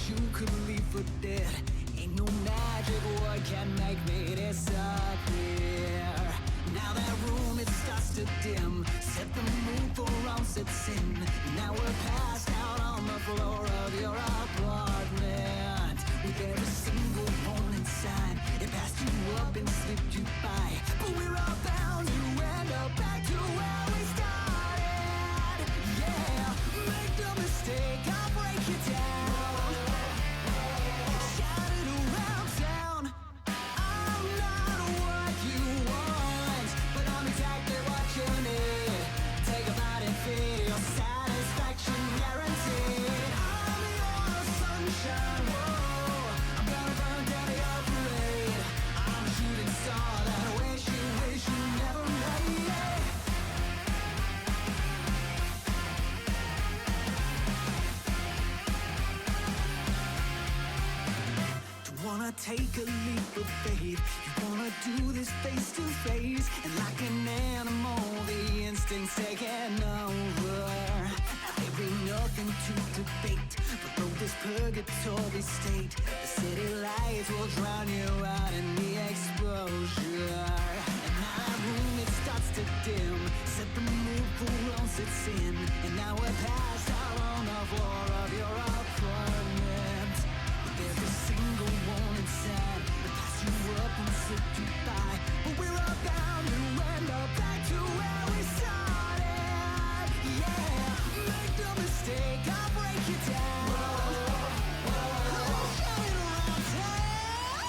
you could leave for dead. Ain't no magic what can make me disappear. Now that room it starts to dim. Set the mood for opposites in. Now we're passed out on the floor of your apartment. With every single bone inside, it passed you up and slipped you by. But we're all bound to end up back to where we started. Yeah, make the mistake, I'll break you down. Shout it around town. I'm not what you want, but I'm exactly what you need. Take a bite and feel satisfaction guaranteed. I'm your sunshine, whoa. I'm gonna burn down your parade. I'm a shooting star that wish you never made. You wanna take a leap of faith. You wanna do this face to face. And like an animal, the instinct's taking over. There ain't nothing to debate but both this purgatory state. The city lights will drown you out in the exposure. And now that room it starts to dim. Set the mood for once it's in. And now we're passed out on the floor of your apartment. With every single one inside, it passed you up and slipped you by. But we're all bound to end up back to where we started. Yeah, make the mistake, I'll break you down. Shout it around town.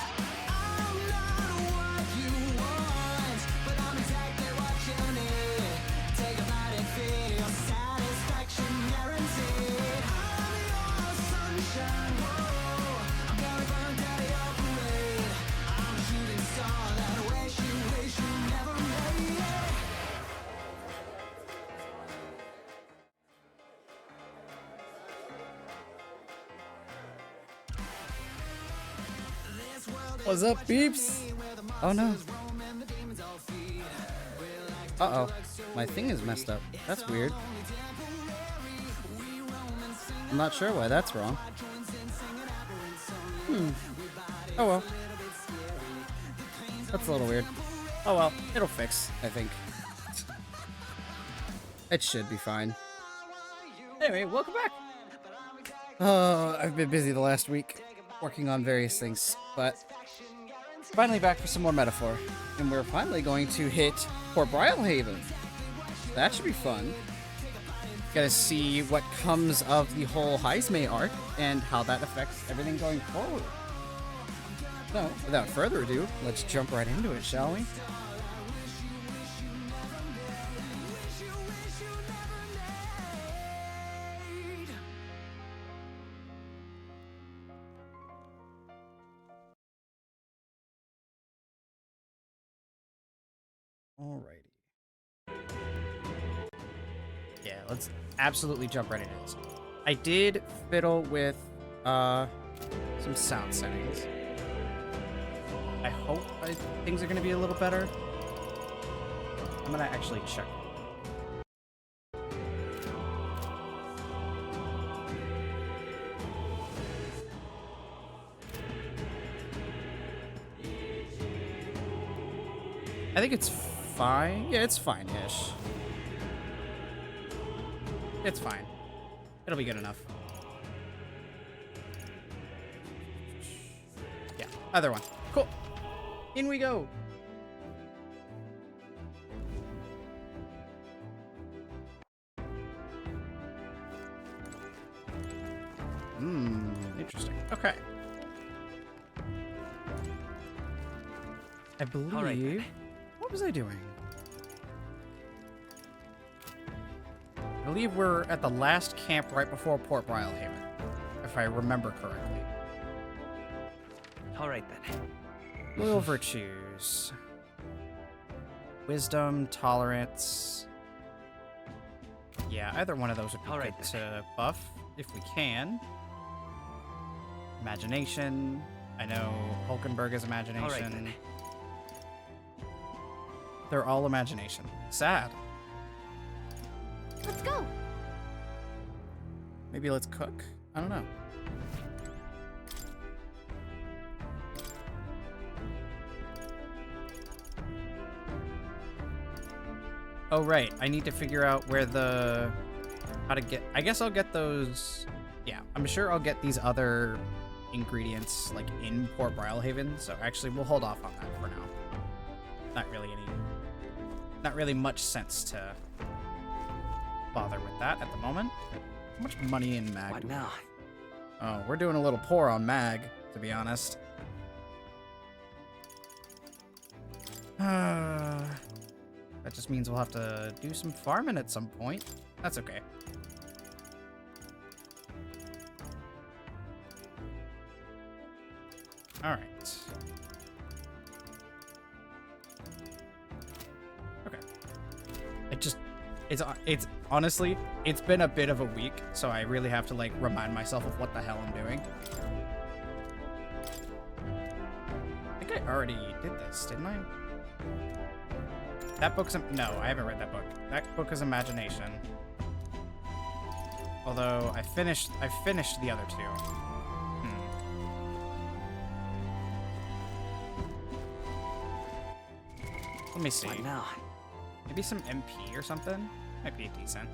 I'm not what you want, but I'm exactly what you need. Take a bite and feel satisfaction guaranteed. I'm your sunshine, whoa. I'm gonna burn down your parade. I'm a shooting star that wish you never made it. What's up, peeps? Oh no. Uh-oh. My thing is messed up. That's weird. I'm not sure why that's wrong. Oh well. That's a little weird. Oh well. It'll fix, I think. It should be fine. Anyway, welcome back! I've been busy the last week, working on various things, but finally back for some more metaphor. And we're finally going to hit Port Brilehaven. That should be fun. Gotta see what comes of the whole Heismay arc and how that affects everything going forward. So, without further ado, let's jump right into it, shall we? Alrighty. Yeah, let's absolutely jump right into this. I did fiddle with some sound settings. I hope things are going to be a little better. I'm going to actually check. I think it's fine. Yeah, it's fine-ish. It's fine. It'll be good enough. Yeah, other one. Cool. In we go. Interesting. Okay. I believe... All right. What was I doing? I believe we're at the last camp right before Port Brilehaven, if I remember correctly. All right then. Loyal virtues. Wisdom, tolerance. Yeah, either one of those would be good to buff, if we can. Imagination. I know Hulkenberg is imagination. All right then. They're all imagination. Sad. Let's go. Maybe let's cook? I don't know. Oh, right. I need to figure out where the... How to get... I guess I'll get those... Yeah, I'm sure I'll get these other ingredients, like, in Port Brilehaven. So, actually, we'll hold off on that for now. Not really much sense to bother with that at the moment. How much money in mag? What now? Oh, we're doing a little poor on mag, to be honest. That just means we'll have to do some farming at some point. That's okay. All right. Okay. It's honestly, it's been a bit of a week, so I really have to like remind myself of what the hell I'm doing. I think I already did this, didn't I? That book's no, I haven't read that book. That book is Imagination. Although I finished the other two. Let me see. What now? Maybe some MP or something? Might be decent.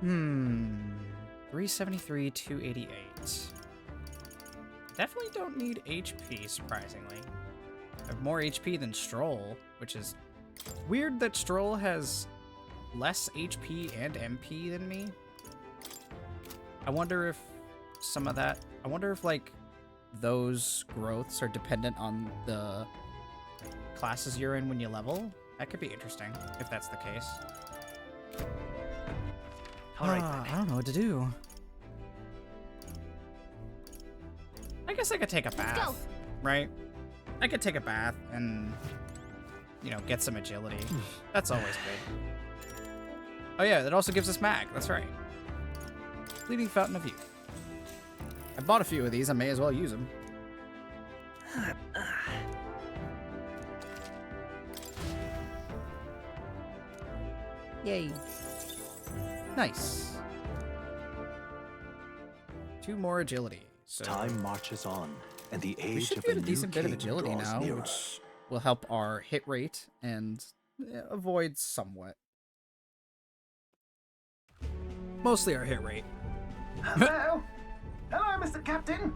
Hmm. 373, 288. Definitely don't need HP, surprisingly. I have more HP than Stroll, which is weird that Stroll has less HP and MP than me. I wonder if some of that... I wonder if, like, those growths are dependent on the classes you're in when you level. That could be interesting, if that's the case. Alright, I don't know what to do. I guess I could take a bath, right? I could take a bath and, you know, get some agility. That's always good. Oh yeah, that also gives us mag. That's right. Fleeting Fountain of Youth. I bought a few of these. I may as well use them. Yay. Nice. 2 more agility. So time marches on, and the we age should of get a a decent new bit of king agility draws now, nearer. which will help our hit rate and avoid somewhat. Mostly our hit rate. Hello? Hello, Mr. Captain.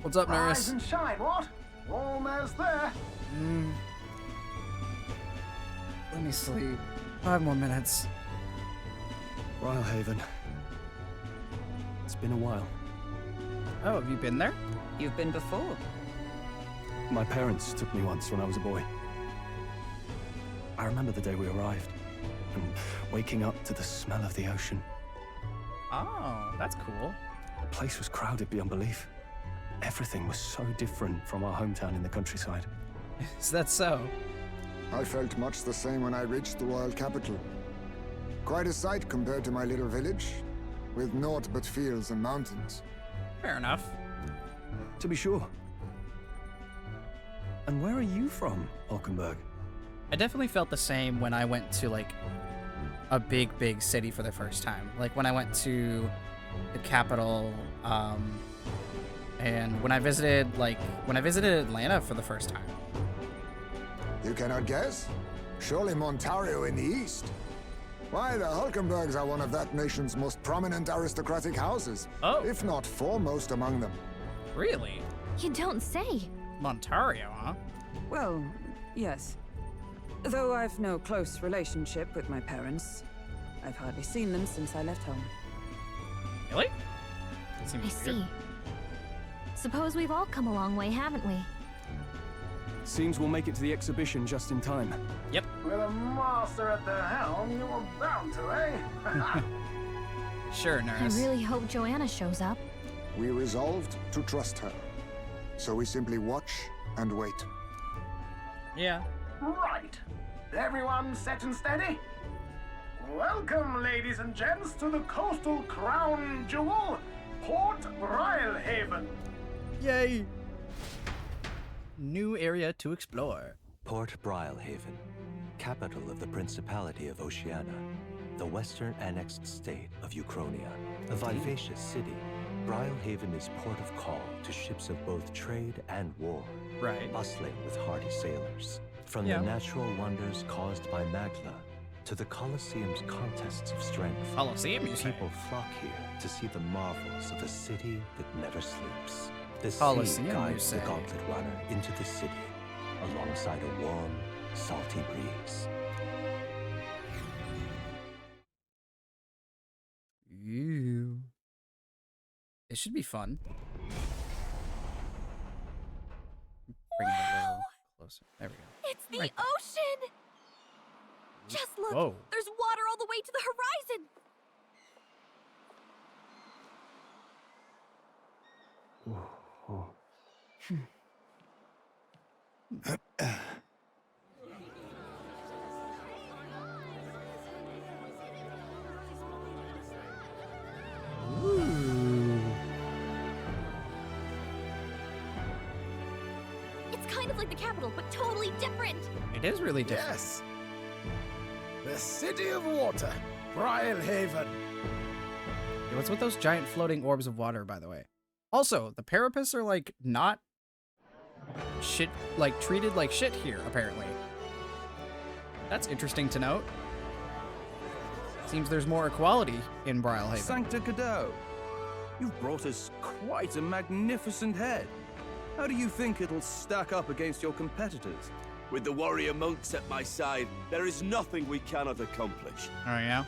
What's up, Rise Nerys? and shine, what? Almost there. Let me sleep. 5 more minutes. Brilehaven. It's been a while. Oh, have you been there? You've been before. My parents took me once when I was a boy. I remember the day we arrived, and waking up to the smell of the ocean. Oh, that's cool. The place was crowded beyond belief. Everything was so different from our hometown in the countryside. Is that so? I felt much the same when I reached the royal capital. Quite a sight compared to my little village, with naught but fields and mountains. Fair enough. To be sure. And where are you from, Hulkenberg? I definitely felt the same when I went to, like, a big city for the first time. Like, when I went to the capital, and when I visited Atlanta for the first time. You cannot guess? Surely Montario in the east. Why, the Hulkenbergs are one of that nation's most prominent aristocratic houses, Oh. if not foremost among them. Really? You don't say. Montario, huh? Well, yes. Though I've no close relationship with my parents. I've hardly seen them since I left home. Really? Seems I weird. see. Suppose we've all come a long way, haven't we? Seems we'll make it to the exhibition just in time. Yep. With a master at the helm, you were bound to, eh? Sure, I Nerys. really hope Joanna shows up. We resolved to trust her. So we simply watch and wait. Yeah. Right. Everyone set and steady? Welcome, ladies and gents, to the coastal crown jewel, Port Brilehaven. Yay! New area to explore. Port Brilehaven, capital of the Principality of Oceania, the western annexed state of Euchronia. A vivacious city, Brilehaven is port of call to ships of both trade and war, Right. bustling with hardy sailors. From Yeah. the natural wonders caused by Magla to the Colosseum's contests of strength, Colosseum, you say? people flock here to see the marvels of a city that never sleeps. The Colosseum, sea you guides the say? gauntlet runner into the city, alongside a warm, salty breeze. Ew. It should be fun. Bring it a little closer. There we go. It's the Right. ocean! Just look! Whoa. There's water all the way to the horizon! It's kind of like the capital, but totally different! It is really different. Yes. The City of Water, Brilehaven. Yeah, what's with those giant floating orbs of water, by the way? Also, the Parapets are, like, not shit, like, treated like shit here, apparently. That's interesting to note. Seems there's more equality in Brilehaven. Sancta Cadeau, you've brought us quite a magnificent head. How do you think it'll stack up against your competitors? With the warrior monks at my side, there is nothing we cannot accomplish. Oh, yeah?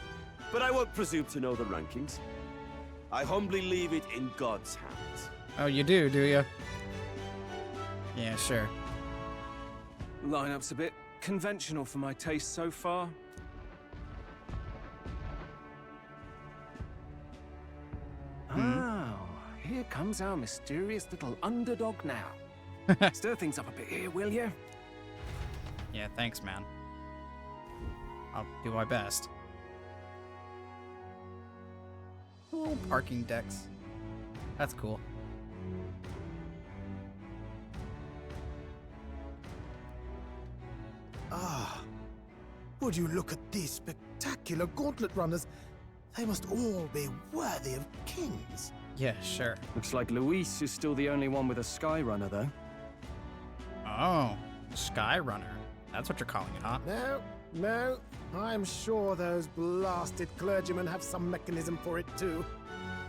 But I won't presume to know the rankings. I humbly leave it in God's hands. Oh, you do you? Yeah, sure. Lineup's a bit conventional for my taste so far. Oh, here comes our mysterious little underdog now. Stir things up a bit here, will you? Yeah, thanks, man. I'll do my best. Oh, parking decks. That's cool. Ah, would you look at these spectacular gauntlet runners? They must all be worthy of kings. Yeah, sure. Looks like Luis is still the only one with a sky runner, though. Oh, Sky Runner. That's what you're calling it, huh? No, I'm sure those blasted clergymen have some mechanism for it too.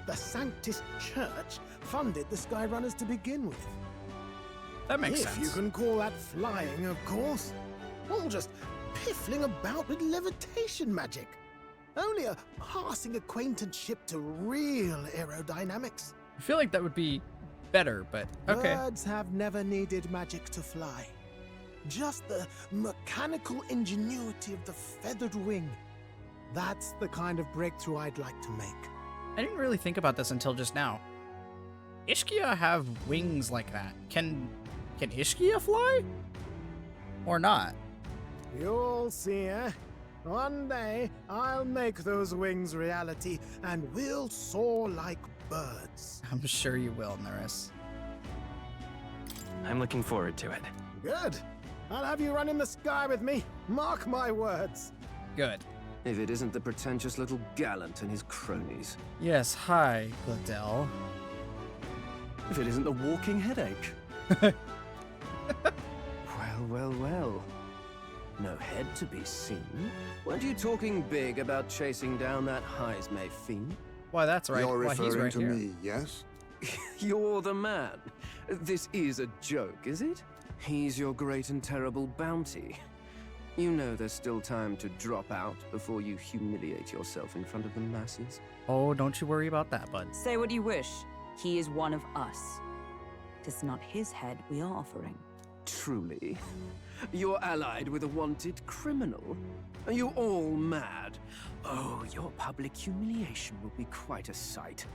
The Sanctus Church funded the Skyrunners to begin with. That makes If sense. you can call that flying, of course. All just piffling about with levitation magic. Only a passing acquaintanceship to real aerodynamics. I feel like that would be better, but okay. Birds have never needed magic to fly. Just the mechanical ingenuity of the feathered wing. That's the kind of breakthrough I'd like to make. I didn't really think about this until just now. Ishkia have wings like that. Can Ishkia fly? Or not? You'll see, eh? One day, I'll make those wings reality, and we'll soar like birds. I'm sure you will, Nerys. I'm looking forward to it. Good. I'll have you run in the sky with me. Mark my words. Good. If it isn't the pretentious little gallant and his cronies. Yes, hi, Gladell. If it isn't the walking headache. Well. No head to be seen. Weren't you talking big about chasing down that Heismay fiend? Why, that's right. You're Why, he's referring right to here. me, yes? You're the man. This is a joke, is it? He's your great and terrible bounty. You know there's still time to drop out before you humiliate yourself in front of the masses. Oh, don't you worry about that, bud. Say what you wish. He is one of us. Tis not his head we are offering. Truly? You're allied with a wanted criminal? Are you all mad? Oh, your public humiliation will be quite a sight.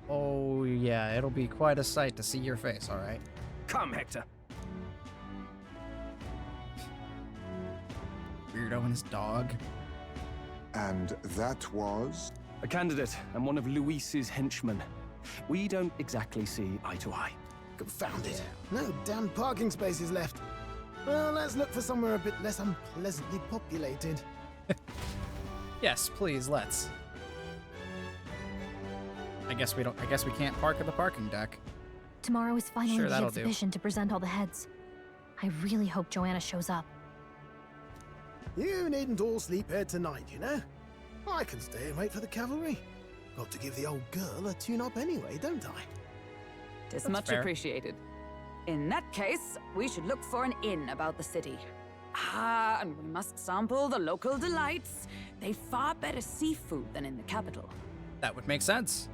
Oh, yeah, it'll be quite a sight to see your face, all right? Come, Hector. Weirdo and his dog. And that was? A candidate and one of Luis's henchmen. We don't exactly see eye to eye. Confound it. No damn parking spaces left. Well, let's look for somewhere a bit less unpleasantly populated. Yes, please, let's. I guess we don't. I guess we can't park at the parking deck. Tomorrow is finally Sure, the that'll do. exhibition to present all the heads. I really hope Joanna shows up. You needn't all sleep here tonight, you know? I can stay and wait for the cavalry. Got to give the old girl a tune-up anyway, don't I? Tis That's much fair. appreciated. In that case, we should look for an inn about the city. Ah, and we must sample the local delights. They've far better seafood than in the capital. That would make sense.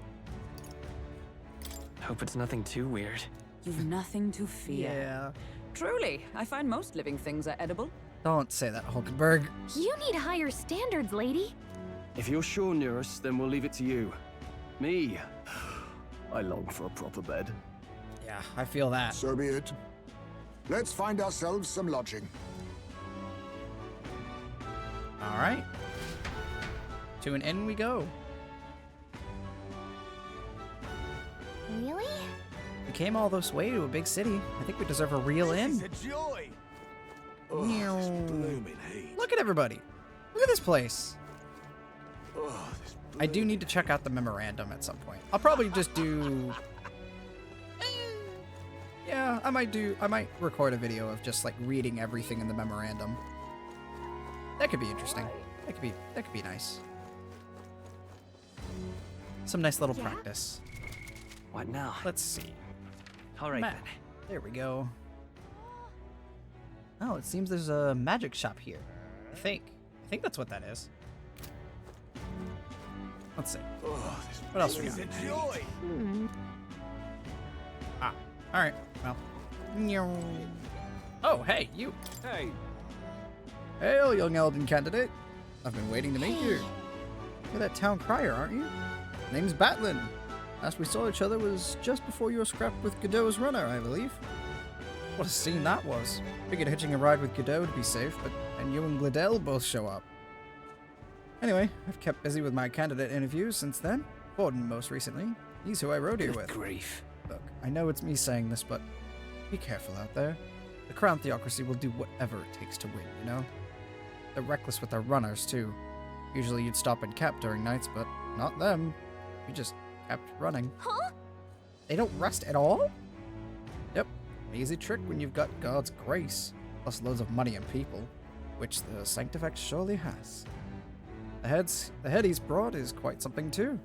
Hope it's nothing too weird. You've nothing to fear. Yeah. Truly, I find most living things are edible. Don't say that, Hulkenberg. You need higher standards, lady. If you're sure, Nearest, then we'll leave it to you. Me, I long for a proper bed. Yeah, I feel that. So be it. Let's find ourselves some lodging. All right. To an inn we go. Really? We came all this way to a big city. I think we deserve a real inn. It's a joy. Meow. Oh, this blooming heat. Look at everybody. Look at this place. Oh, this I do need to check out the memorandum at some point. I'll probably just do... Yeah, I might record a video of just like reading everything in the memorandum. That could be interesting. That could be nice. Some nice little practice. What now? Let's see. All right, Map. then. There we go. Oh, it seems there's a magic shop here. I think that's what that is. Let's see. Oh, this What else we is got? a joy. Ah, all right. Well. Oh, hey, you. Hey, Hail, young Elden candidate. I've been waiting to meet you. You're that town crier, aren't you? Name's Batlin. Last we saw each other was just before you were scrapped with Godot's runner, I believe. What a scene that was. Figured hitching a ride with Godot would be safe, but then you and Glidell both show up. Anyway, I've kept busy with my candidate interviews since then. Borden most recently. He's who I rode here with. Grief. Look, I know it's me saying this, but be careful out there. The Crown Theocracy will do whatever it takes to win, you know? They're reckless with their runners, too. Usually you'd stop and cap during nights, but not them. We just kept running. Huh? They don't rest at all? Yep. An easy trick when you've got God's grace, plus loads of money and people, which the Sanctifex surely has. The head he's brought is quite something, too.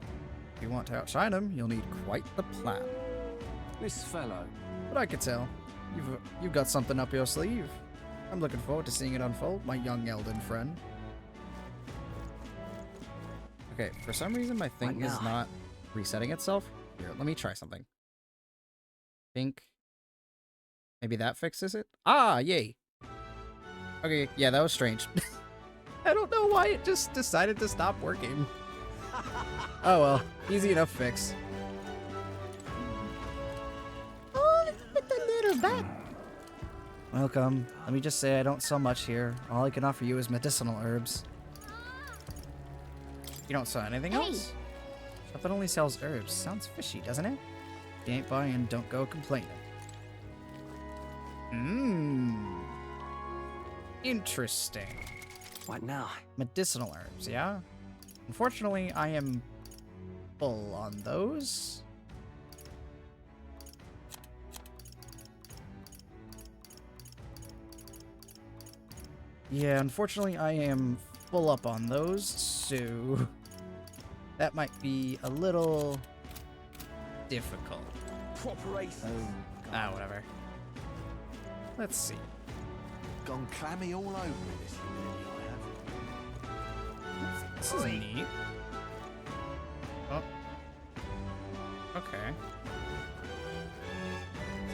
If you want to outshine him, you'll need quite the plan. this fellow. But I could tell. You've got something up your sleeve. I'm looking forward to seeing it unfold, my young Elden friend. Okay, for some reason my thing is not resetting itself. Here, let me try something. Think. Maybe that fixes it? Ah, yay. Okay, yeah, that was strange. I don't know why it just decided to stop working. Oh well, easy enough fix. Oh, it's a little back. Welcome. Let me just say I don't sell much here. All I can offer you is medicinal herbs. You don't sell anything else? Shop that only sells herbs. Sounds fishy, doesn't it? If you ain't buying, don't go complaining. Interesting. What now? Medicinal herbs, yeah? Unfortunately, I am full on those. Yeah, unfortunately, I am full up on those, so that might be a little difficult. Proper ace. Ah, whatever. Let's see. Gone clammy all over in this humidity I have. This is neat. Oh. Okay.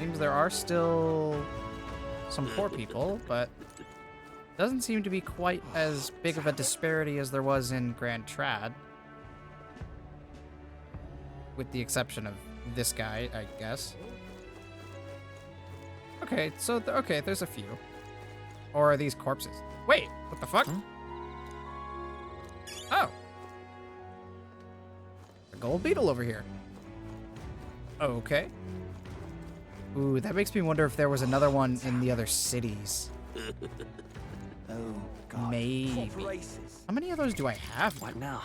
Seems there are still some poor people, but doesn't seem to be quite as big of a disparity as there was in Grand Trad. With the exception of this guy, I guess. Okay, so okay, there's a few. Or are these corpses? Wait, what the fuck? Huh? Oh. A gold beetle over here. Okay. Ooh, that makes me wonder if there was another one in the other cities. Oh, God. Maybe. Proper aces. How many of those do I have? What now?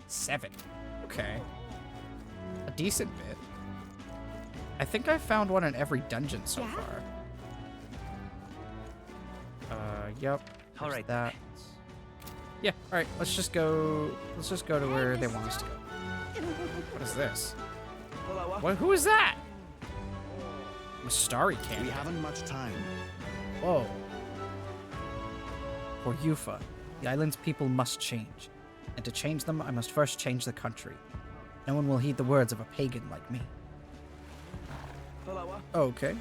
7. Okay. a decent bit. I think I found one in every dungeon so far. Yep. All right. That. Yeah. All right. Let's just go to where they want us to go. What is this? What? Who is that? A starry candy. We haven't much time. Whoa. For Yufa, the island's people must change. And to change them, I must first change the country. No one will heed the words of a pagan like me. Okay.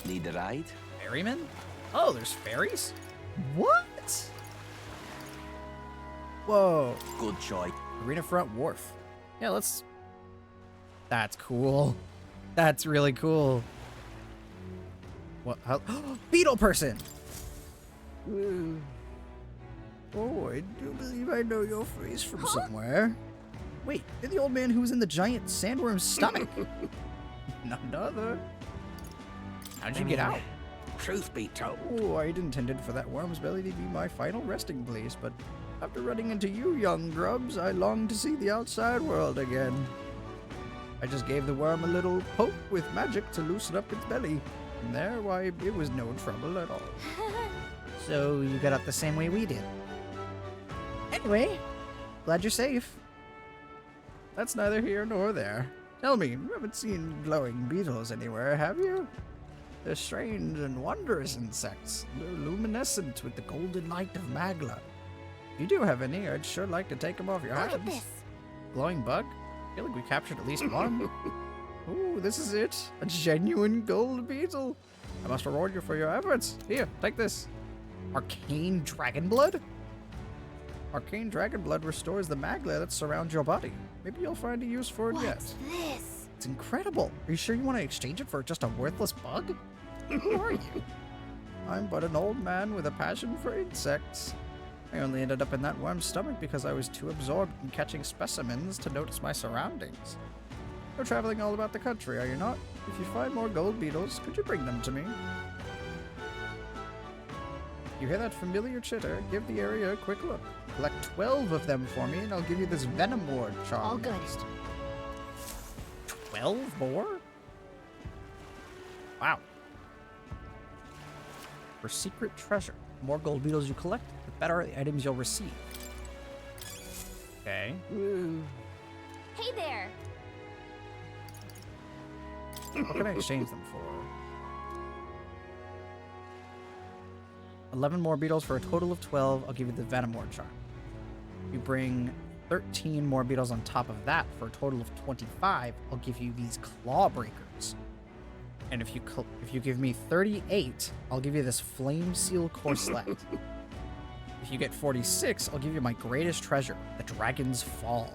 Need a ride? Ferryman? Oh, there's ferries? What? Whoa. Good choice. Arena Front Wharf. Yeah, let's... That's cool. That's really cool. What? How... Beetle person! Oh, I do believe I know your face from somewhere. Wait, you're the old man who was in the giant sandworm's stomach. None other. How'd you get out? Truth be told. Oh, I'd intended for that worm's belly to be my final resting place, but after running into you, young grubs, I long to see the outside world again. I just gave the worm a little poke with magic to loosen up its belly. And there, why, it was no trouble at all. So, you got out the same way we did. Anyway, glad you're safe. That's neither here nor there. Tell me, you haven't seen glowing beetles anywhere, have you? They're strange and wondrous insects. They're luminescent with the golden light of Magla. If you do have any, I'd sure like to take them off your hands. Look at this. Glowing bug? I feel like we captured at least one. Ooh, this is it. A genuine gold beetle. I must reward you for your efforts. Here, take this. Arcane dragon blood? Arcane dragon blood restores the magla that surrounds your body. Maybe you'll find a use for it yet. What's this? It's incredible. Are you sure you want to exchange it for just a worthless bug? Who are you? I'm but an old man with a passion for insects. I only ended up in that worm's stomach because I was too absorbed in catching specimens to notice my surroundings. You're traveling all about the country, are you not? If you find more gold beetles, could you bring them to me? You hear that familiar chitter? Give the area a quick look. Collect 12 of them for me, and I'll give you this Venom Ward charm. All good. Next. 12 more? Wow. For secret treasure. The more gold beetles you collect, the better the items you'll receive. Okay. Hey there. What can I exchange them for? 11 more beetles for a total of 12. I'll give you the Venom Ward charm. You bring 13 more beetles on top of that for a total of 25. I'll give you these claw breakers. And if you give me 38, I'll give you this flame seal corselet. If you get 46, I'll give you my greatest treasure, the Dragon's Fall.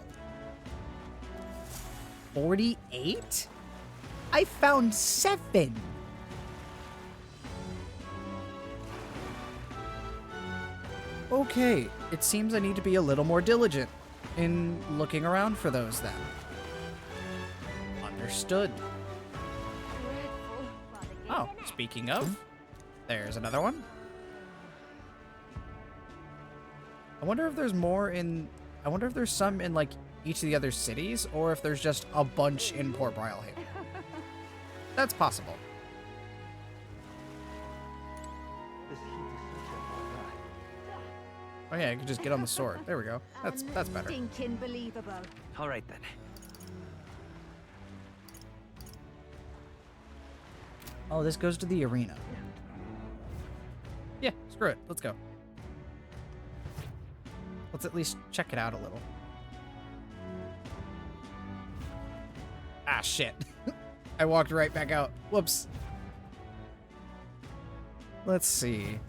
48? I found 7. Okay, it seems I need to be a little more diligent in looking around for those then. Understood. Oh, speaking of, there's another one. I wonder if there's more in... I wonder if there's some in, like, each of the other cities, or if there's just a bunch in Port Brilehaven. That's possible. Oh yeah, I could just get on the sword. There we go. That's better. Stinking believable. All right then. Oh, this goes to the arena. Yeah, screw it. Let's go. Let's at least check it out a little. Ah, shit. I walked right back out. Whoops. Let's see.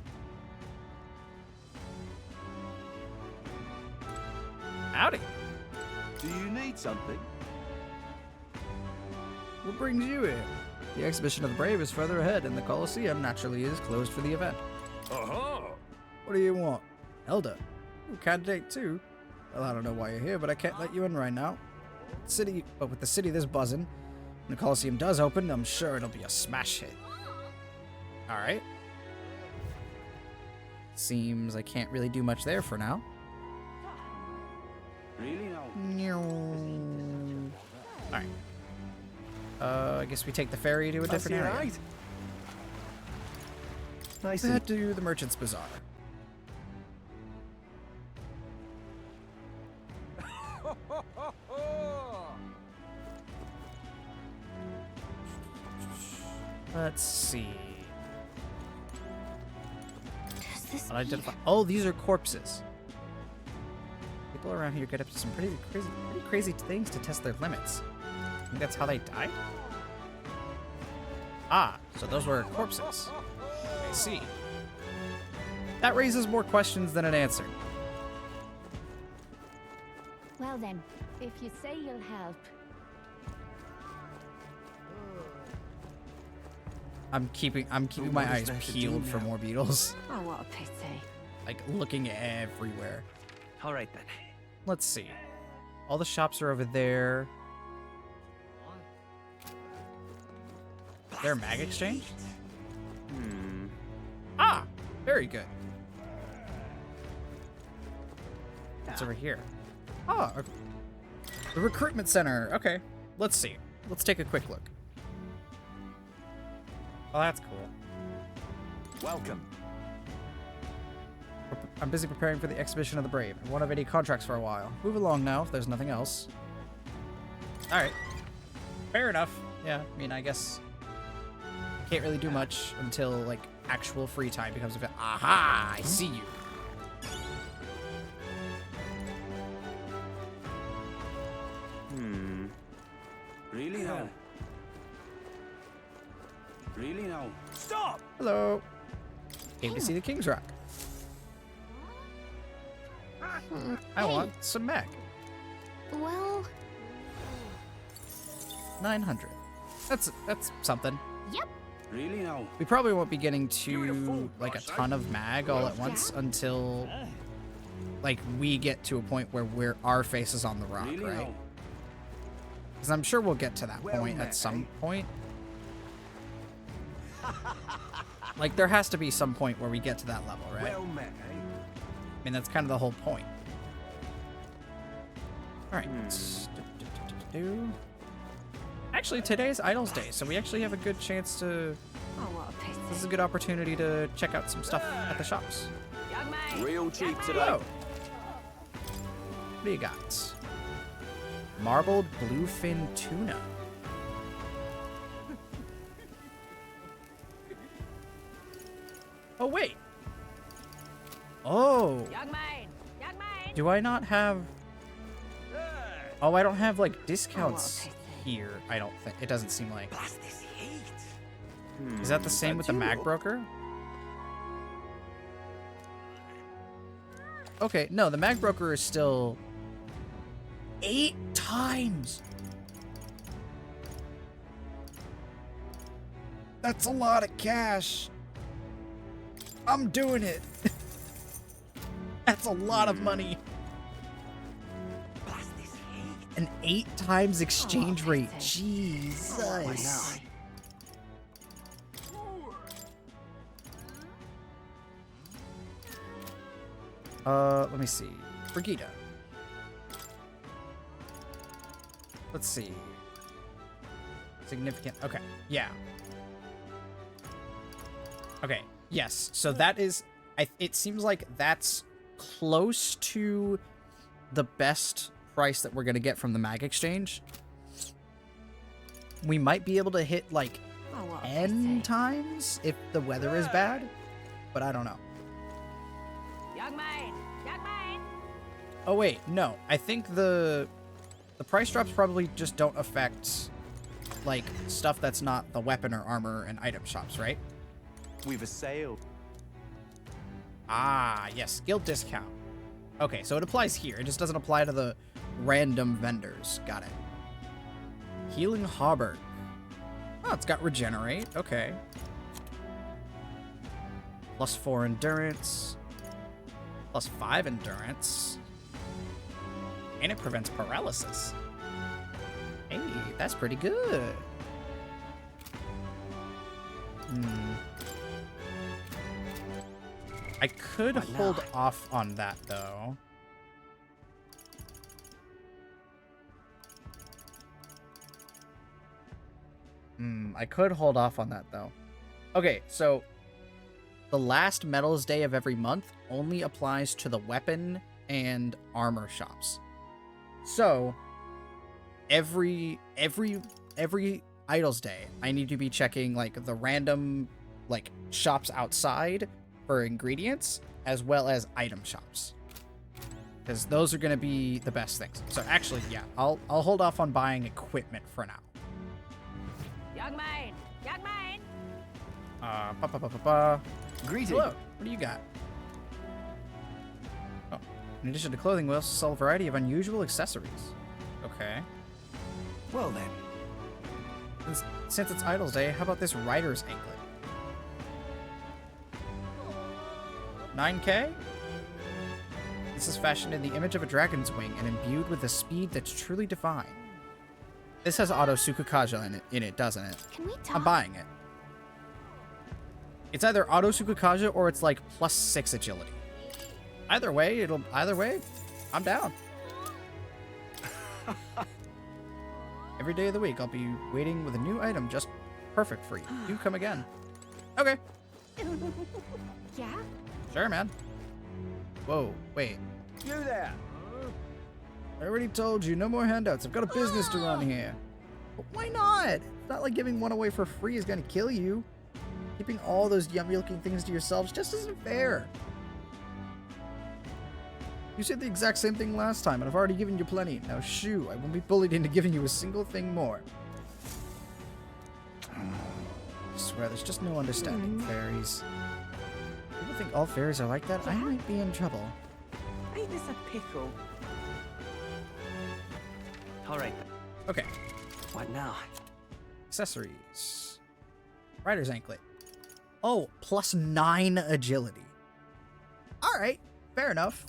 Howdy. Do you need something? What brings you in? The exhibition of the brave is further ahead, and the Colosseum naturally is closed for the event. Uh-huh. What do you want? Elder. Ooh, candidate too. Well, I don't know why you're here, but I can't let you in right now. But with the city this buzzing, when the Colosseum does open, I'm sure it'll be a smash hit. Alright. Seems I can't really do much there for now. Really? No. Alright. I guess we take the ferry to a different area. Right. Nice. Let's head to the Merchant's Bazaar. Let's see. Does this Unidentified. Oh, these are corpses. People around here get up to some pretty crazy things to test their limits. I think that's how they died? Ah, so those were corpses. I see. That raises more questions than it answers. Well then, if you say you'll help. I'm keeping my eyes peeled for more beetles. Oh, what a pity. Like looking everywhere. All right then. Let's see. All the shops are over there. Is there a mag exchange? Ah, very good. What's over here? Oh, the recruitment center. Okay, let's see. Let's take a quick look. Oh, that's cool. Welcome. I'm busy preparing for the exhibition of the brave. I won't have any contracts for a while. Move along now if there's nothing else. Alright. Fair enough. Yeah, I mean, I guess can't really do much until, like, actual free time becomes a bit. Aha! I see you. Really now? Really now? Stop! Hello. Came to see the King's Rock. I want some mag. Well, 900. That's something. yep. Really now? We probably won't be getting to like a ton of mag all at once until like we get to a point where our face is on the rock, Really right? now? Because I'm sure we'll get to that point at some point. Like there has to be some point where we get to that level, right? Well met, eh? I mean, that's kind of the whole point. All right. Actually, today's Idols Day, so we actually have a good chance to... Oh, what a pity. This is a good opportunity to check out some stuff at the shops. Young man. Real cheap today. Hello. What do you got? Marbled bluefin tuna. Oh, wait. Oh. Young man. Young man. Do I not have... Oh, I don't have, like, discounts here, I don't think. It doesn't seem like... Is that the same with the mag broker? Okay, no, the mag broker is still 8 times. That's a lot of cash. I'm doing it. That's a lot of money. An 8 times exchange rate. Jesus. Let me see. Brigida. Let's see. Significant. Okay. Yeah. Okay. Yes. So that is... it seems like that's close to the best price that we're going to get from the mag exchange. We might be able to hit, like, 10 times if the weather is bad. But I don't know. Young man. Young man. Oh, wait. No. I think the price drops probably just don't affect, like, stuff that's not the weapon or armor and item shops, right? We've a sale. Ah, yes. Guild discount. Okay, so it applies here. It just doesn't apply to the random vendors. Got it. Healing Hauberk. Oh, it's got regenerate. Okay. +4 endurance. +5 endurance. And it prevents paralysis. Hey, that's pretty good. I could hold off on that, though. I could hold off on that, though. Okay, so the last Metals Day of every month only applies to the weapon and armor shops. So every Idols Day, I need to be checking like the random like shops outside for ingredients as well as item shops, because those are going to be the best things. So actually, yeah, I'll hold off on buying equipment for now. Young man, young man. Greetings. Hello. What do you got? Oh, in addition to clothing, we also sell a variety of unusual accessories. Okay. Well then. Since it's Idols Day, how about this rider's anklet? 9K? This is fashioned in the image of a dragon's wing and imbued with a speed that's truly divine. This has auto Sukukaja in it, doesn't it? Can we talk? I'm buying it. It's either auto Sukukaja or it's like +6 agility. Either way, I'm down. Every day of the week, I'll be waiting with a new item just perfect for you. Do come again. Okay. Yeah? Sure, man. Whoa, wait. You there? I already told you, no more handouts. I've got a business to run here. But why not? It's not like giving one away for free is gonna kill you. Keeping all those yummy-looking things to yourselves just isn't fair. You said the exact same thing last time, and I've already given you plenty. Now shoo, I won't be bullied into giving you a single thing more. I swear, there's just no understanding fairies. People think all fairies are like that? I might be in trouble. Ain't this a pickle? All right. Okay. What now? Accessories. Rider's anklet. Oh, +9 agility. Alright, fair enough.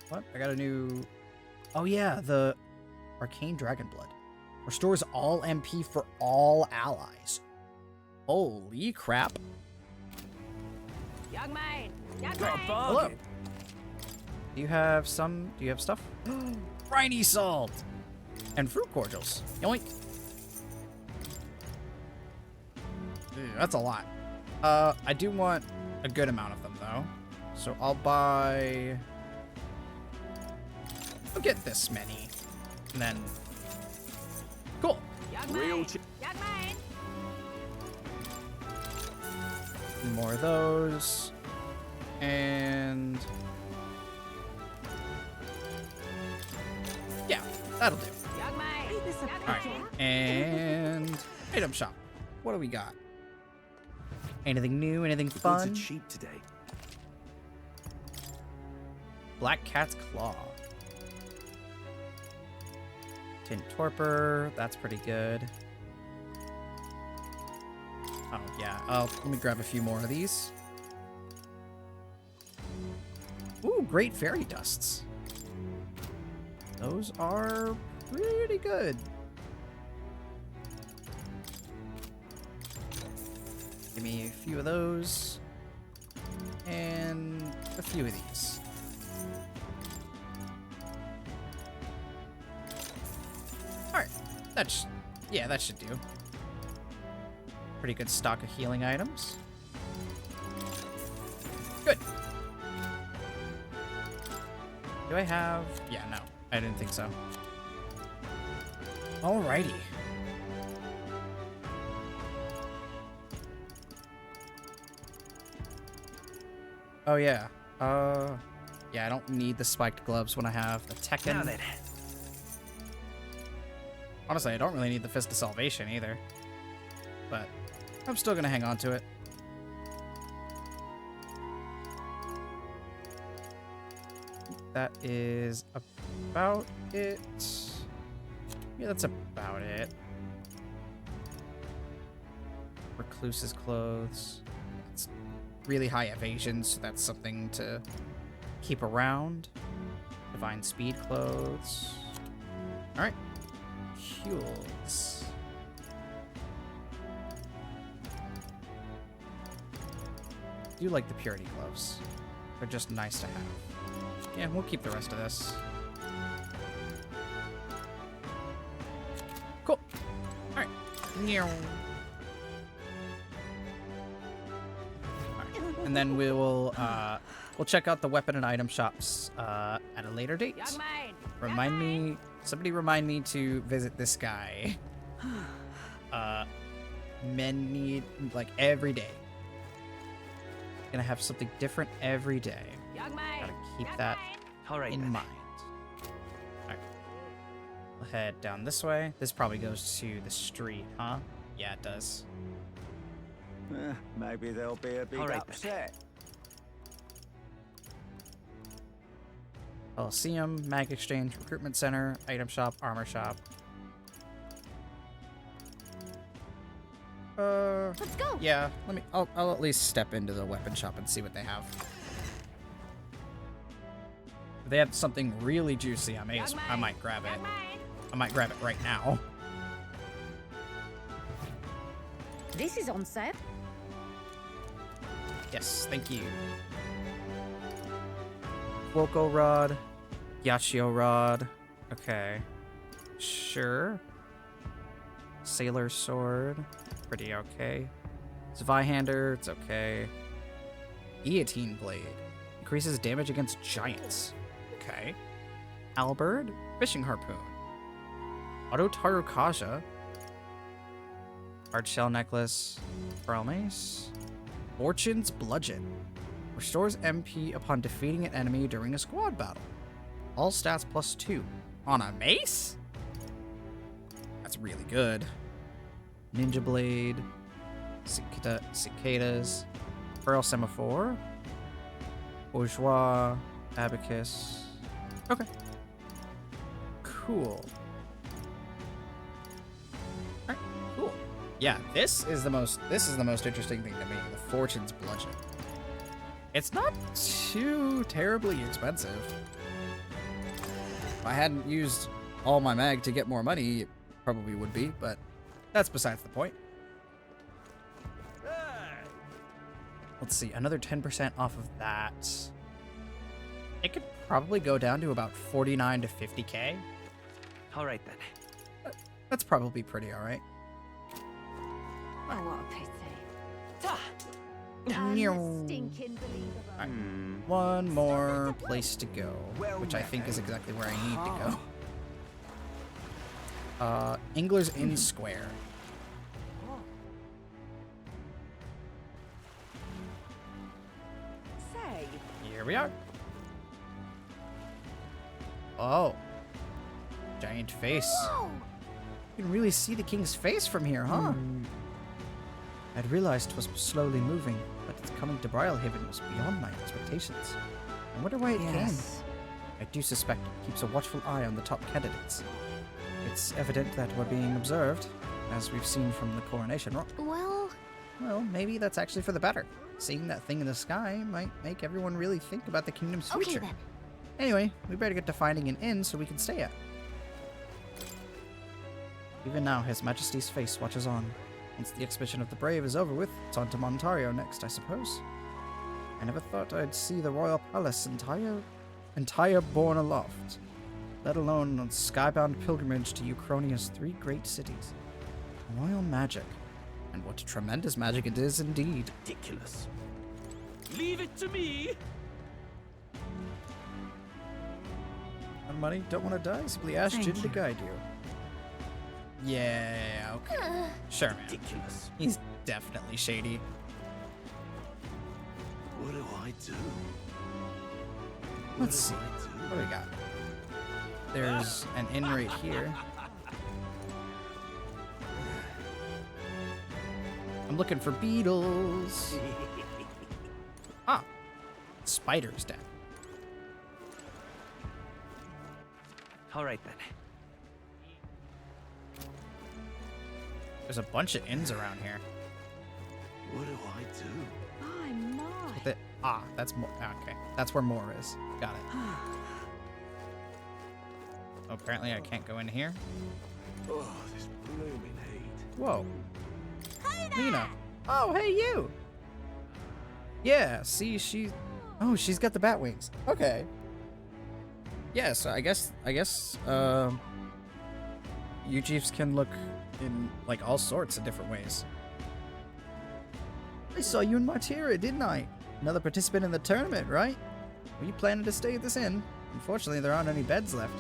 What? I got a new... Oh yeah, the Arcane Dragon Blood. Restores all MP for all allies. Holy crap. Young man, young man. Hello. Do you have stuff? Briny salt! And fruit cordials. Yoink. Ew, that's a lot. I do want a good amount of them, though. So I'll get this many. And then... Cool. More of those. And... yeah, that'll do. Alright, and... item shop. What do we got? Anything new? Anything fun? Goods are cheap today. Black Cat's Claw. Tin Torpor. That's pretty good. Oh, yeah. Let me grab a few more of these. Ooh, great fairy dusts. Those are pretty good. Give me a few of those. And a few of these. Alright. That should do. Pretty good stock of healing items. Good. Do I have... yeah, no. I didn't think so. Alrighty. Oh, yeah. Yeah, I don't need the spiked gloves when I have the Tekken. Now then. Honestly, I don't really need the Fist of Salvation either. But I'm still gonna hang on to it. That is about it. Yeah, that's about it. Recluse's clothes. It's really high evasion, so that's something to keep around. Divine speed clothes. Alright. Fuels. I do like the purity gloves. They're just nice to have. Yeah, we'll keep the rest of this. And then we'll check out the weapon and item shops at a later date. Somebody remind me to visit this guy. Like every day. Gonna have something different every day. Gotta keep that in mind. Alright. We'll head down this way. This probably goes to the street, huh? Yeah, it does. Maybe they'll be a bit upset. Coliseum, Mag Exchange, Recruitment Center, Item Shop, Armor Shop. Let's go. Yeah, I'll at least step into the weapon shop and see what they have. If they have something really juicy, I might grab it. I might grab it right now. This is on sale. Yes, thank you. Local rod, Yachio rod. Okay, sure. Sailor sword, pretty okay. Zweihander, it's okay. Guillotine blade, increases damage against giants. Okay. Halberd, fishing harpoon. Auto Tarukaja. Hard shell necklace. Pearl mace. Fortune's bludgeon. Restores MP upon defeating an enemy during a squad battle. All stats +2. On a mace? That's really good. Ninja blade. Cicadas. Pearl semaphore. Bourgeois. Abacus. Okay. Cool. Alright, cool. Yeah, this is the most interesting thing to me, the Fortune's bludgeon. It's not too terribly expensive. If I hadn't used all my mag to get more money, it probably would be, but that's besides the point. Let's see, another 10% off of that. It could probably go down to about 49 to 50k. Alright then. That's probably pretty alright. Oh, what a pity. Stinking right. One more place to go, which I think is exactly where I need to go. Ingler's Inn Square. Say. Here we are. Oh. Giant face. Whoa. You can really see the king's face from here, huh? I'd realized it was slowly moving, but its coming to Brilehaven was beyond my expectations. I wonder why it came. I do suspect it keeps a watchful eye on the top candidates. It's evident that we're being observed, as we've seen from the coronation rock. Well, maybe that's actually for the better. Seeing that thing in the sky might make everyone really think about the kingdom's future. Okay, then. Anyway, we better get to finding an inn so we can stay at. Even now, His Majesty's face watches on. Once the exhibition of the brave is over with, it's on to Montario next, I suppose. I never thought I'd see the royal palace entire borne aloft, let alone on skybound pilgrimage to Euchronia's 3 great cities. Royal magic. And what tremendous magic it is indeed. Ridiculous. Leave it to me! And money, don't want to die? Simply ask Jin to guide you. Yeah, okay. Sure, man. Ridiculous. He's definitely shady. What do I do? Let's see. What do we got? There's an inn right here. I'm looking for beetles. Ah, spider's den. Alright then. There's a bunch of inns around here. What do I do? My. That's more. Okay, that's where more is. Got it. Oh, apparently I can't go in here. Oh, this blooming heat. Whoa. Lena. Oh, hey you. Yeah. See, she's got the bat wings. Okay. Yeah. So I guess. You chiefs can look in, like, all sorts of different ways. I saw you in Martyra, didn't I? Another participant in the tournament, right? Were you planning to stay at this inn? Unfortunately, there aren't any beds left.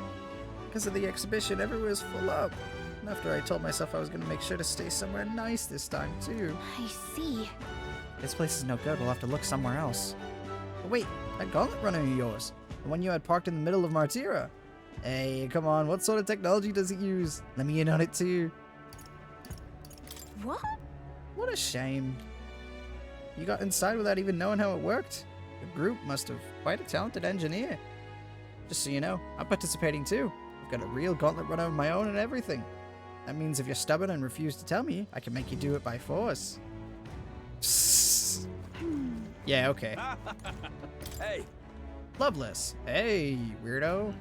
Because of the exhibition, everywhere's full up. And after I told myself I was going to make sure to stay somewhere nice this time, too. I see. This place is no good. We'll have to look somewhere else. But wait, that gauntlet runner of yours. The one you had parked in the middle of Martyra. Hey, come on. What sort of technology does it use? Let me in on it, too. What? What a shame. You got inside without even knowing how it worked? The group must have quite a talented engineer. Just so you know, I'm participating too. I've got a real gauntlet runner of my own and everything. That means if you're stubborn and refuse to tell me, I can make you do it by force. Yeah, okay. Hey! Loveless. Hey, weirdo.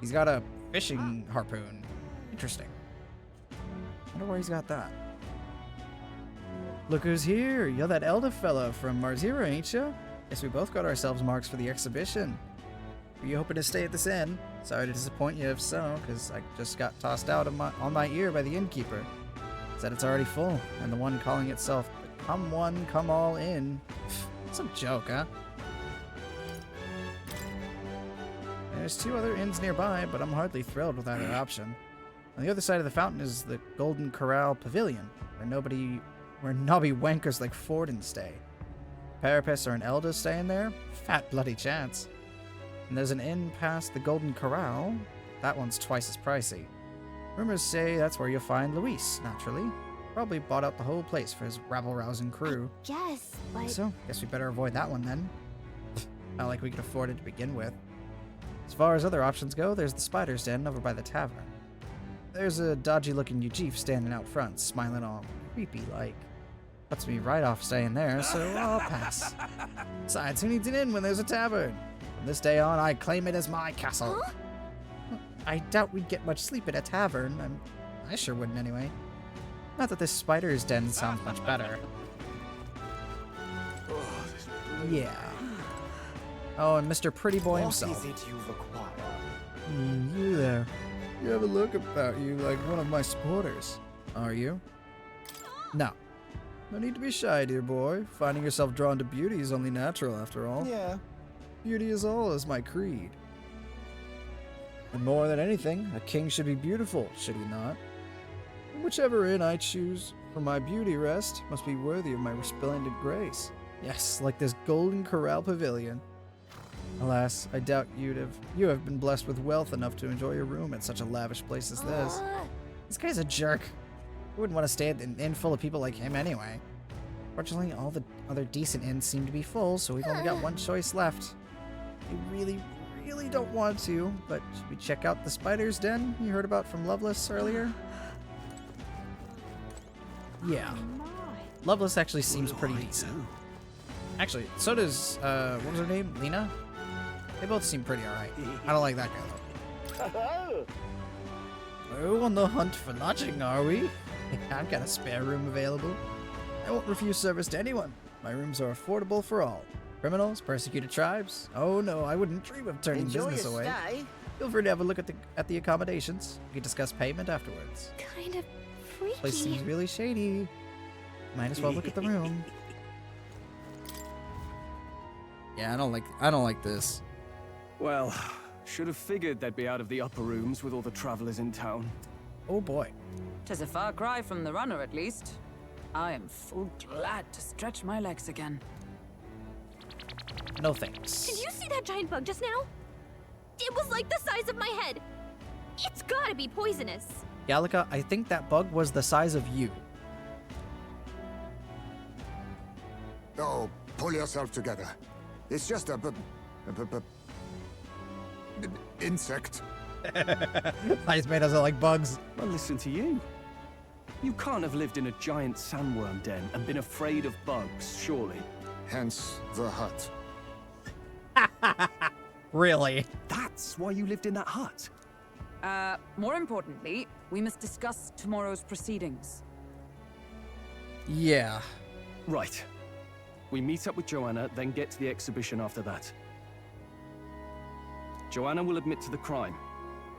He's got a fishing harpoon. Interesting. Wonder where he's got that. Look who's here. You're that elder fella from Martyra, ain't you? Guess we both got ourselves marks for the exhibition. Were you hoping to stay at this inn? Sorry to disappoint you if so, because I just got tossed out of on my ear by the innkeeper. Said it's already full, and the one calling itself the Come One, Come All Inn. Some joke, huh? There's 2 other inns nearby, but I'm hardly thrilled with either option. On the other side of the fountain is the Golden Corral Pavilion, where knobby wankers like Forden stay. Parapets or an elder staying there? Fat bloody chance. And there's an inn past the Golden Corral. That one's twice as pricey. Rumors say that's where you'll find Luis, naturally. Probably bought out the whole place for his rabble-rousing crew. Yes, but... So, guess we better avoid that one then. Not like we could afford it to begin with. As far as other options go, there's the Spider's Den over by the tavern. There's a dodgy-looking Ujif standing out front, smiling all creepy-like. Puts me right off staying there, so I'll pass. Besides, who needs an inn when there's a tavern? From this day on, I claim it as my castle. Huh? I doubt we'd get much sleep at a tavern. I sure wouldn't anyway. Not that this Spider's Den sounds much better. Yeah. Oh, and Mr. Pretty Boy himself. What is it you've acquired? You there. You have a look about you like one of my supporters. Are you? No. No need to be shy, dear boy. Finding yourself drawn to beauty is only natural, after all. Yeah. Beauty is all is my creed. And more than anything, a king should be beautiful, should he not? And whichever inn I choose for my beauty rest must be worthy of my resplendent grace. Yes, like this Golden Corral Pavilion. Alas, I doubt you have been blessed with wealth enough to enjoy your room at such a lavish place as this. This guy's a jerk. I wouldn't want to stay at an inn full of people like him anyway. Fortunately, all the other decent inns seem to be full, so we've only got one choice left. I really don't want to, but should we check out the Spider's Den you heard about from Loveless earlier? Yeah. Loveless actually seems pretty decent. Actually, so does, what was her name? Lena? They both seem pretty alright. I don't like that guy though. Oh, on the hunt for lodging, are we? I've got a spare room available. I won't refuse service to anyone. My rooms are affordable for all. Criminals, persecuted tribes. Oh no, I wouldn't dream of turning business away. Feel free to have a look at the accommodations. We can discuss payment afterwards. Kind of freaky. Place seems really shady. Might as well look at the room. Yeah, I don't like this. Well, should have figured they'd be out of the upper rooms with all the travelers in town. Oh boy. 'Tis a far cry from the runner, at least. I am full glad to stretch my legs again. No thanks. Did you see that giant bug just now? It was like the size of my head. It's gotta be poisonous. Gallica, I think that bug was the size of you. Oh, pull yourself together. It's just a insect. I just made us like bugs. Well, listen to you. You can't have lived in a giant sandworm den and been afraid of bugs, surely. Hence the hut. Really? That's why you lived in that hut? More importantly, we must discuss tomorrow's proceedings. Yeah. Right. We meet up with Joanna, then get to the exhibition after that. Joanna will admit to the crime.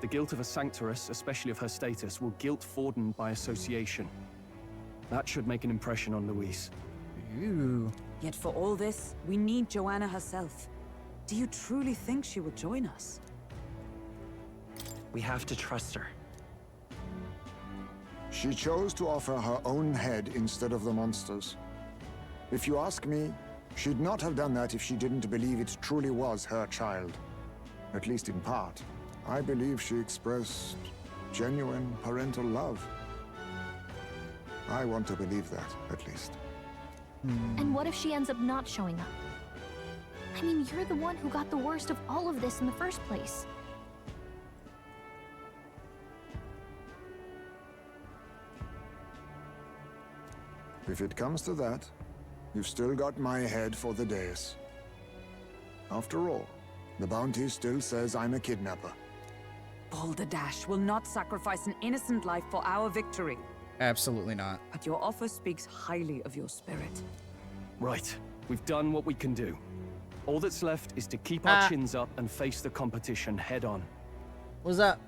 The guilt of a sanctoress, especially of her status, will guilt Forden by association. That should make an impression on Louise. Ooh. Yet for all this, we need Joanna herself. Do you truly think she would join us? We have to trust her. She chose to offer her own head instead of the monster's. If you ask me, she'd not have done that if she didn't believe it truly was her child. At least in part. I believe she expressed genuine parental love. I want to believe that, at least. And what if she ends up not showing up? I mean, you're the one who got the worst of all of this in the first place. If it comes to that, you've still got my head for the dais. After all, the bounty still says I'm a kidnapper. Balderdash will not sacrifice an innocent life for our victory. Absolutely not. But your offer speaks highly of your spirit. Right. We've done what we can do. All that's left is to keep our chins up and face the competition head on. What's up?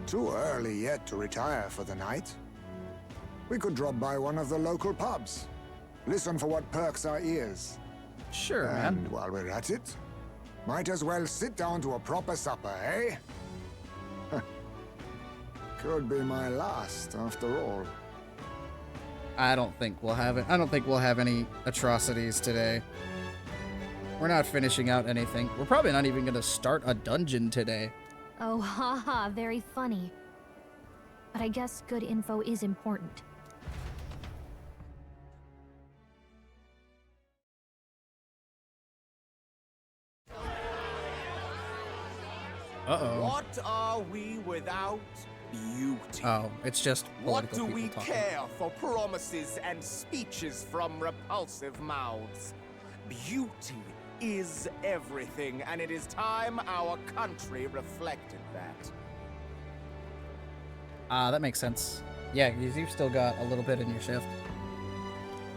Too early yet to retire for the night. We could drop by one of the local pubs. Listen for what perks our ears. Sure, and man. while we're at it, might as well sit down to a proper supper, eh? Could be my last, after all. I don't think we'll have it. I don't think we'll have any atrocities today. We're not finishing out anything. We're probably not even gonna start a dungeon today. Oh, haha, very funny. But I guess good info is important. Uh-oh. What are we without beauty? Oh, it's just What political do we people talking. care for promises and speeches from repulsive mouths? Beauty is everything, and it is time our country reflected that. That makes sense. Yeah, you've still got a little bit in your shift.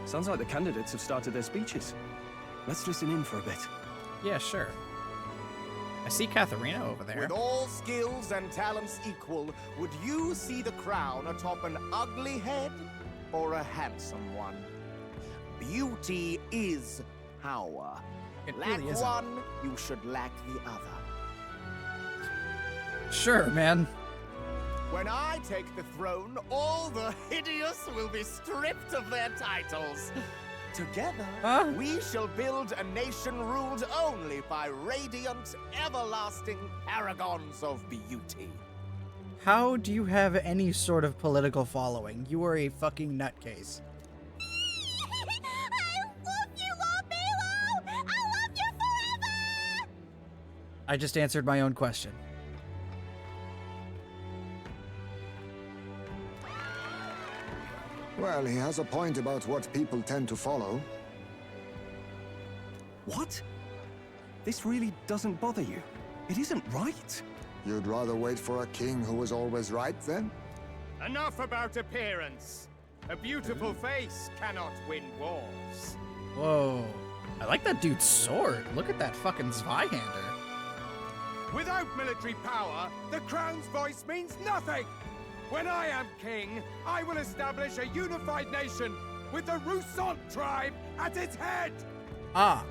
Sounds like the candidates have started their speeches. Let's listen in for a bit. Yeah, sure. I see Katharina over there. With all skills and talents equal, would you see the crown atop an ugly head or a handsome one? Beauty is power. It Lack really isn't. one, you should lack the other. Sure, man. When I take the throne, all the hideous will be stripped of their titles. Together, we shall build a nation ruled only by radiant, everlasting paragons of beauty. How do you have any sort of political following? You are a fucking nutcase. I love you, Lord Milo! I love you forever! I just answered my own question. Well, he has a point about what people tend to follow. What? This really doesn't bother you? It isn't right. You'd rather wait for a king who was always right, then? Enough about appearance. A beautiful face cannot win wars. Whoa. I like that dude's sword. Look at that fucking Zweihander. Without military power, the crown's voice means nothing. When I am king, I will establish a unified nation with the Roussant tribe at its head. Ah.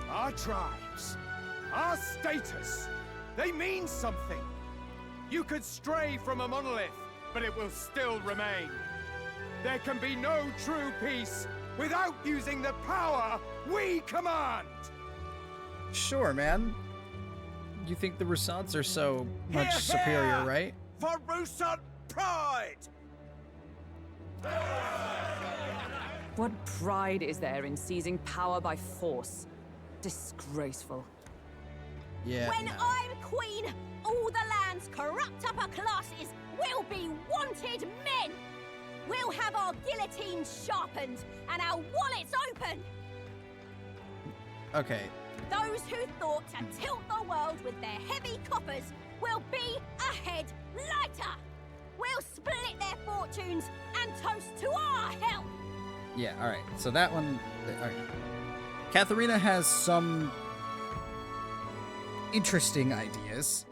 Our tribes, our status, they mean something. You could stray from a monolith, but it will still remain. There can be no true peace without using the power we command. Sure, man. You think the Roussants are so much Hear, superior, hear! right? For Roussant pride! What pride is there in seizing power by force? Disgraceful. Yeah. When I'm queen, all the land's corrupt upper classes will be wanted men! We'll have our guillotines sharpened and our wallets open! Okay. Those who thought to tilt the world with their heavy coffers will be a head lighter! We'll split their fortunes and toast to our health! Yeah, alright. So that one... Alright. Katharina has some interesting ideas.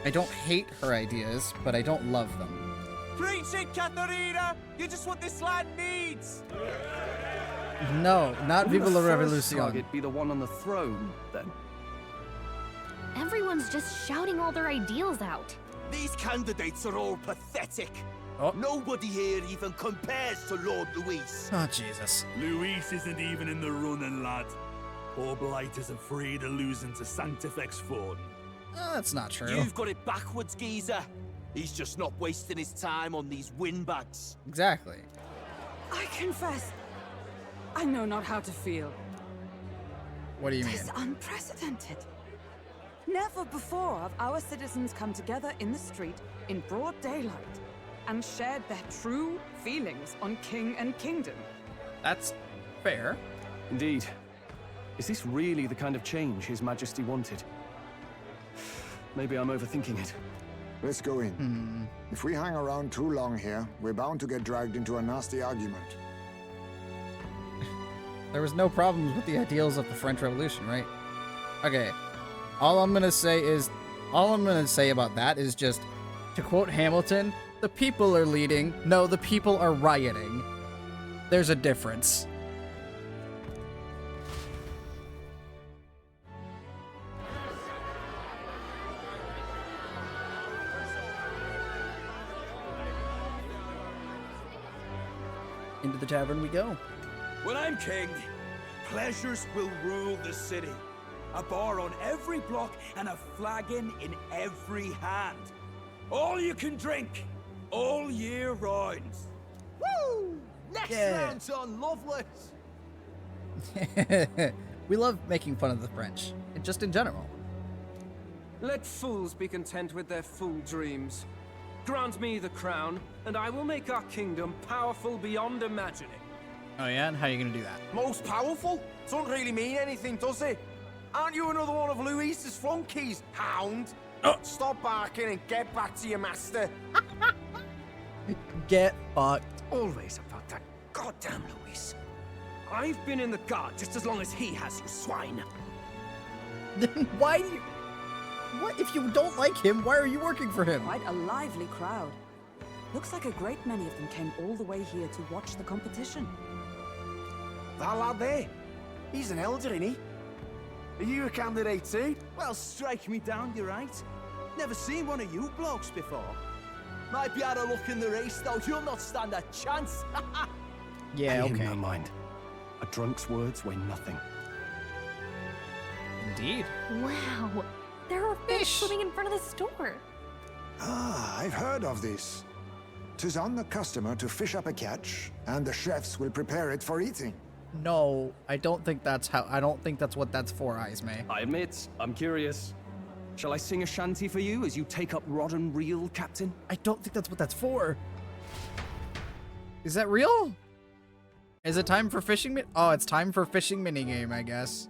I don't hate her ideas, but I don't love them. Preach it, Katharina! You just what this land needs! No, not Viva la Revolution. Target be the one on the throne, then. Everyone's just shouting all their ideals out. These candidates are all pathetic. Oh. Nobody here even compares to Lord Luis. Oh, Jesus. Luis isn't even in the running, lad. Poor Blight is afraid of losing to Sanctifex Ford. That's not true. You've got it backwards, geezer. He's just not wasting his time on these windbags. Exactly. I confess, I know not how to feel. What do you mean? It's unprecedented. Never before have our citizens come together in the street in broad daylight and shared their true feelings on king and kingdom. That's fair. Indeed. Is this really the kind of change His Majesty wanted? Maybe I'm overthinking it. Let's go in. If we hang around too long here, we're bound to get dragged into a nasty argument. There was no problems with the ideals of the French Revolution, right? Okay. All I'm gonna say about that is just, to quote Hamilton, the people are leading. No, the people are rioting. There's a difference. Into the tavern we go. When I'm king, pleasures will rule the city. A bar on every block and a flagon in every hand. All you can drink, all year round. Woo! Next Yeah. round's on, lovely. We love making fun of the French, just in general. Let fools be content with their fool dreams. Grant me the crown, and I will make our kingdom powerful beyond imagining. Oh yeah, and how are you gonna do that? Most powerful? Doesn't really mean anything, does it? Aren't you another one of Luis's flunkies, hound? Stop barking and get back to your master. Get fucked. Always about that goddamn Luis. I've been in the guard just as long as he has, you swine. Then why do you... What? If you don't like him, why are you working for him? Quite a lively crowd. Looks like a great many of them came all the way here to watch the competition. That lad there, he's an elder, isn't he? Are you a candidate too? Well, strike me down, you're right. Never seen one of you blokes before. Might be out of luck in the race, though. You'll not stand a chance. Yeah, Pay him okay. no mind. A drunk's words weigh nothing. Indeed. Wow, there are fish swimming in front of the store. Ah, I've heard of this. 'Tis on the customer to fish up a catch, and the chefs will prepare it for eating. No, I don't think that's what that's for, Ismay. I admit, I'm curious. Shall I sing a shanty for you as you take up rod and reel, Captain? I don't think that's what that's for. Is that real? Is it time for fishing Oh, it's time for fishing minigame, I guess.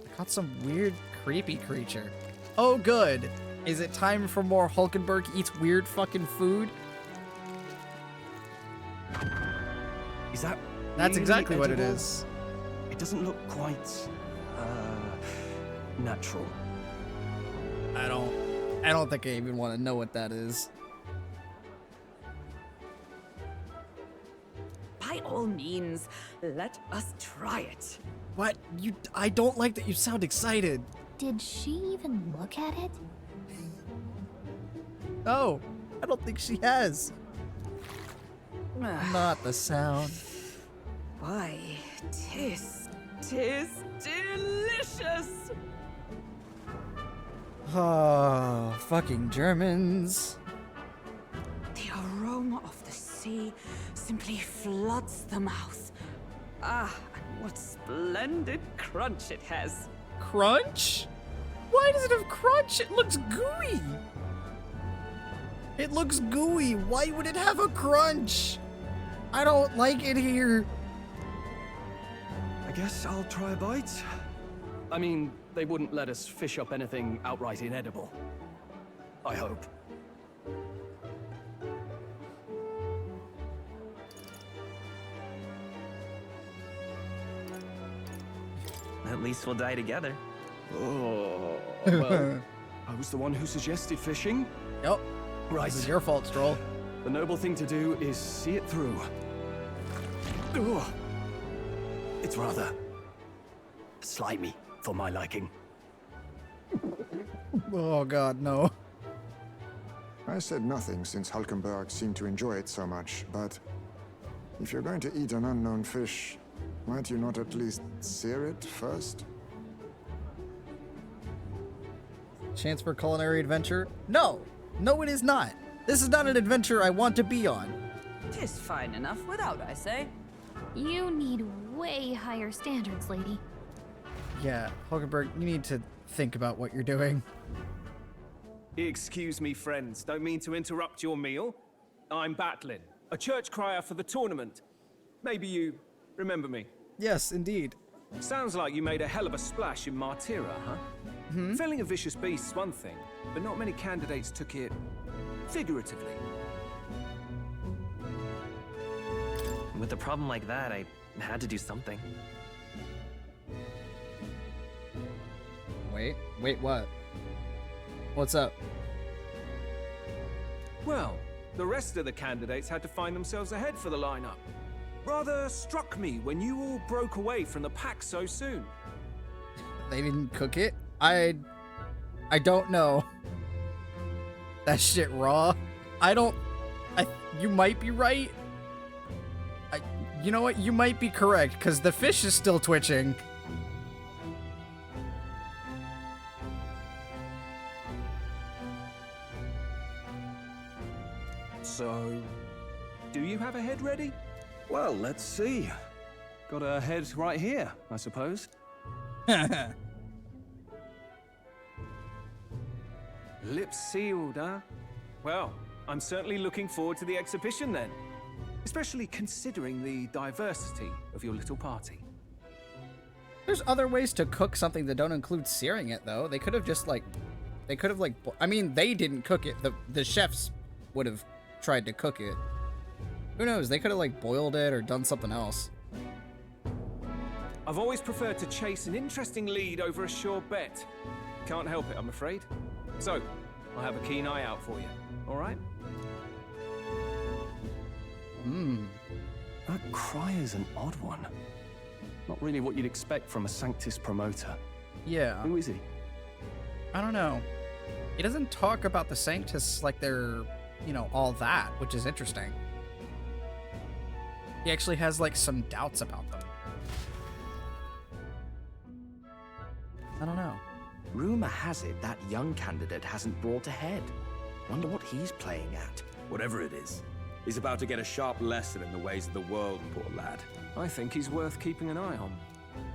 I caught some weird, creepy creature. Oh, good. Is it time for more Hulkenberg eats weird fucking food? Is that That's really exactly what it edible? is. It doesn't look quite, natural. I don't think I even want to know what that is. By all means, let us try it. What? I don't like that you sound excited. Did she even look at it? No, I don't think she has. Not the sound. Why, tis delicious. Oh, fucking Germans. The aroma of the sea simply floods the mouth. Ah, and what splendid crunch it has. Crunch? Why does it have crunch? It looks gooey. It looks gooey. Why would it have a crunch? I don't like it here. I guess I'll try a bite. I mean, they wouldn't let us fish up anything outright inedible. I hope. At least we'll die together. Oh, well, I was the one who suggested fishing. Yep. Right. This is your fault, Stroll. The noble thing to do is see it through. Ugh. It's rather slimy for my liking. Oh god, no. I said nothing since Hulkenberg seemed to enjoy it so much, but if you're going to eat an unknown fish, might you not at least sear it first? Chance for culinary adventure? No! No, it is not. This is not an adventure I want to be on. Tis fine enough without, I say. You need way higher standards, lady. Yeah, Hulkenberg, you need to think about what you're doing. Excuse me, friends. Don't mean to interrupt your meal. I'm Batlin, a church crier for the tournament. Maybe you remember me. Yes, indeed. Sounds like you made a hell of a splash in Martyra, huh? Felling a vicious beast's one thing, but not many candidates took it figuratively. With a problem like that, I had to do something. Wait, what? What's up? Well, the rest of the candidates had to find themselves ahead for the lineup. Rather struck me when you all broke away from the pack so soon. They didn't cook it? I don't know. That shit raw. You might be right. You know what? You might be correct, because the fish is still twitching. So, do you have a head ready? Well, let's see. Got a head right here, I suppose. Lips sealed, huh? Well, I'm certainly looking forward to the exhibition then. Especially considering the diversity of your little party. There's other ways to cook something that don't include searing it, though. They could have just, like... I mean, they didn't cook it. The chefs would have tried to cook it. Who knows? They could have, like, boiled it or done something else. I've always preferred to chase an interesting lead over a sure bet. Can't help it, I'm afraid. So, I'll have a keen eye out for you. All right? That cry is an odd one. Not really what you'd expect from a Sanctus promoter. Yeah. Who is he? I don't know. He doesn't talk about the Sanctus like they're, you know, all that, which is interesting. He actually has, like, some doubts about them. I don't know. Rumor has it that young candidate hasn't brought ahead. Wonder what he's playing at. Whatever it is, he's about to get a sharp lesson in the ways of the world, poor lad. I think he's worth keeping an eye on.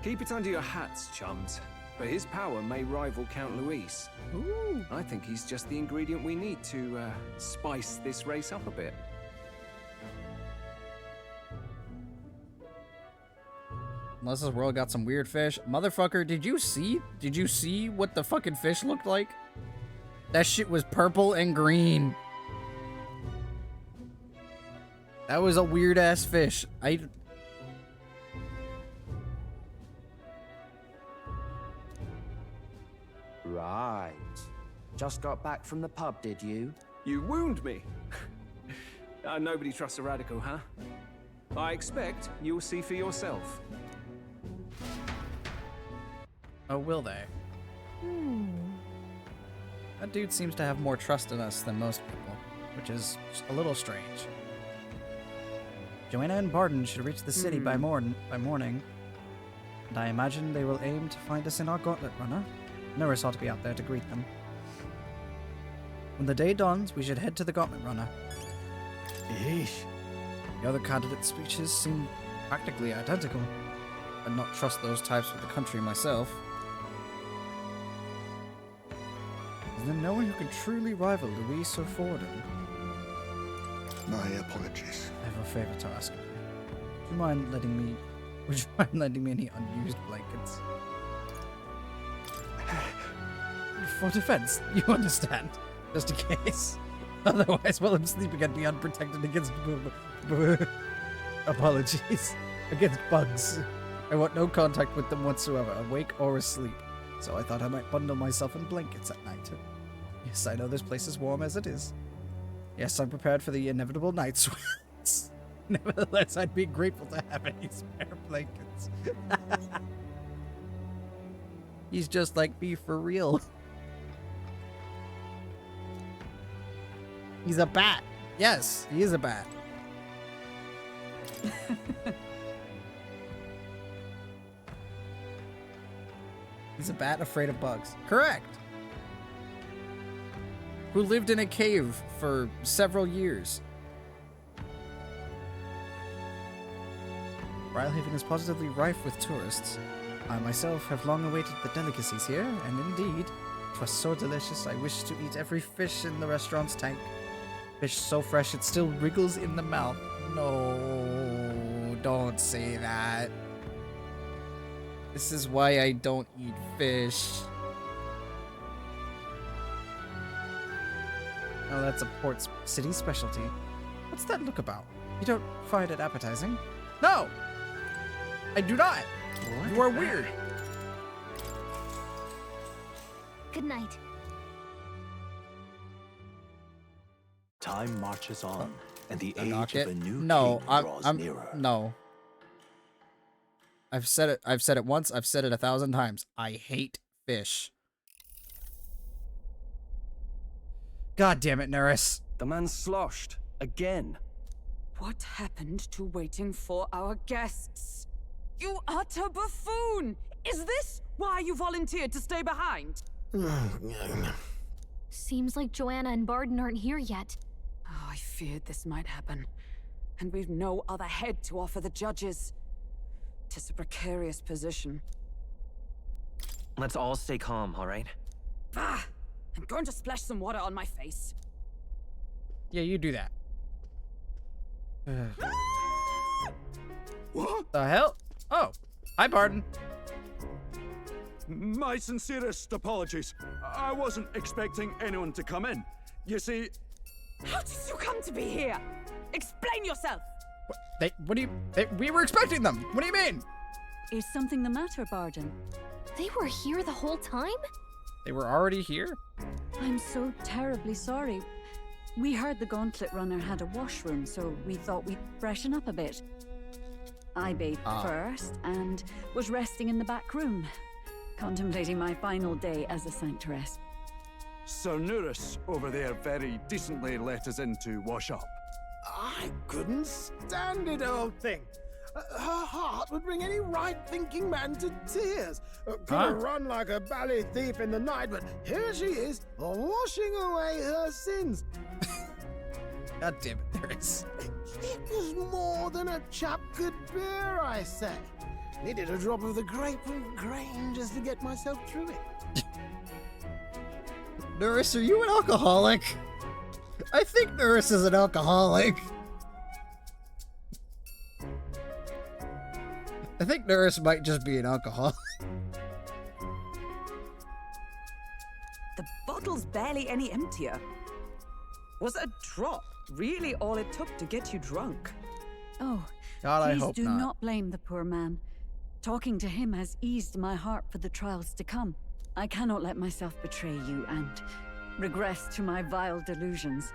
Keep it under your hats, chums. But his power may rival Count Luis. Ooh. I think he's just the ingredient we need to spice this race up a bit. Unless this world got some weird fish. Motherfucker, did you see what the fucking fish looked like? That shit was purple and green. That was a weird ass fish. Right. Just got back from the pub, did you? You wound me. Nobody trusts a radical, huh? I expect you'll see for yourself. Oh, will they? That dude seems to have more trust in us than most people, which is a little strange. Joanna and Barden should reach the city by morning, and I imagine they will aim to find us in our gauntlet runner. Norris ought to be out there to greet them. When the day dawns, we should head to the gauntlet runner. Yeesh. The other candidates' speeches seem practically identical. I'd not trust those types with the country myself. Is there no one who can truly rival Luis or Forden? My apologies. I have a favor to ask of you. Would you mind lending me any unused blankets? For defense, you understand. Just in case. Otherwise, while I'm sleeping, I'd be unprotected against apologies. Against bugs. I want no contact with them whatsoever, awake or asleep. So I thought I might bundle myself in blankets at night. Yes, I know this place is warm as it is. Yes, I'm prepared for the inevitable night sweats. Nevertheless, I'd be grateful to have any spare blankets. He's just like me for real. He's a bat. Yes, he is a bat. He's a bat afraid of bugs. Correct. Who lived in a cave for several years. Brilehaven is positively rife with tourists. I myself have long awaited the delicacies here, and indeed, 'twas so delicious I wish to eat every fish in the restaurant's tank. Fish so fresh it still wriggles in the mouth. No, don't say that. This is why I don't eat fish. Oh, that's a port city specialty. What's that look about? You don't find it appetizing? No! I do not! What? You are weird. Good night. Time marches on, and the age Knock of it. a new No, king draws nearer. No. I've said it once, I've said it 1,000 times. I hate fish. God damn it, Nerys. The man's sloshed. Again. What happened to waiting for our guests? You utter buffoon! Is this why you volunteered to stay behind? Seems like Joanna and Barden aren't here yet. Oh, I feared this might happen. And we've no other head to offer the judges. 'Tis a precarious position. Let's all stay calm, all right? Ah! I'm going to splash some water on my face. Yeah, you do that. What the hell? Oh, hi, Barden. My sincerest apologies. I wasn't expecting anyone to come in. You see... How did you come to be here? Explain yourself! We were expecting them! What do you mean? Is something the matter, Barden? They were here the whole time? They were already here? I'm so terribly sorry. We heard the Gauntlet Runner had a washroom, so we thought we'd freshen up a bit. I bathed first and was resting in the back room, contemplating my final day as a sanctoress. Sir Nerys over there very decently let us in to wash up. I couldn't stand it, old thing. Her heart would bring any right-thinking man to tears. Could have run like a bally thief in the night, but here she is, washing away her sins. God damn it, Nerys. It was more than a chap could bear, I say. Needed a drop of the grape and grain just to get myself through it. Nerys, are you an alcoholic? I think Nerys is an alcoholic. I think Nerys might just be an alcoholic. The bottle's barely any emptier. Was a drop really all it took to get you drunk? Oh, God, I please hope do not. not blame the poor man. Talking to him has eased my heart for the trials to come. I cannot let myself betray you and regress to my vile delusions.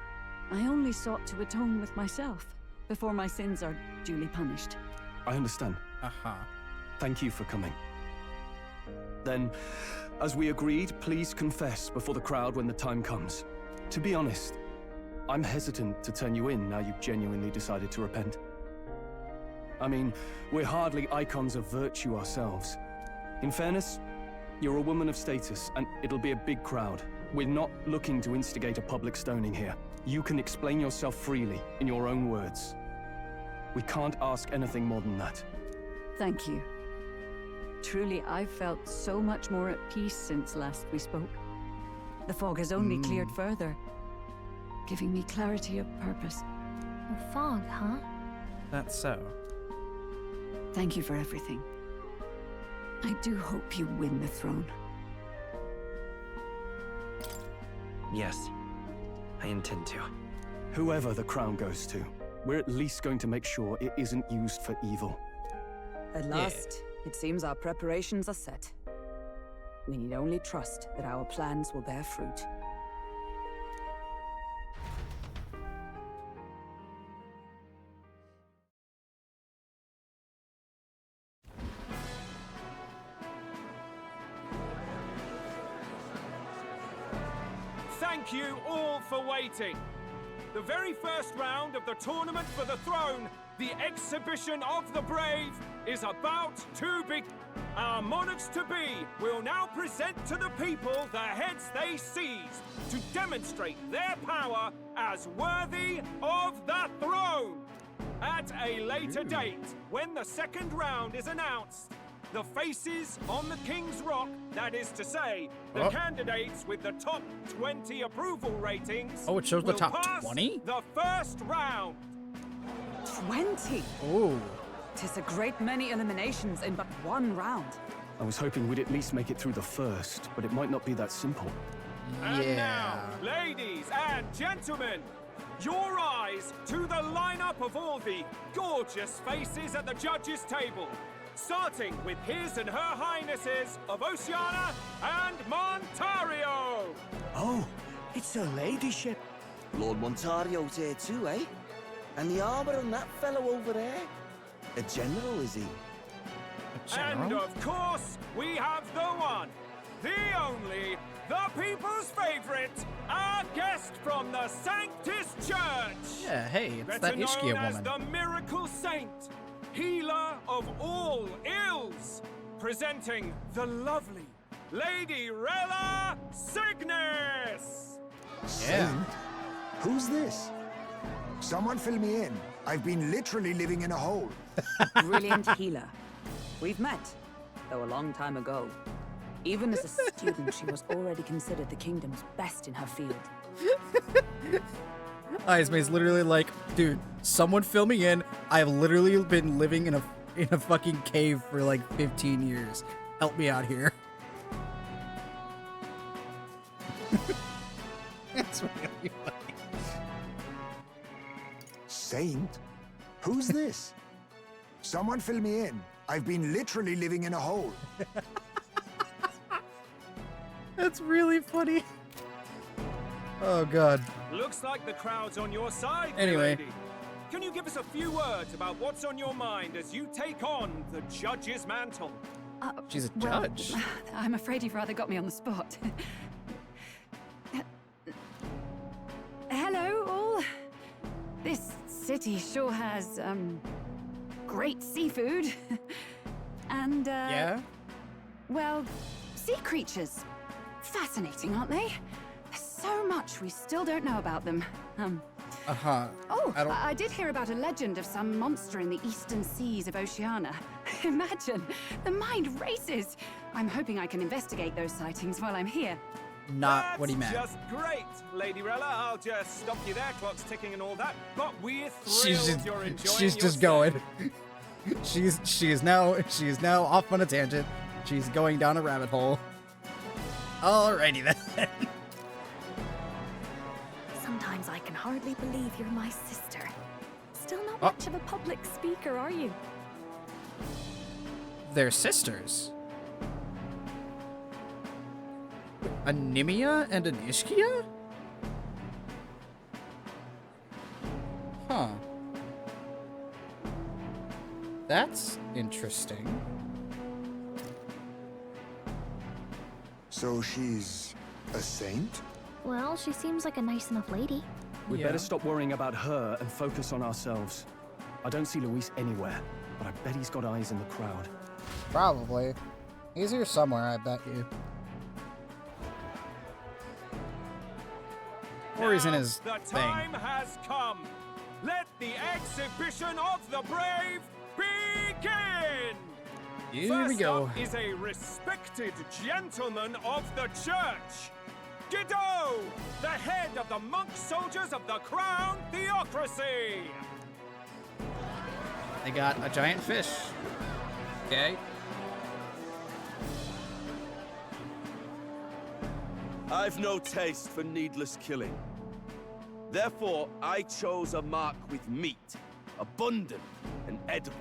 I only sought to atone with myself before my sins are duly punished. I understand. Thank you for coming. Then, as we agreed, please confess before the crowd when the time comes. To be honest, I'm hesitant to turn you in now you've genuinely decided to repent. I mean, we're hardly icons of virtue ourselves. In fairness, you're a woman of status, and it'll be a big crowd. We're not looking to instigate a public stoning here. You can explain yourself freely, in your own words. We can't ask anything more than that. Thank you. Truly, I've felt so much more at peace since last we spoke. The fog has only cleared further, giving me clarity of purpose. A fog, huh? That's so. Thank you for everything. I do hope you win the throne. Yes, I intend to. Whoever the crown goes to, we're at least going to make sure it isn't used for evil. At last, It seems our preparations are set. We need only trust that our plans will bear fruit. Thank you all for waiting. The very first round of the tournament for the throne, the exhibition of the brave, is about to begin. Our monarchs-to-be will now present to the people the heads they seized to demonstrate their power as worthy of the throne. At a later date, when the second round is announced, the faces on the King's Rock, that is to say, the candidates with the top 20 approval ratings. Oh, it shows the will top pass 20? The first round. 20? Ooh. 'Tis a great many eliminations in but one round. I was hoping we'd at least make it through the first, but it might not be that simple. And now, ladies and gentlemen, your eyes to the lineup of all the gorgeous faces at the judges' table. Starting with His and Her Highnesses of Oceania and Montario. Oh, it's her ladyship. Lord Montario's here too, eh? And the armor on that fellow over there? A general, is he? And of course, we have the one, the only, the people's favorite, our guest from the Sanctus Church. Yeah, hey, it's better that Ishkia known as woman. the Miracle Saint, healer of all ills, presenting the lovely Lady Rella Cygnus. Saint? Who's this? Someone fill me in. I've been literally living in a hole. Brilliant healer. We've met, though a long time ago. Even as a student, she was already considered the kingdom's best in her field. Izmay's literally like, dude, someone fill me in. I've literally been living in a fucking cave for like 15 years. Help me out here. That's really funny. Saint? Who's this? Someone fill me in. I've been literally living in a hole. That's really funny. Oh, God. Looks like the crowd's on your side, Anyway. lady. Can you give us a few words about what's on your mind as you take on the judge's mantle? She's a Well, judge. I'm afraid you've rather got me on the spot. Hello, all. This city sure has, great seafood. And, Yeah? well, sea creatures. Fascinating, aren't they? There's so much we still don't know about them. Uh-huh. Oh, I don't... I did hear about a legend of some monster in the eastern seas of Oceania. Imagine, the mind races. I'm hoping I can investigate those sightings while I'm here. Not what he meant. Just great, Lady Rella. I'll just stop you there. Clock's ticking and all that. But we're thrilled you're enjoying She's just going. She is now off on a tangent. She's going down a rabbit hole. Alrighty then. Sometimes I can hardly believe you're my sister. Still not much of a public speaker, are you? They're sisters. A Nimia and an Ishkia? Huh. That's interesting. So she's a saint? Well, she seems like a nice enough lady. We'd better stop worrying about her and focus on ourselves. I don't see Luis anywhere, but I bet he's got eyes in the crowd. Probably. He's here somewhere, I bet you. Or he's in his The thing. time has come. Let the exhibition of the brave begin. Here we go. First up is a respected gentleman of the church. Guido, the head of the monk soldiers of the Crown Theocracy. They got a giant fish. Okay. I've no taste for needless killing. Therefore, I chose a mark with meat, abundant and edible.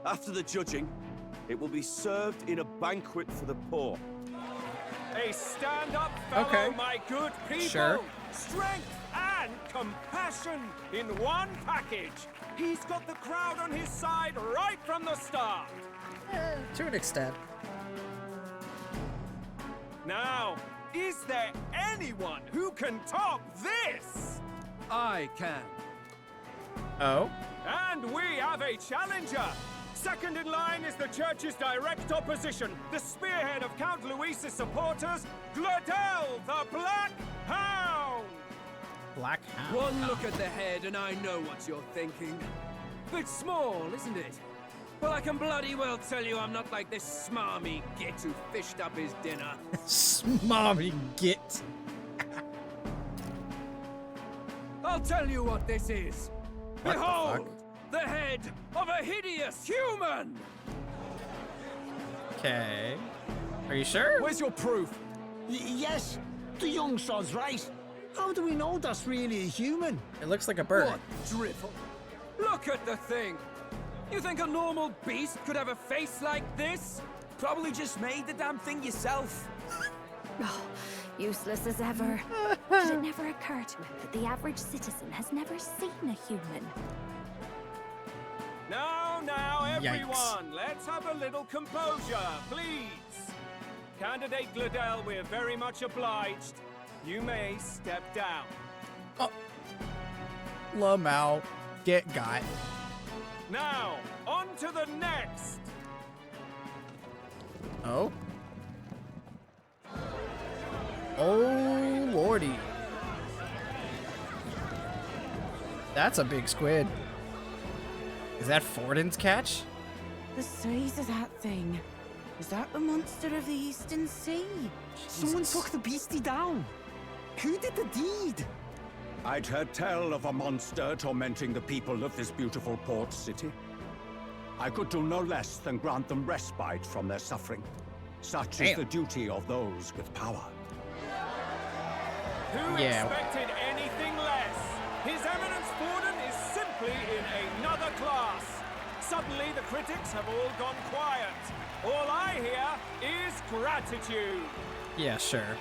After the judging, It will be served in a banquet for the poor. A stand-up fellow, my good people. Sure. Strength and compassion in one package. He's got the crowd on his side right from the start. To an extent. Now, is there anyone who can top this? I can. Oh? And we have a challenger. Second in line is the church's direct opposition, the spearhead of Count Luis's supporters, Gladel the Black Hound! Black Hound. One look at the head and I know what you're thinking. Bit small, isn't it? Well, I can bloody well tell you I'm not like this smarmy git who fished up his dinner. Smarmy git. I'll tell you what this is. What Behold, the head of a hideous human! Okay. Are you sure? Where's your proof? Yes, the young sod's right. How do we know that's really a human? It looks like a bird. What drivel? Look at the thing! You think a normal beast could have a face like this? Probably just made the damn thing yourself. Oh, useless as ever. Did it never occur to him that the average citizen has never seen a human? Now, everyone, Yikes. let's have a little composure, please. Candidate Gladel, we're very much obliged. You may step down. Oh. Lamau, get got. Now, on to the next. Oh? Oh, lordy. That's a big squid. Is that Forden's catch? The size of that thing. Is that the monster of the Eastern Sea? Someone took the beastie down. Who did the deed? I'd heard tell of a monster tormenting the people of this beautiful port city. I could do no less than grant them respite from their suffering. Such is the duty of those with power. Who expected anything less? His Eminence Forden is simply in another class. Suddenly the critics have all gone quiet. All I hear is gratitude. Yeah, sure.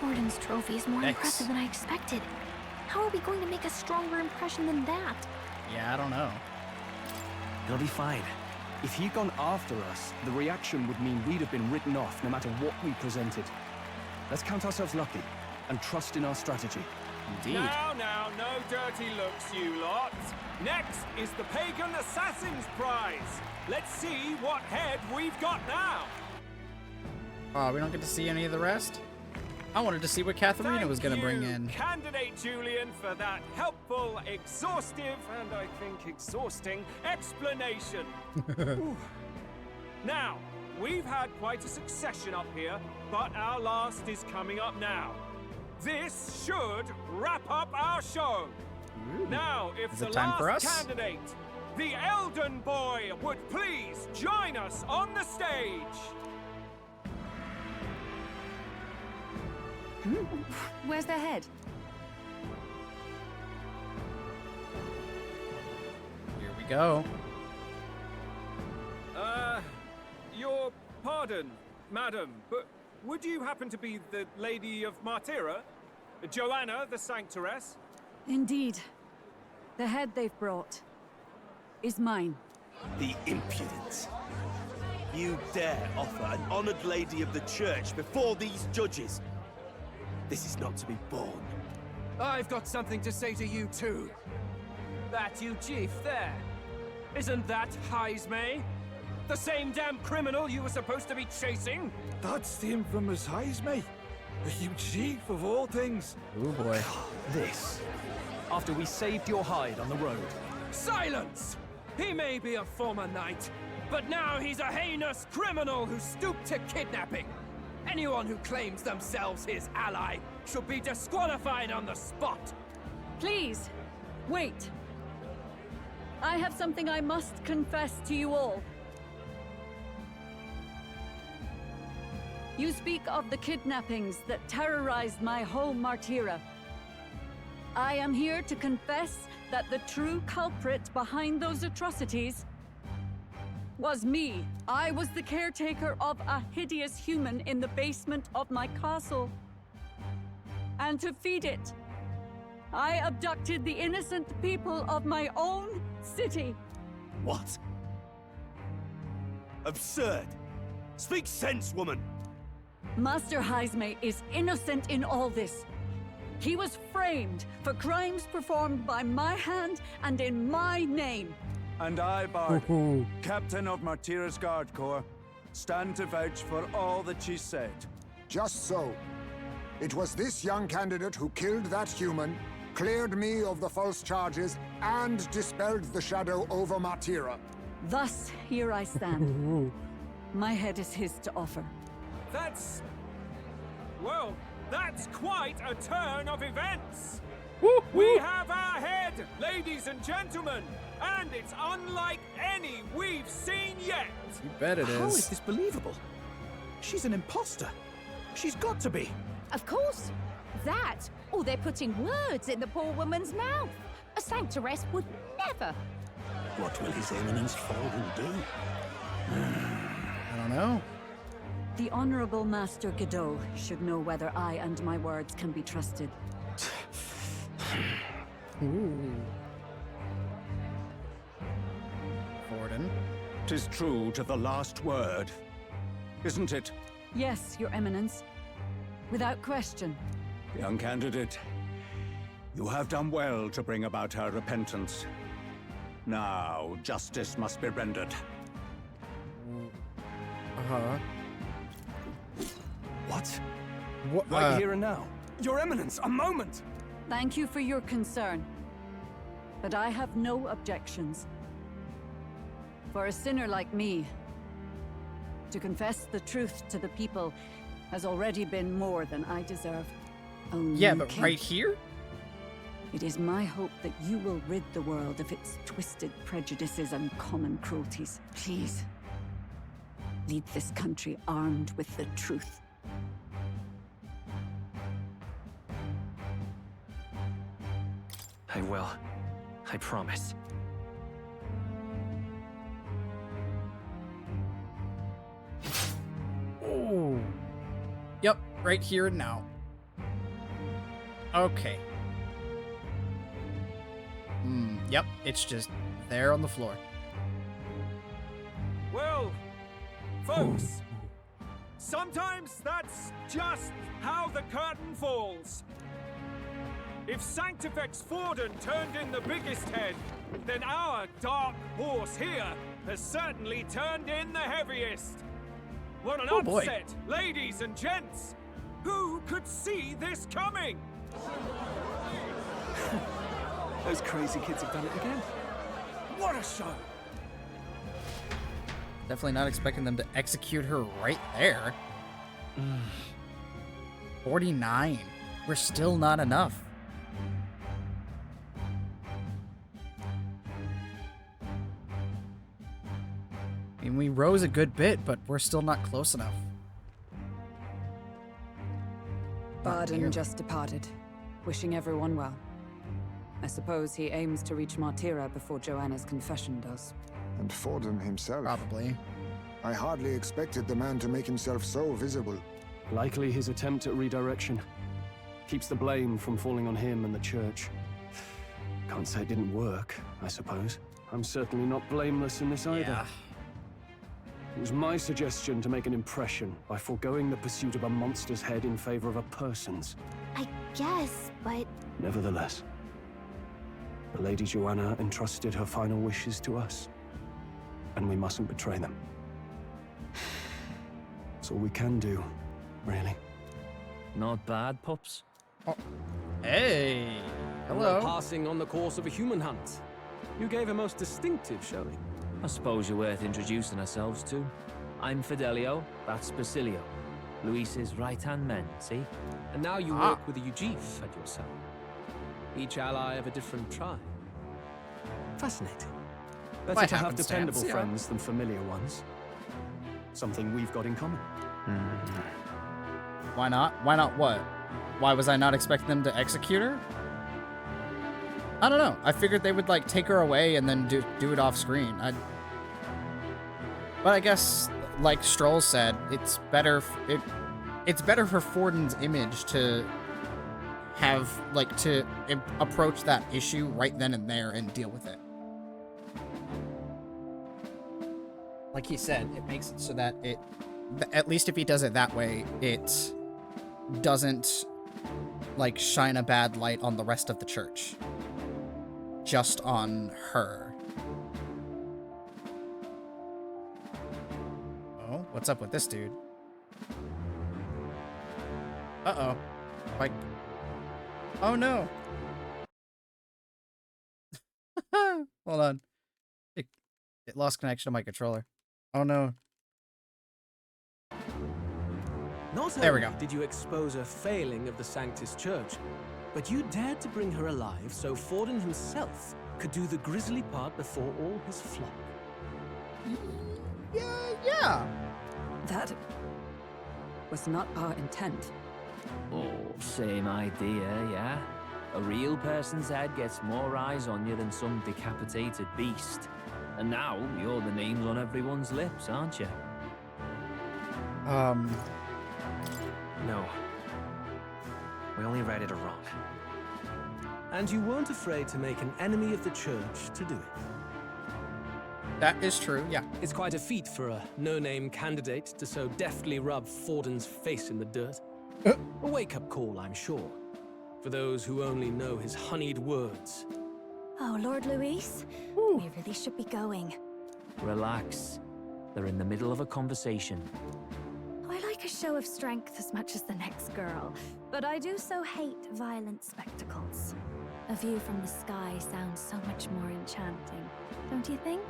Forden's trophy is more impressive than I expected. How are we going to make a stronger impression than that? Yeah, I don't know. It'll be fine. If he'd gone after us, the reaction would mean we'd have been written off no matter what we presented. Let's count ourselves lucky and trust in our strategy. Indeed. Now, no dirty looks, you lot. Next is the Pagan Assassin's Prize. Let's see what head we've got now. Oh, we don't get to see any of the rest? I wanted to see what Katharina was going to bring in. Candidate Julian, for that helpful, exhaustive, and I think exhausting explanation. Now, we've had quite a succession up here, but our last is coming up now. This should wrap up our show. Ooh. Now, if Is the it time for last us? candidate, the Elden Boy, would please join us on the stage. Where's their head? Here we go. Your pardon, madam, but would you happen to be the Lady of Martyra? Joanna, the Sanctoress? Indeed. The head they've brought is mine. The impudence. You dare offer an honored lady of the church before these judges? This is not to be borne. I've got something to say to you too. That you chief there. Isn't that Heismay? The same damn criminal you were supposed to be chasing? That's the infamous Heismay. The huge chief of all things. Oh boy. This. After we saved your hide on the road. Silence! He may be a former knight, but now he's a heinous criminal who stooped to kidnapping. Anyone who claims themselves his ally should be disqualified on the spot. Please, wait. I have something I must confess to you all. You speak of the kidnappings that terrorized my home, Martyra. I am here to confess that the true culprit behind those atrocities was me. I was the caretaker of a hideous human in the basement of my castle. And to feed it, I abducted the innocent people of my own city. What? Absurd. Speak sense, woman. Master Heisme is innocent in all this. He was framed for crimes performed by my hand and in my name. And I, Bard, captain of Martira's Guard Corps, stand to vouch for all that she said. Just so. It was this young candidate who killed that human, cleared me of the false charges, and dispelled the shadow over Martira. Thus, here I stand. My head is his to offer. That's... well, that's quite a turn of events. We have our head, ladies and gentlemen, and it's unlike any we've seen yet. You bet it is. How is this believable? She's an imposter. She's got to be. Of course. That, or they're putting words in the poor woman's mouth. A sanctoress would never. What will His Eminence Folden do? I don't know. The Honorable Master Godot should know whether I and my words can be trusted. Ooh. Forden. 'Tis true to the last word, isn't it? Yes, Your Eminence. Without question. Young candidate, you have done well to bring about her repentance. Now, justice must be rendered. Uh-huh. What? What? Right here and now. Your Eminence, a moment! Thank you for your concern. But I have no objections. For a sinner like me, to confess the truth to the people has already been more than I deserve. Oh, yeah, but right here? It is my hope that you will rid the world of its twisted prejudices and common cruelties. Please, lead this country armed with the truth. I will. I promise. Oh. Yep, right here and now. Okay. Yep, it's just there on the floor. Well, folks, sometimes that's just how the curtain falls. If Sanctifex Forden turned in the biggest head, then our dark horse here has certainly turned in the heaviest. What an upset, ladies and gents! Who could see this coming? Those crazy kids have done it again. What a show! Definitely not expecting them to execute her right there. 49. We're still not enough. I mean, we rose a good bit, but we're still not close enough. Barden just departed, wishing everyone well. I suppose he aims to reach Martira before Joanna's confession does. And Forden himself. Probably. I hardly expected the man to make himself so visible. Likely his attempt at redirection. Keeps the blame from falling on him and the church. Can't say it didn't work, I suppose. I'm certainly not blameless in this either. Yeah. It was my suggestion to make an impression by foregoing the pursuit of a monster's head in favor of a person's. I guess, but... Nevertheless, the Lady Joanna entrusted her final wishes to us, and we mustn't betray them. That's all we can do, really. Not bad, pups. Oh. Hey! Hello. Passing on the course of a human hunt. You gave a most distinctive showing. I suppose you're worth introducing ourselves to. I'm Fidelio, that's Basilio. Luis's right-hand men, see? And now you work with a Eugene at your side. Each ally of a different tribe. Fascinating. Better to have dependable friends than familiar ones. Something we've got in common. Why not? Why not what? Why was I not expecting them to execute her? I don't know. I figured they would, like, take her away and then do it off screen. But I guess, like Stroll said, it's better for Forden's image to have, like, to approach that issue right then and there and deal with it. Like he said, it makes it so that at least if he does it that way, it doesn't, like, shine a bad light on the rest of the church. Just on her. Oh, what's up with this dude? Uh-oh. Like... Oh, no. Hold on. It lost connection to my controller. Oh, no. Not there we go. only did you expose a failing of the Sanctus Church, but you dared to bring her alive so Forden himself could do the grisly part before all his flock. Yeah. That was not our intent. Oh, same idea, yeah? A real person's head gets more eyes on you than some decapitated beast. And now, you're the names on everyone's lips, aren't you? No. We only righted a wrong. And you weren't afraid to make an enemy of the church to do it. That is true, yeah. It's quite a feat for a no-name candidate to so deftly rub Forden's face in the dirt. A wake-up call, I'm sure, for those who only know his honeyed words. Oh, Lord Luis, we really should be going. Relax. They're in the middle of a conversation. I like a show of strength as much as the next girl, but I do so hate violent spectacles. A view from the sky sounds so much more enchanting, don't you think?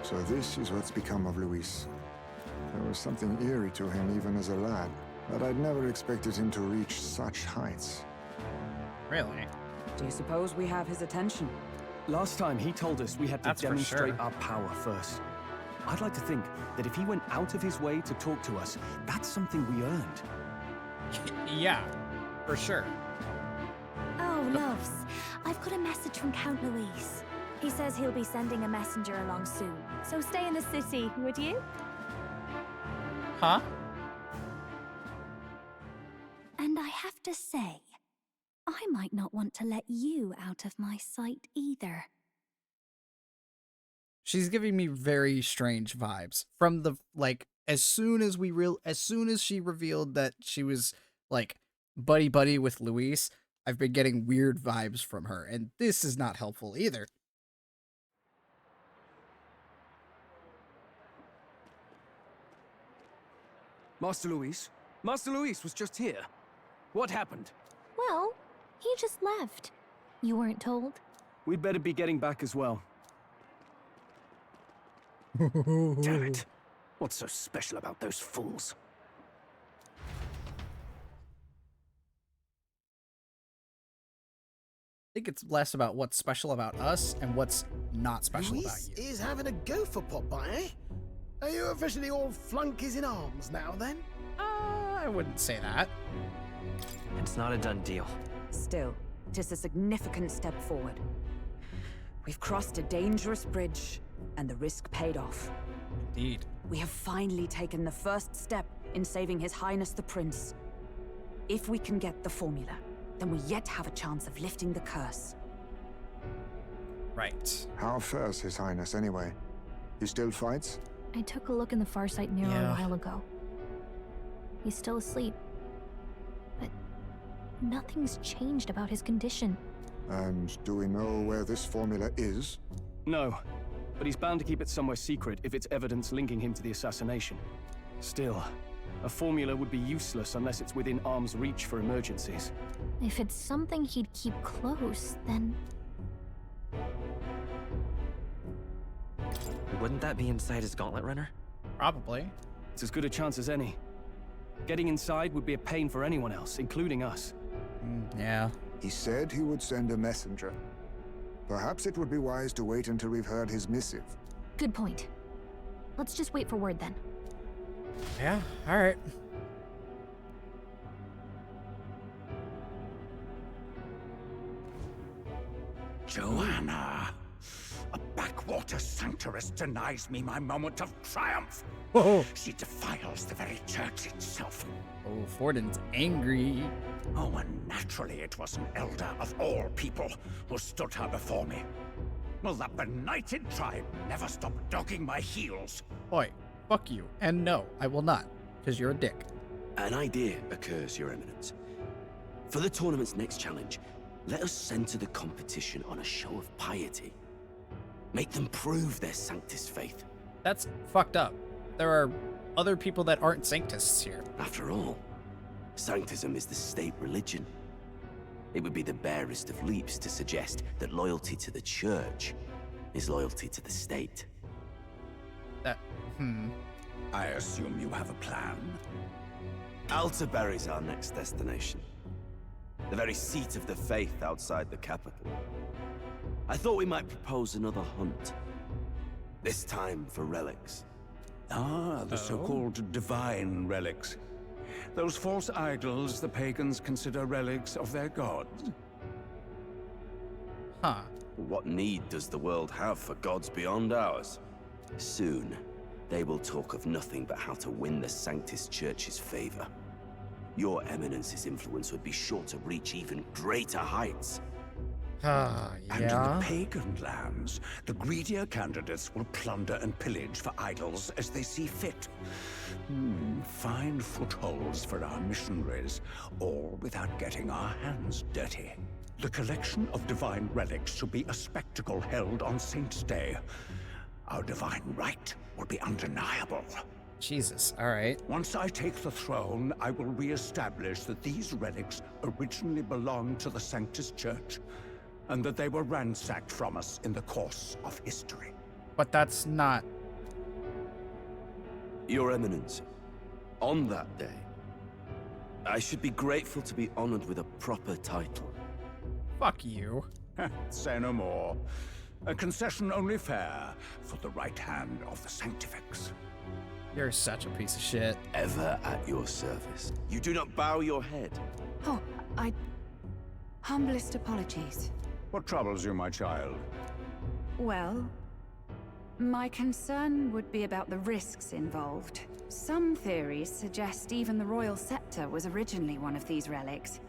So this is what's become of Luis. There was something eerie to him even as a lad, but I'd never expected him to reach such heights. Really? Do you suppose we have his attention? Last time he told us we had to demonstrate our power first. I'd like to think that if he went out of his way to talk to us, that's something we earned. Yeah, for sure. Oh, loves, I've got a message from Count Luis. He says he'll be sending a messenger along soon, so stay in the city, would you? Huh? And I have to say, I might not want to let you out of my sight either. She's giving me very strange vibes from the, like, as soon as she revealed that she was, like, buddy with Luis, I've been getting weird vibes from her, and this is not helpful either. Master Luis was just here. What happened? Well, he just left. You weren't told? We'd better be getting back as well. Damn it. What's so special about those fools? I think it's less about what's special about us and what's not special about Luis you. is having a go for Popeye, eh? Are you officially all flunkies in arms now, then? I wouldn't say that. It's not a done deal. Still, it is a significant step forward. We've crossed a dangerous bridge, and the risk paid off. Indeed. We have finally taken the first step in saving His Highness the Prince. If we can get the formula, then we yet have a chance of lifting the curse. Right. How fares His Highness, anyway? He still fights? I took a look in the Farsight mirror a while ago. He's still asleep. But nothing's changed about his condition. And do we know where this formula is? No, but he's bound to keep it somewhere secret if it's evidence linking him to the assassination. Still, a formula would be useless unless it's within arm's reach for emergencies. If it's something he'd keep close, then... Wouldn't that be inside his gauntlet runner? Probably. It's as good a chance as any. Getting inside would be a pain for anyone else, including us. Yeah. He said he would send a messenger. Perhaps it would be wise to wait until we've heard his missive. Good point. Let's just wait for word then. Yeah, alright. Joanna. A backwater sanctuarist denies me my moment of triumph. Oh. She defiles the very church itself. Oh, Forden's angry. Oh, and naturally it was an elder of all people who stood her before me. Will that benighted tribe never stop dogging my heels? Oi, fuck you. And no, I will not, because you're a dick. An idea occurs, Your Eminence. For the tournament's next challenge, let us center the competition on a show of piety. Make them prove their Sanctus faith. That's fucked up. There are other people that aren't Sanctists here. After all, Sanctism is the state religion. It would be the barest of leaps to suggest that loyalty to the church is loyalty to the state. I assume you have a plan? Altaberry's our next destination. The very seat of the faith outside the capital. I thought we might propose another hunt. This time for relics. Ah, the so-called divine relics. Those false idols the pagans consider relics of their gods. Huh. What need does the world have for gods beyond ours? Soon, they will talk of nothing but how to win the Sanctus Church's favor. Your Eminence's influence would be sure to reach even greater heights. And in the pagan lands, the greedier candidates will plunder and pillage for idols as they see fit. Fine footholds for our missionaries, all without getting our hands dirty. The collection of divine relics should be a spectacle held on Saint's Day. Our divine right will be undeniable. Jesus, all right. Once I take the throne, I will re-establish that these relics originally belonged to the Sanctus Church, and that they were ransacked from us in the course of history. But that's not... Your Eminence, on that day, I should be grateful to be honored with a proper title. Fuck you. Say no more. A concession only fair for the right hand of the Sanctifex. You're such a piece of shit. Ever at your service. You do not bow your head. Oh, humblest apologies. What troubles you, my child? Well, my concern would be about the risks involved. Some theories suggest even the royal scepter was originally one of these relics.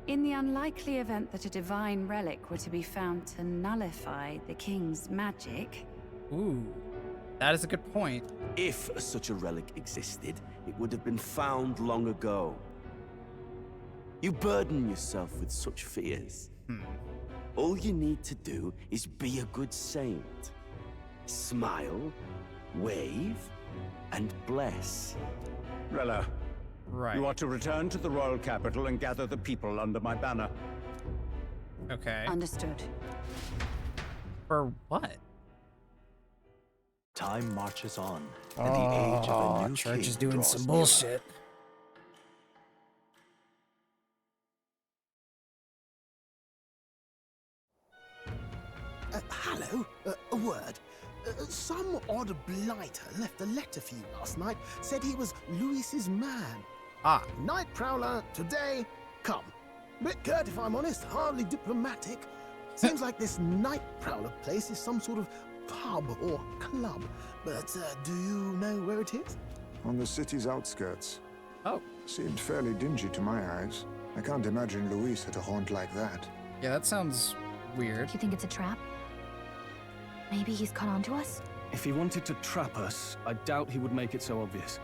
In the unlikely event that a divine relic were to be found to nullify the king's magic... Ooh, that is a good point. If such a relic existed, it would have been found long ago. You burden yourself with such fears. All you need to do is be a good saint. Smile, wave, and bless. Rella, right. You are to return to the royal capital and gather the people under my banner. Okay. Understood. For what? Time marches on, and the age of a new church king is doing draws some nearer. bullshit. Hello, a word. Some odd blighter left a letter for you last night. Said he was Louis's man. Night Prowler, today, come. Bit curt if I'm honest, hardly diplomatic. Seems like this Night Prowler place is some sort of pub or club. But do you know where it is? On the city's outskirts. Oh. Seemed fairly dingy to my eyes. I can't imagine Louis at a haunt like that. Yeah, that sounds weird. Do you think it's a trap? Maybe he's caught on to us? If he wanted to trap us, I doubt he would make it so obvious.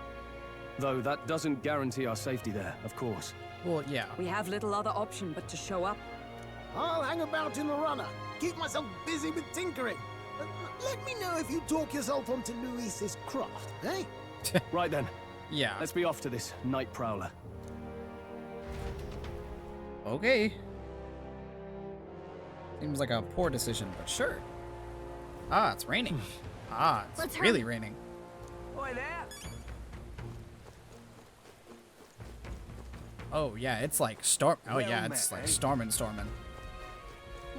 Though that doesn't guarantee our safety there, of course. Well, yeah. We have little other option but to show up. I'll hang about in the runner. Keep myself busy with tinkering. Let me know if you talk yourself onto Louis's craft, eh? Right then. Yeah. Let's be off to this Night Prowler. Okay. Seems like a poor decision, but sure. Ah, it's raining. It's Let's really hurry. raining. Oi there! Oh yeah, it's like storm. Oh Well yeah, it's met, like eh? storming.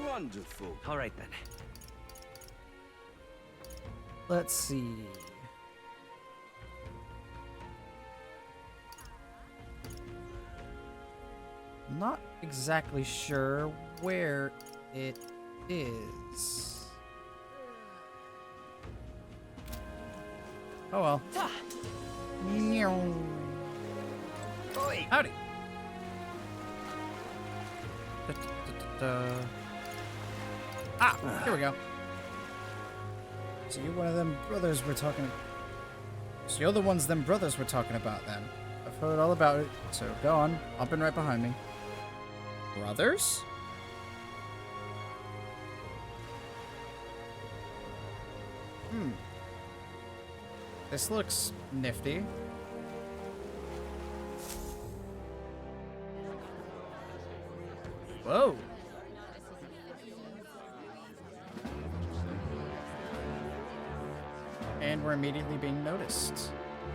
Wonderful. All right then. Let's see. Not exactly sure where it is... Oh well. Howdy. Ah, here we go. So you're one of them brothers we're talking about. So you're the ones them brothers we're talking about then. I've heard all about it, so go on. Up and right behind me. Brothers? This looks nifty. Whoa. And we're immediately being noticed.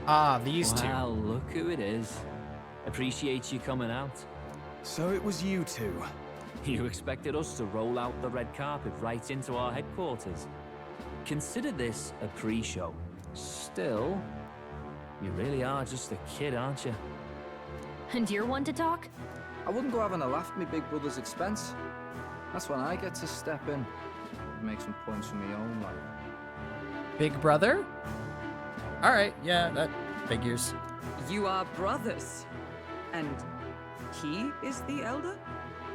Ah, these two. Wow, look who it is. Appreciate you coming out. So it was you two. You expected us to roll out the red carpet right into our headquarters. Consider this a pre-show. Still, you really are just a kid, aren't you? And you're one to talk? I wouldn't go having a laugh at me big brother's expense. That's when I get to step in and make some points for my own life. Big brother? Alright, yeah, that figures. You are brothers. And he is the elder?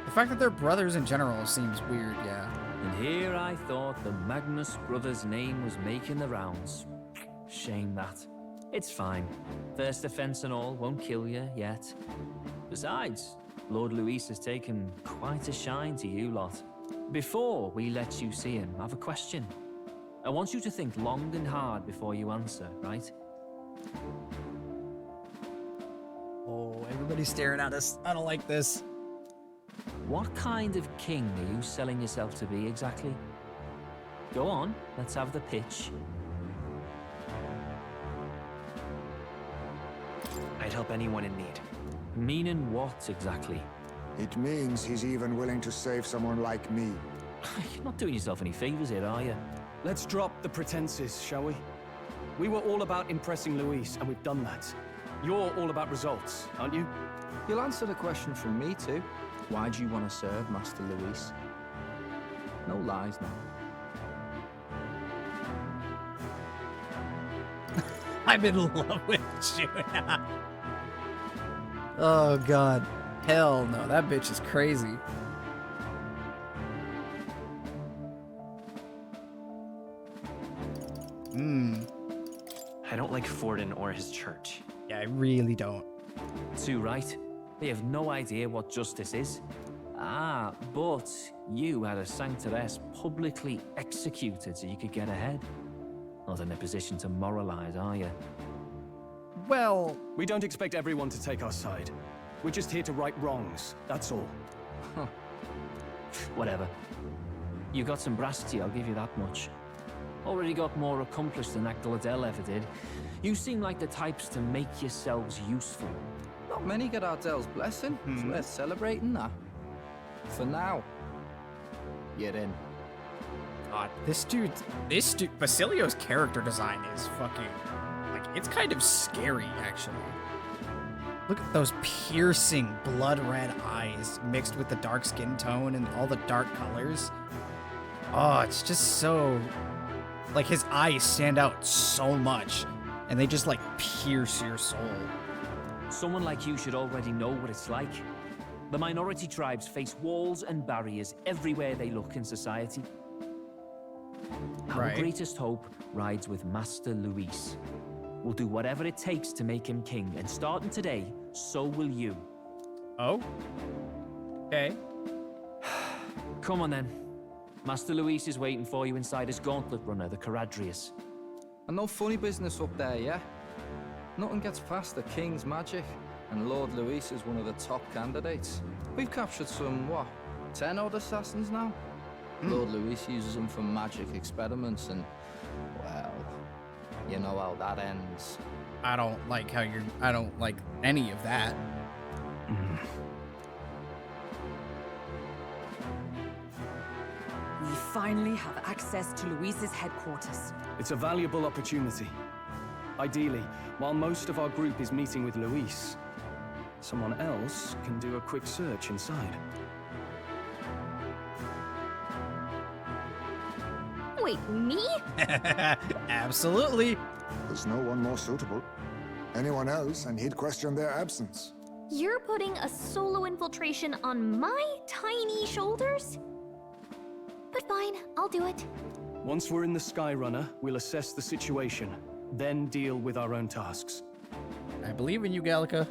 The fact that they're brothers in general seems weird, yeah. And here I thought the Magnus brothers' name was making the rounds. Shame that. It's fine. First offense and all won't kill you yet. Besides, Lord Luis has taken quite a shine to you lot. Before we let you see him, I have a question. I want you to think long and hard before you answer, right? Oh, everybody's staring at us. I don't like this. What kind of king are you selling yourself to be exactly? Go on, let's have the pitch. I'd help anyone in need. Meaning what exactly? It means he's even willing to save someone like me. You're not doing yourself any favors here, are you? Let's drop the pretenses, shall we? We were all about impressing Luis, and we've done that. You're all about results, aren't you? You'll answer the question from me too. Why do you want to serve Master Luis? No lies now. I'm in love with you. Oh god. Hell no, that bitch is crazy. I don't like Forden or his church. Yeah, I really don't. Too right. They have no idea what justice is. Ah, but you had a sanctoress publicly executed so you could get ahead. Not in a position to moralize, are you? Well... We don't expect everyone to take our side. We're just here to right wrongs, that's all. Huh. Whatever. You got some brassity, I'll give you that much. Already got more accomplished than that Gladell ever did. You seem like the types to make yourselves useful. Not many get Ardell's blessing. It's worth celebrating that. For now, you're in. God, this dude, Basilio's character design is fucking, like, it's kind of scary, actually. Look at those piercing blood red eyes mixed with the dark skin tone and all the dark colors. Oh, it's just so, like, his eyes stand out so much and they just, like, pierce your soul. Someone like you should already know what it's like. The minority tribes face walls and barriers everywhere they look in society. Our greatest hope rides with Master Luis. We'll do whatever it takes to make him king, and starting today, so will you. Oh? Okay. Come on then. Master Luis is waiting for you inside his gauntlet runner, the Caradrius. And no funny business up there, yeah? Nothing gets past the king's magic, and Lord Luis is one of the top candidates. We've captured some, what, 10 odd assassins now? Lord Luis uses them for magic experiments, and, well, you know how that ends. I don't like any of that. We finally have access to Luis's headquarters. It's a valuable opportunity. Ideally, while most of our group is meeting with Luis, someone else can do a quick search inside. Wait, me? Absolutely. There's no one more suitable. Anyone else, and he'd question their absence. You're putting a solo infiltration on my tiny shoulders? But fine, I'll do it. Once we're in the Skyrunner, we'll assess the situation, then deal with our own tasks. I believe in you, Gallica.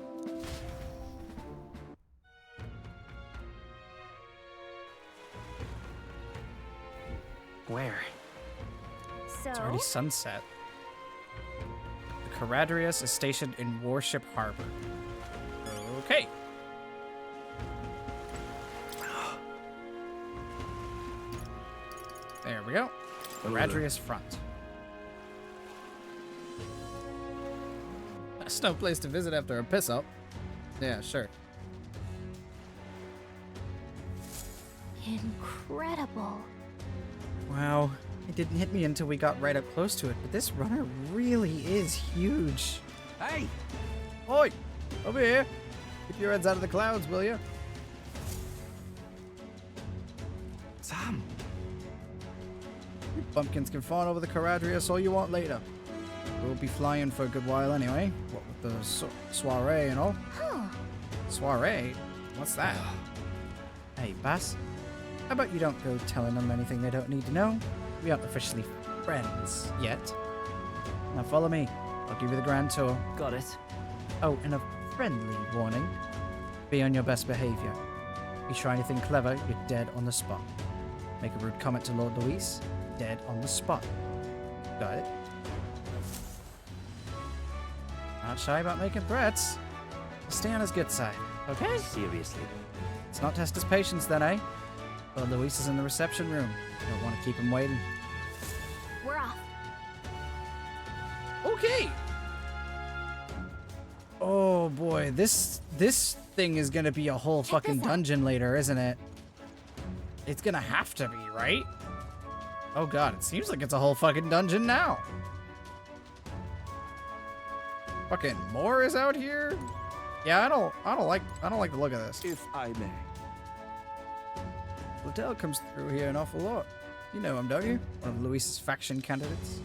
Where? So? It's already sunset. The Caradrius is stationed in Warship Harbor. Okay. There we go. Caradrius front. That's no place to visit after a piss up. Yeah, sure. Incredible. Wow. It didn't hit me until we got right up close to it, but this runner really is huge. Hey! Oi! Over here! Keep your heads out of the clouds, will you? Sam! You bumpkins can fawn over the Caradrius all you want later. We'll be flying for a good while anyway. What with the soiree and all. Huh. Soiree? What's that? Hey, Bass. How about you don't go telling them anything they don't need to know? We aren't officially friends yet. Now follow me. I'll give you the grand tour. Got it. Oh, and a friendly warning. Be on your best behavior. You try anything clever, you're dead on the spot. Make a rude comment to Lord Luis, dead on the spot. Got it? Not shy about making threats. Stay on his good side, okay? Seriously. Let's not test his patience then, eh? Lord Luis is in the reception room. Don't want to keep him waiting. We're off. Okay. Oh boy, this thing is gonna be a whole fucking dungeon later, isn't it? It's gonna have to be, right? Oh god, it seems like it's a whole fucking dungeon now. Fucking Moore is out here. Yeah, I don't like the look of this. If I may. Liddell comes through here an awful lot. You know him, don't you? One of Luis's faction candidates.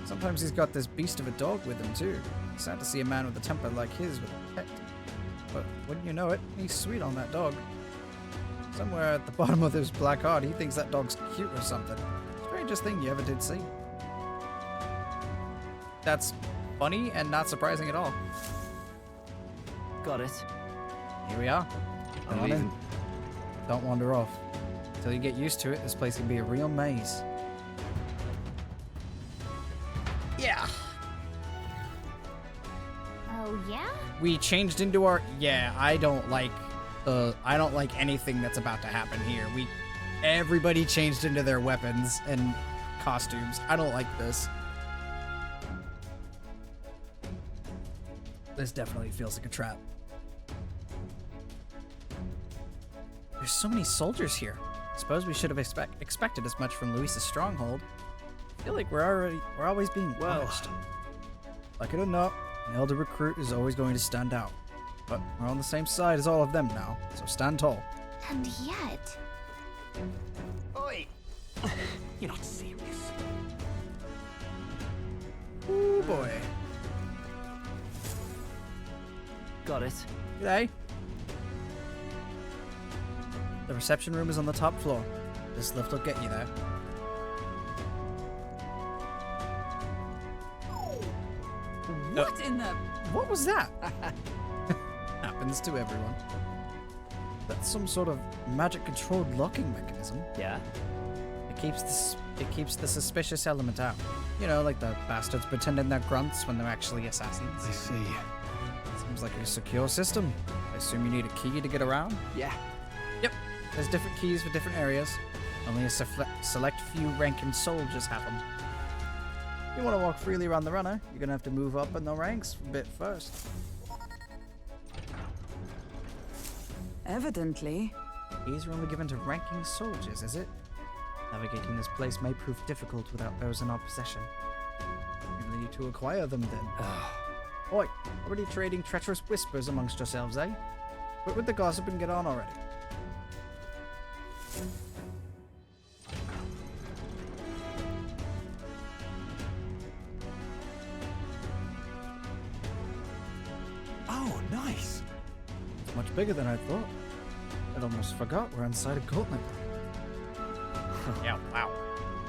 Sometimes he's got this beast of a dog with him too. Sad to see a man with a temper like his with a pet. But wouldn't you know it, he's sweet on that dog. Somewhere at the bottom of his black heart, he thinks that dog's cute or something. Strangest thing you ever did see. That's funny and not surprising at all. Got it. Here we are. I'm Come on in. leaving. Don't wander off. Until you get used to it, this place can be a real maze. Yeah. Oh, yeah? We changed into our... Yeah, I don't like anything that's about to happen here. Everybody changed into their weapons and costumes. I don't like this. This definitely feels like a trap. There's so many soldiers here. Suppose we should have expected as much from Luis's stronghold. I feel like we're always being watched. Like it or not, an elder recruit is always going to stand out. But we're on the same side as all of them now, so stand tall. And yet... Oi! You're not serious. Ooh boy. Got it. G'day. The reception room is on the top floor. This lift will get you there. What in the... What was that? Happens to everyone. That's some sort of magic-controlled locking mechanism. Yeah? It keeps the suspicious element out. You know, like the bastards pretending they're grunts when they're actually assassins. I see. Seems like a secure system. I assume you need a key to get around? Yeah. Yep. There's different keys for different areas. Only a select few ranking soldiers have them. If you want to walk freely around the runner, you're going to have to move up in the ranks a bit first. Evidently. Keys are only given to ranking soldiers, is it? Navigating this place may prove difficult without those in our possession. You need to acquire them then. Oi, already trading treacherous whispers amongst yourselves, eh? Quit with the gossip and get on already. much bigger than I thought. I'd almost forgot we're inside a gauntlet. Yeah, wow.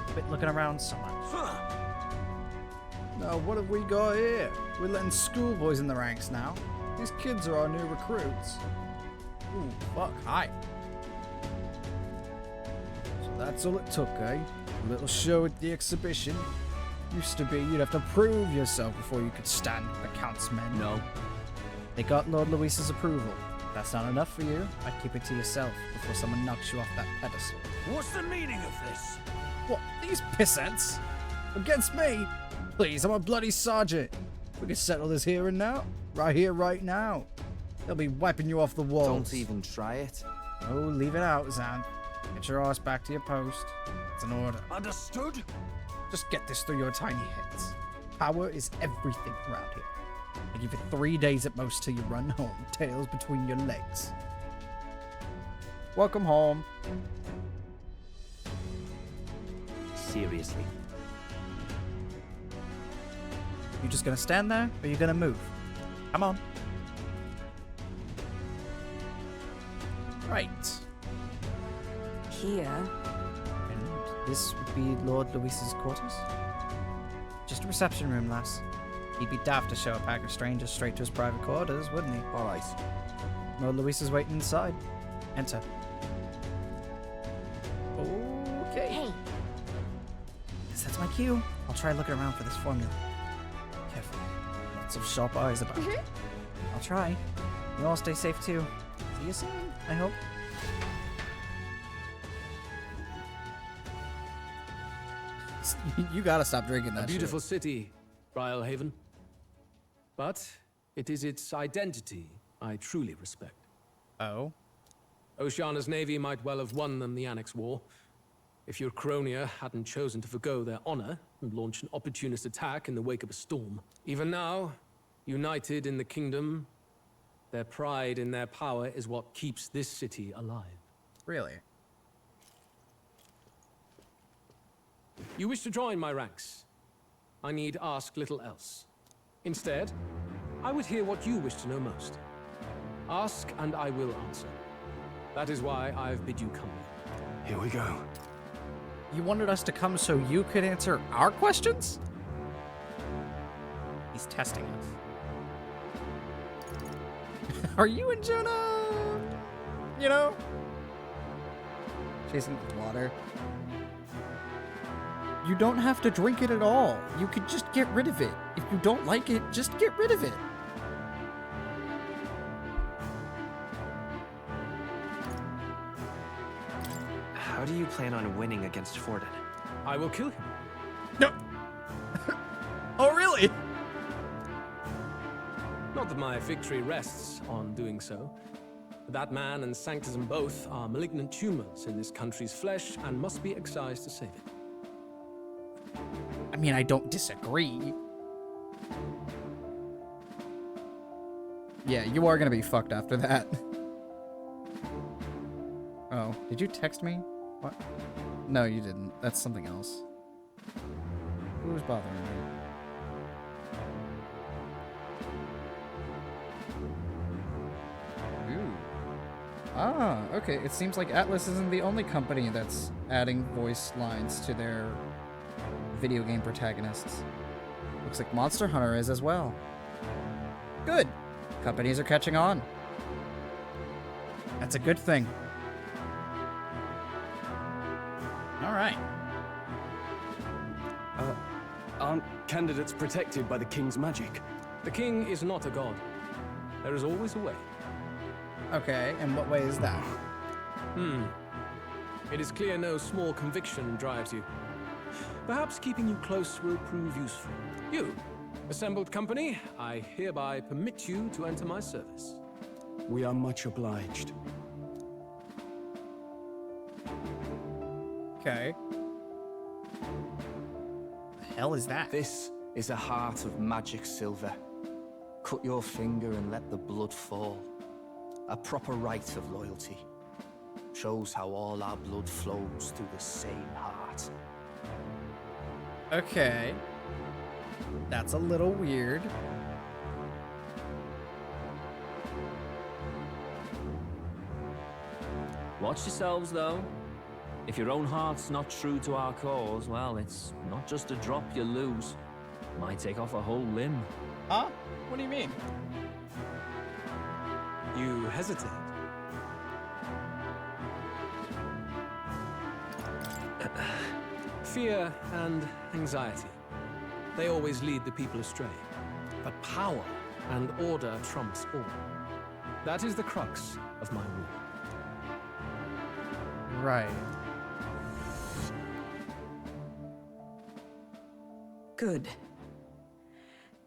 Quit looking around so much. Now, what have we got here? We're letting schoolboys in the ranks now. These kids are our new recruits. Ooh, fuck, hi. So that's all it took, eh? A little show at the exhibition. Used to be you'd have to prove yourself before you could stand with the Count's men. No. They got Lord Luis's approval. If that's not enough for you, I'd keep it to yourself before someone knocks you off that pedestal. What's the meaning of this? What, these pissants? Against me? Please, I'm a bloody sergeant. We can settle this here and now. Right here, right now. They'll be wiping you off the walls. Don't even try it. Oh, leave it out, Zan. Get your ass back to your post. It's an order. Understood? Just get this through your tiny heads. Power is everything around here. I give you 3 days at most till you run home, tails between your legs. Welcome home. Seriously. You just gonna stand there, or you gonna move? Come on. Right. Here. And this would be Lord Luis's quarters? Just a reception room, lass. He'd be daft to show a pack of strangers straight to his private quarters, wouldn't he? Alright. Lord Luis is waiting inside. Enter. Okay. Hey. Guess that's my cue. I'll try looking around for this formula. Careful. Lots of sharp eyes about. I'll try. You all stay safe too. See you soon, I hope. You gotta stop drinking that A beautiful city, Brilehaven. But it is its identity I truly respect. Oh? Oceana's navy might well have won them the Annex War. If Euchronia hadn't chosen to forgo their honor and launch an opportunist attack in the wake of a storm. Even now, united in the kingdom, their pride in their power is what keeps this city alive. Really? You wish to join my ranks. I need ask little else. Instead, I would hear what you wish to know most. Ask and I will answer. That is why I've bid you come. Here we go. You wanted us to come so you could answer our questions? He's testing us. Are you and Jonah? You know? Chasing water. You don't have to drink it at all. You could just get rid of it. If you don't like it, just get rid of it. How do you plan on winning against Forden? I will kill him. No. Oh, really? Not that my victory rests on doing so. That man and Sanctism both are malignant tumors in this country's flesh and must be excised to save it. I mean, I don't disagree. Yeah, you are gonna be fucked after that. Oh, did you text me? What? No, you didn't. That's something else. Who's bothering me? Ooh. Ah, okay. It seems like Atlas isn't the only company that's adding voice lines to their video game protagonists. Looks like Monster Hunter is as well. Good. Companies are catching on. That's a good thing. All right. Aren't candidates protected by the king's magic? The king is not a god. There is always a way. Okay, and what way is that? It is clear no small conviction drives you. Perhaps keeping you close will prove useful. You, assembled company, I hereby permit you to enter my service. We are much obliged. Okay. The hell is that? This is a heart of magic silver. Cut your finger and let the blood fall. A proper rite of loyalty. Shows how all our blood flows through the same heart. Okay. That's a little weird. Watch yourselves, though. If your own heart's not true to our cause, well, it's not just a drop you lose. It might take off a whole limb. Huh? What do you mean? You hesitate. Fear and anxiety. They always lead the people astray. But power and order trumps all. That is the crux of my rule. Right. Good.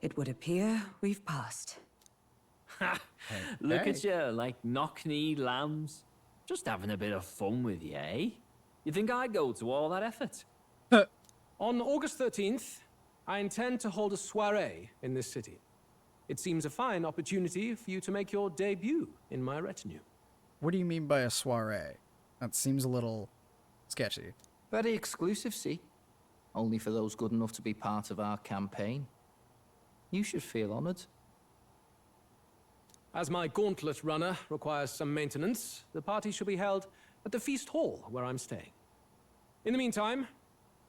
It would appear we've passed. Ha! Look at you, like knock-kneed lambs. Just having a bit of fun with you, eh? You think I'd go to all that effort? On August 13th, I intend to hold a soiree in this city. It seems a fine opportunity for you to make your debut in my retinue. What do you mean by a soiree? That seems a little sketchy. Very exclusive, see? Only for those good enough to be part of our campaign. You should feel honored. As my gauntlet runner requires some maintenance, the party shall be held at the feast hall where I'm staying. In the meantime,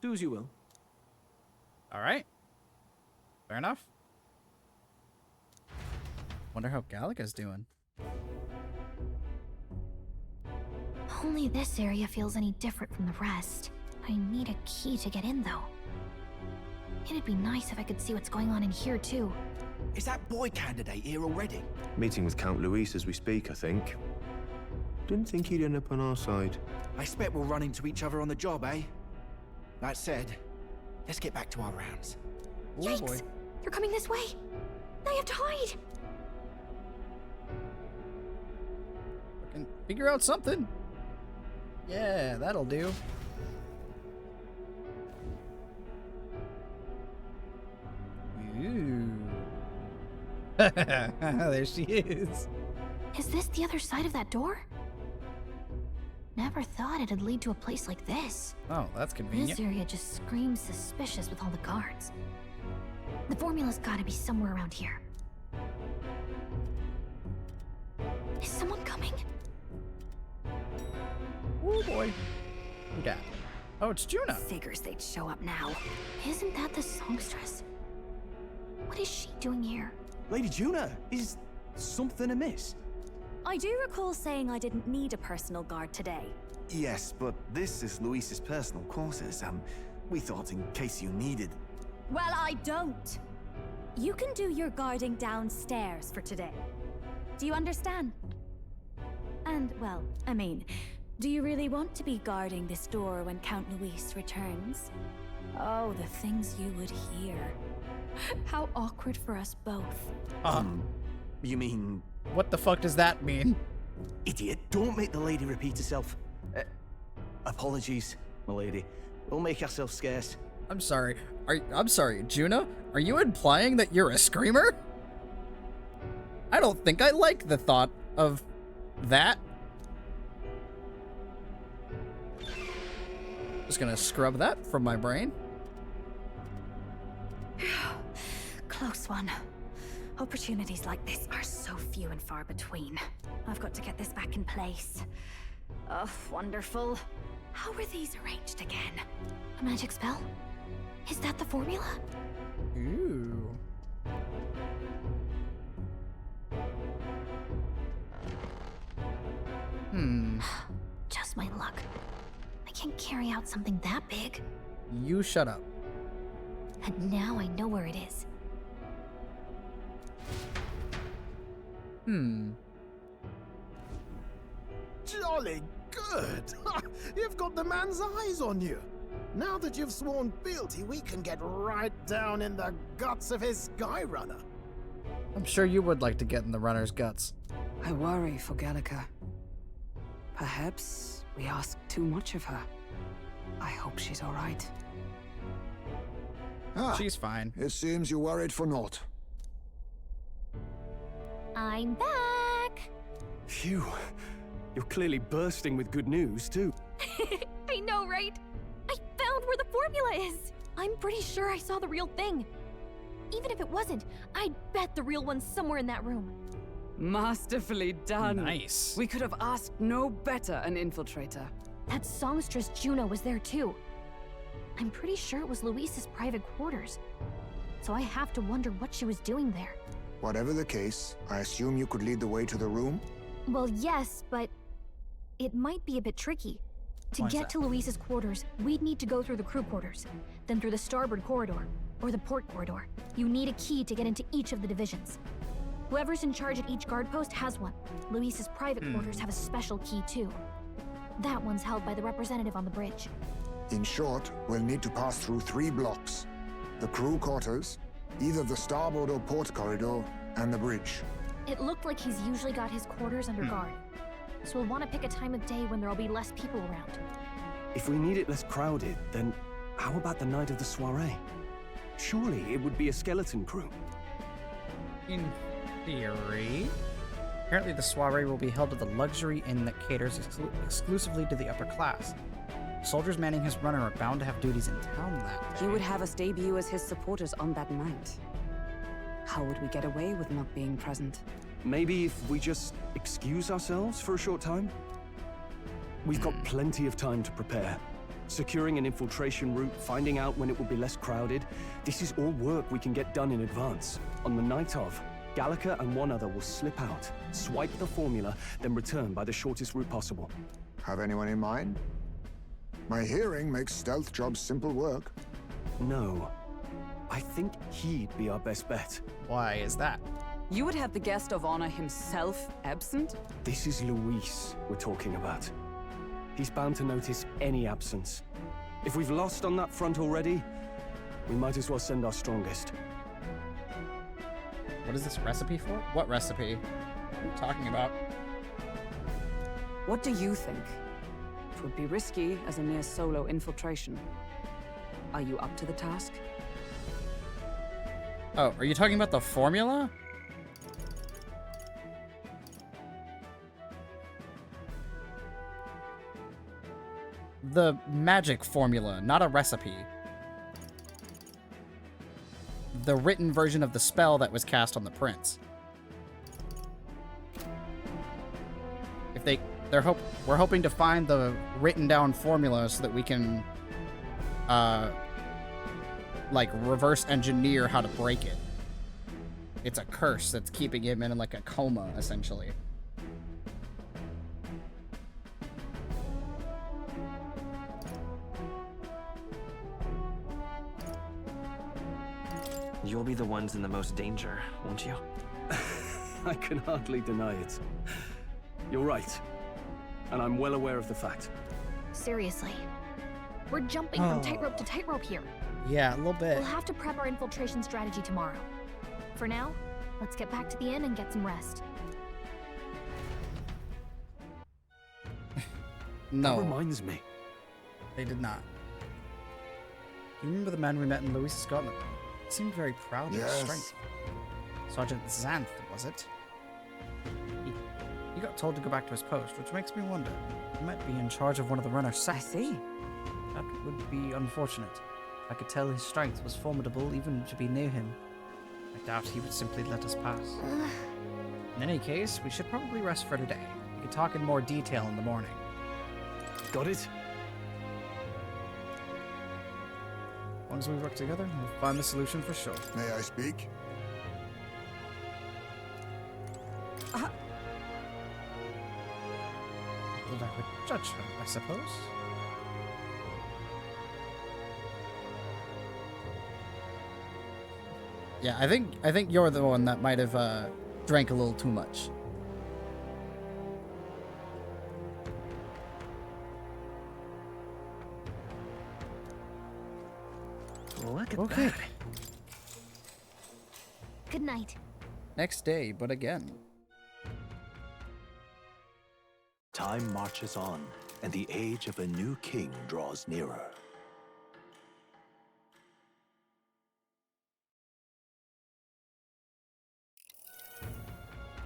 do as you will. All right. Fair enough. Wonder how Gallica's doing. Only this area feels any different from the rest. I need a key to get in, though. It'd be nice if I could see what's going on in here, too. Is that boy candidate here already? Meeting with Count Luis as we speak, I think. Didn't think he'd end up on our side. I expect we'll run into each other on the job, eh? That said, let's get back to our rounds. Oh, Yikes! boy. They're coming this way! I have to hide! Fucking figure out something. Yeah, that'll do. Ooh. There she is. Is this the other side of that door? Never thought it'd lead to a place like this. Oh, that's convenient. This area just screams suspicious with all the guards. The formula's gotta be somewhere around here. Is someone coming? Oh boy. Who dat? Oh, it's Juna. Figures they'd show up now. Isn't that the songstress? What is she doing here? Lady Juna, is something amiss? I do recall saying I didn't need a personal guard today. Yes, but this is Luis's personal quarters. We thought in case you needed. Well, I don't. You can do your guarding downstairs for today. Do you understand? And, well, I mean, do you really want to be guarding this door when Count Luis returns? Oh, the things you would hear. How awkward for us both. You mean... What the fuck does that mean? Idiot, don't make the lady repeat herself. Apologies, my lady. We'll make ourselves scarce. I'm sorry. I'm sorry, Juna? Are you implying that you're a screamer? I don't think I like the thought of that. Just gonna scrub that from my brain. Close one. Opportunities like this are so few and far between. I've got to get this back in place. Oh, wonderful. How were these arranged again? A magic spell? Is that the formula? Ooh. Just my luck. I can't carry out something that big. You shut up. And now I know where it is. Jolly good! You've got the man's eyes on you. Now that you've sworn fealty, we can get right down in the guts of his Skyrunner. I'm sure you would like to get in the runner's guts. I worry for Gallica. Perhaps we ask too much of her. I hope she's all right. She's fine. It seems you worried for naught. I'm back! Phew. You're clearly bursting with good news, too. I know, right? I found where the formula is! I'm pretty sure I saw the real thing. Even if it wasn't, I'd bet the real one's somewhere in that room. Masterfully done. Nice. We could have asked no better an infiltrator. That songstress Juno was there too. I'm pretty sure it was Luis's private quarters. So I have to wonder what she was doing there. Whatever the case, I assume you could lead the way to the room? Well, yes, but it might be a bit tricky. To Why is get that? to Luis's quarters, we'd need to go through the crew quarters, then through the starboard corridor, or the port corridor. You need a key to get into each of the divisions. Whoever's in charge at each guard post has one. Luis's private quarters have a special key too. That one's held by the representative on the bridge. In short, we'll need to pass through 3 blocks. The crew quarters, either the starboard or port corridor, and the bridge. It looked like he's usually got his quarters under guard. So we'll want to pick a time of day when there'll be less people around. If we need it less crowded, then how about the night of the soiree? Surely it would be a skeleton crew. In theory. Apparently the soiree will be held at the luxury inn that caters exclusively to the upper class. Soldiers manning his runner are bound to have duties in town that day. He would have us debut as his supporters on that night. How would we get away with not being present? Maybe if we just excuse ourselves for a short time? We've got plenty of time to prepare. Securing an infiltration route, finding out when it will be less crowded. This is all work we can get done in advance. On the night of, Gallica and one other will slip out, swipe the formula, then return by the shortest route possible. Have anyone in mind? My hearing makes stealth jobs simple work. No. I think he'd be our best bet. Why is that? You would have the guest of honor himself absent? This is Luis we're talking about. He's bound to notice any absence. If we've lost on that front already, we might as well send our strongest. What is this recipe for? What recipe? What are you talking about? What do you think? It would be risky as a near solo infiltration. Are you up to the task? Oh, are you talking about the formula? The magic formula, not a recipe. The written version of the spell that was cast on the prince. If we're hoping to find the written down formula so that we can like reverse engineer how to break it. It's a curse that's keeping him in like a coma, essentially. You'll be the ones in the most danger, won't you? I can hardly deny it. You're right. And I'm well aware of the fact. Seriously. We're jumping from tightrope to tightrope here. Yeah, a little bit. We'll have to prep our infiltration strategy tomorrow. For now, let's get back to the inn and get some rest. No. That reminds me. They did not. You remember the man we met in Louis, Scotland? He seemed very proud of his Yes. strength. Sergeant Xanth, was it? He got told to go back to his post, which makes me wonder. He might be in charge of one of the runner sects. I see. That would be unfortunate. I could tell his strength was formidable even to be near him. I doubt he would simply let us pass. In any case, we should probably rest for today. We can talk in more detail in the morning. Got it? As long as we work together, we'll find the solution for sure. May I speak? That I would judge her, I suppose. Yeah, I think you're the one that might have drank a little too much. Look at Okay. that. Good night. Next day, but again. Time marches on, and the age of a new king draws nearer.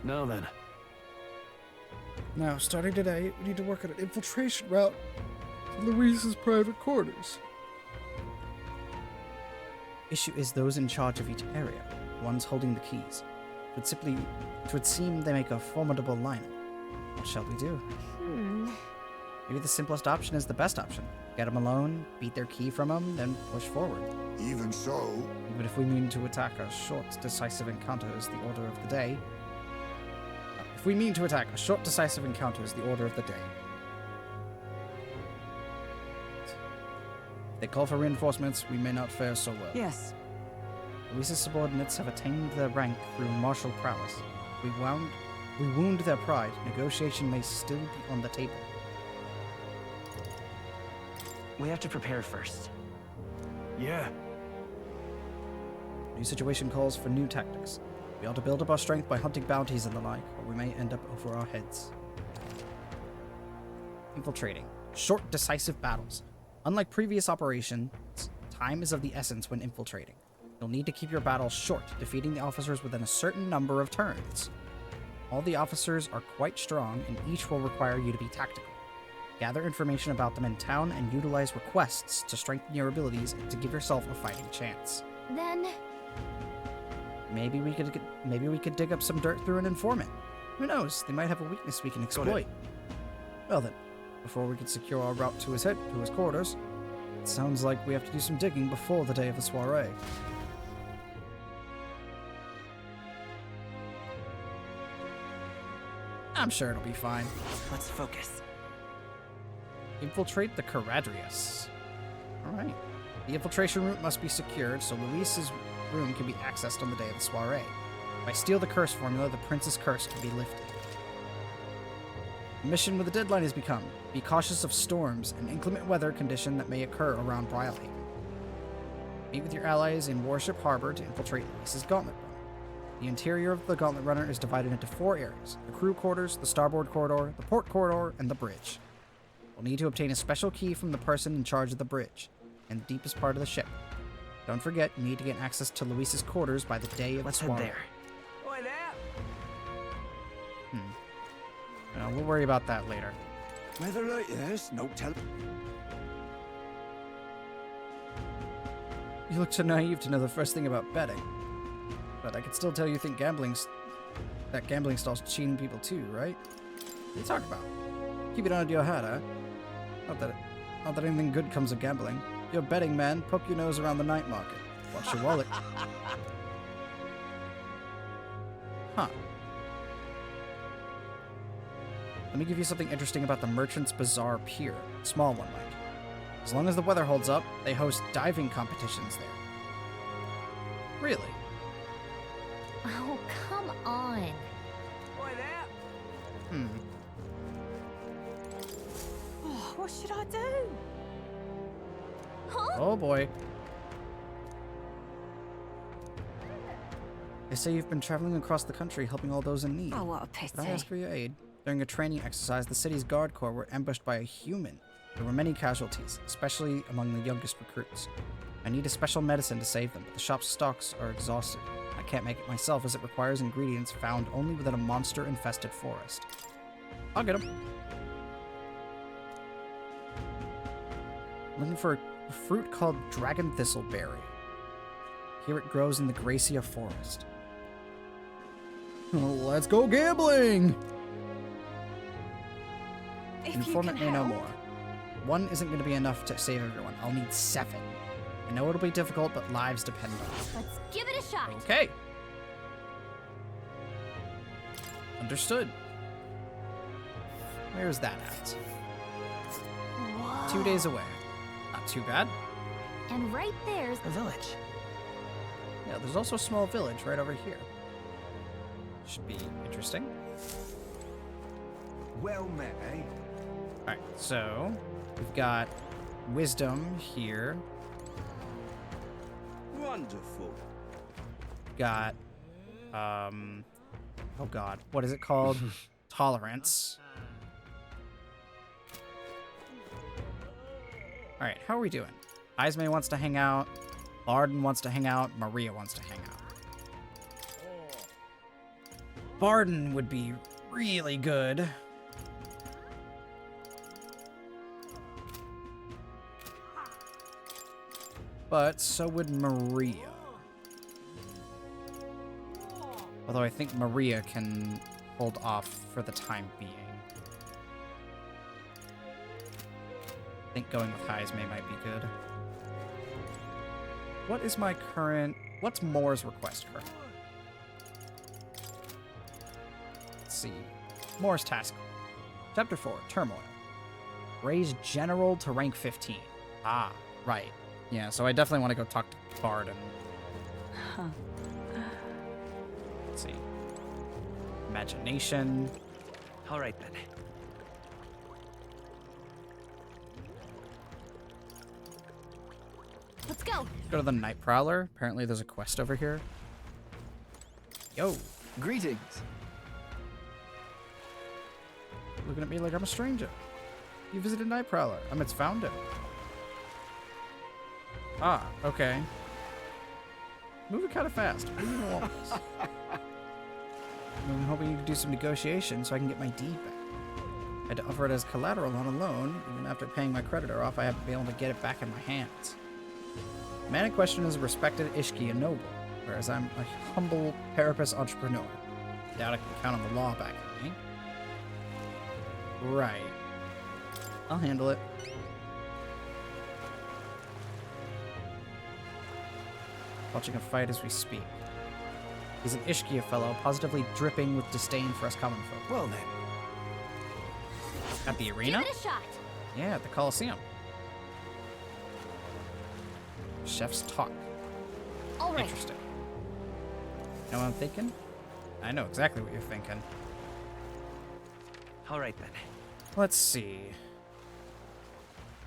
Now then. Now, starting today, we need to work on an infiltration route to Louise's private quarters. Issue is those in charge of each area, ones holding the keys. It would seem they make a formidable line. What shall we do? Maybe the simplest option is the best option. Get them alone, beat their key from them, then push forward. Even so... Even if we mean to attack a short, decisive encounter is the order of the day. If we mean to attack a short, decisive encounter is the order of the day. If they call for reinforcements, we may not fare so well. Yes. Luis's subordinates have attained their rank through martial prowess. We wound their pride. Negotiation may still be on the table. We have to prepare first. Yeah. New situation calls for new tactics. We ought to build up our strength by hunting bounties and the like, or we may end up over our heads. Infiltrating. Short, decisive battles. Unlike previous operations, time is of the essence when infiltrating. You'll need to keep your battles short, defeating the officers within a certain number of turns. All the officers are quite strong, and each will require you to be tactical. Gather information about them in town and utilize requests to strengthen your abilities and to give yourself a fighting chance. Then... Maybe we could dig up some dirt through an informant. Who knows? They might have a weakness we can exploit. Well then, before we can secure our route to his quarters, it sounds like we have to do some digging before the day of the soiree. I'm sure it'll be fine. Let's focus. Infiltrate the Caradrius. Alright. The infiltration route must be secured, so Luis's room can be accessed on the day of the soiree. If I steal the curse formula, the prince's curse can be lifted. The mission with a deadline has become: be cautious of storms and inclement weather condition that may occur around Brilehaven. Meet with your allies in Warship Harbor to infiltrate Luis's Gauntlet Runner. The interior of the Gauntlet Runner is divided into 4 areas: the crew quarters, the starboard corridor, the port corridor, and the bridge. We'll need to obtain a special key from the person in charge of the bridge, and the deepest part of the ship. Don't forget, you need to get access to Luis's quarters by the day of the soiree. Let's head there. Oi there! We'll worry about that later. Weather like this, no tell. You look too naive to know the first thing about betting. But I can still tell you think gambling stalls cheating people too, right? What are you talking about? Keep it under your hat, huh? Not that anything good comes of gambling. You're a betting man, poke your nose around the night market. Watch your wallet. Huh. Let me give you something interesting about the Merchant's Bazaar Pier. Small one, mind. As long as the weather holds up, they host diving competitions there. Really? Oh, come on. Oi there! Oh, what should I do? Huh? Oh boy. They say you've been traveling across the country helping all those in need. Oh, what a pity. Could I ask for your aid? During a training exercise, the city's guard corps were ambushed by a human. There were many casualties, especially among the youngest recruits. I need a special medicine to save them, but the shop's stocks are exhausted. I can't make it myself as it requires ingredients found only within a monster-infested forest. I'll get them. Looking for a fruit called dragon thistleberry. Here it grows in the Gracia forest. Let's go gambling! Informant may know more. 1 isn't going to be enough to save everyone. I'll need 7. I know it'll be difficult, but lives depend on it. Let's give it a shot. Okay. Understood. Where's that at? Whoa. 2 days away. Not too bad. And right there's a village. Yeah, there's also a small village right over here. Should be interesting. Well met, eh? Alright, so we've got wisdom here. Wonderful. Got oh god, what is it called? Tolerance. Alright, how are we doing? Ismay wants to hang out. Barden wants to hang out. Maria wants to hang out. Barden would be really good. But so would Maria. Although I think Maria can hold off for the time being. I think going with highs might be good. What is my current... What's Moore's request current? Let's see. Moore's task. Chapter 4, Turmoil. Raise General to rank 15. Ah, right. Yeah, so I definitely want to go talk to Bard and... Let's see. Imagination. All right, then. Let's go. Go to the Night Prowler. Apparently there's a quest over here. Yo. Greetings. Looking at me like I'm a stranger. You visited Night Prowler. I'm its founder. Ah, okay. Moving kind of fast. Moving along. I'm hoping you can do some negotiation so I can get my deed back. I had to offer it as collateral on a loan. Even after paying my creditor off, I haven't been able to get it back in my hands. The man in question is a respected Ishki and noble, whereas I'm a humble Parapus entrepreneur. Doubt I can count on the law back at me. Right. I'll handle it. Watching a fight as we speak. He's an Ishkia fellow, positively dripping with disdain for us common folk. Well then. At the arena? Give it a shot. Yeah, at the Coliseum. Chef's talk. All right. Interesting. Know what I'm thinking? I know exactly what you're thinking. All right, then. Let's see.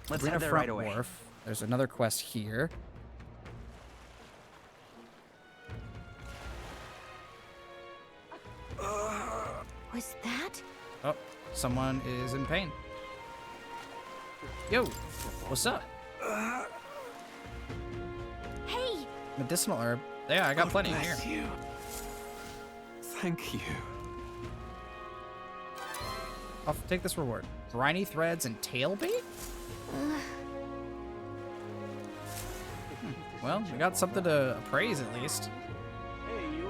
Let's Arena head there Front right away. Wharf. There's another quest here. Was that? Oh, someone is in pain. Yo, what's up? Hey! Medicinal herb. Yeah, I got plenty in here. You. Thank you. I'll take this reward. Briny threads and tail bait? Well, we got something to appraise at least. Hey, you.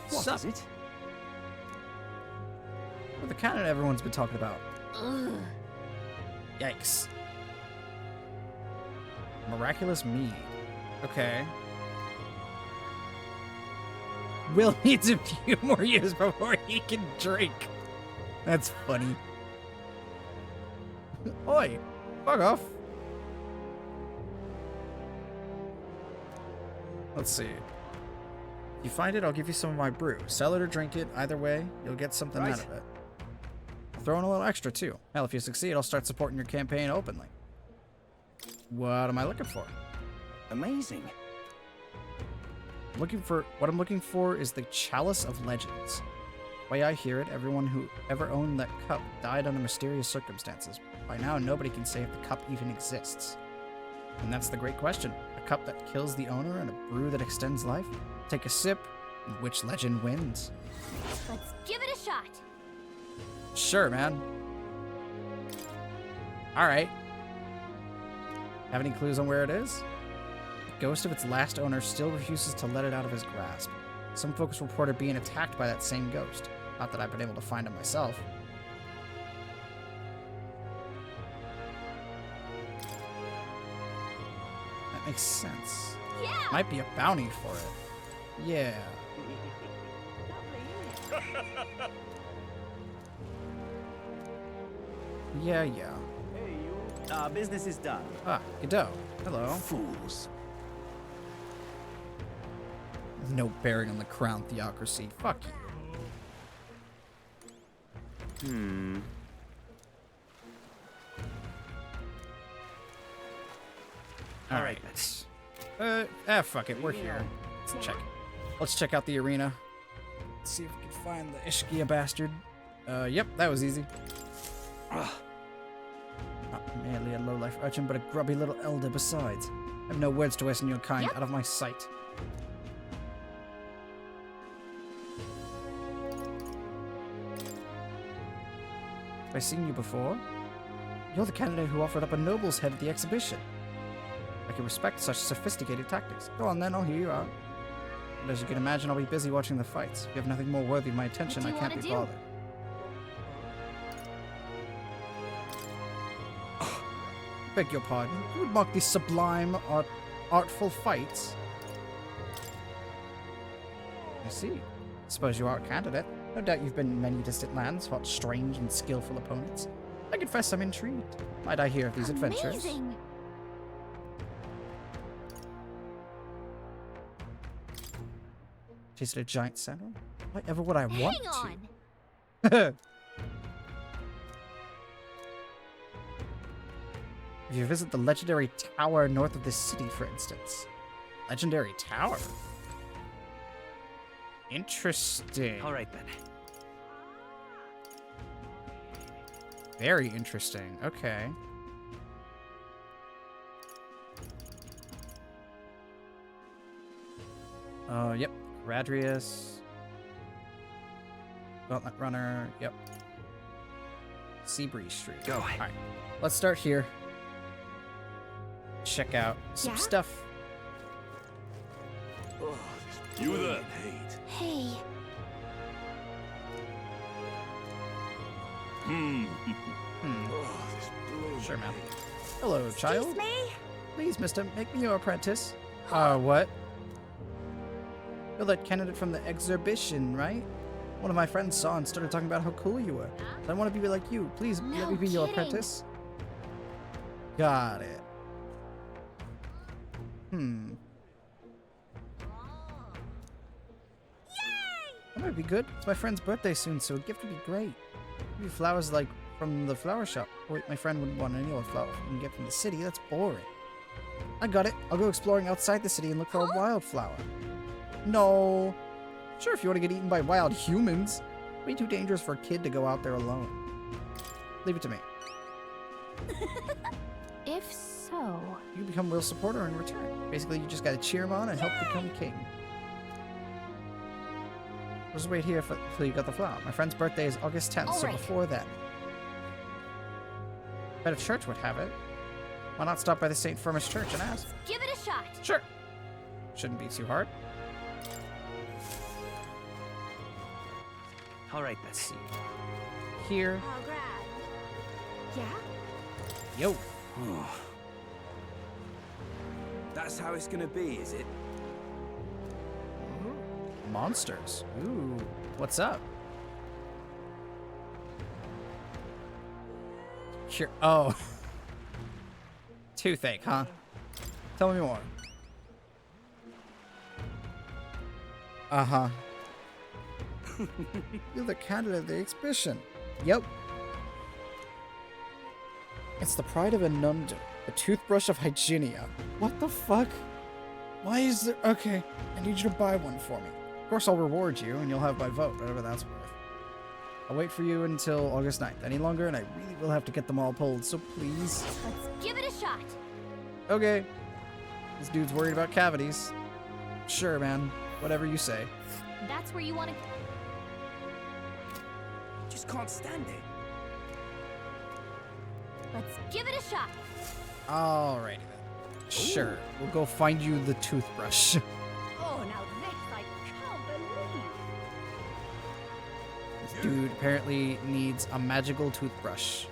What's What up? is it? Well, the cannon everyone's been talking about. Ugh. Yikes. Miraculous mead. Okay. Will needs a few more years before he can drink. That's funny. Oi! Fuck off. Let's see. If you find it, I'll give you some of my brew. Sell it or drink it. Either way, you'll get something out of it. I'll throw in a little extra, too. Hell, if you succeed, I'll start supporting your campaign openly. What am I looking for? Amazing. What I'm looking for is the Chalice of Legends. Way I hear it, everyone who ever owned that cup died under mysterious circumstances. By now, nobody can say if the cup even exists. And that's the great question. A cup that kills the owner and a brew that extends life? Take a sip, and which legend wins? Let's give it a shot. Sure, man. Alright. Have any clues on where it is? The ghost of its last owner still refuses to let it out of his grasp. Some folks reported being attacked by that same ghost. Not that I've been able to find it myself. That makes sense. Yeah. Might be a bounty for it. Yeah. Yeah. Hey, you. Our business is done. Ah, Godot. Hello. Fools. No bearing on the crown theocracy. Fuck you. All right. Fuck it. We're here. Let's check out the arena. Let's see if we can find the Ishkia bastard. Yep, that was easy. Not merely a low-life urchin, but a grubby little elder besides. I have no words to waste on your kind. Out of my sight. Have I seen you before? You're the candidate who offered up a noble's head at the exhibition. I can respect such sophisticated tactics. Go on then, I'll hear you out. But as you can imagine, I'll be busy watching the fights. If you have nothing more worthy of my attention, I can't be bothered. Beg your pardon. You would mark these sublime, artful fights? I see. Suppose you are a candidate. No doubt you've been in many distant lands, fought strange and skillful opponents. I confess I'm intrigued. Might I hear of these adventures? Tasted a giant sandal? Why ever would I want to? If you visit the legendary tower north of this city, for instance. Legendary tower? Interesting. All right, then. Very interesting. Okay. Yep. Radrius. Gauntlet Runner. Yep. Seabreeze Street. Go. Alright. Let's start here. Check out some stuff. You there? Hey. Sure, man. Hello, child. Excuse me? Please, mister, make me your apprentice. What? You're that candidate from the exhibition, right? One of my friends saw and started talking about how cool you were. I want to be like you. Please, let me be your apprentice. Got it. That might be good. It's my friend's birthday soon, so a gift would be great. Maybe flowers like from the flower shop. Wait, my friend wouldn't want any old flower we can get from the city. That's boring. I got it. I'll go exploring outside the city and look for a wildflower. No. Sure, if you want to get eaten by wild humans. Way too dangerous for a kid to go out there alone. Leave it to me. If so... You become Will's supporter in return. Basically, you just gotta cheer him on and help become king. Just wait here until you got the flower. My friend's birthday is August 10th, so before then. Bet if church would have it. Why not stop by the St. Firmus Church and ask? Give it a shot. Sure. Shouldn't be too hard. All right, let's see. Here. Yeah? Yo. That's how it's gonna be, is it? Monsters. Ooh. What's up? Sure. Oh. Toothache, huh? Tell me more. Uh-huh. You're the candidate of the exhibition. Yep. It's the pride of Enumdu, the toothbrush of Hygienia. What the fuck? Why is there... Okay, I need you to buy one for me. Of course I'll reward you, and you'll have my vote, whatever that's worth. I'll wait for you until August 9th. Any longer, and I really will have to get them all pulled, so please. Let's give it a shot. Okay. This dude's worried about cavities. Sure, man. Whatever you say. That's where you want to... Just can't stand it. Let's give it a shot. Alrighty then. Sure. We'll go find you the toothbrush. Oh, now this I can't believe. This dude apparently needs a magical toothbrush.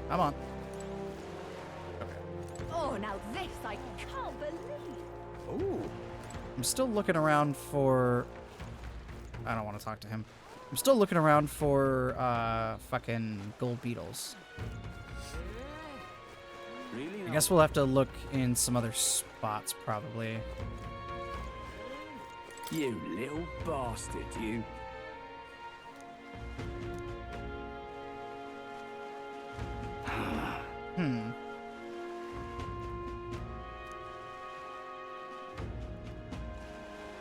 Come on. Oh, now this I can't believe. Ooh. I'm still looking around for... I don't want to talk to him. I'm still looking around for, fucking gold beetles. Really? I guess we'll have to look in some other spots, probably. You little bastard, you.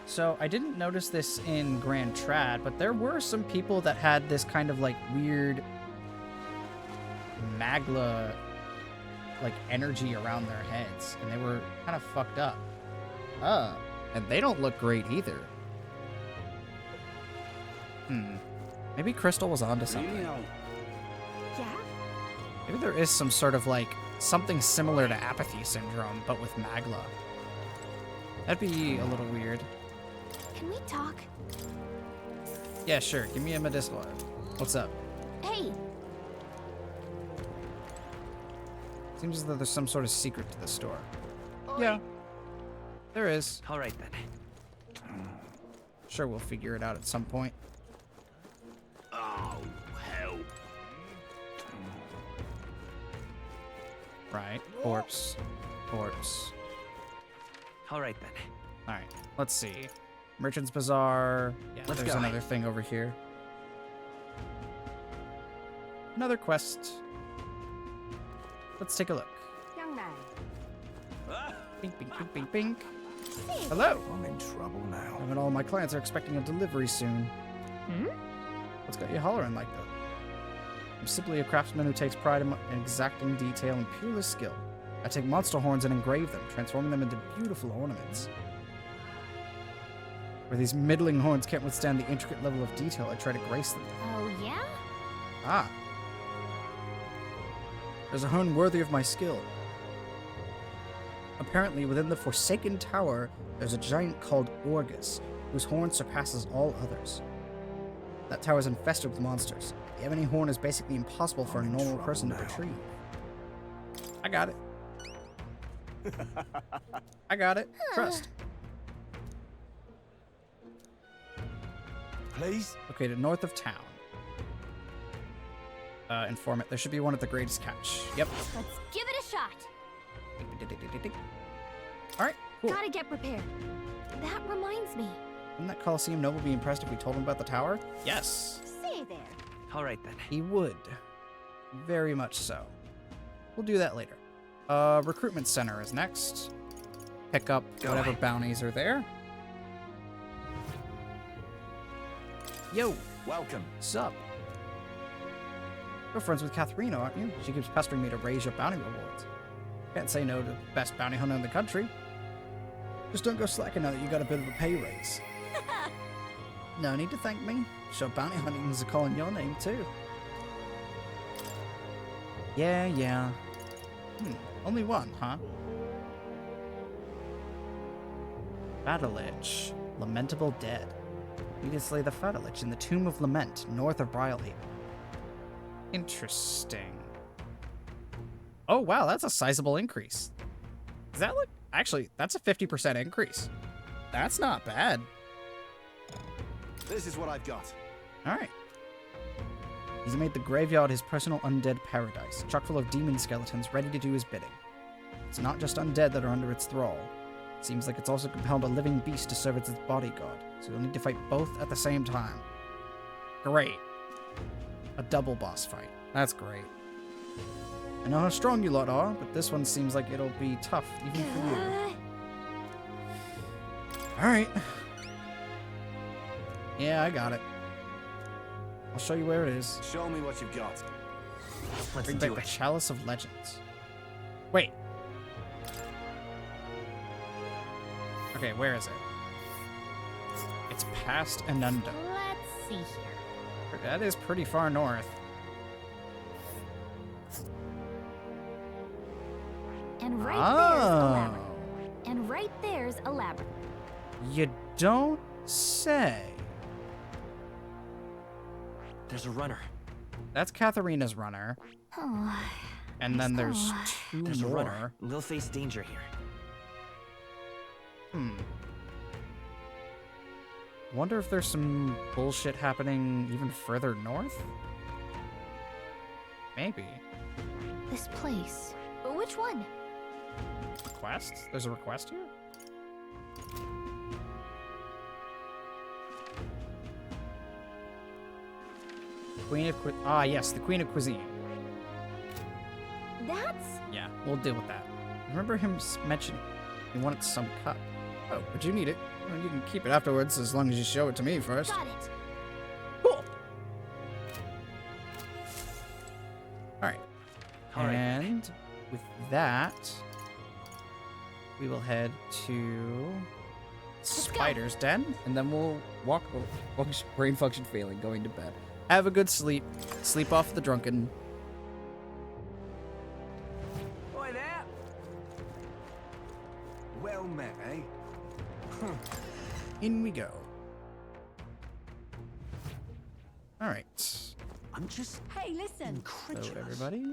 So, I didn't notice this in Grand Trad, but there were some people that had this kind of, like, weird magla, like, energy around their heads, and they were kind of fucked up. And they don't look great either. Maybe Crystal was onto something. Yeah? Maybe there is some sort of, like, something similar to apathy syndrome, but with Magla. That'd be a little weird. Can we talk? Yeah, sure. Give me a medicinal herb. What's up? Hey! Seems as though there's some sort of secret to the store. Yeah. There is. All right, then. Sure, we'll figure it out at some point. Oh, help. Right. Corpse. Corpse. All right, then. Alright. Let's see. Merchant's Bazaar. Yeah, Let's there's go. another thing over here. Another quest. Let's take a look. Young man. Bink, bink, bink, bink, bink. Hello. I'm in trouble now. I mean, all my clients are expecting a delivery soon. Hmm? What's got you hollering like that? I'm simply a craftsman who takes pride in exacting detail and peerless skill. I take monster horns and engrave them, transforming them into beautiful ornaments. Where these middling horns can't withstand the intricate level of detail I try to grace them with. Oh, yeah? Ah. There's a horn worthy of my skill. Apparently, within the Forsaken Tower, there's a giant called Orgus, whose horn surpasses all others. That tower is infested with monsters. The ebony horn is basically impossible for a normal person to retrieve. I got it. I got it. Trust. Please? Located north of town. Informant. There should be one at the Greatest Catch. Yep. Let's give it a shot. Alright, cool. Gotta get prepared. That reminds me. Wouldn't that Colosseum noble be impressed if we told him about the tower? Yes. Say there. All right, then. He would. Very much so. We'll do that later. Recruitment center is next. Pick up whatever bounties are there. Yo. Welcome. Sup? You're friends with Katharina, aren't you? She keeps pestering me to raise your bounty rewards. Can't say no to the best bounty hunter in the country. Just don't go slacking now that you got a bit of a pay raise. No need to thank me. Sure, bounty hunting's calling your name too. Yeah. Only one, huh? Fatalich. Lamentable dead. You can slay the Fatalich in the Tomb of Lament, north of Brilehaven. Interesting. Oh, wow, that's a sizable increase. Does that look... Actually, that's a 50% increase. That's not bad. This is what I've got. Alright. He's made the graveyard his personal undead paradise, chock full of demon skeletons ready to do his bidding. It's not just undead that are under its thrall. It seems like it's also compelled a living beast to serve as its bodyguard, so you'll need to fight both at the same time. Great. A double boss fight. That's great. I know how strong you lot are, but this one seems like it'll be tough even for you. Alright. Yeah, I got it. I'll show you where it is. Show me what you've got. Let's Bring do back it. the Chalice of Legends. Wait. Okay, where is it? It's past Anunda. Let's see here. That is pretty far north. And right there's a labyrinth. And right there's a labyrinth. You don't say. There's a runner. That's Katharina's runner. Oh, And then there's go. two There's a more. runner. We'll face danger here. Wonder if there's some bullshit happening even further north? Maybe. This place. Which one? Request? There's a request here? Queen of yes, the Queen of Cuisine. That's... Yeah, we'll deal with that. Remember him mentioning he wanted some cup. Oh, but you need it. Well, you can keep it afterwards as long as you show it to me first. Got it. Cool. Alright. All right. And with that, we will head to Spider's Den, and then we'll walk. Brain function failing, going to bed. Have a good sleep. Sleep off the drunken. well met, eh? In we go. All right. I'm just... Hey, listen. Hello, everybody.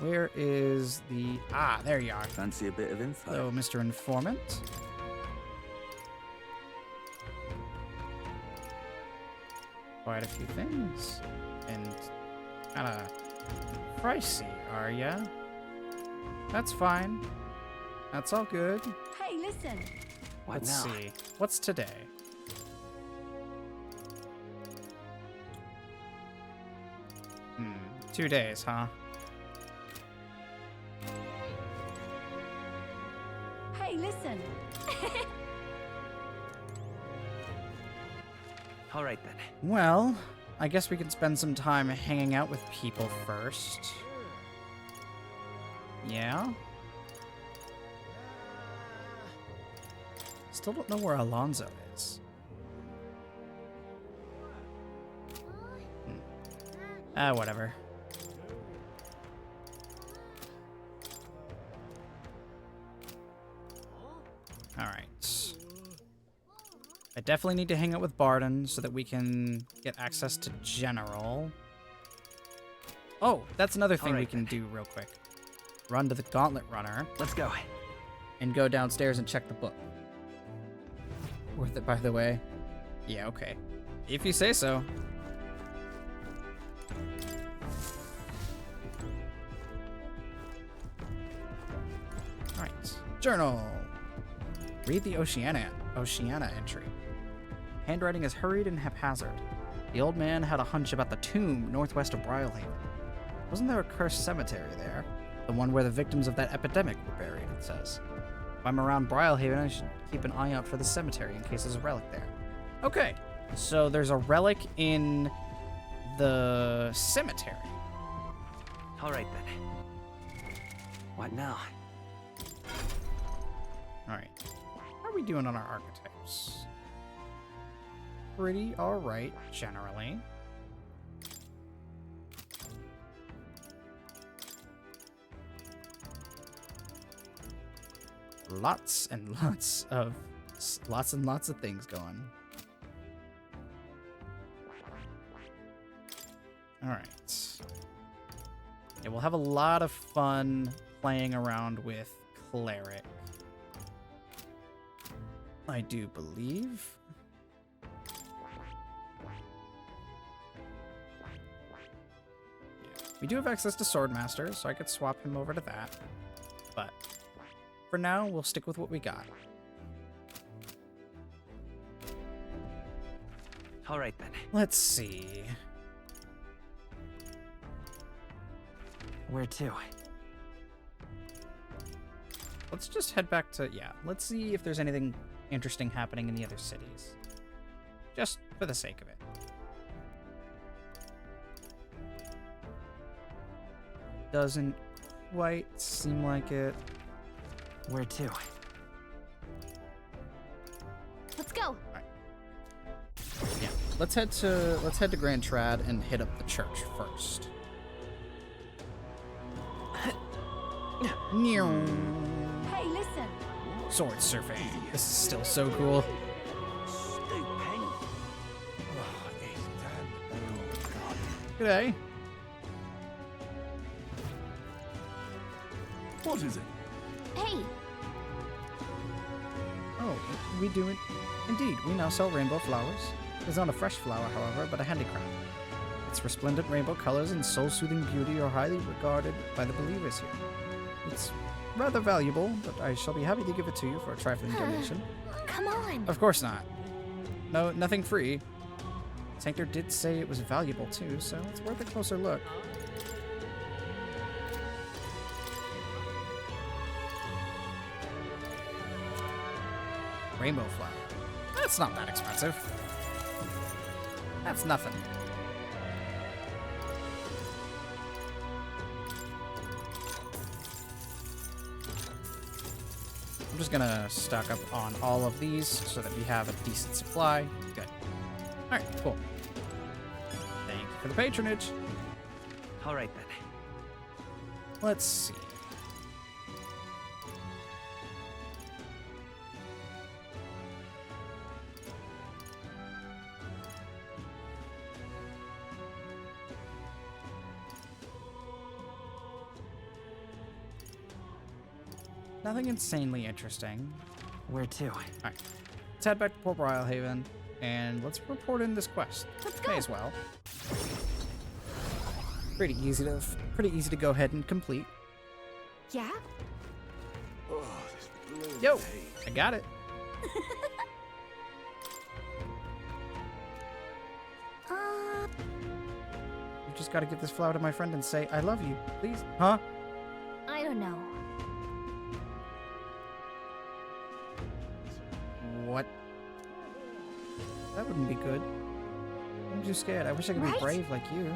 Where is the... Ah, there you are. Fancy a bit of info? Hello, Mr. Informant. Quite a few things. And kind of pricey, are ya? That's fine. That's all good. Hey, listen. Let's see. What's today? Hmm. 2 days, huh? Hey, listen. All right, then. Well, I guess we can spend some time hanging out with people first. Yeah? Still don't know where Alonzo is. Whatever. Alright. I definitely need to hang out with Barden so that we can get access to General. Oh, that's another thing we can do real quick. Run to the Gauntlet Runner. Let's go. And go downstairs and check the book. Worth it, by the way. Yeah, okay. If you say so. Alright. Journal. Read the Oceania entry. Handwriting is hurried and haphazard. The old man had a hunch about the tomb northwest of Brilehaven. Wasn't there a cursed cemetery there? The one where the victims of that epidemic were buried, it says. If I'm around Brilehaven, I should keep an eye out for the cemetery in case there's a relic there. Okay, so there's a relic in the cemetery. All right, then. What now? All right. How are we doing on our archetypes? Pretty all right, generally. Lots and lots of things going. All right. Yeah, we'll have a lot of fun playing around with Cleric. I do believe. We do have access to Swordmaster, so I could swap him over to that. But for now, we'll stick with what we got. All right, then. Let's see. Where to? Let's just head back to... Yeah, let's see if there's anything interesting happening in the other cities. Just for the sake of it. Doesn't quite seem like it. Where to? Let's go. Yeah, let's head to Grand Trad and hit up the church first. Hey, listen. Sword surfing. This is still so cool. G'day. What is it? Hey. Oh, we do it. Indeed, we now sell rainbow flowers. It's not a fresh flower, however, but a handicraft. Its resplendent rainbow colors and soul-soothing beauty are highly regarded by the believers here. It's rather valuable, but I shall be happy to give it to you for a trifling donation. Come on. Of course not. No, nothing free. Sanctor did say it was valuable too, so it's worth a closer look. Rainbow flower. That's not that expensive. That's nothing. I'm just gonna stock up on all of these so that we have a decent supply. Good. Alright, cool. Thank you for the patronage. All right, then. Let's see. Nothing insanely interesting. Where to? Alright. Let's head back to Port Brilehaven, and let's report in this quest. Let's go. May as well. Pretty easy to go ahead and complete. Yeah? Yo! I got it. You just gotta give this flower to my friend and say, I love you, please. Huh? I don't know. What? That wouldn't be good. I'm too scared. I wish I could be brave like you.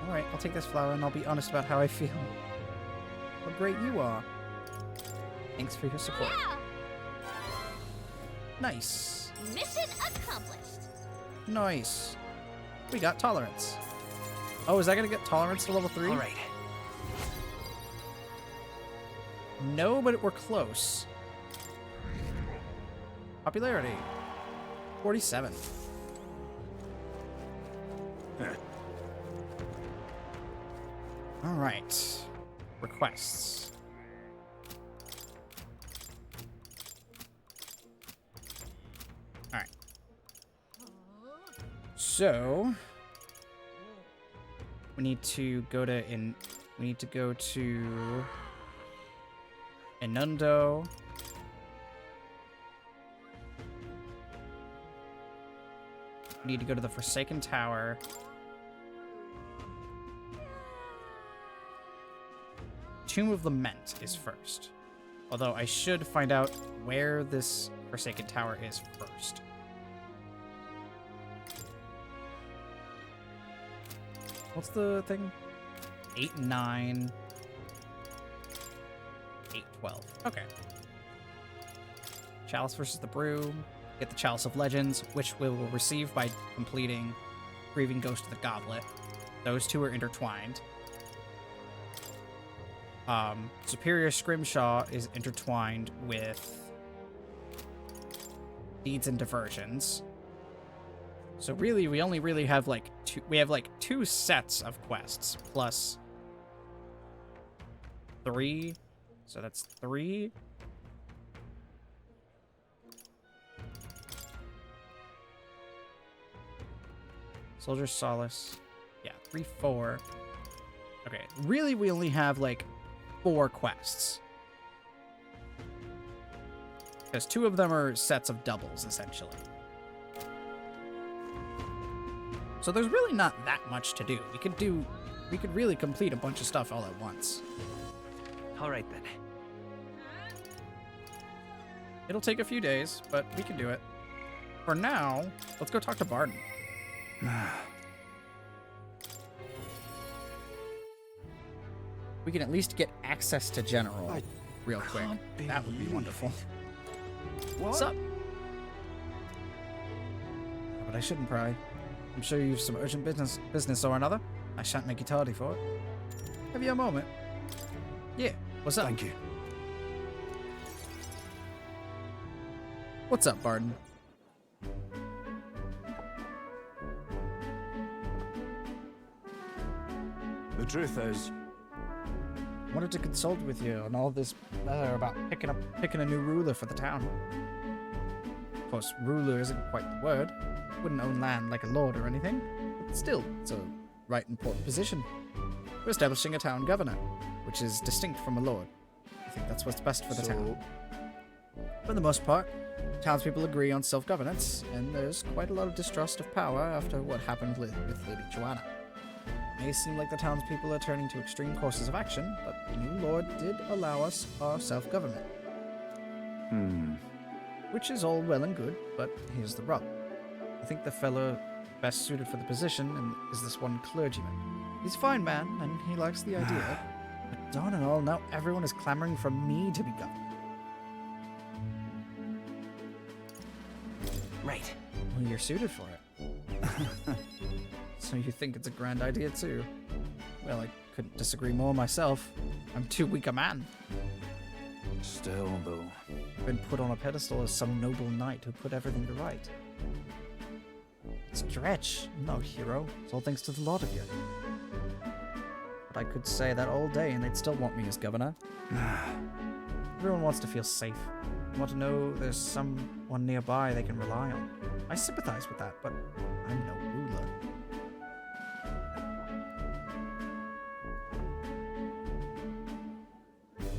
Alright, I'll take this flower and I'll be honest about how I feel. How great you are. Thanks for your support. Yeah! Nice. Mission accomplished. Nice. We got tolerance. Oh, is that gonna get tolerance to level 3? Alright. No, but we're close. Popularity. 47. Alright. Requests. Alright. So we need to go to Inundo. We need to go to the Forsaken Tower. Tomb of Lament is first. Although I should find out where this Forsaken Tower is first. What's the thing? 8, 9, 8, 12. Okay. Chalice versus the Brew. Get the Chalice of Legends, which we will receive by completing Grieving Ghost of the Goblet. Those two are intertwined. Superior Scrimshaw is intertwined with Deeds and Diversions. So really, we only really have like two sets of quests plus 3. So that's 3. Soldier's Solace. Yeah, 3, 4. Okay, really we only have like 4 quests. Because 2 of them are sets of doubles, essentially. So there's really not that much to do. We could really complete a bunch of stuff all at once. Alright then. It'll take a few days, but we can do it. For now, let's go talk to Barden. We can at least get access to General real quick. That would be wonderful. What's up? But I shouldn't pry. I'm sure you've some urgent business or another. I shan't make you tardy for it. Have you a moment? Yeah, what's up? Thank you. What's up, Barden? The truth is, Wanted to consult with you on all this matter about picking a new ruler for the town. Of course, ruler isn't quite the word. Wouldn't own land like a lord or anything, but still, it's a right important position. We're establishing a town governor, which is distinct from a lord. I think that's what's best for the town. For the most part, townspeople agree on self-governance, and there's quite a lot of distrust of power after what happened with Lady Joanna. It may seem like the townspeople are turning to extreme courses of action, but the new lord did allow us our self-government. Which is all well and good, but here's the rub. I think the fellow best suited for the position is this one clergyman. He's a fine man, and he likes the idea, but darn it all, now everyone is clamoring for me to be governor. Right. Well, you're suited for it. So you think it's a grand idea too? Well, I couldn't disagree more myself. I'm too weak a man. Still, though. I've been put on a pedestal as some noble knight who put everything to right. Stretch, I'm no hero. It's all thanks to the lot of you. But I could say that all day and they'd still want me as governor. Everyone wants to feel safe. They want to know there's someone nearby they can rely on. I sympathize with that, but I'm no ruler.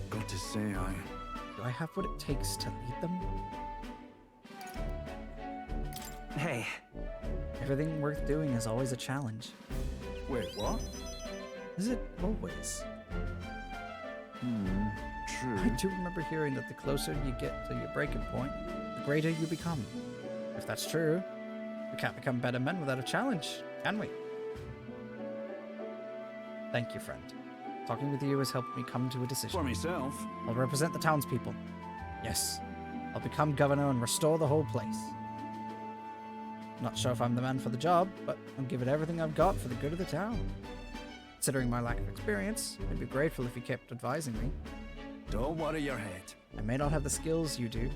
Got to say, Do I have what it takes to lead them? Hey. Everything worth doing is always a challenge. Wait, what? Is it always? True. I do remember hearing that the closer you get to your breaking point, the greater you become. If that's true, we can't become better men without a challenge, can we? Thank you, friend. Talking with you has helped me come to a decision. For myself. I'll represent the townspeople. Yes, I'll become governor and restore the whole place. Not sure if I'm the man for the job, but I'll give it everything I've got for the good of the town. Considering my lack of experience, I'd be grateful if you kept advising me. Don't worry your head. I may not have the skills you do,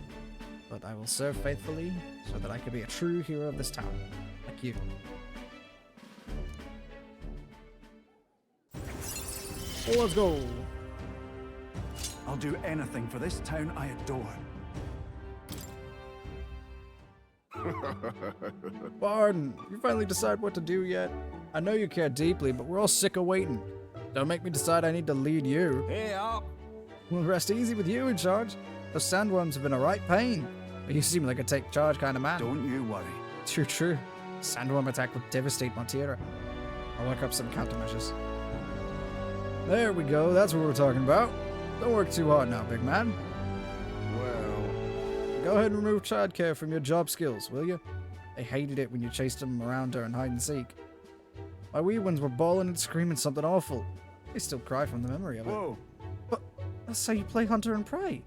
but I will serve faithfully so that I can be a true hero of this town, like you. Let's go! I'll do anything for this town I adore. Barn, you finally decide what to do yet? I know you care deeply, but we're all sick of waiting. Don't make me decide I need to lead you. Hey up! We'll rest easy with you in charge. Those sandworms have been a right pain. But you seem like a take charge kind of man. Don't you worry. True. Sandworm attack would devastate Montira. I'll work up some countermeasures. There we go, that's what we're talking about. Don't work too hard now, big man. Well... Go ahead and remove childcare from your job skills, will you? They hated it when you chased them around during hide and seek. My wee ones were bawling and screaming something awful. They still cry from the memory of it. Whoa. But that's how you play Hunter and Prey.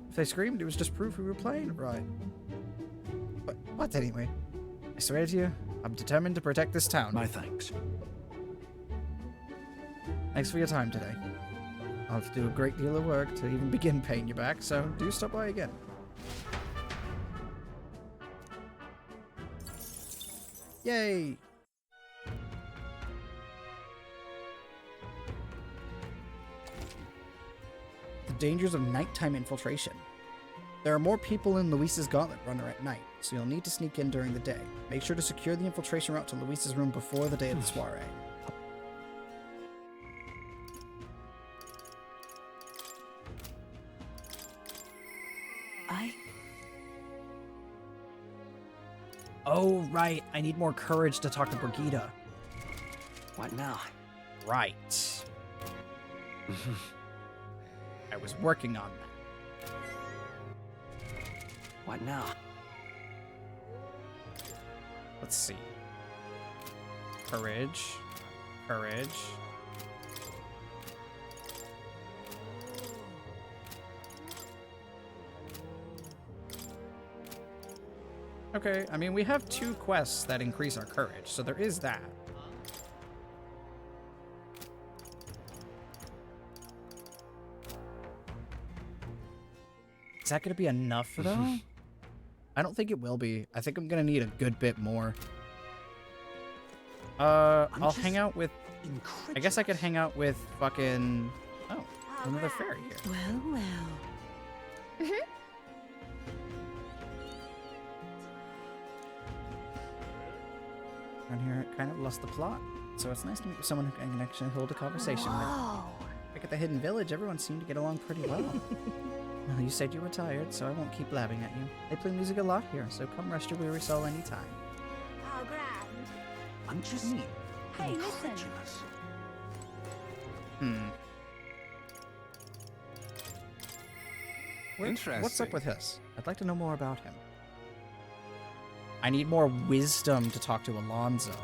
If they screamed, it was just proof we were playing it right. But what anyway? I swear to you, I'm determined to protect this town. My thanks. Thanks for your time today. I'll have to do a great deal of work to even begin paying you back, so do stop by again. Yay! The dangers of nighttime infiltration. There are more people in Luis's Gauntlet Runner at night, so you'll need to sneak in during the day. Make sure to secure the infiltration route to Luis's room before the day of the soiree. Oh, right. I need more courage to talk to Brigida. What now? Right. I was working on that. What now? Let's see. Courage. Okay, I mean, we have 2 quests that increase our courage, so there is that. Is that going to be enough, though? I don't think it will be. I think I'm going to need a good bit more. I'll hang out with... I guess I could hang out with fucking... Oh, another fairy here. Well. Around here, it kind of lost the plot. So it's nice to meet someone who can actually hold a conversation with. Back at the Hidden Village, everyone seemed to get along pretty well. Well, you said you were tired, so I won't keep blabbing at you. They play music a lot here, so come rest your weary soul anytime. How grand. I'm just Hey, listen. Interesting. What's up with this? I'd like to know more about him. I need more wisdom to talk to Alonzo.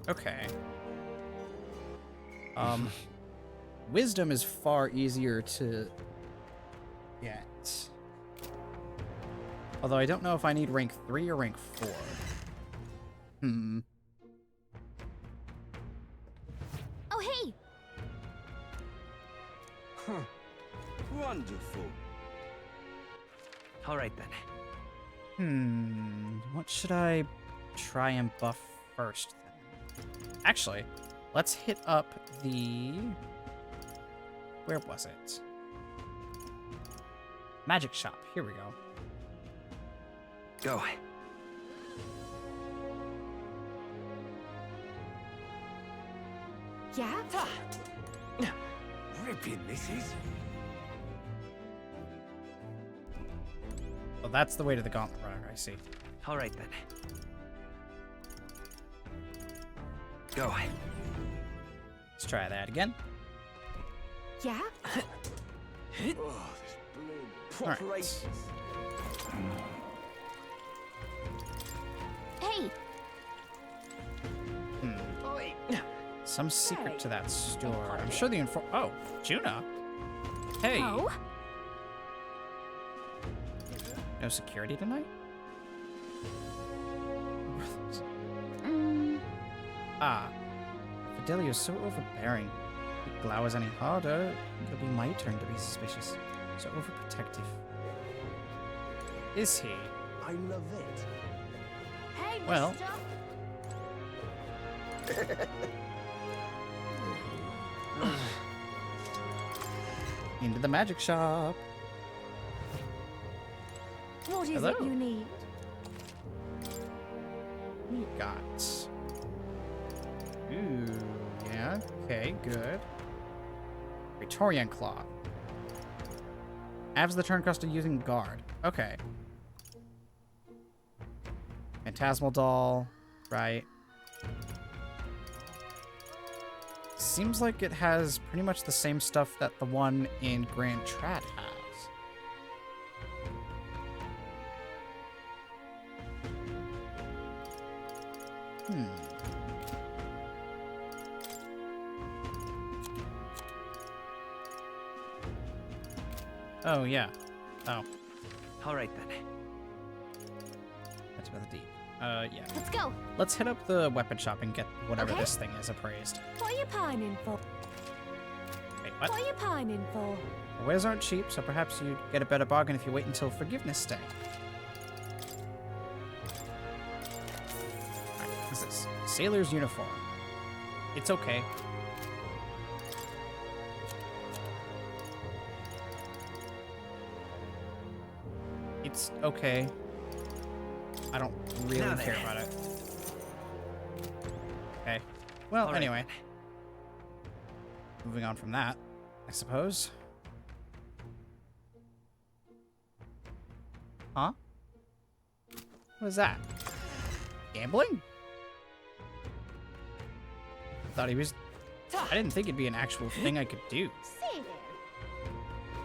Okay. Wisdom is far easier to get. Although I don't know if I need rank 3 or rank 4. Oh, hey! Huh. Wonderful. All right, then. What should I try and buff first then? Actually, let's hit up the... Where was it? Magic shop. Here we go. Go. Yeah? Ripping, missus. Oh, that's the way to the gauntlet runner, I see. All right, then. Go. Let's try that again. Yeah? Alright. Hey! Some secret to that store. I'm sure the Oh, Juna. Hey. Oh? No security tonight? Ah. Fidelio is so overbearing. If it glowers any harder, it'll be my turn to be suspicious. So overprotective. Is he? I love it. Hey, Well. Into the magic shop. What is Hello? it you need? We got. Ooh, yeah. Okay, good. Praetorian Claw. Abs the turn cost of using guard. Okay. Phantasmal Doll. Right. Seems like it has pretty much the same stuff that the one in Grand Trad has. Oh, yeah. Oh. All right, then. That's rather deep. Yeah. Let's go. Let's hit up the weapon shop and get whatever Okay. this thing is appraised. What are you pining for? Wait, what? What are you pining for? The wares aren't cheap, so perhaps you'd get a better bargain if you wait until Forgiveness Day. Alright, what's this? Sailor's uniform. It's okay. It's okay. I don't really Now care then. about it. Okay. Well, All right. anyway. Moving on from that, I suppose. Huh? What is that? Gambling? Thought he was... I didn't think it'd be an actual thing I could do. See there.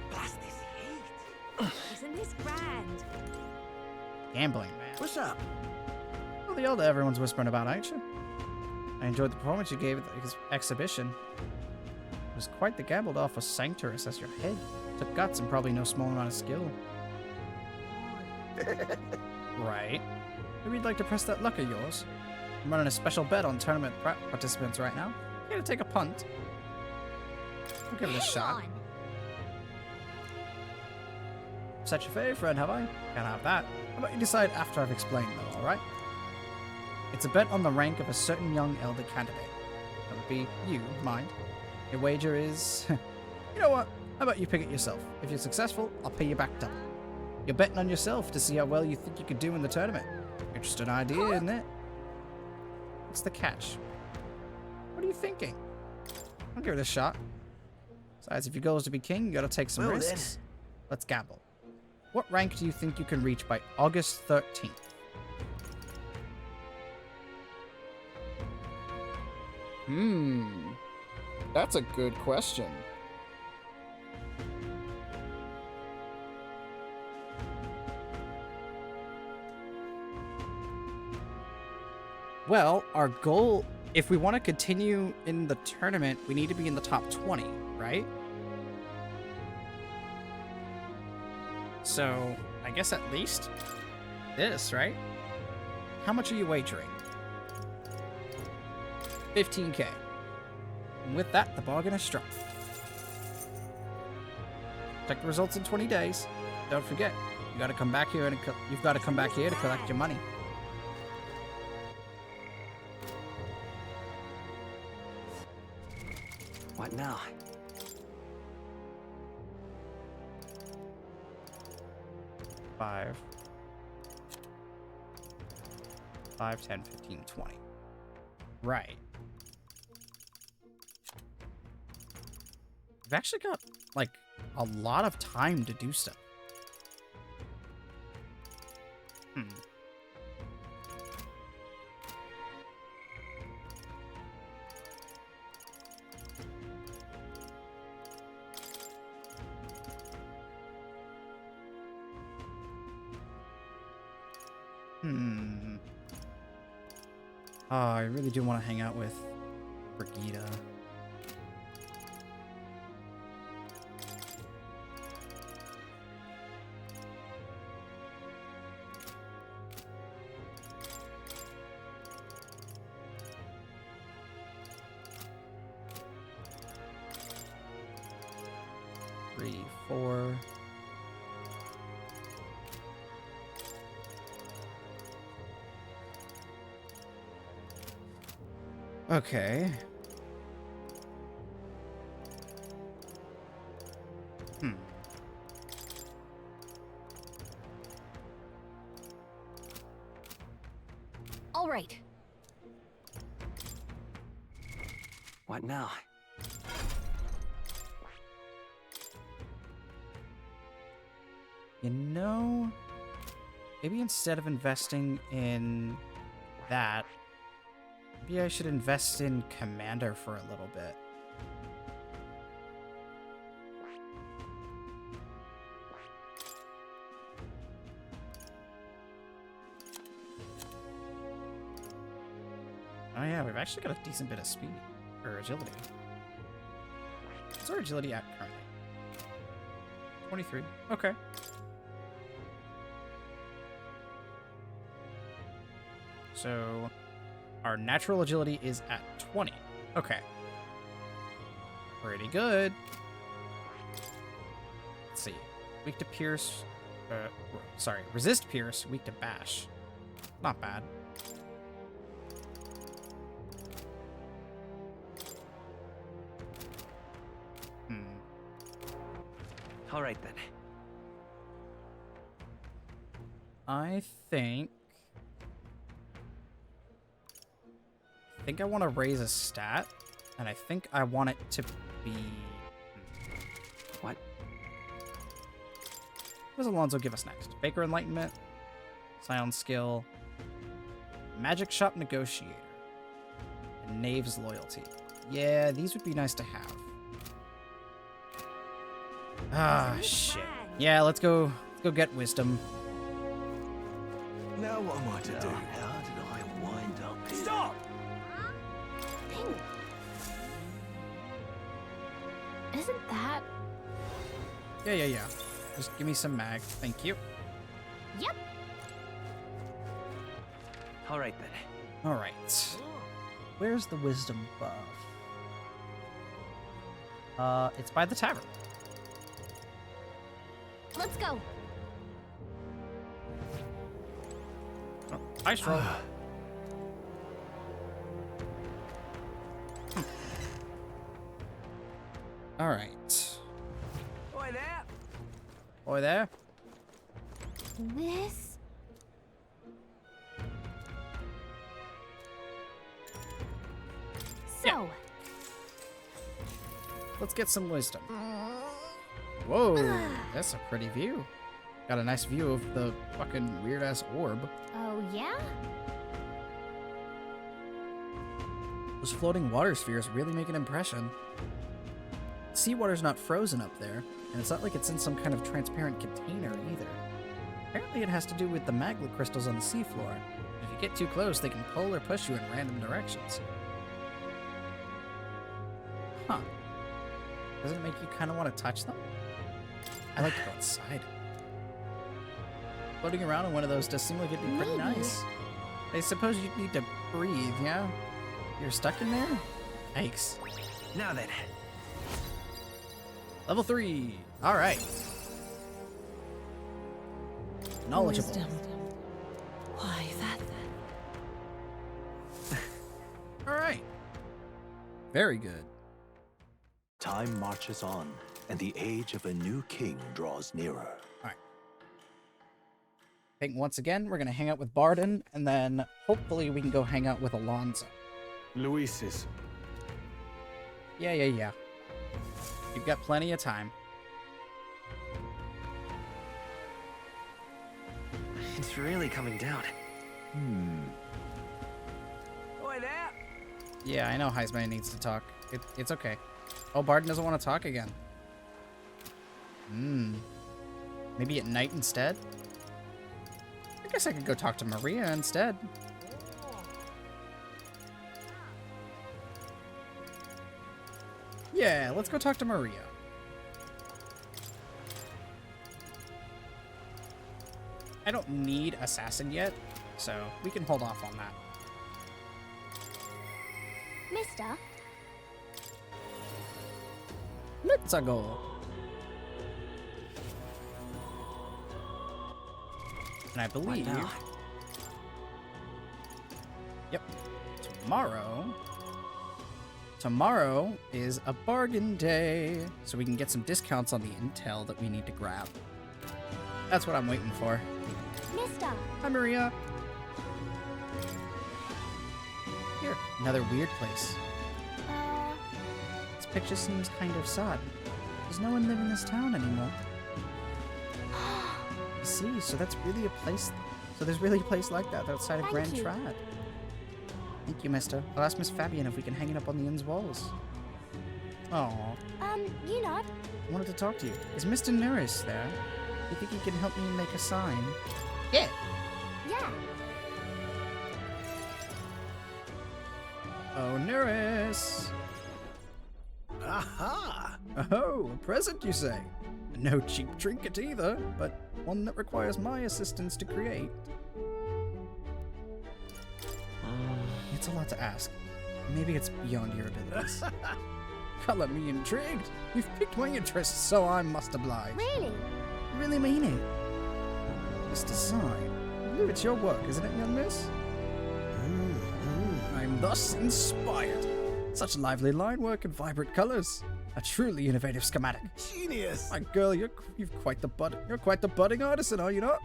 Blast this heat. Isn't this grand? Gambling, man. What's up? Well, the elder everyone's whispering about, ain't you? I enjoyed the performance you gave at the exhibition. It was quite the gamble to offer Sanctorus as your head. Took guts and probably no small amount of skill. Right. Maybe you'd like to press that luck of yours. I'm running a special bet on tournament participants right now. Here to take a punt. I'll give it a shot. Set your fave, friend, have I? Can't have that. How about you decide after I've explained, though, alright? It's a bet on the rank of a certain young elder candidate. That would be you, mind. Your wager is... You know what? How about you pick it yourself? If you're successful, I'll pay you back double. You're betting on yourself to see how well you think you could do in the tournament. Interesting idea, isn't it? What's the catch? What are you thinking? I'll give it a shot. Besides, if your goal is to be king, you gotta take some Well, risks. Let's gamble. What rank do you think you can reach by August 13th? That's a good question. Well, our goal, if we want to continue in the tournament, we need to be in the top 20, right? So, I guess at least this, right? How much are you wagering? 15k. And with that, the bargain is struck. Check the results in 20 days. Don't forget, You gotta come back here and you've got to come back here to collect your money. What now? Five, 10, 15, 20. Right. We've actually got, like, a lot of time to do stuff. Oh, I really do want to hang out with Brigida. Three, four. Okay. All right. What now? You know, maybe instead of investing in that, maybe I should invest in Commander for a little bit. Oh yeah, we've actually got a decent bit of speed, or agility. What's our agility at currently? 23. Okay. So, our natural agility is at 20. Okay. Pretty good. Let's see. Weak to pierce. Sorry. Resist pierce. Weak to bash. Not bad. All right then. I think I want to raise a stat, and I think I want it to be... What? What does Alonso give us next? Baker Enlightenment, Scion Skill, Magic Shop Negotiator, and Knave's Loyalty. Yeah, these would be nice to have. Ah, shit. Yeah, let's go get Wisdom. Now what am I to do? How did I wind up here? Stop! Isn't that... Yeah. Just give me some mag. Thank you. Yep. All right then. All right. Where's the Wisdom buff? It's by the tavern. Let's go. Oh, ice roll. All right. Boy there. Boy there. This... So... Yeah. Let's get some wisdom. Whoa, that's a pretty view. Got a nice view of the fucking weird-ass orb. Oh, yeah? Those floating water spheres really make an impression. Seawater's not frozen up there, and it's not like it's in some kind of transparent container either. Apparently it has to do with the magma crystals on the seafloor. If you get too close, they can pull or push you in random directions. Huh. Doesn't it make you kind of want to touch them? I like to go inside. Floating around in one of those does seem like it'd be pretty nice. I suppose you'd need to breathe, yeah? You're stuck in there? Yikes. Now then. Level 3. All right. Knowledgeable. Wisdom. Why, that... Alright. Very good. Time marches on, and the age of a new king draws nearer. Alright. I think once again, we're going to hang out with Barden, and then hopefully we can go hang out with Alonso. Luis's. Yeah. You've got plenty of time. It's really coming down. Oi there! Yeah, I know Heisman needs to talk. It's okay. Oh, Barden doesn't want to talk again. Maybe at night instead? I guess I could go talk to Maria instead. Yeah, let's go talk to Maria. I don't need Assassin yet, so we can hold off on that. Mister? Let's go. And I believe... Yep. Tomorrow is a bargain day, so we can get some discounts on the intel that we need to grab. That's what I'm waiting for. Mister! Hi, Maria. Here, another weird place. This picture seems kind of sad. Does no one live in this town anymore? I see, so that's really a place... So there's really a place like that outside of Grand Trad. Thank you, mister. I'll ask Miss Fabian if we can hang it up on the inn's walls. Aww. You know. I wanted to talk to you. Is Mr. Norris there? Do you think he can help me make a sign? Yeah. Yeah. Oh, Norris. Aha! Oh, a present, you say? No cheap trinket either, but one that requires my assistance to create. It's a lot to ask. Maybe it's beyond your abilities. Color me intrigued. You've piqued my interest, so I must oblige. Really? I really mean it. This design. I believe it's your work, isn't it, young miss? I'm thus inspired. Such lively line work and vibrant colors. A truly innovative schematic. Genius! My girl, you're quite the budding artisan, are you not?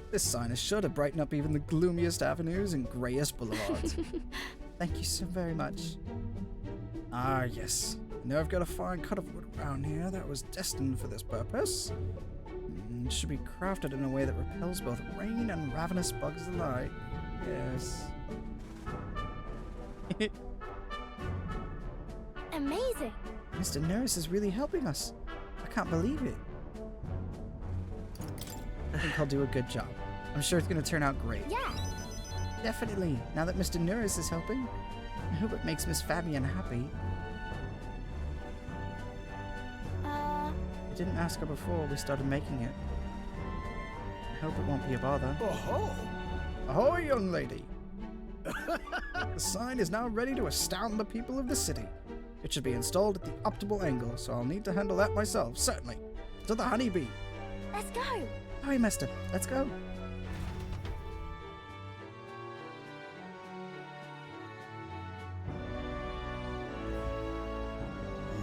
This sign is sure to brighten up even the gloomiest avenues and grayest boulevards. Thank you so very much. Ah, yes. I know I've got a fine cut of wood around here that was destined for this purpose. It should be crafted in a way that repels both rain and ravenous bugs alike. Yes. Amazing. Mr. Norris is really helping us. I can't believe it. I think I'll do a good job. I'm sure it's going to turn out great. Yeah. Definitely. Now that Mr. Norris is helping, I hope it makes Miss Fabian happy. I didn't ask her before we started making it. I hope it won't be a bother. Oh-ho! Ahoy, young lady! The sign is now ready to astound the people of the city. It should be installed at the optimal angle, so I'll need to handle that myself, certainly. To the honeybee. Let's go. Hurry, mister. Let's go.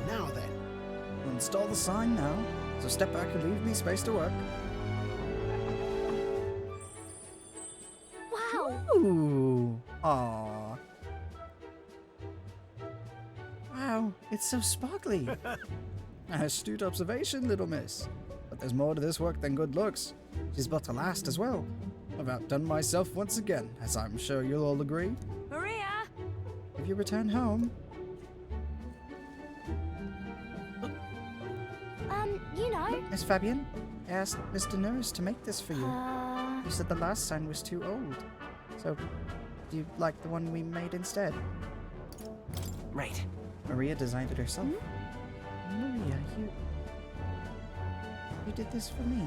Now then. We'll install the sign now, so step back and leave me space to work. Wow. Ooh. Aww. Wow, it's so sparkly. Astute observation, little miss. But there's more to this work than good looks. She's built to last as well. I've outdone myself once again, as I'm sure you'll all agree. Maria! Have you returned home? You know. Miss Fabian, I asked Mr. Norris to make this for you. You said the last sign was too old. So, do you like the one we made instead? Right. Maria designed it herself. Maria, you did this for me?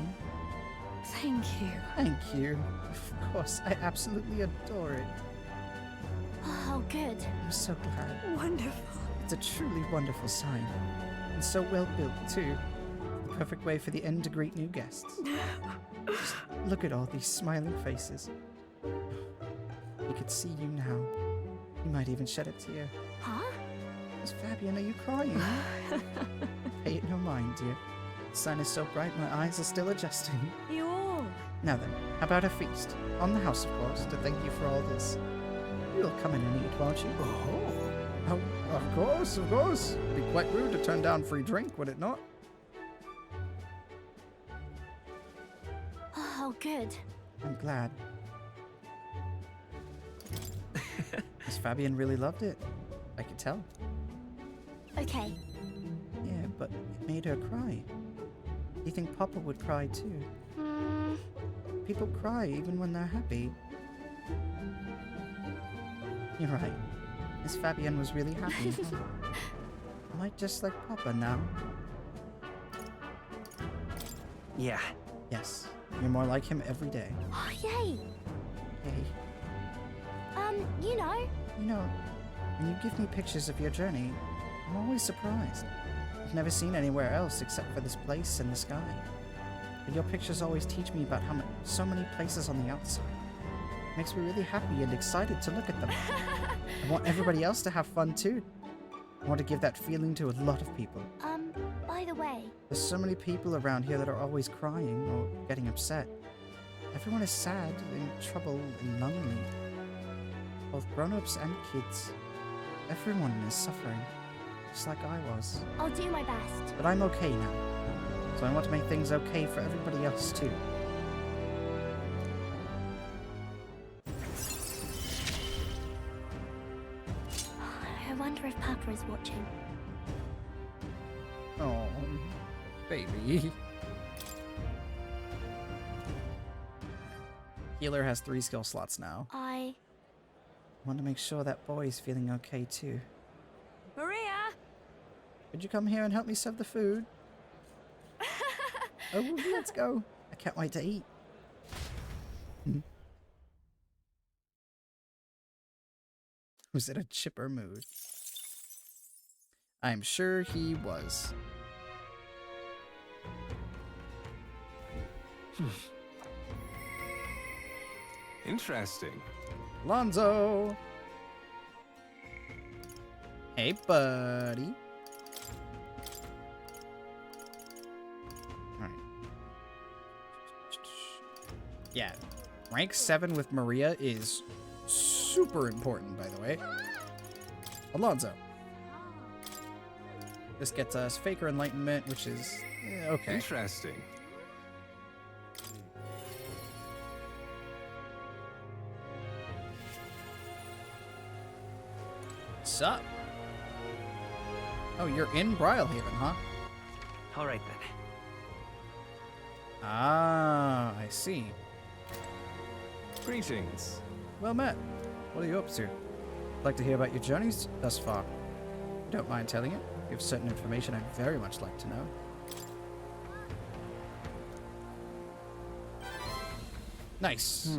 Thank you. Thank you. Of course, I absolutely adore it. Oh, good. I'm so glad. Wonderful. It's a truly wonderful sign. And so well built, too. The perfect way for the inn to greet new guests. Just look at all these smiling faces. He could see you now. He might even shed a tear. Huh? Miss Fabian, are you crying? Pay it no mind, dear. The sun is so bright my eyes are still adjusting. You all. Now then, how about a feast? On the house, of course, to thank you for all this. You'll come in and eat, won't you? Oh, of course, of course. It'd be quite rude to turn down free drink, would it not? Oh, good. I'm glad. Miss Fabian really loved it. I could tell. Okay. Yeah, but it made her cry. Do you think Papa would cry too? People cry even when they're happy. You're right. Miss Fabian was really happy. Am I just like Papa now? Yeah. Yes. You're more like him every day. Oh, yay. Hey. You know. You know, when you give me pictures of your journey, I'm always surprised. I've never seen anywhere else except for this place and the sky. But your pictures always teach me about so many places on the outside. It makes me really happy and excited to look at them. I want everybody else to have fun too. I want to give that feeling to a lot of people. By the way. There's so many people around here that are always crying or getting upset. Everyone is sad, in trouble, and lonely. Both grown-ups and kids. Everyone is suffering, just like I was. I'll do my best. But I'm okay now, so I want to make things okay for everybody else too. I wonder if Papa is watching. Oh, baby. Healer has 3 skill slots now. I want to make sure that boy is feeling okay too. Maria! Could you come here and help me serve the food? Oh, let's go. I can't wait to eat. Was it a chipper mood? I'm sure he was. Interesting. Lonzo! Hey, buddy. Alright. Yeah. Rank 7 with Maria is super important, by the way. Alonzo. This gets us Faker Enlightenment, which is okay. Interesting. What's up? Oh, you're in Brilehaven, huh? All right then. Ah, I see. Greetings. Well met. What are you up to? I'd like to hear about your journeys thus far. If you don't mind telling it, you have certain information I'd very much like to know. Nice.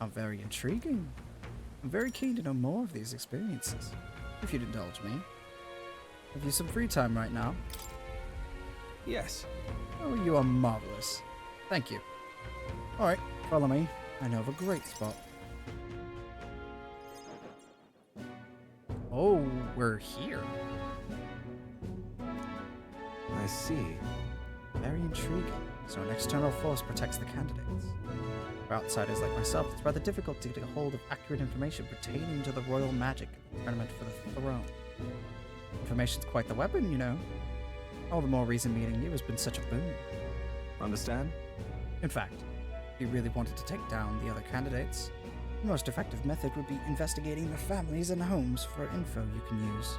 How very intriguing. I'm very keen to know more of these experiences, if you'd indulge me. Have you some free time right now? Yes. Oh, you are marvelous. Thank you. Alright, follow me. I know of a great spot. Oh, we're here. I see. Very intriguing. So an external force protects the candidates. For outsiders like myself, it's rather difficult to get a hold of accurate information pertaining to the royal magic in the tournament for the throne. Information's quite the weapon, you know. All the more reason meeting you has been such a boon. Understand? In fact, if you really wanted to take down the other candidates, the most effective method would be investigating their families and homes for info you can use.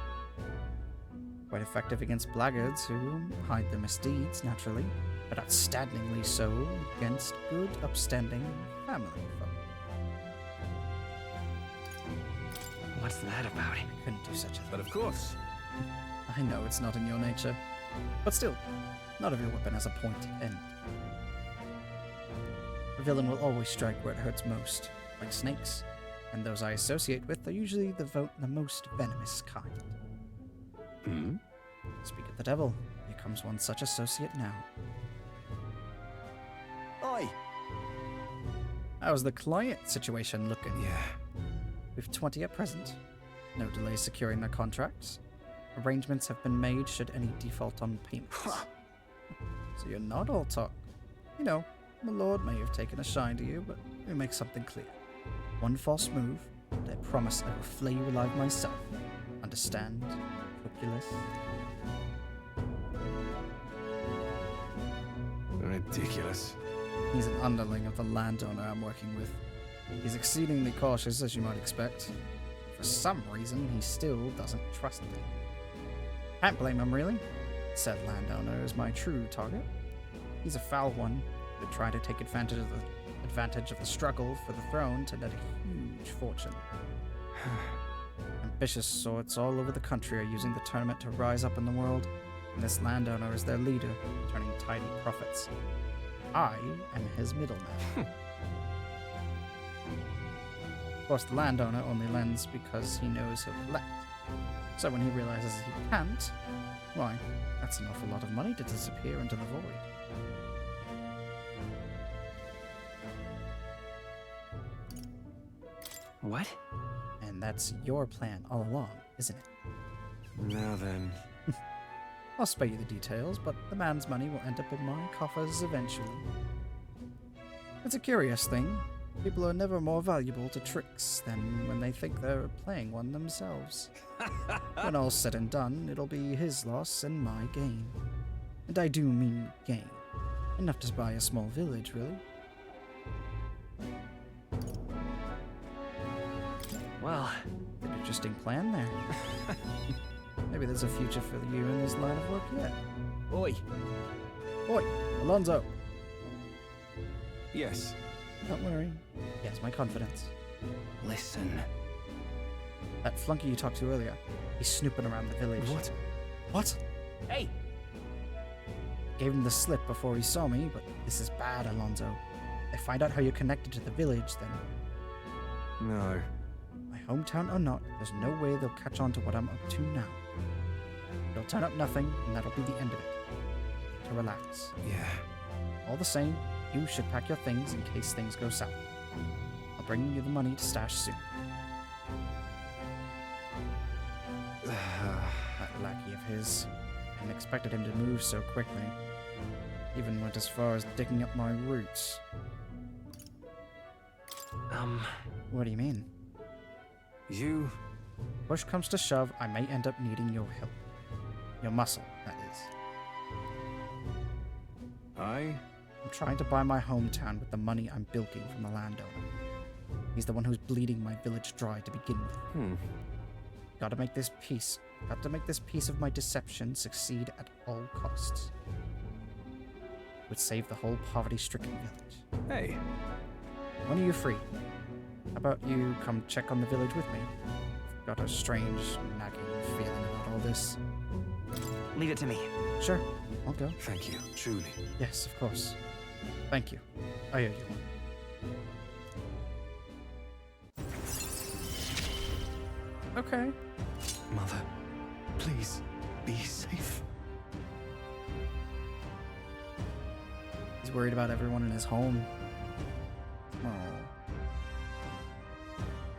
Quite effective against blackguards who hide their misdeeds, naturally, but outstandingly so against good, upstanding family folk. What's that about? I couldn't do such a thing. But of course. I know it's not in your nature, but still, not every weapon has a pointed end. A villain will always strike where it hurts most, like snakes, and those I associate with are usually the most venomous kind. Speak of the devil, Here comes one such associate now. Oi! How's the client situation looking? Yeah. We've 20 at present. No delays securing their contracts. Arrangements have been made should any default on payments. So you're not all talk. You know, my lord may have taken a shine to you, but let me make something clear. One false move, and I promise I will flay you alive myself. Understand, Populus? Ridiculous. He's an underling of the landowner I'm working with. He's exceedingly cautious, as you might expect. For some reason, he still doesn't trust me. Can't blame him, really. Said landowner is my true target. He's a foul one, who tried to take advantage of the struggle for the throne to net a huge fortune. Ambitious sorts all over the country are using the tournament to rise up in the world, and this landowner is their leader, turning tidy profits. I am his middleman. Of course, the landowner only lends because he knows he'll collect. So when he realizes he can't, why, that's an awful lot of money to disappear into the void. What? And that's your plan all along, isn't it? Now then. I'll spare you the details, but the man's money will end up in my coffers eventually. It's a curious thing. People are never more valuable to tricks than when they think they're playing one themselves. When all's said and done, it'll be his loss and my gain. And I do mean gain. Enough to buy a small village, really. Well, an interesting plan there. Maybe there's a future for you in this line of work yet. Oi! Oi! Alonzo! Yes. Don't worry. He has my confidence. Listen. That flunky you talked to earlier, he's snooping around the village. What? What? Hey! Gave him the slip before he saw me, but this is bad, Alonzo. If I find out how you're connected to the village, then... No. My hometown or not, there's no way they'll catch on to what I'm up to now. They'll turn up nothing, and that'll be the end of it. To relax. Yeah. All the same, you should pack your things in case things go south. I'll bring you the money to stash soon. That lackey of his. I hadn't expected him to move so quickly. Even went as far as digging up my roots. What do you mean? You... Push comes to shove, I may end up needing your help. Your muscle, that is. I'm trying to buy my hometown with the money I'm bilking from the landowner. He's the one who's bleeding my village dry to begin with. Got to make this piece of my deception succeed at all costs. It would save the whole poverty-stricken village. Hey. When are you free? How about you come check on the village with me? I've got a strange, nagging feeling about all this. Leave it to me. Sure, I'll go. Thank you, truly. Yes, of course. Thank you. I owe you one. Okay. Mother, please, be safe. He's worried about everyone in his home. Oh.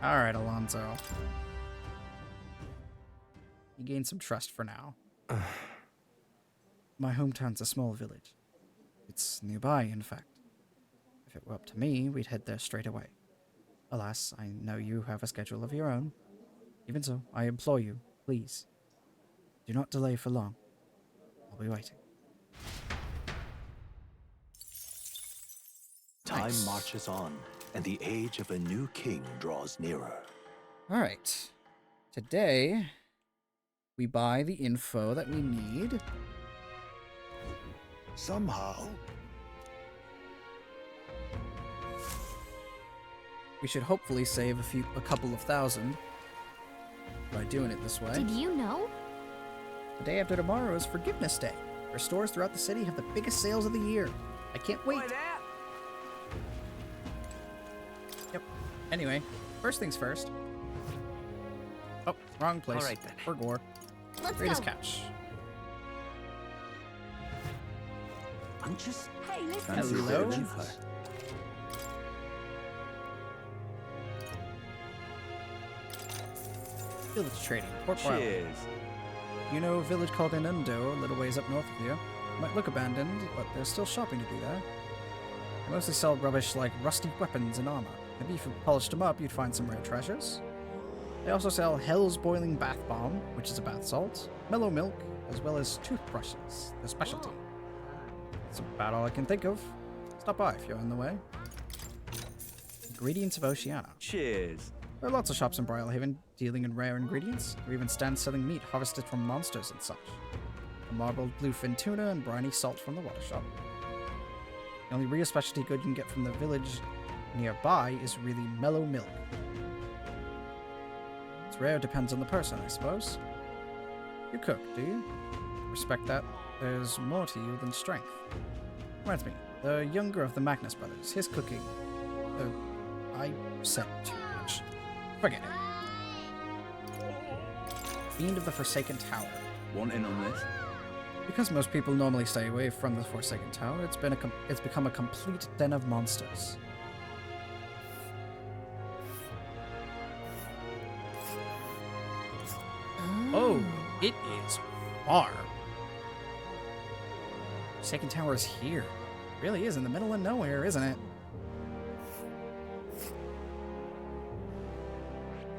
Alright, Alonzo. You gained some trust for now. My hometown's a small village. It's nearby, in fact. If it were up to me, we'd head there straight away. Alas, I know you have a schedule of your own. Even so, I implore you, please, do not delay for long. I'll be waiting. Time marches on, and the age of a new king draws nearer. Alright. Today, we buy the info that we need. Somehow. We should hopefully save a couple of thousand by doing it this way. Did you know? The day after tomorrow is Forgiveness Day. Our stores throughout the city have the biggest sales of the year. I can't wait. Yep. Anyway, first things first. Oh, wrong place. All right then. For gore. Let's Greatest go. catch. conscious? Hey, listen. Fancy a bit Hello? of info? Village trading, Port Brilehaven. Cheers. You know a village called Inundo, a little ways up north of here. Might look abandoned, but there's still shopping to do there. They mostly sell rubbish like rusty weapons and armor. Maybe if you polished them up, you'd find some rare treasures. They also sell Hell's Boiling Bath Bomb, which is a bath salt, mellow milk, as well as toothbrushes, their specialty. That's about all I can think of. Stop by if you're in the way. Ingredients of Oceania. Cheers. There are lots of shops in Brilehaven dealing in rare ingredients, or even stands selling meat harvested from monsters and such. A marbled bluefin tuna and briny salt from the water shop. The only real specialty good you can get from the village nearby is really mellow milk. It's rare, depends on the person, I suppose. You cook, do you? Respect that. There's more to you than strength. Reminds me, the younger of the Magnus brothers, his cooking... I said too much. Forget it. Fiend of the Forsaken Tower. Want in on this? Because most people normally stay away from the Forsaken Tower, it's become a complete den of monsters. Oh, it is far. Forsaken Tower is here. It really is in the middle of nowhere, isn't it?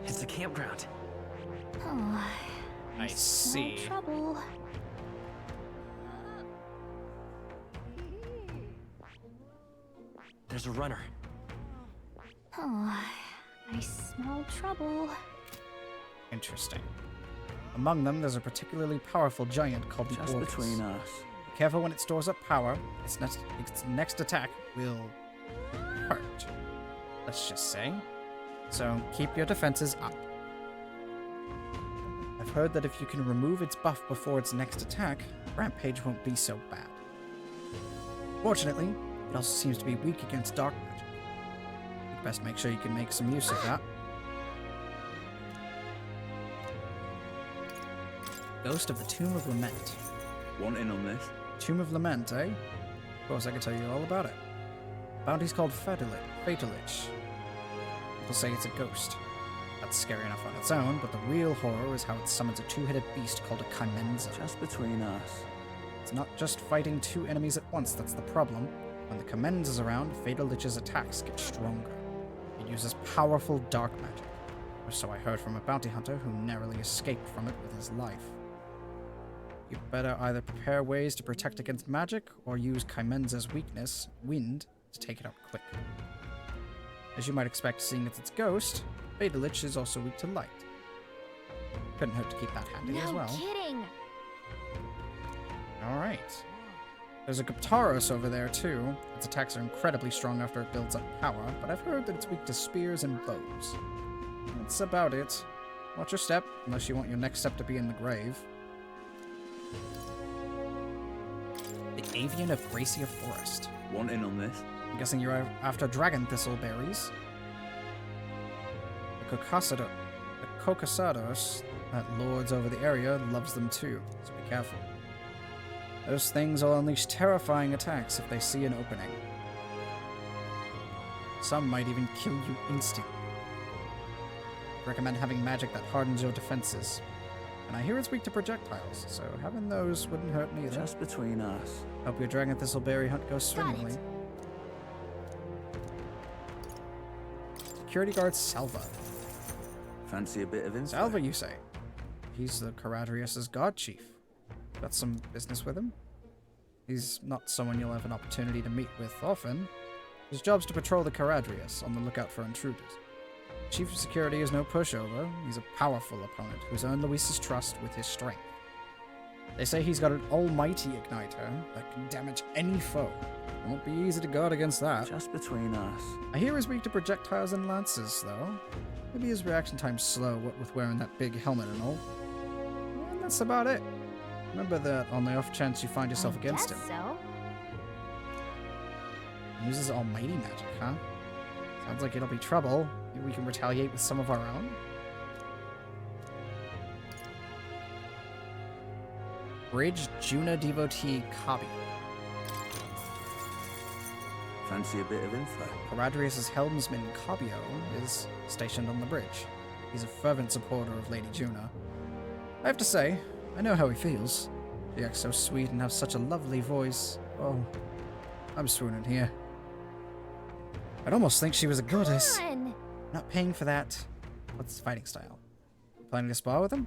It's a campground. Oh, I see. Trouble. There's a runner. Oh, I smell trouble. Interesting. Among them, there's a particularly powerful giant called the Just Orcus. between us. Be careful when it stores up power. Its next attack will hurt. Let's just say. So keep your defenses up. I've heard that if you can remove its buff before its next attack, Rampage won't be so bad. Fortunately, it also seems to be weak against dark magic. You'd best make sure you can make some use of that. Ghost of the Tomb of Lament. Want in on this? Tomb of Lament, eh? Of course, I can tell you all about it. Bounty's called Fatalich. People say it's a ghost. That's scary enough on its own, but the real horror is how it summons a two-headed beast called a Chimenza. Just between us. It's not just fighting two enemies at once that's the problem. When the Chimenza's around, Fatalich's attacks get stronger. It uses powerful dark magic, or so I heard from a bounty hunter who narrowly escaped from it with his life. You'd better either prepare ways to protect against magic, or use Chimenza's weakness, wind, to take it out quick. As you might expect, seeing it's its ghost, Fatalich is also weak to light. Couldn't hurt to keep that handy as well. No kidding. Alright. There's a Gaptaros over there too. Its attacks are incredibly strong after it builds up power, but I've heard that it's weak to spears and bows. That's about it. Watch your step, unless you want your next step to be in the grave. The Avian of Gracia Forest. Want in on this? I'm guessing you're after dragon thistle berries. The Cocasados that lords over the area loves them too, so be careful. Those things will unleash terrifying attacks if they see an opening. Some might even kill you instantly. I recommend having magic that hardens your defenses. And I hear it's weak to projectiles, so having those wouldn't hurt me either. Just between us. Hope your dragon thistleberry hunt goes swimmingly. Security guard Salva. Fancy a bit of info? Salva, you say? He's the Caradrius's guard chief. Got some business with him? He's not someone you'll have an opportunity to meet with often. His job's to patrol the Caradrius, on the lookout for intruders. Chief of Security is no pushover. He's a powerful opponent who's earned Luis's trust with his strength. They say he's got an almighty igniter that can damage any foe. Won't be easy to guard against that. Just between us. I hear he's weak to projectiles and lances, though. Maybe his reaction time's slow, what with wearing that big helmet and all. And that's about it. Remember that on the off chance you find yourself against him. So. He uses almighty magic, huh? Sounds like it'll be trouble. Maybe we can retaliate with some of our own. Bridge Juna devotee Kabi. Fancy a bit of info? Caradrius' helmsman Cabio is stationed on the bridge. He's a fervent supporter of Lady Juna. I have to say, I know how he feels. She acts so sweet and has such a lovely voice. Oh, I'm swooning here. I'd almost think she was a goddess. Not paying for that. What's his fighting style? Planning to spar with him?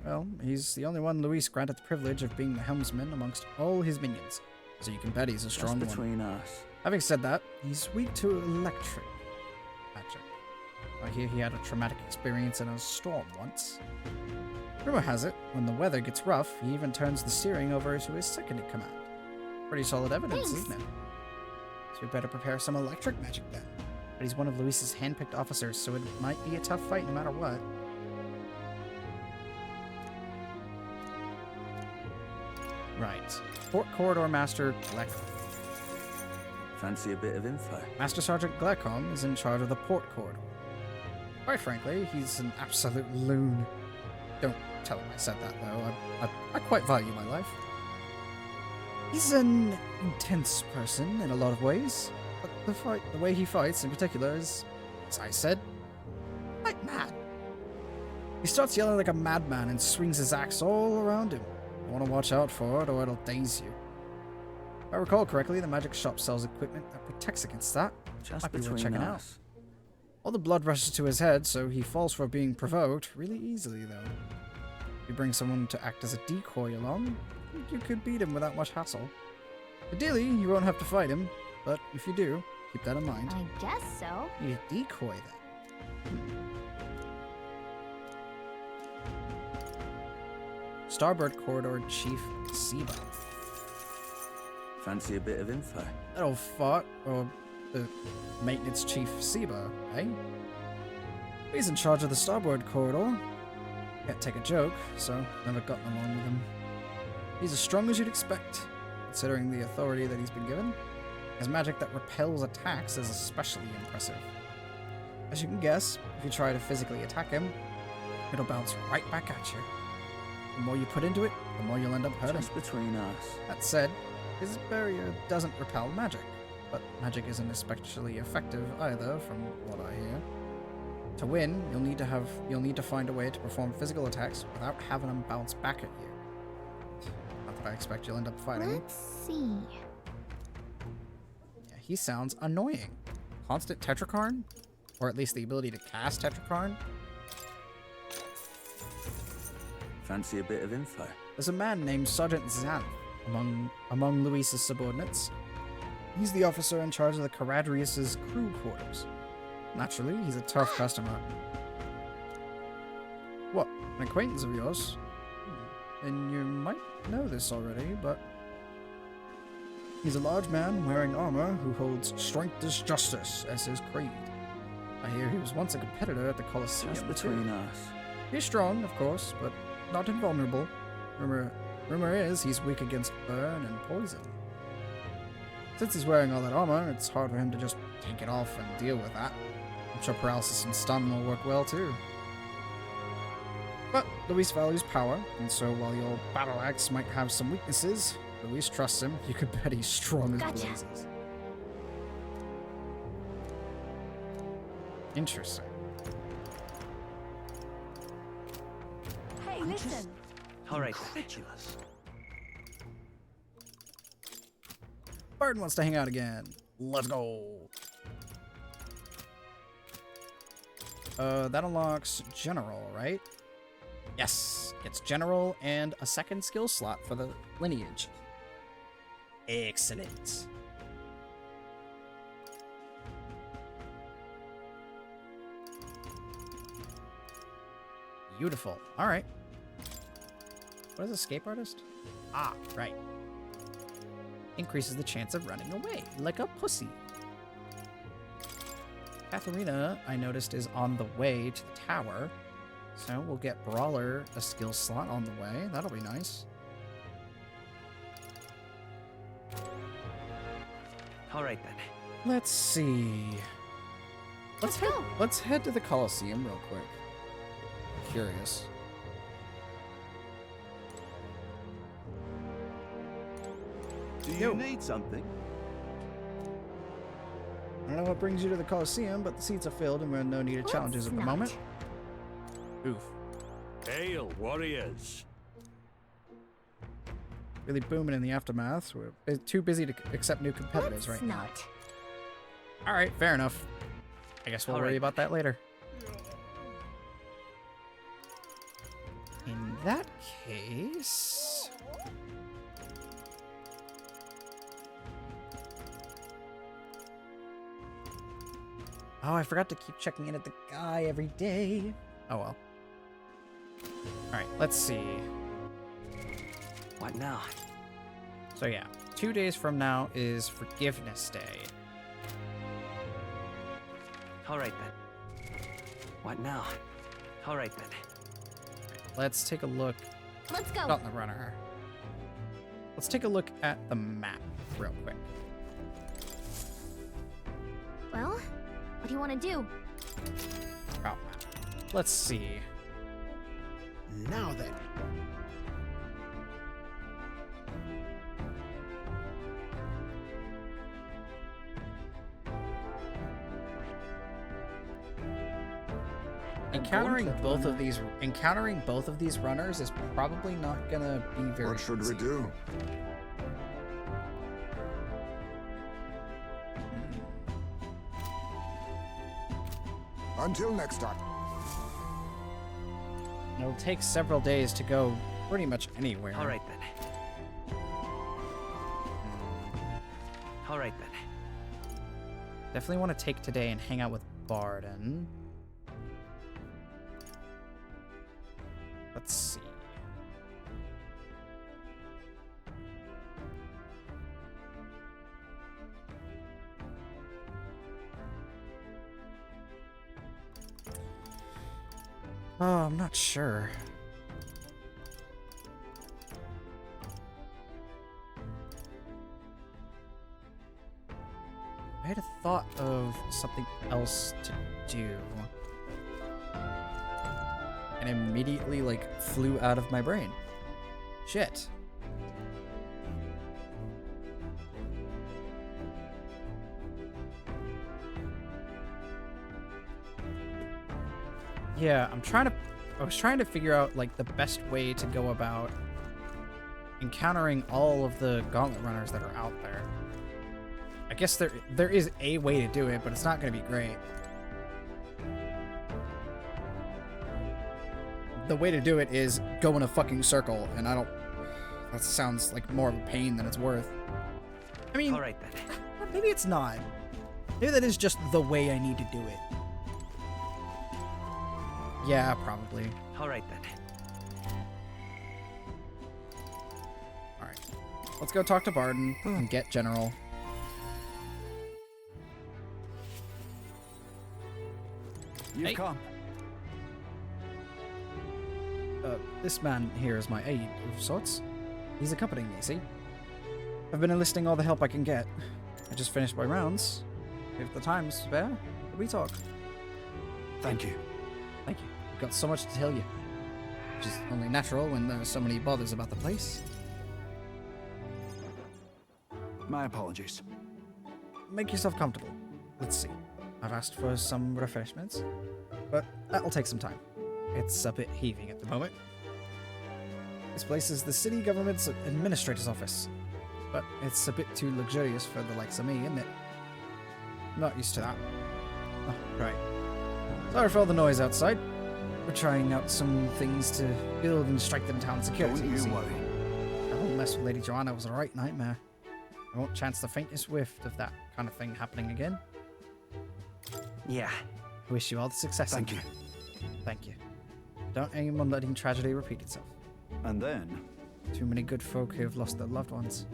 Well, he's the only one Luis granted the privilege of being the helmsman amongst all his minions, so you can bet he's a strong one. between us. Having said that, he's weak to electric magic. I hear he had a traumatic experience in a storm once. Rumor has it, when the weather gets rough, he even turns the steering over to his second-in-command. Pretty solid evidence, isn't it? So we better prepare some electric magic then. But he's one of Luis's hand-picked officers, so it might be a tough fight no matter what. Right. Port Corridor Master Glecom. Fancy a bit of info? Master Sergeant Glecom is in charge of the Port Corridor. Quite frankly, he's an absolute loon. Don't tell him I said that, though. I quite value my life. He's an intense person in a lot of ways, but the way he fights in particular is, as I said, quite mad. He starts yelling like a madman and swings his axe all around him. You want to watch out for it or it'll daze you. If I recall correctly, the magic shop sells equipment that protects against that. Just Might be worth between checking out. us. All the blood rushes to his head, so he falls for being provoked really easily, though. If you bring someone to act as a decoy along, I think you could beat him without much hassle. Ideally, you won't have to fight him, but if you do, keep that in mind. I guess so. You need a decoy, then. Starboard Corridor Chief Seba. Fancy a bit of info? That old fart, or the maintenance chief Seba, eh? He's in charge of the starboard corridor. Can't take a joke, so never gotten along with him. He's as strong as you'd expect, considering the authority that he's been given. His magic that repels attacks is especially impressive. As you can guess, if you try to physically attack him, it'll bounce right back at you. The more you put into it, the more you'll end up hurting. Just between us. That said, his barrier doesn't repel magic, but magic isn't especially effective either, from what I hear. To win, you'll need to find a way to perform physical attacks without having them bounce back at you. Not that I expect you'll end up fighting him. Let's see. Yeah, he sounds annoying. Constant Tetrakarn? Or at least the ability to cast Tetrakarn? Fancy a bit of info? There's a man named Sergeant Xanth among Luis's subordinates. He's the officer in charge of the Caradrius' crew quarters. Naturally, he's a tough customer. What, an acquaintance of yours? And you might know this already, but he's a large man wearing armor who holds strength is justice as his creed. I hear he was once a competitor at the Colosseum. Just between us. He's strong, of course, but not invulnerable. Rumor is he's weak against burn and poison. Since he's wearing all that armor, it's hard for him to just take it off and deal with that. I'm sure paralysis and stun will work well too. But Luis values power, and so while your battle axe might have some weaknesses, Luis trusts him. You can bet he's strong as blazes. Interesting. Hey, listen. All right. Incredulous. Barton wants to hang out again. Let's go. That unlocks General, right? Yes, it's General and a second skill slot for the lineage. Excellent. Beautiful. All right. What is Escape Artist? Ah, right. Increases the chance of running away, like a pussy. Katharina, I noticed, is on the way to the tower. So we'll get Brawler a skill slot on the way. That'll be nice. All right then. Let's see. Let's head to the Colosseum real quick. Curious. Do you need something? don't know what brings you to the Colosseum, but the seats are filled and we're in no need of challenges at the moment. Oof. Hail, warriors! Really booming in the aftermath. We're too busy to accept new competitors right now. Alright, fair enough. I guess we'll worry about that later. In that case... Oh, I forgot to keep checking in at the guy every day. Oh well. Alright, let's see. What now? So yeah, 2 days from now is Forgiveness Day. Alright then. What now? Alright then. Let's take a look. Let's go. Not in the runner. Let's take a look at the map real quick. Well, what do you want to do? Route map. Let's see. Now then. Encountering both of these runners is probably not gonna be very What should easy. we do? Until next time. It'll take several days to go pretty much anywhere. All right then. All right then. Definitely want to take today and hang out with Barden. Let's see. Oh, I'm not sure. I had a thought of something else to do. And immediately, like, flew out of my brain. Shit. Yeah, I was trying to figure out, like, the best way to go about encountering all of the gauntlet runners that are out there. I guess there is a way to do it, but it's not going to be great. The way to do it is go in a fucking circle, and I don't... That sounds like more of a pain than it's worth. I mean, all right then. Maybe it's not. Maybe that is just the way I need to do it. Yeah, probably. All right then. Alright. Let's go talk to Barden and get General. You've come. This man here is my aide of sorts. He's accompanying me, see? I've been enlisting all the help I can get. I just finished my rounds. If the time's spare, we talk. Thank you. Thank you. I've got so much to tell you. Which is only natural when there's so many bothers about the place. My apologies. Make yourself comfortable. Let's see. I've asked for some refreshments, but that'll take some time. It's a bit heaving at the moment. This place is the city government's administrator's office, but it's a bit too luxurious for the likes of me, isn't it? I'm not used to that. Oh, right. Sorry for all the noise outside. We're trying out some things to build and strengthen town security. Don't you worry. The whole mess with Lady Joanna was a right nightmare. I won't chance the faintest whiff of that kind of thing happening again. Yeah. I wish you all the success. Thank you. Thank you. Don't aim on letting tragedy repeat itself. And then? Too many good folk who have lost their loved ones.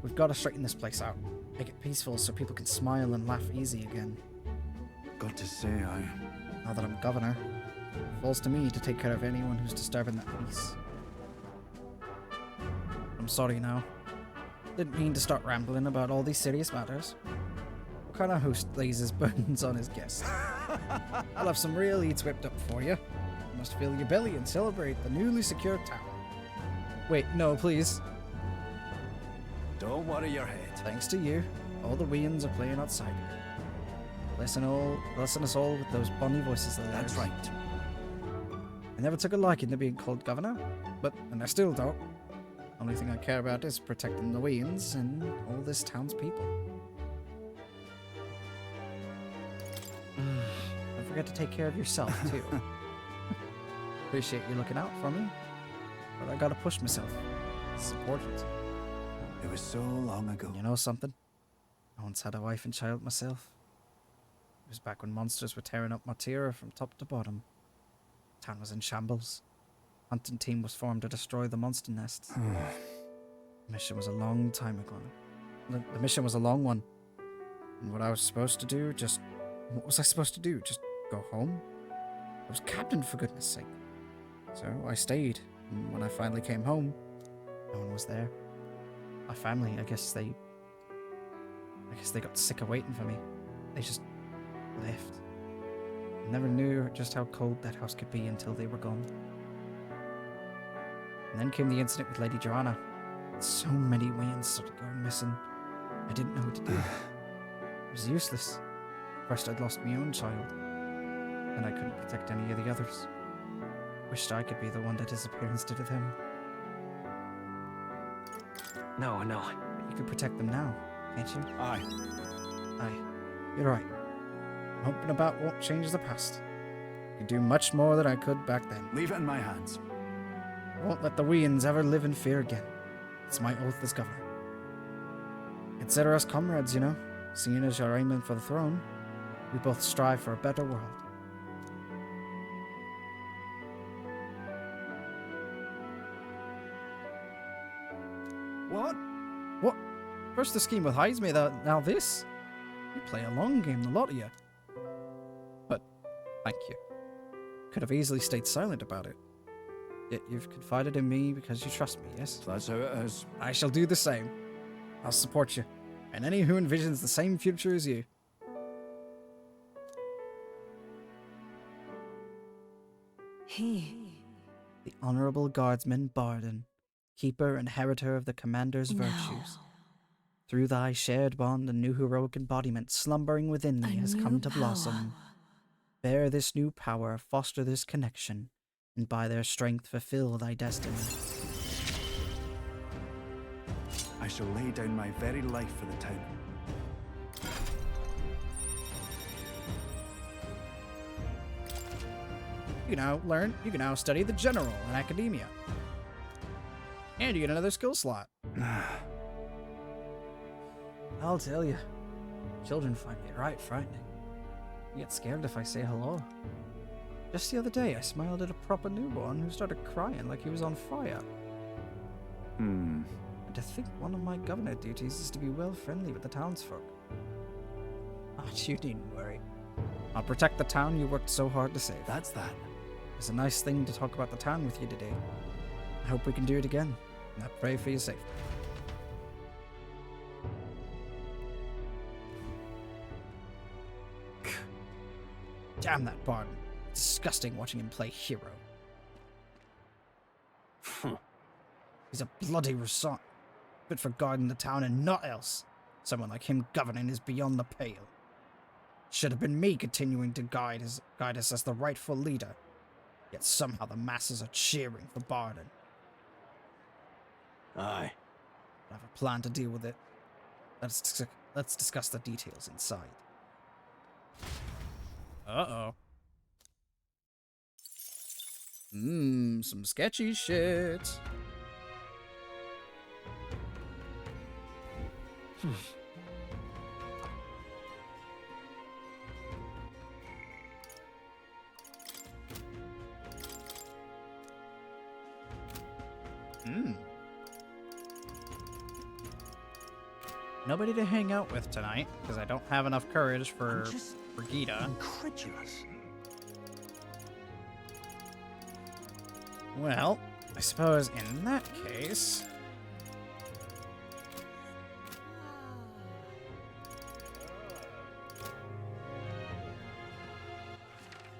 We've got to straighten this place out. Make it peaceful so people can smile and laugh easy again. Got to say, Now that I'm governor, it falls to me to take care of anyone who's disturbing that peace. I'm sorry now. Didn't mean to start rambling about all these serious matters. What kind of host lays his burdens on his guests? I'll have some real eats whipped up for you. You must fill your belly and celebrate the newly secured town. Wait, no, please. Don't worry your head. Thanks to you, all the weans are playing outside. Blessing us all with those bonny voices of theirs. That's right. I never took a liking to being called governor, and I still don't. Only thing I care about is protecting the weans and all this town's people. Don't forget to take care of yourself, too. Appreciate you looking out for me, but I gotta push myself. It's important. It was so long ago. You know something? I once had a wife and child myself. It was back when monsters were tearing up Matira from top to bottom. Town was in shambles. Hunting team was formed to destroy the monster nests. The mission was a long time ago. The mission was a long one. And what was I supposed to do? Just go home? I was captain, for goodness sake. So I stayed, and when I finally came home, no one was there. My family, I guess they got sick of waiting for me. They just left. I never knew just how cold that house could be until they were gone. And then came the incident with Lady Joanna. So many weans started going missing. I didn't know what to do. It was useless. First I'd lost my own child, and I couldn't protect any of the others. Wished I could be the one to disappear instead of them. No. But you could protect them now, can't you? Aye. You're right. Hoping about won't change the past. I could do much more than I could back then. Leave it in my hands. I won't let the weans ever live in fear again. It's my oath as governor. Consider us comrades, you know. Seeing as you're aiming for the throne, we both strive for a better world. What? First the scheme with Heisme, now this? You play a long game, the lot of you. But, thank you. Could have easily stayed silent about it. Yet you've confided in me because you trust me, yes? That's how it is. I shall do the same. I'll support you, and any who envisions the same future as you. The Honorable Guardsman Barden, keeper and inheritor of the Commander's virtues. Through thy shared bond, a new heroic embodiment slumbering within thee has come to blossom. Bear this new power, foster this connection, and by their strength fulfill thy destiny. I shall lay down my very life for the town. You can now study the general in academia. And you get another skill slot. I'll tell you, children find me right frightening. I get scared if I say hello. Just the other day, I smiled at a proper newborn who started crying like he was on fire. And to think one of my governor duties is to be well friendly with the townsfolk. But you needn't worry. I'll protect the town you worked so hard to save. That's that. It's a nice thing to talk about the town with you today. I hope we can do it again, and I pray for your safety. Damn that Barden. Disgusting watching him play hero. He's a bloody Roussan. Fit for guarding the town and not else. Someone like him governing is beyond the pale. Should have been me continuing to guide us as the rightful leader. Yet somehow the masses are cheering for Barden. Aye. I have a plan to deal with it. Let's discuss the details inside. Uh-oh. Some sketchy shit. Nobody to hang out with tonight, because I don't have enough courage for Gita. Incredulous. Well, I suppose in that case...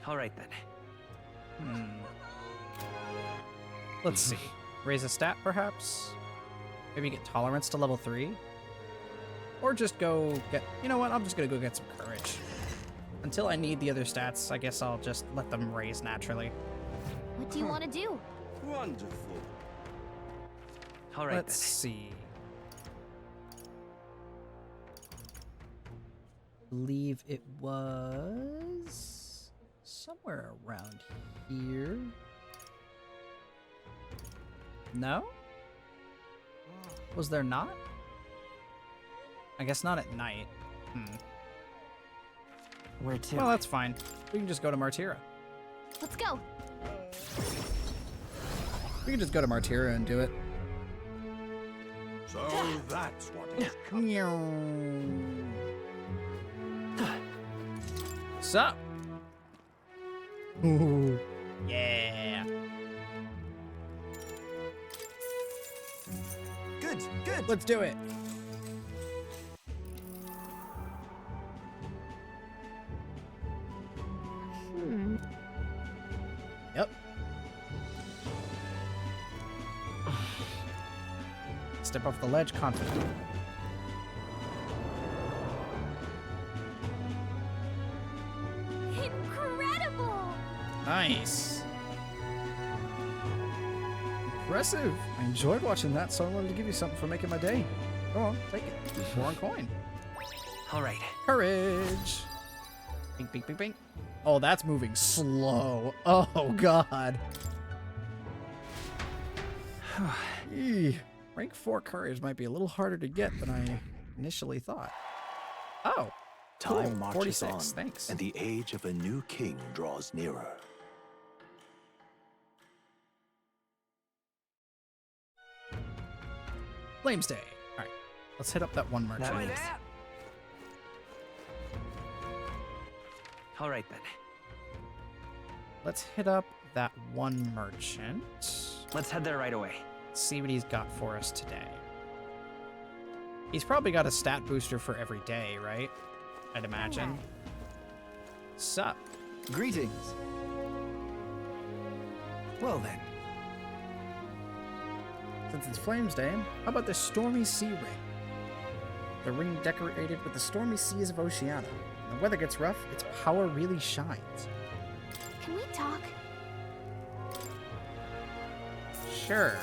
All right, then. Let's see. Raise a stat, perhaps? Maybe get tolerance to level 3? Or just go get... You know what? I'm just gonna go get some courage. Until I need the other stats, I guess I'll just let them raise naturally. What do you want to do? Wonderful. All right, Let's see. Believe it was somewhere around here. No? Was there not? I guess not at night. Where to? Well, that's fine. We can just go to Martira. Let's go. We can just go to Martira and do it. So that's what it is. Sup? Ooh. Yeah. Good, good. Let's do it. Yep. Step off the ledge confident. Incredible! Nice. Impressive. I enjoyed watching that, so I wanted to give you something for making my day. Go on, take it. Foreign coin. All right. Courage. Bing, bing, bing, bing. Oh, that's moving slow. Oh, God. Eeh. Rank 4 courage might be a little harder to get than I initially thought. Oh, cool. Time marches 46, on, thanks. and the age of a new king draws nearer. Flames Day. All right, let's hit up that one merchant. All right, then. Let's hit up that one merchant. Let's head there right away. See what he's got for us today. He's probably got a stat booster for every day, right? I'd imagine. Sup? Greetings. Well then. Since it's Flames Day, how about the Stormy Sea Ring? The ring decorated with the stormy seas of Oceania. When the weather gets rough, its power really shines. Can we talk? Sure.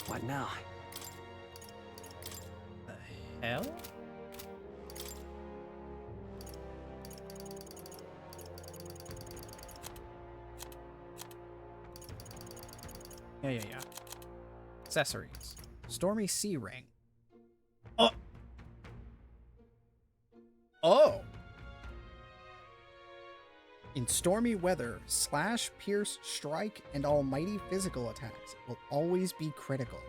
What now? The hell? Yeah. Accessories. Stormy Sea Ring. Oh! Oh! In stormy weather, slash, pierce, strike, and almighty physical attacks will always be critical.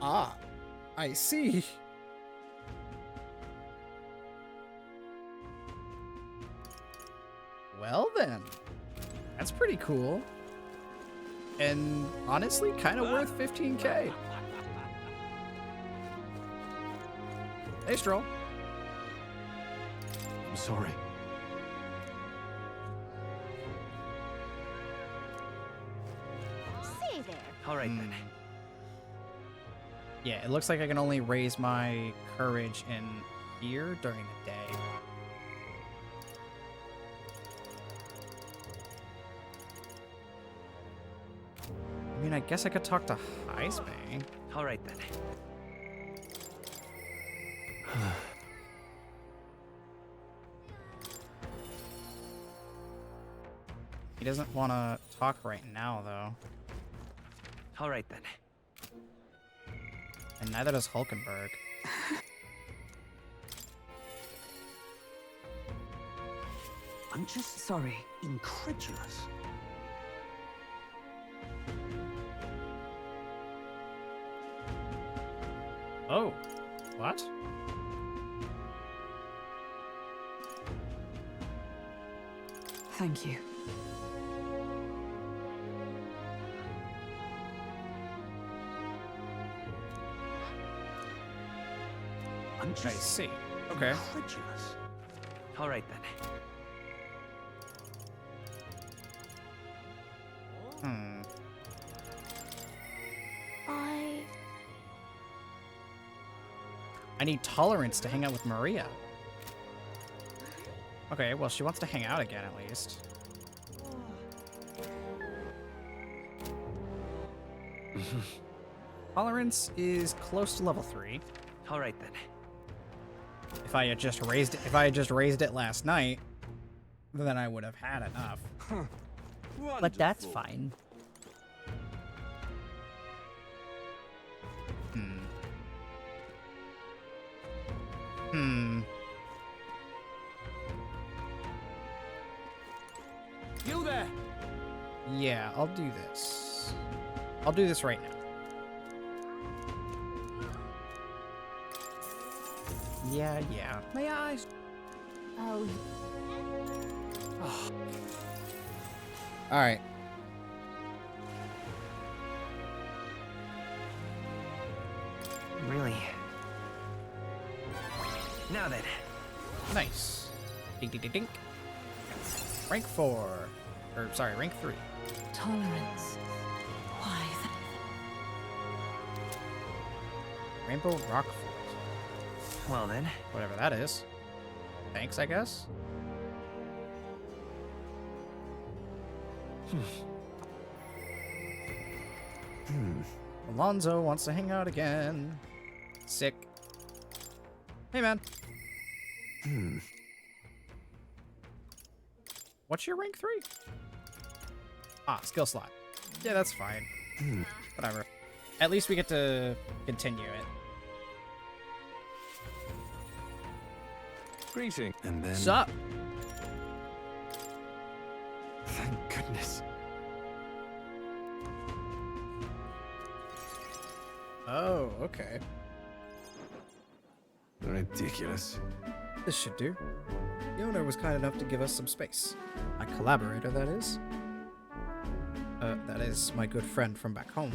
Ah, I see. Well then, that's pretty cool. And honestly, kind of worth 15k. Hey, Stroll. I'm sorry. Say there. All right, then. Yeah, it looks like I can only raise my courage in here during the day. I mean, I guess I could talk to Heismay. All right, then. He doesn't want to talk right now, though. All right, then. And neither does Hulkenberg. I'm just sorry, incredulous. Oh, what? Thank you. I'm just I see. Okay. incredulous. All right, then. I need tolerance to hang out with Maria. Okay, well, she wants to hang out again, at least. Tolerance is close to level 3. All right, then. If I had just raised it last night, then I would have had enough. But that's fine. You there? Yeah, I'll do this. I'll do this right now. Yeah. My eyes. Oh. All right. Really? Now then. Nice. Dink, dink, dink, dink. Rank 4. Or, sorry, rank 3. Tolerance. Why? Rainbow Rock Fort. Well then. Whatever that is. Thanks, I guess. Alonzo wants to hang out again. Sick. Hey, man. What's your rank 3? Ah, skill slot. Yeah, that's fine. Whatever. At least we get to continue it. Greeting. And then... Sup? Thank goodness. Oh, okay. Ridiculous. This should do. The owner was kind enough to give us some space. My collaborator, that is. That is my good friend from back home.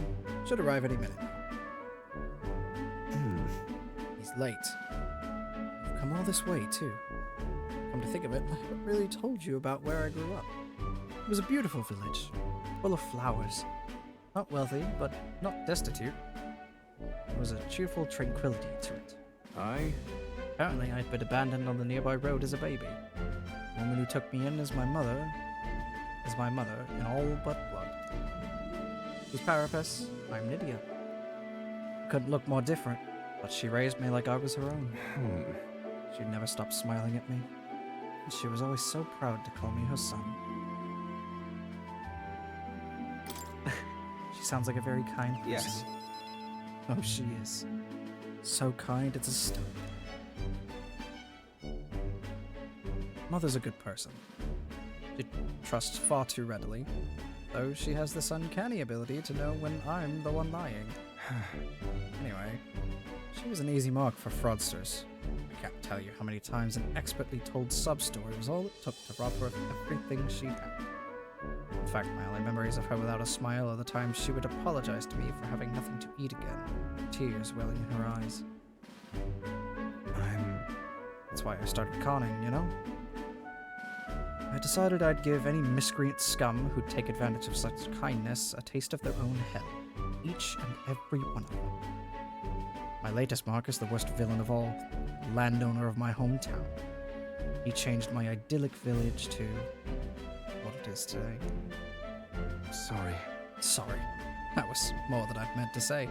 Should arrive any minute. He's late. You've come all this way, too. Come to think of it, I haven't really told you about where I grew up. It was a beautiful village, full of flowers. Not wealthy, but not destitute. There was a cheerful tranquility to it. Aye? Apparently, I'd been abandoned on the nearby road as a baby. The woman who took me in as my mother in all but blood. Who's Parapes? I'm Nydia. Couldn't look more different, but she raised me like I was her own. She never stopped smiling at me, and she was always so proud to call me her son. She sounds like a very kind person. Yes. Oh, she is. So kind, it's astounding. Mother's a good person. She trusts far too readily, though she has this uncanny ability to know when I'm the one lying. Anyway, she was an easy mark for fraudsters. I can't tell you how many times an expertly told sub-story was all it took to rob her of everything she had. In fact, my only memories of her without a smile are the times she would apologize to me for having nothing to eat again, tears welling in her eyes. That's why I started conning, you know? I decided I'd give any miscreant scum who'd take advantage of such kindness a taste of their own hell. Each and every one of them. My latest mark is the worst villain of all, the landowner of my hometown. He changed my idyllic village to what it is today. Sorry. Sorry. That was more than I'd meant to say.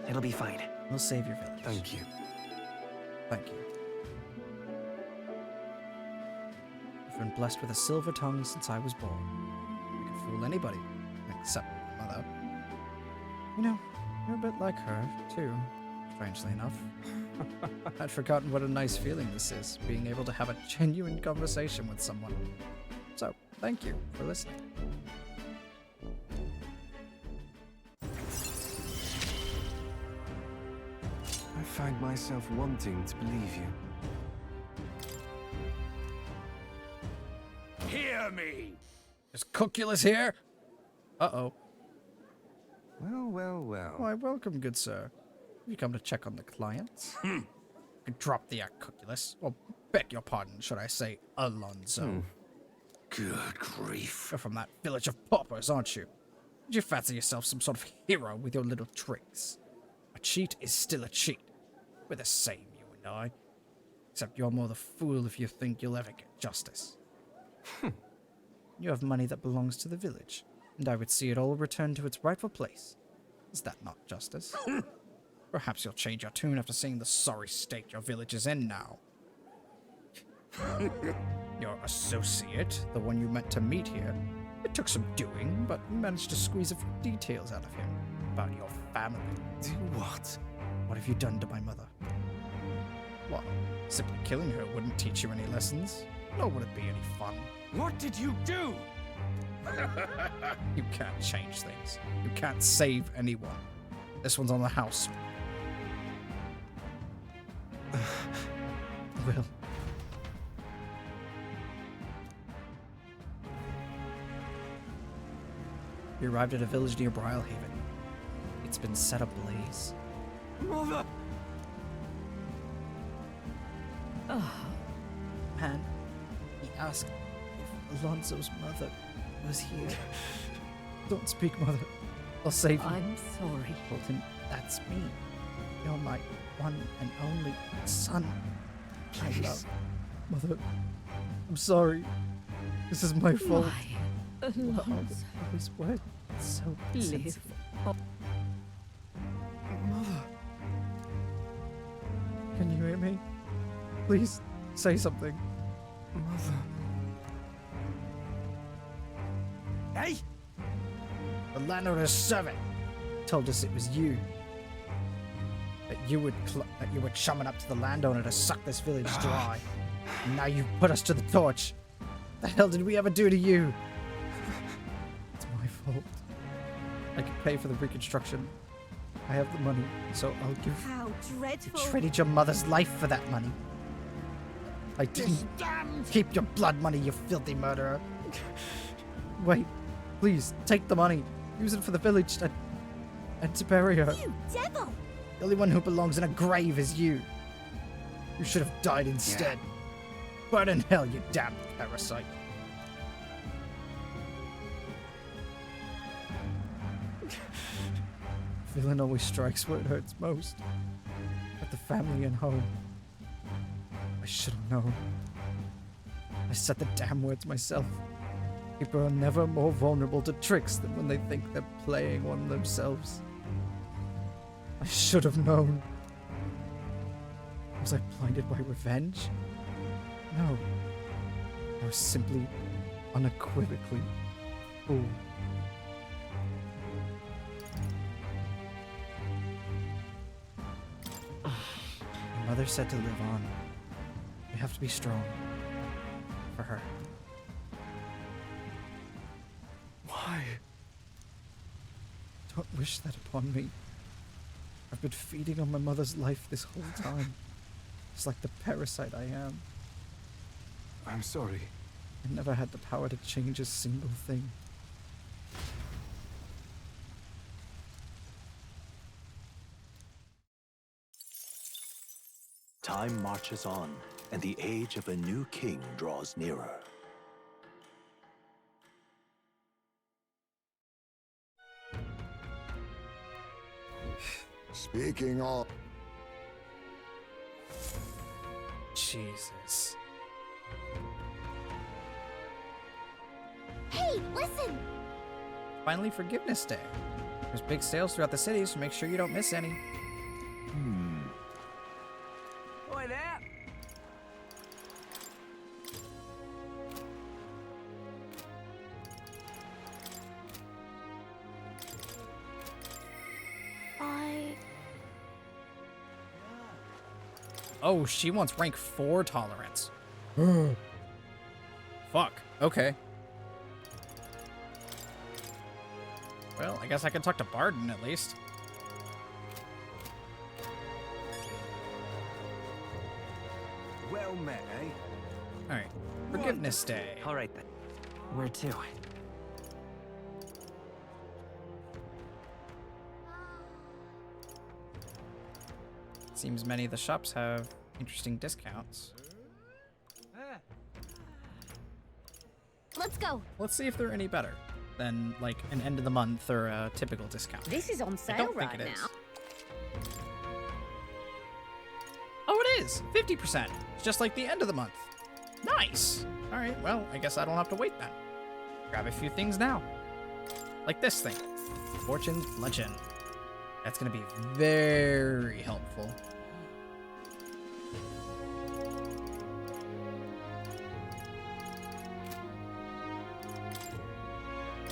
It'll be fine. We'll save your village. Thank you. Thank you. I've been blessed with a silver tongue since I was born. I can fool anybody, except my mother. You know, you're a bit like her, too, strangely enough. I'd forgotten what a nice feeling this is, being able to have a genuine conversation with someone. So, thank you for listening. I find myself wanting to believe you. Hear me! Is Cookulus here? Uh-oh. Well. Why, welcome, good sir. Have you come to check on the clients? You can drop the act, Cookulus. Or beg your pardon, should I say, Alonzo. Good grief. You're from that village of paupers, aren't you? Did you fancy yourself some sort of hero with your little tricks? A cheat is still a cheat. We're the same, you and I. Except you're more the fool if you think you'll ever get justice. You have money that belongs to the village, and I would see it all return to its rightful place. Is that not justice? Perhaps you'll change your tune after seeing the sorry state your village is in now. Your associate, the one you meant to meet here, it took some doing, but you managed to squeeze a few details out of him about your family. Do what? What have you done to my mother? Well, simply killing her wouldn't teach you any lessons, nor would it be any fun. What did you do? You can't change things. You can't save anyone. This one's on the house. Will. We arrived at a village near Brilehaven. It's been set ablaze. Mother! Man, he asked if Alonso's mother was here. Don't speak, Mother. I'll save you. I'm sorry. Bolton, that's me. You're my one and only son. I love. Mother, I'm sorry. This is my fault. Why, Alonso? His word so sensitive. Mother. Can you hear me? Please say something. Mother. Hey! The landowner's servant told us it was you. That you were chumming up to the landowner to suck this village dry. And now you've put us to the torch. The hell did we ever do to you? It's my fault. I can pay for the reconstruction. I have the money, so I'll give. How dreadful! You traded your mother's life for that money. I didn't. Keep your blood money, you filthy murderer. Wait, please take the money. Use it for the village and to bury her. You devil! The only one who belongs in a grave is you. You should have died instead. Burn in hell, you damn parasite. Villain always strikes where it hurts most. At the family and home. I should have known. I said the damn words myself. People are never more vulnerable to tricks than when they think they're playing one themselves. I should have known. Was I blinded by revenge? No. I was simply, unequivocally fooled. My mother said to live on. We have to be strong. For her. Why? Don't wish that upon me. I've been feeding on my mother's life this whole time. Just like the parasite I am. I'm sorry. I never had the power to change a single thing. Time marches on, and the age of a new king draws nearer. Speaking of... Jesus. Hey, listen! Finally Forgiveness Day. There's big sales throughout the city, so make sure you don't miss any. Oi there! Oh, she wants rank 4 tolerance. Fuck. Okay. Well, I guess I can talk to Barden at least. Well met, eh? Alright. Forgiveness Day. Alright then. Where to? Seems many of the shops have interesting discounts. Let's go. Let's see if they're any better than like an end of the month or a typical discount. This is on I sale don't right think it is. now. Oh, it is 50%. It's just like the end of the month. Nice. All right. Well, I guess I don't have to wait then. Grab a few things now, like this thing, Fortune's Bludgeon. That's gonna be very helpful.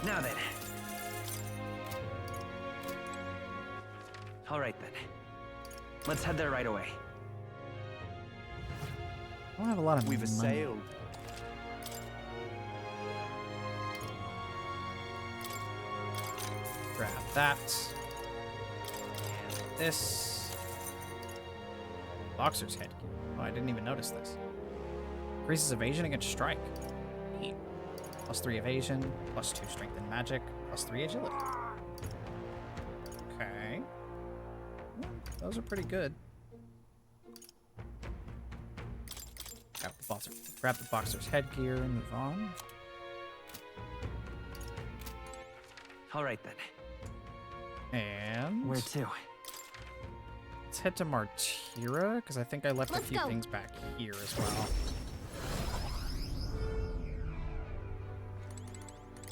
Now then. All right then. Let's head there right away. I don't have a lot of We've money. assailed. Grab that. And this. Boxer's head. Oh, I didn't even notice this. Increases evasion against strike. Neat. +3 evasion, +2 strength and magic, +3 agility. Okay. Those are pretty good. Grab the boxer's headgear and move on. All right then. And where to? Let's head to Martira, because I think I left a few go. things back here as well.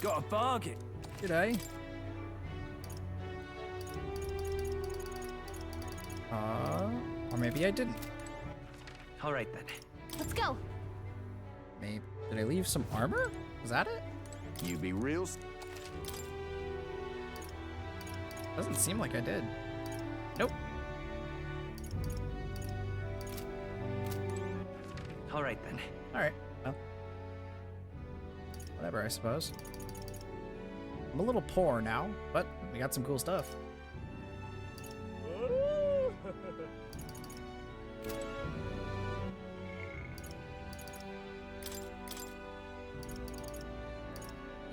Got a bargain. G'day. Or maybe I didn't. All right then. Let's go. Maybe did I leave some armor? Was that it? You be real. Doesn't seem like I did. Nope. All right then. All right. Well, whatever, I suppose. I'm a little poor now, but we got some cool stuff.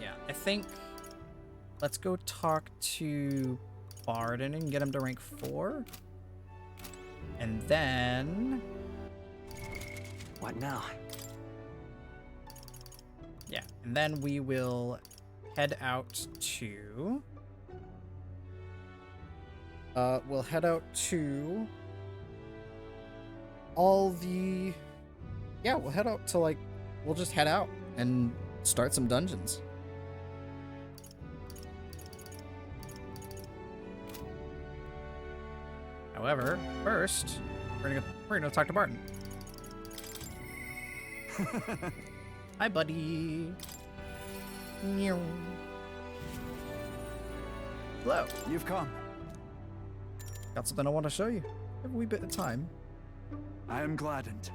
Yeah, I think let's go talk to Barden and get him to rank 4. And then What now? yeah, and then we will head out to we'll head out to all the we'll head out to we'll just head out and start some dungeons. However, first, we're gonna talk to Barton. Hi, buddy. Meow. Hello. You've come. Got something I want to show you. Have a wee bit of time. I am gladdened.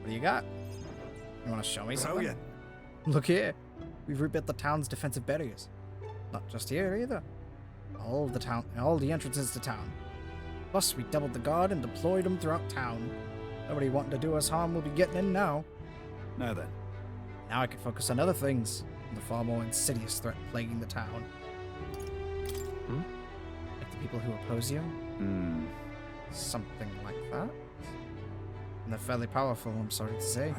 What do you got? You want to show me something? Brilliant. Look here. We've rebuilt the town's defensive barriers. Not just here either. All the entrances to town. Plus, we doubled the guard and deployed them throughout town. Nobody wanting to do us harm will be getting in now. Now then. Now I can focus on other things, the far more insidious threat plaguing the town. Like the people who oppose you? Something like that. And they're fairly powerful, I'm sorry to say.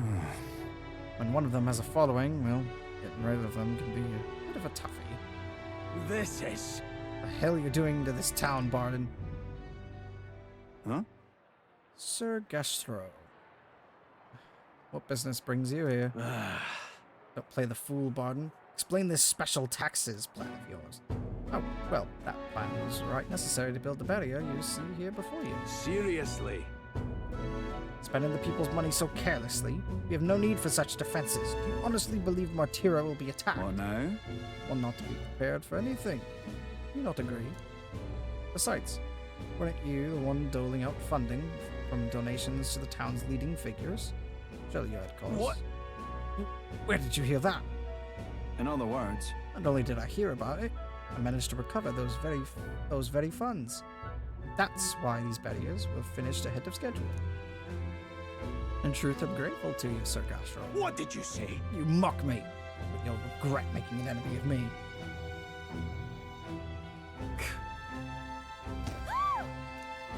When one of them has a following, well, getting rid of them can be a bit of a toughie. This is... What the hell are you doing to this town, Barden? Huh? Sir Gastro. What business brings you here? Don't play the fool, Barden. Explain this special taxes plan of yours. Oh, well, that plan was right necessary to build the barrier you see here before you. Seriously? Spending the people's money so carelessly, we have no need for such defenses. Do you honestly believe Martira will be attacked? Well, no. Well, not to be prepared for anything. Do you not agree? Besides, weren't you the one doling out funding from donations to the town's leading figures? Surely you had cause. What? Where did you hear that? In other words, Not only did I hear about it, I managed to recover those very funds. That's why these barriers were finished ahead of schedule. In truth, I'm grateful to you, Sir Gastro. What did you say? You mock me, but you'll regret making an enemy of me.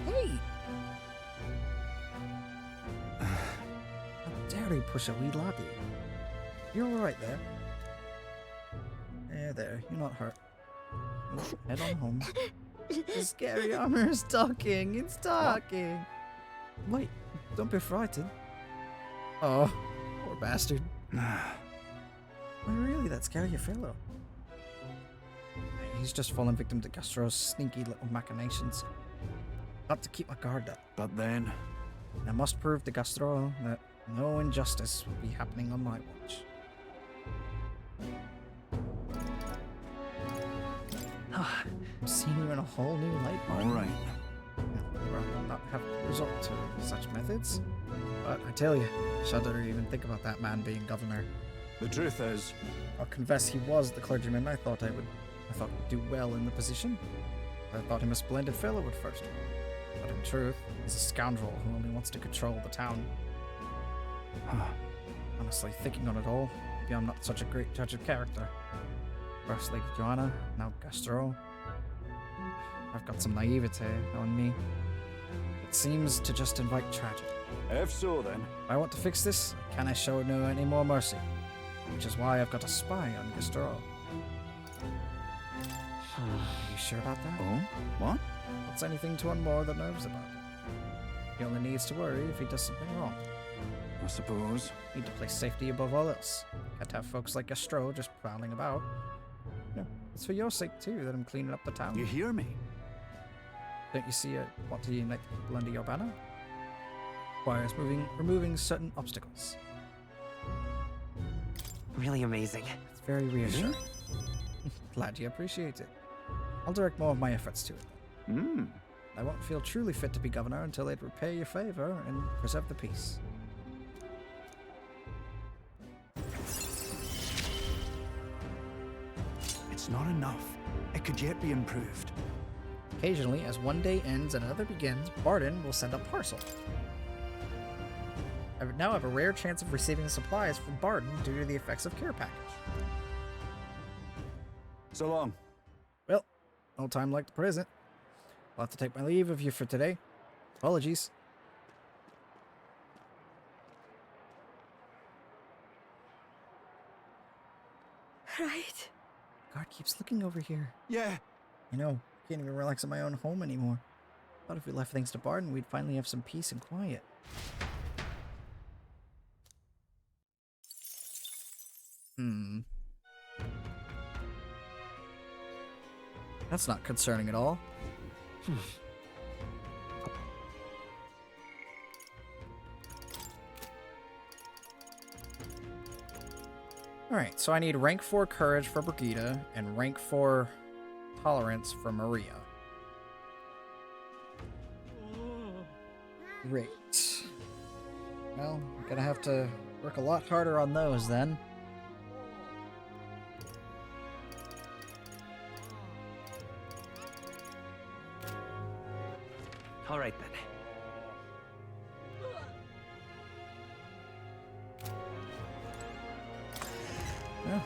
Hey! dare he push a wee laddie? You're alright there. There, you're not hurt. Head on home. The scary armor is talking. It's talking. Wait, don't be frightened. Oh, poor bastard. Why really that scary fellow? He's just fallen victim to Gastro's sneaky little machinations. Got to keep my guard up. But then... I must prove to Gastro that no injustice will be happening on my watch. I'm seeing you in a whole new light. Alright. I will not have to resort to such methods. But I tell you, I shudder to even think about that man being governor. The truth is... I'll confess he was the clergyman I thought would do well in the position. I thought him a splendid fellow at first. But in truth, he's a scoundrel who only wants to control the town. Honestly, thinking on it all, maybe I'm not such a great judge of character. First Lady Joanna, now Gastro. I've got some naivete on me. It seems to just invite tragedy. If so, then. If I want to fix this, can I show no any more mercy? Which is why I've got a spy on Gastro. Are you sure about that? Oh? What? What's anything to unmoor the nerves about it? He only needs to worry if he does something wrong. I suppose. Need to place safety above all else. Can't have folks like Gastro just prowling about. No, it's for your sake too that I'm cleaning up the town. You hear me? Don't you see I want to unite the people under your banner? Requires removing certain obstacles. Really amazing. It's very reassuring. Glad you appreciate it. I'll direct more of my efforts to it. I won't feel truly fit to be governor until they'd repay your favor and preserve the peace. It's not enough. It could yet be improved. Occasionally, as one day ends and another begins, Barden will send a parcel. I now have a rare chance of receiving supplies from Barden due to the effects of care package. So long. Well, no time like the present. I'll have to take my leave of you for today. Apologies. Right. Guard keeps looking over here. Yeah. I know. Can't even relax in my own home anymore. Thought if we left things to Barden, we'd finally have some peace and quiet. That's not concerning at all. Alright, so I need rank 4 courage for Brigida and rank 4 tolerance for Maria. Great. Well, I'm gonna have to work a lot harder on those then. All right then. Well,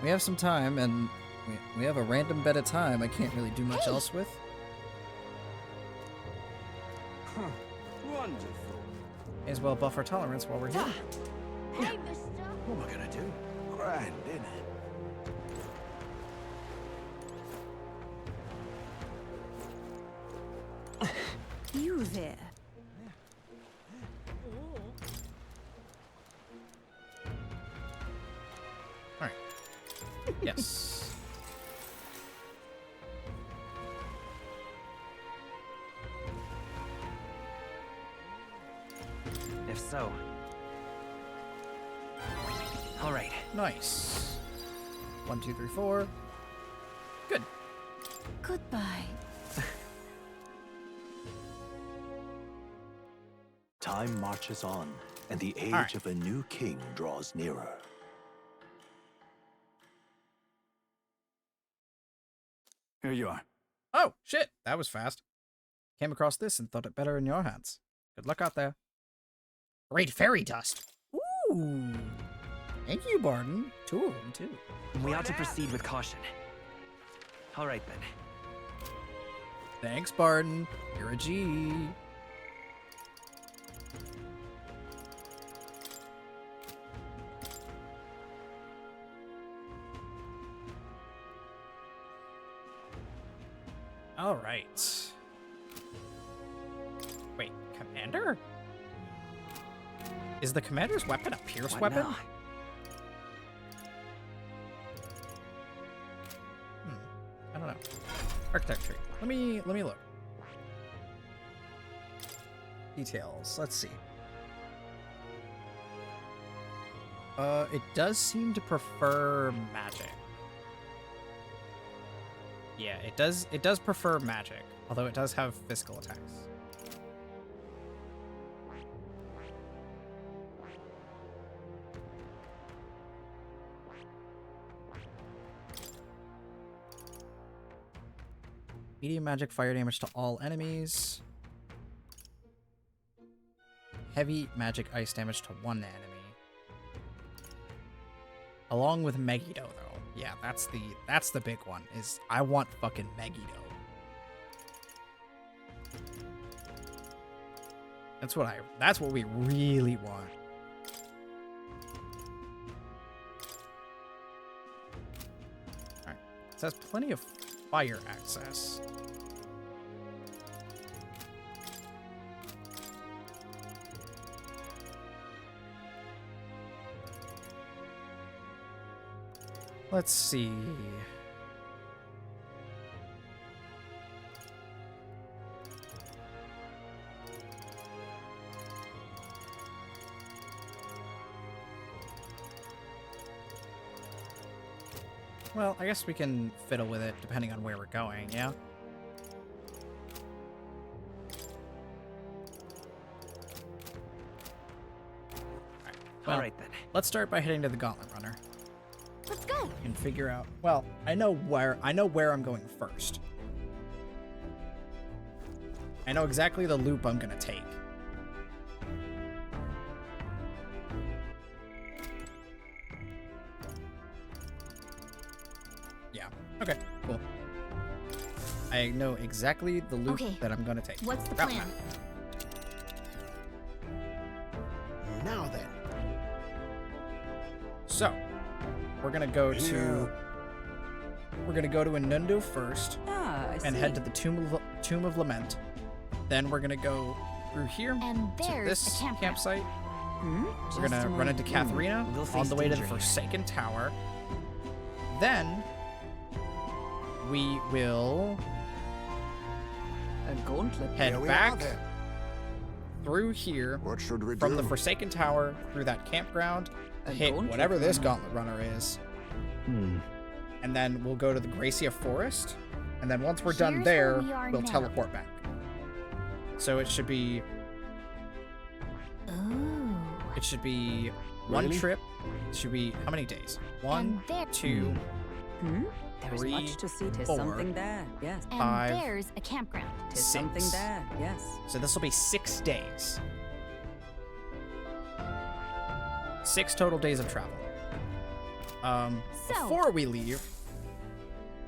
we have some time, and we have a random bit of time I can't really do much else with. Wonderful. May as well buff our tolerance while we're here. Hey, mister. What am I gonna do? Grand, innit? You there. Alright. Yes. If so. All right. Nice. 1, 2, 3, 4. Good. Goodbye. Time marches on, and the age of a new king draws nearer. Here you are. Oh, shit. That was fast. Came across this and thought it better in your hands. Good luck out there. Great fairy dust. Ooh. Thank you, Barden. 2 of them, too. We ought to proceed with caution. All right then. Thanks, Barden. You're a G. All right. Wait, commander? Is the commander's weapon a pierce What weapon? now? I don't know. Architecture. Let me look. Details. Let's see. It does seem to prefer magic. Yeah, it does prefer magic, although it does have physical attacks. Medium magic fire damage to all enemies. Heavy magic ice damage to one enemy. Along with Megiddo, though. Yeah, that's the big one. Is I want fucking Megiddo. That's what we really want. Alright. It has plenty of fire access. Let's see. Well, I guess we can fiddle with it depending on where we're going, yeah? All right, then. Let's start by heading to the Gauntlet Runner. Let's go. And figure out. Well, I know where I'm going first. I know exactly the loop I'm gonna take. Yeah. Okay. Cool. I know exactly the loop that I'm gonna take. What's the Route plan? map. Now then. So, we're gonna go to Inundo first, and head to the Tomb of Lament. Then we're gonna go through here to this campsite. We're gonna run into Katharina on the way to the Forsaken Tower. Then we will head back through here from the Forsaken Tower through that campground, hit whatever this Gauntlet Runner is. And then we'll go to the Gracia Forest, and then once we're done there, we'll teleport back. So it should be... It should be one trip. It should be... How many days? 1, 2, There's 3, much to see. 'Tis 4, something there, yes. And 5, there's a campground. 'Tis 6. something there, yes. So this will be 6 days. 6 total days of travel. Before we leave,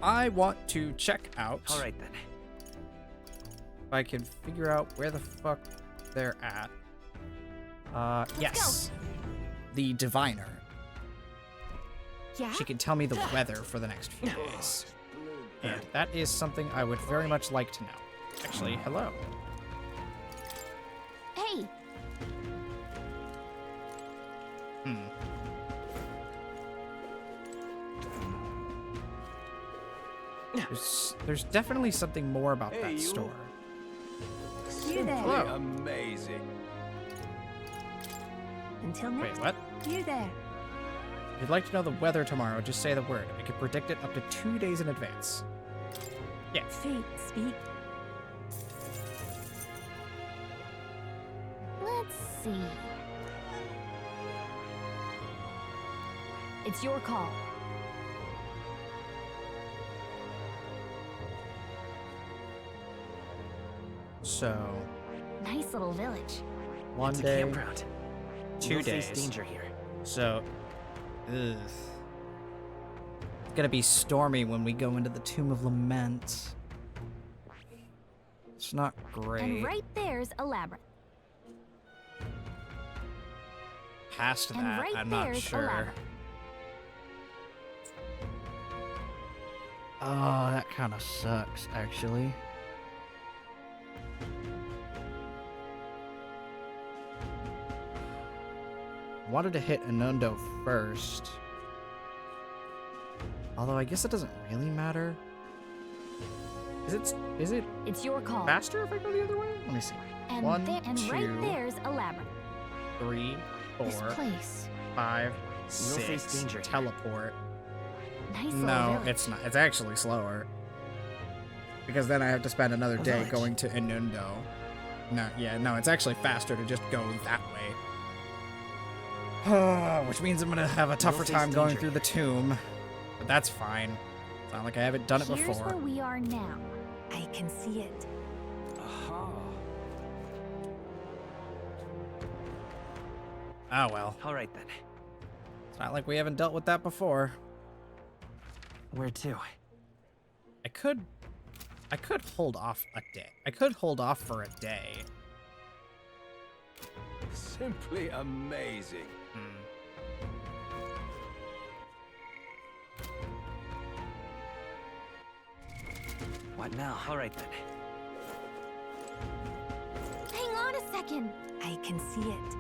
I want to check out. All right then. If I can figure out where the fuck they're at. Yes. The Diviner. Yeah? She can tell me the weather for the next few days. And that is something I would very much like to know. Actually, hello. Hey. There's definitely something more about that store. You there. Hello. Amazing. Until next. Wait, what? You there. If you'd like to know the weather tomorrow, just say the word. I can predict it up to 2 days in advance. Yeah. Fate speak. Let's see. It's your call. So, Nice little village. one It's a day, campground. 2 We'll days. face danger here. So, it's gonna be stormy when we go into the Tomb of Lament. It's not great. And right there's a labyrinth. Past and that, right I'm not there's a sure. labyrinth. Oh, that kind of sucks, actually. Wanted to hit Inundo first. Although I guess it doesn't really matter. Is it? It's your call. Faster if I go the other way? Let me see. And, 1, and 2, right there's a labyrinth. 3, 4, This place. 5, We'll face 6. danger. Teleport. Nice little No, village. it's not. It's actually slower. Because then I have to spend another day village. going to Inundo. No, yeah, no, it's actually faster to just go that way. Which means I'm gonna have a tougher We'll face time going danger. through the tomb. But that's fine. It's not like I haven't done it Here's before. where we are now. I can see it. Aha. Oh well. All right then. It's not like we haven't dealt with that before. Where to? I could hold off a day. I could hold off for a day. Simply amazing. What now? All right then. Hang on a second. I can see it.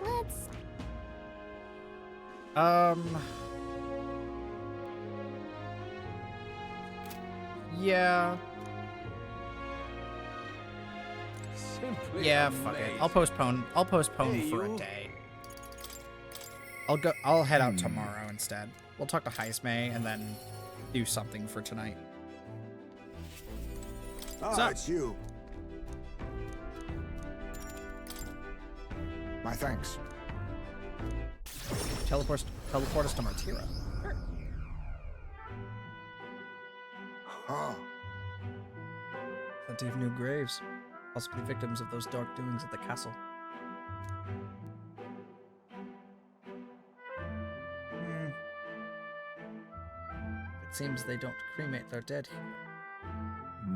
Let's... Yeah. Simply Yeah, fuck it. I'll postpone for a day. I'll head out tomorrow instead. We'll talk to Heismay and then do something for tonight. Ah, it's you. My thanks. Teleport us to Martira. Sure. Ah, Plenty of new graves. Possibly victims of those dark doings at the castle. It seems they don't cremate their dead here.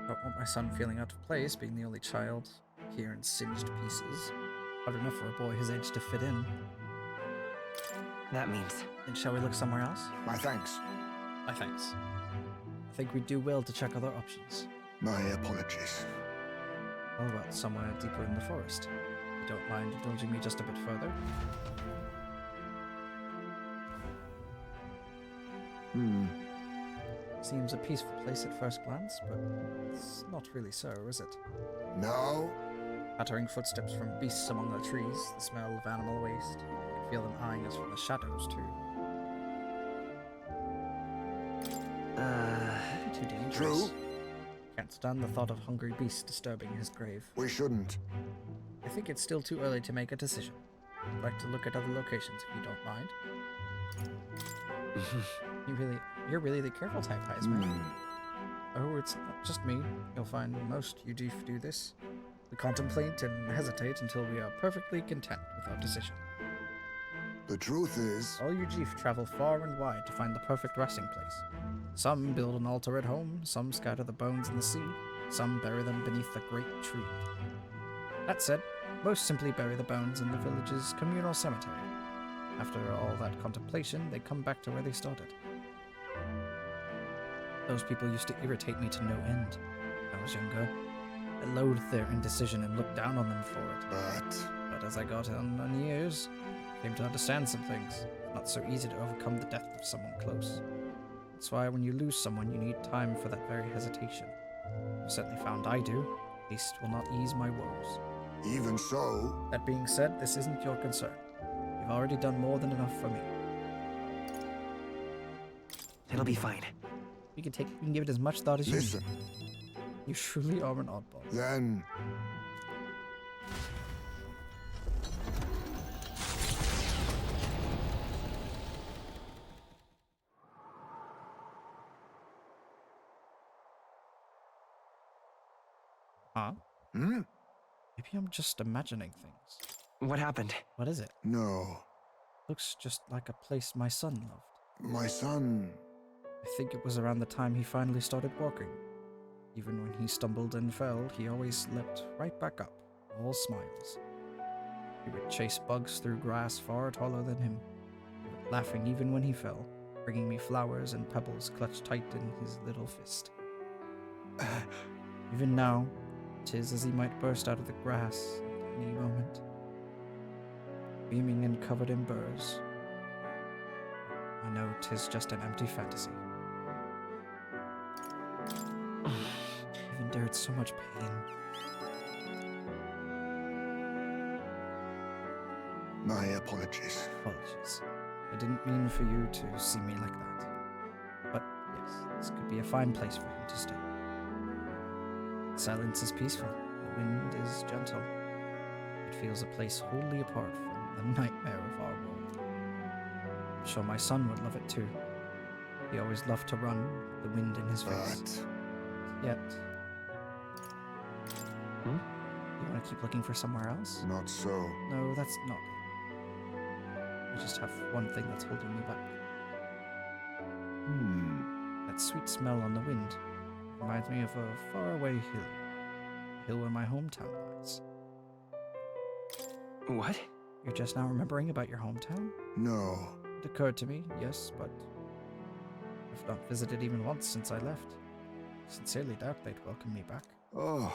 Don't want my son feeling out of place, being the only child here in singed pieces. Hard enough for a boy his age to fit in. That means. Then shall we look somewhere else? my thanks. My thanks. I think we'd do well to check other options. My apologies. How about somewhere deeper in the forest? You don't mind indulging me just a bit further? Seems a peaceful place at first glance, but it's not really so, is it? No? Pattering footsteps from beasts among the trees, the smell of animal waste. I can feel them eyeing us from the shadows, too. Maybe too dangerous. True. Can't stand the thought of hungry beasts disturbing his grave. We shouldn't. I think it's still too early to make a decision. I'd like to look at other locations if you don't mind. You're really the careful type, Heisman. Oh, it's not just me. You'll find most Ujif do this. We contemplate and hesitate until we are perfectly content with our decision. The truth is... All Ujif travel far and wide to find the perfect resting place. Some build an altar at home, some scatter the bones in the sea, some bury them beneath a great tree. That said, most simply bury the bones in the village's communal cemetery. After all that contemplation, they come back to where they started. Those people used to irritate me to no end when I was younger. I loathed their indecision and looked down on them for it. But as I got on years, I came to understand some things. Not so easy to overcome the death of someone close. That's why when you lose someone, you need time for that very hesitation. I've certainly found I do. At least will not ease my woes. Even so... That being said, this isn't your concern. You've already done more than enough for me. It'll be fine. You can give it as much thought as you Listen. need. You truly are an oddball. Then... Huh? Hmm? Maybe I'm just imagining things. What happened? What is it? No. Looks just like a place my son loved. My son... I think it was around the time he finally started walking. Even when he stumbled and fell, he always leapt right back up, all smiles. He would chase bugs through grass far taller than him. He would laughing even when he fell, bringing me flowers and pebbles clutched tight in his little fist. Even now, 'tis as he might burst out of the grass at any moment, beaming and covered in burrs. I know 'tis just an empty fantasy. I've endured so much pain. My apologies. Apologies. I didn't mean for you to see me like that. But yes, this could be a fine place for him to stay. Silence is peaceful. The wind is gentle. It feels a place wholly apart from the nightmare of our world. I'm sure my son would love it too. He always loved to run with the wind in his face. Yet... You want to keep looking for somewhere else? Not so. No, that's not it. I just have one thing that's holding me back. That sweet smell on the wind reminds me of a faraway hill. A hill where my hometown lies. What? You're just now remembering about your hometown? No. It occurred to me, yes, but I've not visited even once since I left. I sincerely doubt they'd welcome me back. Oh.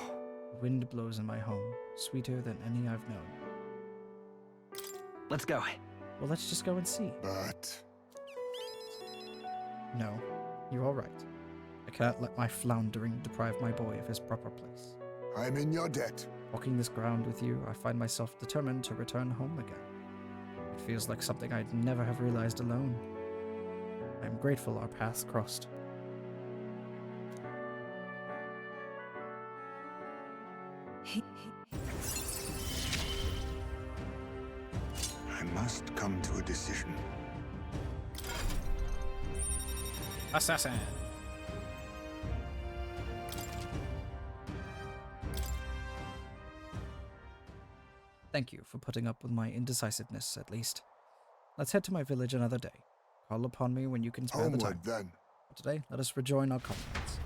The wind blows in my home, sweeter than any I've known. Let's go. Well, let's just go and see. But... No, you're all right. I cannot let my floundering deprive my boy of his proper place. I'm in your debt. Walking this ground with you, I find myself determined to return home again. It feels like something I'd never have realized alone. I am grateful our paths crossed. I must come to a decision. Assassin! Thank you for putting up with my indecisiveness, at least. Let's head to my village another day. Call upon me when you can spare the time. Then. For today, let us rejoin our comrades.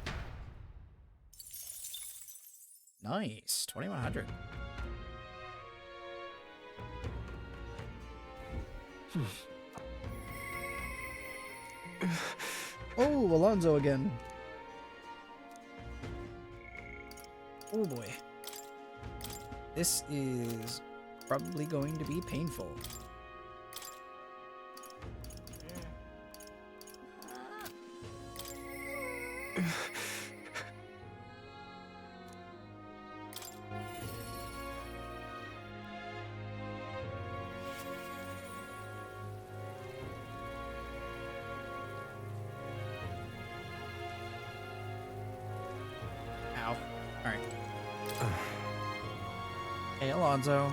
Nice, 2100. Oh, Alonso again. Oh boy. This is probably going to be painful. Ow. Alright. Hey, Alonso.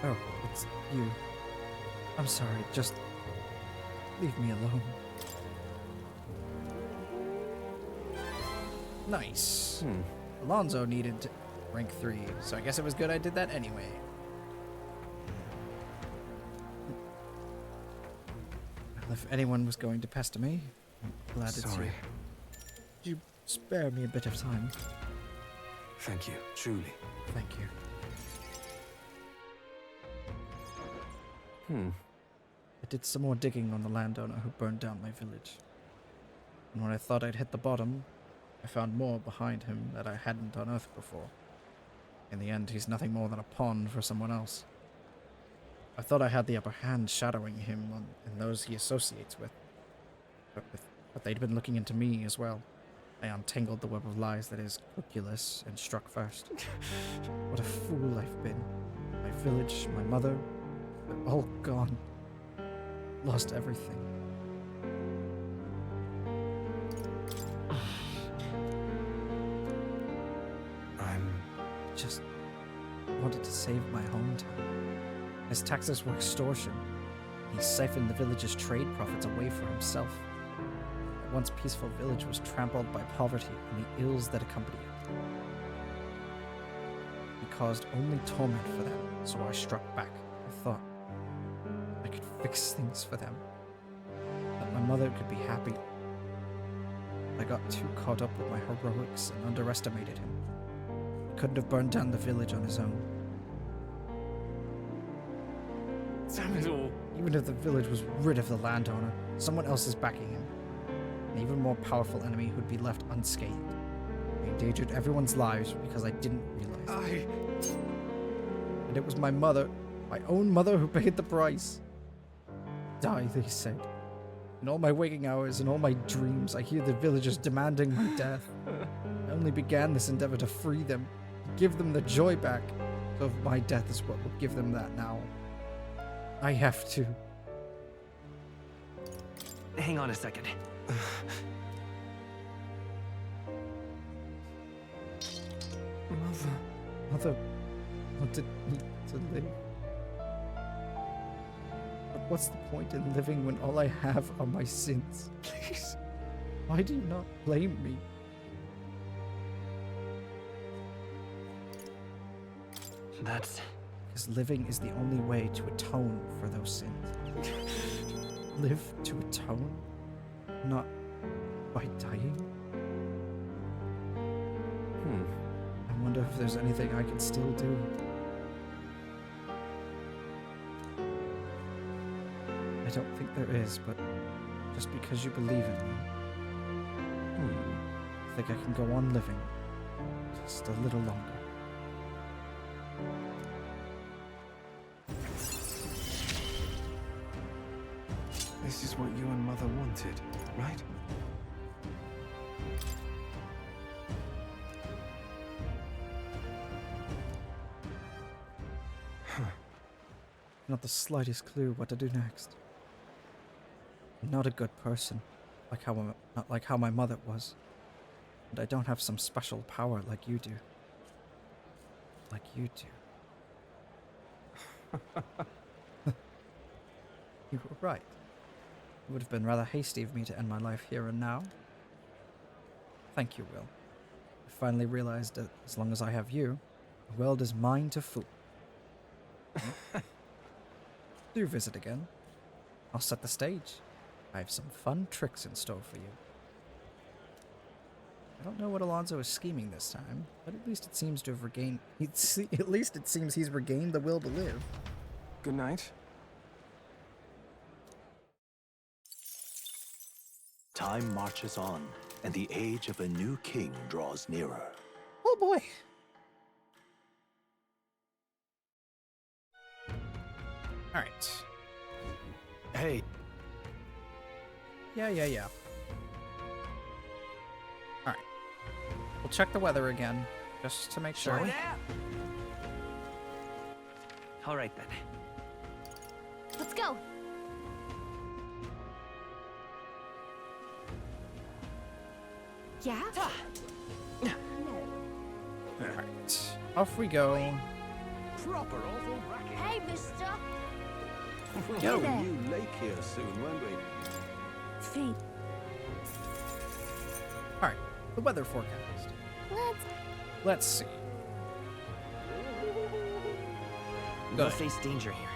Oh, it's you. I'm sorry, just leave me alone. Nice. Alonso needed rank 3, so I guess it was good I did that anyway. Well, if anyone was going to pester me, I'm glad it's you. Sorry. Could you spare me a bit of time? Thank you, truly. Thank you. I did some more digging on the landowner who burned down my village. And when I thought I'd hit the bottom, I found more behind him that I hadn't unearthed before. In the end, he's nothing more than a pawn for someone else. I thought I had the upper hand shadowing him and those he associates with. But they'd been looking into me as well. I untangled the web of lies that is Hercules and struck first. What a fool I've been. My village, my mother, they're all gone. Lost everything. Just wanted to save my hometown. His taxes were extortion. He siphoned the village's trade profits away for himself. The once peaceful village was trampled by poverty and the ills that accompany it. He caused only torment for them, so I struck back. I thought I could fix things for them. That my mother could be happy. I got too caught up with my heroics and underestimated him. He couldn't have burned down the village on his own. Damn it all. Even if the village was rid of the landowner, someone else is backing him. An even more powerful enemy who'd be left unscathed. I endangered everyone's lives because I didn't realize. And it was my mother, my own mother, who paid the price. Die, they said. In all my waking hours and all my dreams, I hear the villagers demanding my death. I only began this endeavor to free them, give them the joy back. So if my death is what will give them that now, I have to. Hang on a second. Mother wanted me to live. But what's the point in living when all I have are my sins? Please, why do you not blame me? That's... Because living is the only way to atone for those sins. Live to atone? Not by dying? I wonder if there's anything I can still do. I don't think there is, but just because you believe in me, I think I can go on living just a little longer. This is what you and Mother wanted, right? Not the slightest clue what to do next. I'm not a good person, not like how my mother was. And I don't have some special power like you do. Like you do. You were right. It would have been rather hasty of me to end my life here and now. Thank you, Will. I finally realized that as long as I have you, the world is mine to fool. Do visit again. I'll set the stage. I have some fun tricks in store for you. I don't know what Alonso is scheming this time, but at least it seems to have regained... At least it seems he's regained the will to live. Good night. Time marches on, and the age of a new king draws nearer. Oh boy. Alright. Hey. Yeah. Alright. We'll check the weather again, just to make sure. Alright then. Let's go. Yeah? Alright. Off we go. Proper awful racket. Hey, mister! Go, you lake here soon, won't we? Feet. Alright. The weather forecast. Let's see. We'll face danger here.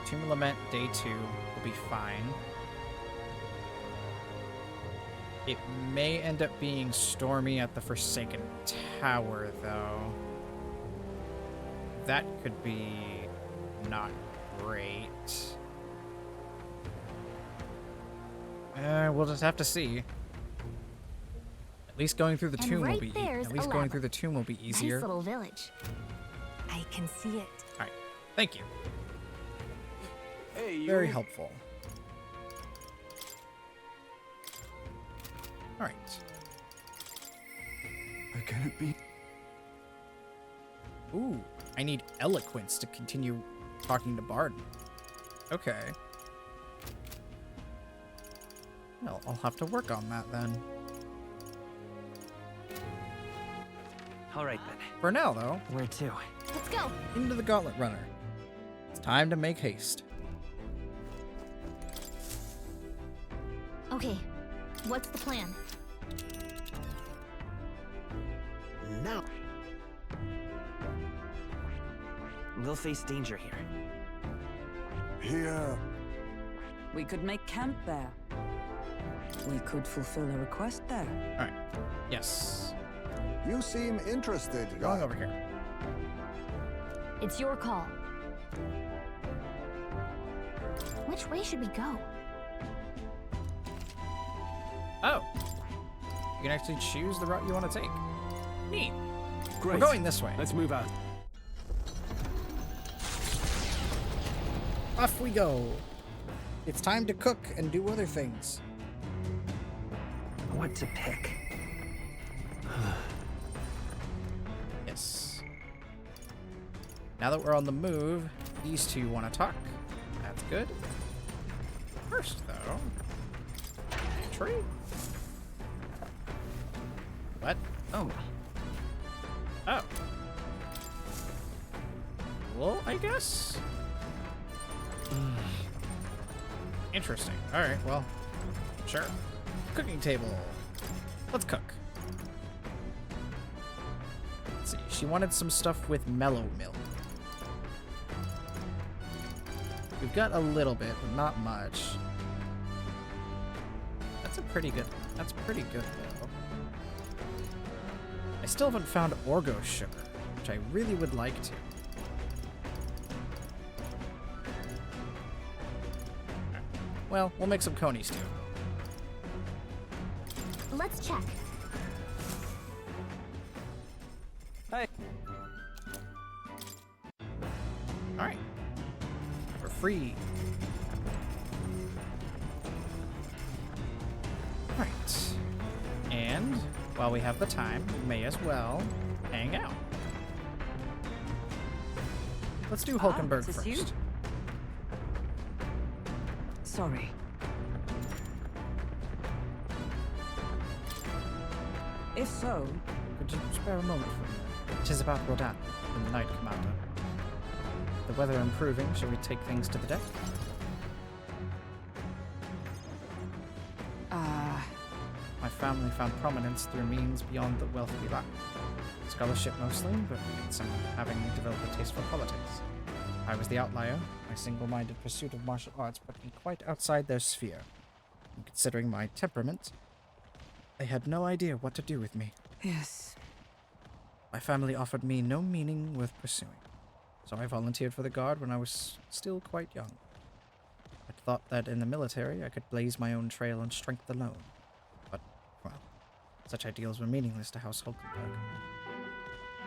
Tomb Lament Day 2 will be fine. It may end up being stormy at the Forsaken Tower, though. That could be not great. We'll just have to see. At least going through the tomb will be going through the tomb will be easier. Nice little village. I can see it. All right. Thank you. Hey, Very helpful. All right. Can it be? Ooh, I need eloquence to continue talking to Barden. Okay. Well, I'll have to work on that then. Alright then. For now, though. Where to? Let's go. Into the Gauntlet Runner. It's time to make haste. Okay, what's the plan? Now. We'll face danger here. Here. We could make camp there. We could fulfill a request there. Alright. Yes. You seem interested. Going over here. It's your call. Which way should we go? Oh. You can actually choose the route you want to take. Neat. Great. We're going this way. Let's move out. Off we go. It's time to cook and do other things. What to pick? Yes. Now that we're on the move, these two want to talk. That's good. First, though, entry. What? Oh. Oh. Well, I guess. Interesting. All right. Well, sure. Cooking table. Let's cook. Let's see. She wanted some stuff with mellow milk. We've got a little bit, but not much. That's pretty good, though. I still haven't found Orgo sugar, which I really would like to. Well, we'll make some Coney stew. Let's check. Hey. Alright. We're free. Right. And while we have the time, we may as well hang out. Let's do Hulkenberg this is first. you? Sorry. If so... Could you spare a moment for me? It is about Rodan, the Knight Commander. The weather improving, shall we take things to the deck? My family found prominence through means beyond the wealth we lacked. Scholarship mostly, but some having developed a taste for politics. I was the outlier. My single-minded pursuit of martial arts put me quite outside their sphere. And considering my temperament, they had no idea what to do with me. Yes. My family offered me no meaning worth pursuing, so I volunteered for the Guard when I was still quite young. I thought that in the military I could blaze my own trail on strength alone. But, well, such ideals were meaningless to House Hulkenberg.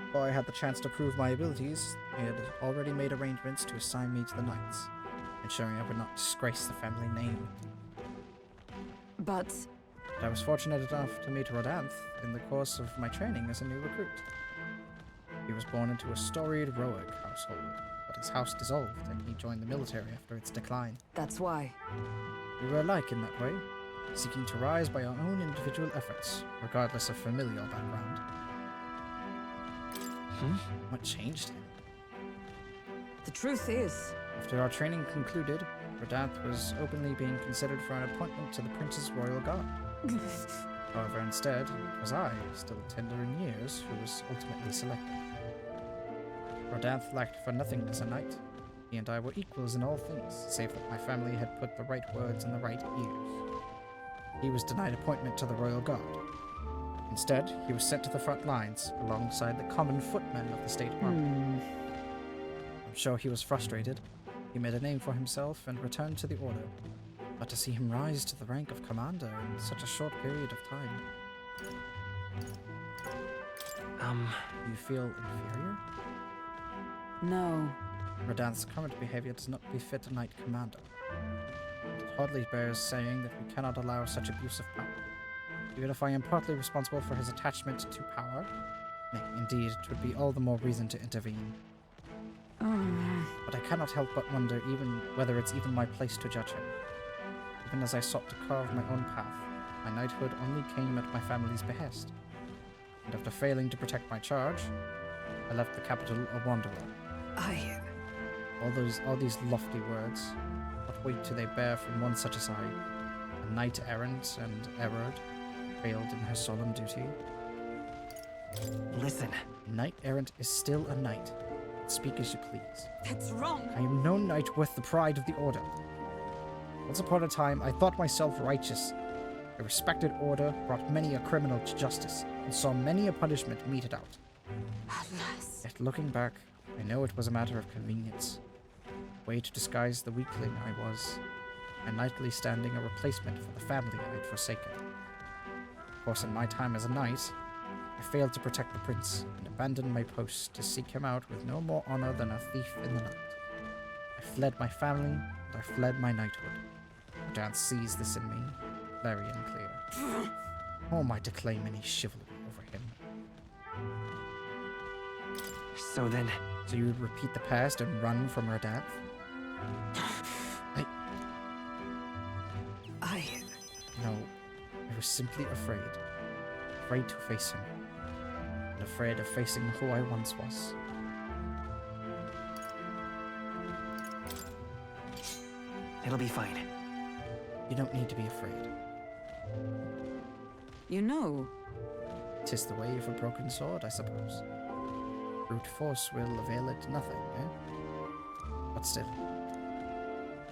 Before I had the chance to prove my abilities, they had already made arrangements to assign me to the Knights, ensuring I would not disgrace the family name. But I was fortunate enough to meet Rodanth in the course of my training as a new recruit. He was born into a storied Roeg household, but his house dissolved and he joined the military after its decline. that's why. We were alike in that way, seeking to rise by our own individual efforts, regardless of familial background. What changed him? The truth is... After our training concluded, Rodanth was openly being considered for an appointment to the Prince's Royal Guard. However, instead, it was I, still tender in years, who was ultimately selected. Rodanth lacked for nothing as a knight. He and I were equals in all things, save that my family had put the right words in the right ears. He was denied appointment to the Royal Guard. Instead, he was sent to the front lines, alongside the common footmen of the state army. I'm sure he was frustrated. He made a name for himself and returned to the Order. But to see him rise to the rank of commander in such a short period of time... You feel inferior? No. Rodanth's current behavior does not befit a knight commander. It hardly bears saying that we cannot allow such abuse of power. Even if I am partly responsible for his attachment to power, nay, indeed, it would be all the more reason to intervene. But I cannot help but wonder whether it's even my place to judge him. Even as I sought to carve my own path, my knighthood only came at my family's behest. And after failing to protect my charge, I left the capital a wanderer. All these lofty words, what weight do they bear from one such as I, a knight-errant and errand, failed in her solemn duty? Listen. Knight-errant is still a knight. Speak as you please. That's wrong. I am no knight worth the pride of the Order. Once upon a time, I thought myself righteous. A respected Order brought many a criminal to justice, and saw many a punishment meted out. Alas. Yet looking back, I know it was a matter of convenience. way to disguise the weakling I was, and nightly standing a replacement for the family I had forsaken. Of course, in my time as a knight, I failed to protect the prince and abandoned my post to seek him out with no more honor than a thief in the night. I fled my family, and I fled my knighthood. Dance sees this in me, very unclear. Or am I to claim any chivalry over him? So then... So you would repeat the past and run from her death? No, I was simply afraid. Afraid to face him. And afraid of facing who I once was. It'll be fine. You don't need to be afraid. You know... 'Tis the way of a broken sword, I suppose. Brute force will avail it nothing, eh? But still.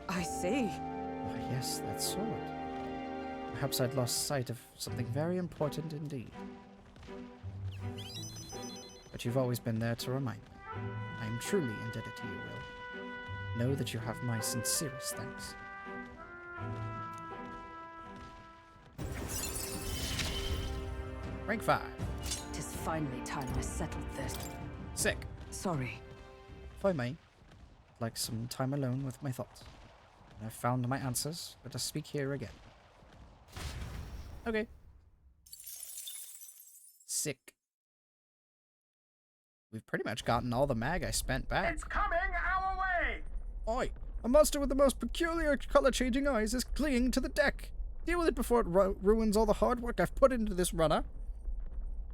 I see. Why, yes, that sword. Perhaps I'd lost sight of something very important indeed. But you've always been there to remind me. I am truly indebted to you, Will. Know that you have my sincerest thanks. Rank 5. Tis finally time I settled this. Sick. Sorry. If I may, I'd like some time alone with my thoughts. When I've found my answers, let us speak here again. Okay. Sick. We've pretty much gotten all the mag I spent back. It's coming our way! Oi! A monster with the most peculiar color-changing eyes is clinging to the deck. Deal with it before it ruins all the hard work I've put into this runner.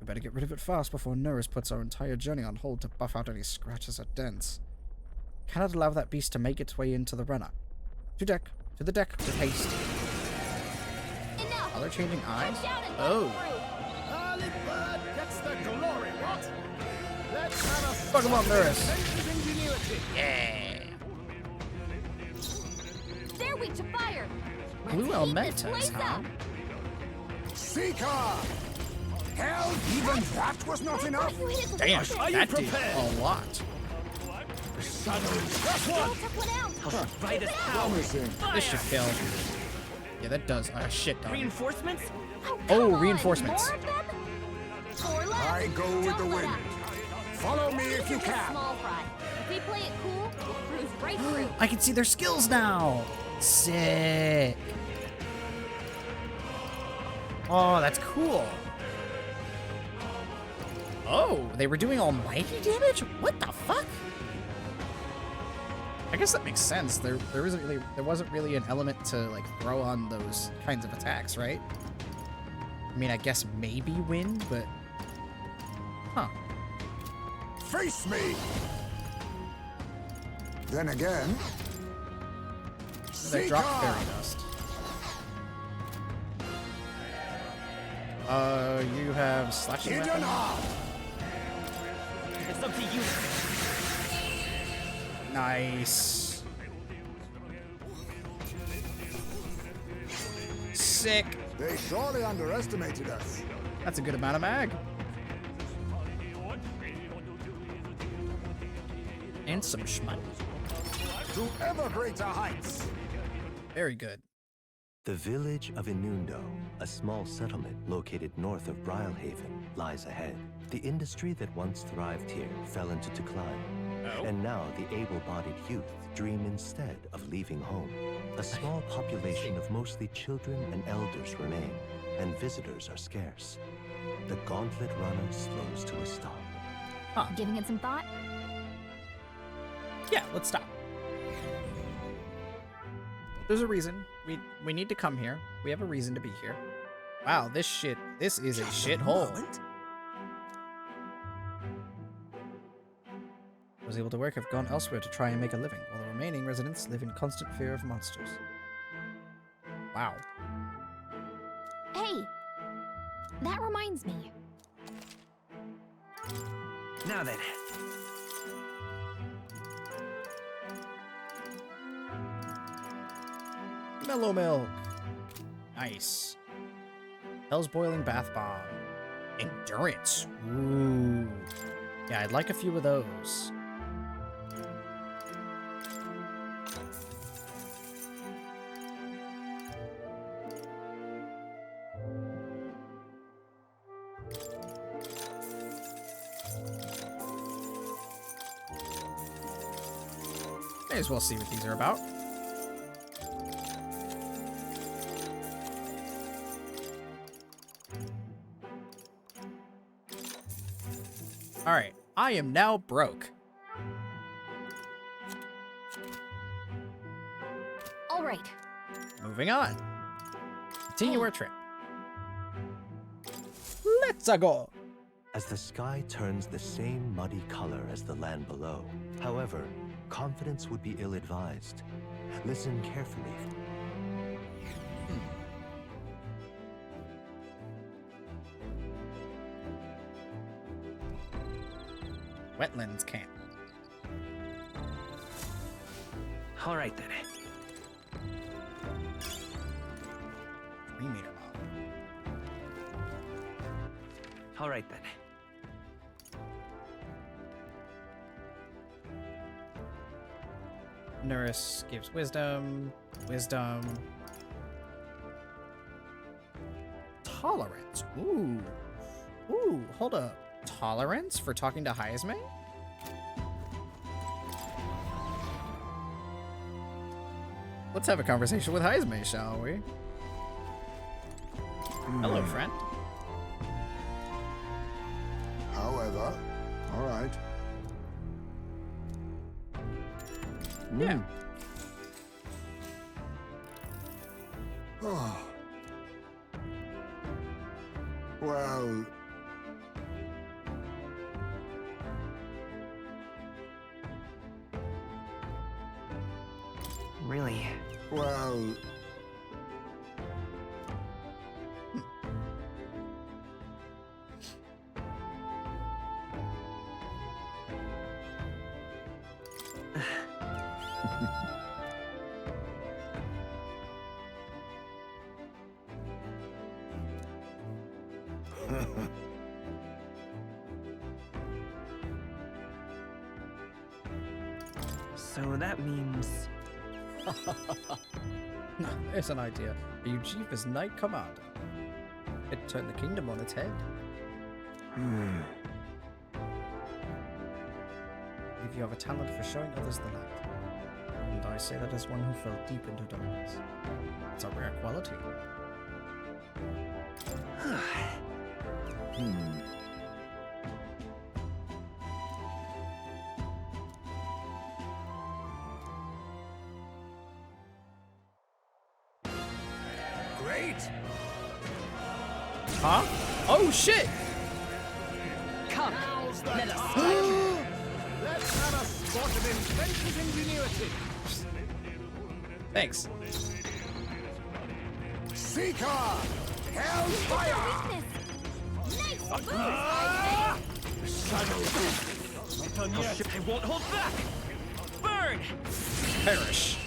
We better get rid of it fast before Nurse puts our entire journey on hold to buff out any scratches or dents. Cannot allow that beast to make its way into the runner. To the deck, with haste. Color-changing eyes? Oh. Early bird gets the glory, what? Let's have a Fuck him up, Nurse. Yeah. They're weak to fire. Blue Elementus, huh? Seeker! Hell, even that was not enough! Damn, that did a lot. Right as hell. This should kill. Yeah, that does a shit ton. Reinforcements? Oh, reinforcements. I go with the wind. Follow me if you can. If we play it cool, we'll cruise right through. I can see their skills now. Sick. Oh, that's cool. Oh, they were doing almighty damage? What the fuck? I guess that makes sense. There wasn't really an element to like throw on those kinds of attacks, right? I mean, I guess maybe wind, but huh. Face me. Then again, They dropped fairy dust. You have slashing weapon. It's up to you. Nice. Sick. They surely underestimated us. That's a good amount of mag. And some schmut. To ever greater heights. Very good. The village of Inundo, a small settlement located north of Brilehaven, lies ahead. The industry that once thrived here fell into decline. And now the able-bodied youth dream instead of leaving home. A small population of mostly children and elders remain, and visitors are scarce. The gauntlet runner slows to a stop. Huh. Giving it some thought? Yeah, let's stop. There's a reason. We need to come here. We have a reason to be here. Wow, this is a shithole. Was able to work have gone elsewhere to try and make a living, while the remaining residents live in constant fear of monsters. Wow. Hey, that reminds me. Now then. Mellow milk. Nice. Hell's boiling bath bomb. Endurance. Ooh. Yeah, I'd like a few of those. May as well see what these are about. Alright, I am now broke. Alright. Moving on. Continue our trip. Let's go! As the sky turns the same muddy color as the land below. However, confidence would be ill-advised. Listen carefully. Wetlands camp. All right then. 3 meter long. All right then. Nurse gives wisdom. Wisdom. Tolerance. Ooh. Ooh, hold up. Tolerance for talking to Heisme? Let's have a conversation with Heisme, shall we? Hello, friend. However, all right. Yeah. Oh. Well. Really? Well. So that means... There's an idea. Are you chief as Knight Commander? It turned the kingdom on its head. If you have a talent for showing others the light, and I say that as one who fell deep into darkness. It's a rare quality. Great! Huh? Oh shit! Come, let us Let's have a spot of inventive ingenuity. Thanks. Seeker! Hellfire! Shadow! Not done yet. I won't hold back! Burn! Perish.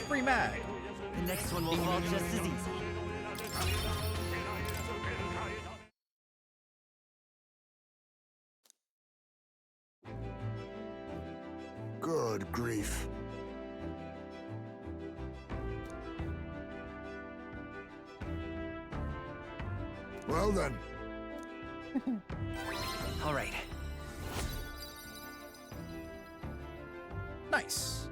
Free mag. The next one will fall just as easy. Good grief. Well then. All right. Nice.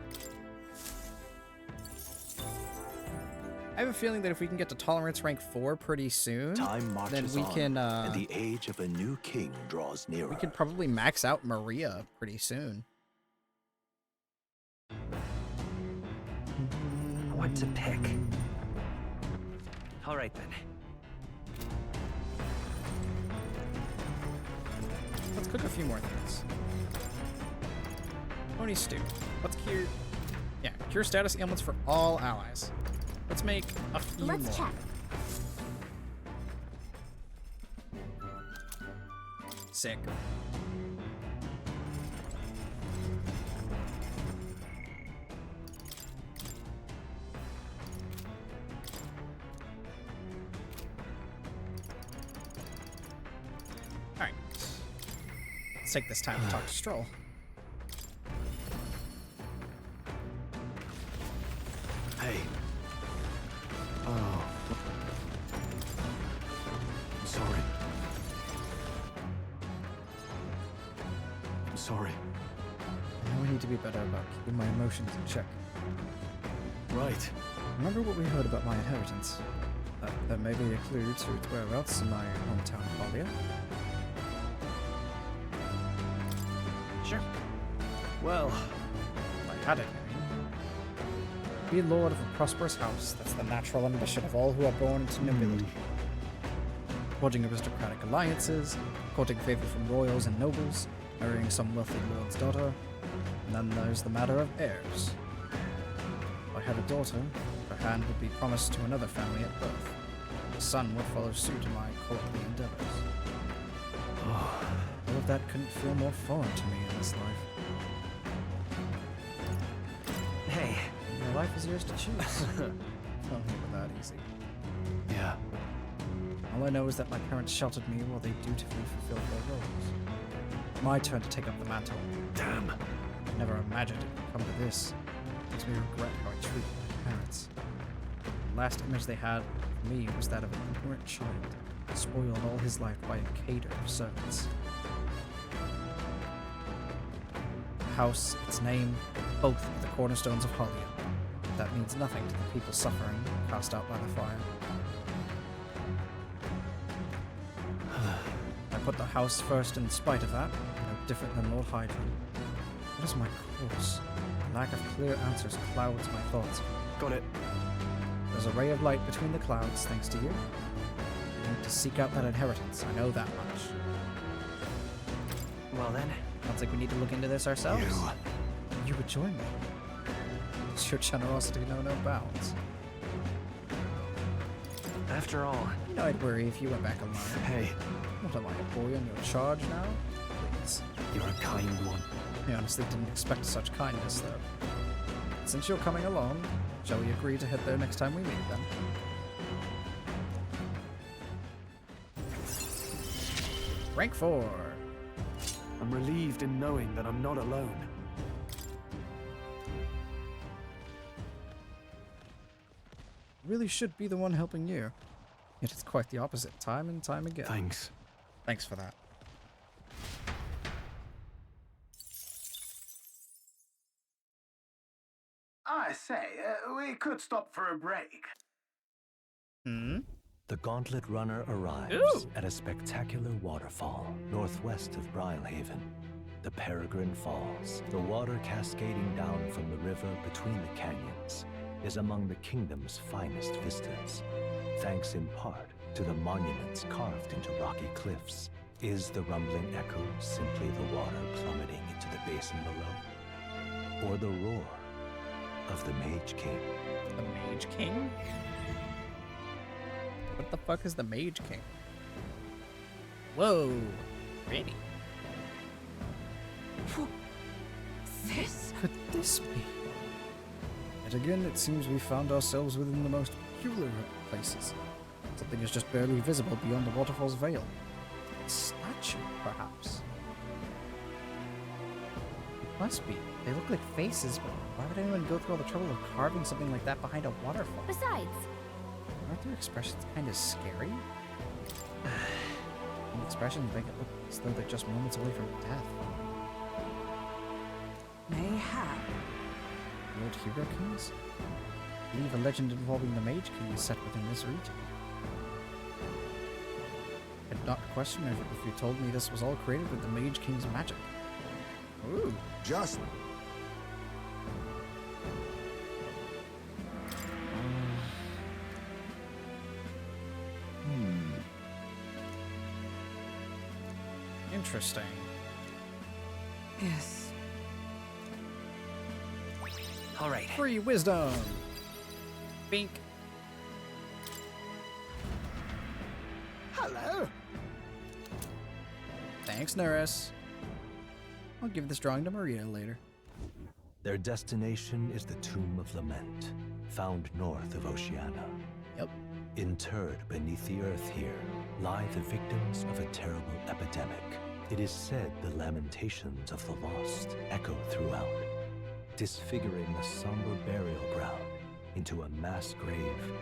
I have a feeling that if we can get to tolerance rank 4 pretty soon, Time then marches we on, can and the age of a new king draws nearer. we could probably max out Maria pretty soon. What to pick? All right then. Let's cook a few more things. Pony stew. Let's cure. Yeah, cure status ailments for all allies. Let's make a few more. Let's check. Sick. Alright. Let's take this time to talk to Stroll. Hey. Oh. I'm sorry. I'm sorry. I know we need to be better about keeping my emotions in check. Right. Remember what we heard about my inheritance? That may be a clue to its whereabouts in my hometown of Holia. Sure. Well, if I had it, I mean. Be lord of a prosperous house, that's the natural ambition of all who are born into nobility. Forging aristocratic alliances, courting favor from royals and nobles, marrying some wealthy lord's daughter, and then there's the matter of heirs. If I had a daughter, her hand would be promised to another family at birth. A son would follow suit in my courtly endeavors. All of that couldn't feel more foreign to me in this life. Hey. Your life is yours to choose. Don't make it that easy. Yeah. All I know is that my parents sheltered me while they dutifully fulfilled their roles. My turn to take up the mantle. Damn. I never imagined it would come to this. It makes me regret how I treated my parents. The last image they had of me was that of an ignorant child, spoiled all his life by a cadre of servants. The house, its name, both are the cornerstones of Holia. That means nothing to the people suffering, cast out by the fire. I put the house first in spite of that, no different than Lord Hydra. What is my course? The lack of clear answers clouds my thoughts. Got it. There's a ray of light between the clouds, thanks to you. I need to seek out that inheritance, I know that much. Well then. Sounds like we need to look into this ourselves. You would join me. Does your generosity know no bounds? After all... You know I'd worry if you went back alone. Hey. What am I, a boy on your charge now? Please. You're a kind one. I honestly didn't expect such kindness, though. Since you're coming along, shall we agree to head there next time we meet, then? Rank 4. I'm relieved in knowing that I'm not alone. Really should be the one helping you. Yet it's quite the opposite, time and time again. Thanks. Thanks for that. I say, we could stop for a break. The Gauntlet Runner arrives at a spectacular waterfall northwest of Brilehaven. The Peregrine Falls, the water cascading down from the river between the canyons, is among the kingdom's finest vistas. Thanks in part to the monuments carved into rocky cliffs, is the rumbling echo simply the water plummeting into the basin below? Or the roar of the Mage King? The Mage King? What the fuck is the Mage King? Whoa! Really? This? Could this be? Yet again, it seems we found ourselves within the most peculiar of places. Something is just barely visible beyond the waterfall's veil. A statue, perhaps? It must be. They look like faces, but why would anyone go through all the trouble of carving something like that behind a waterfall? Besides, aren't their expressions kind of scary? The expressions make it look as though they're just moments away from death. Mayhap. Lord Hero Kings? I believe a legend involving the Mage King is set within this region. I'd not question if you told me this was all created with the Mage King's magic. Ooh. Just... Interesting. Yes. All right. Free wisdom. Bink. Hello. Thanks, Neris. I'll give this drawing to Maria later. Their destination is the Tomb of Lament, found north of Oceania. Yep. Interred beneath the earth here lie the victims of a terrible epidemic. It is said the lamentations of the lost echo throughout, disfiguring the somber burial ground into a mass grave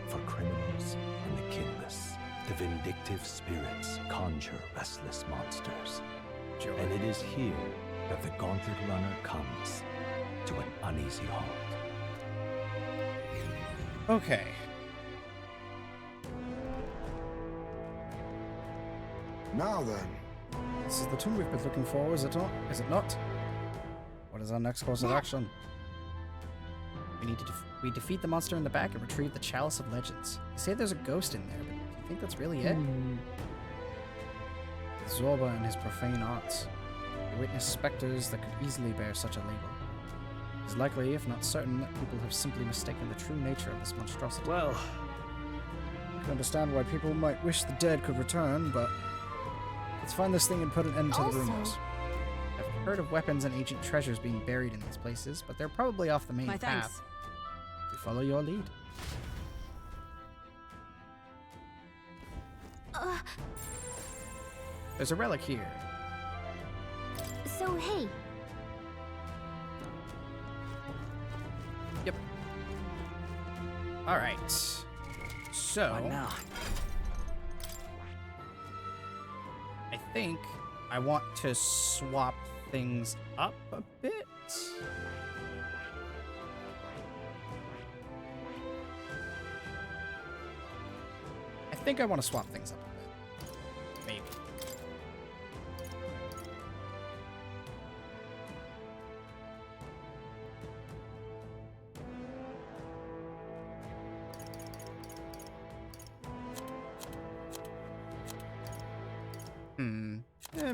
for criminals and the kinless. The vindictive spirits conjure restless monsters. And it is here that the Gauntlet Runner comes to an uneasy halt. Okay. Now then. This is the tomb we've been looking for, is it not? Is it not? What is our next course of action? We need to defeat the monster in the back and retrieve the Chalice of Legends. You say there's a ghost in there, but do you think that's really it? Zorba and his profane arts. We witness specters that could easily bear such a label. It is likely, if not certain, that people have simply mistaken the true nature of this monstrosity. Well, I can understand why people might wish the dead could return, but let's find this thing and put an end to the rumors. I've heard of weapons and ancient treasures being buried in these places, but they're probably off the main My path. thanks. We follow your lead. There's a relic here. So, hey. Yep. Alright. So... What now? I think I want to swap things up a bit. I think I want to swap things up a bit. Maybe.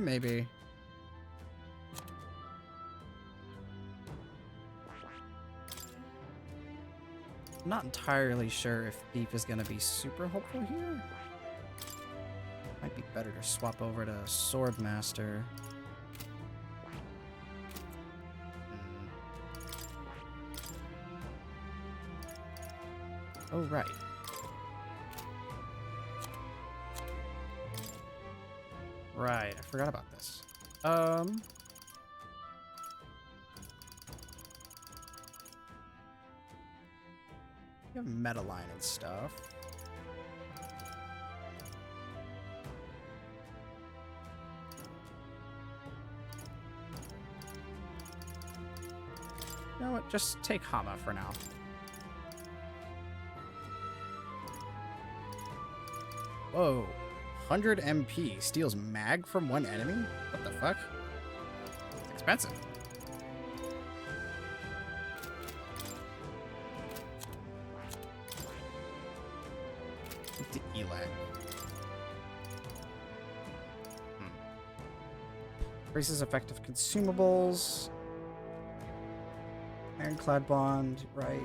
Maybe. I'm not entirely sure if Thief is going to be super helpful here. Might be better to swap over to Swordmaster. Oh, right. Right, I forgot about this. You have meta line and stuff. You know what? Just take Hama for now. Whoa. 100 MP steals mag from one enemy? What the fuck? It's expensive. To Elag. Increases effective consumables. Ironclad bond, right?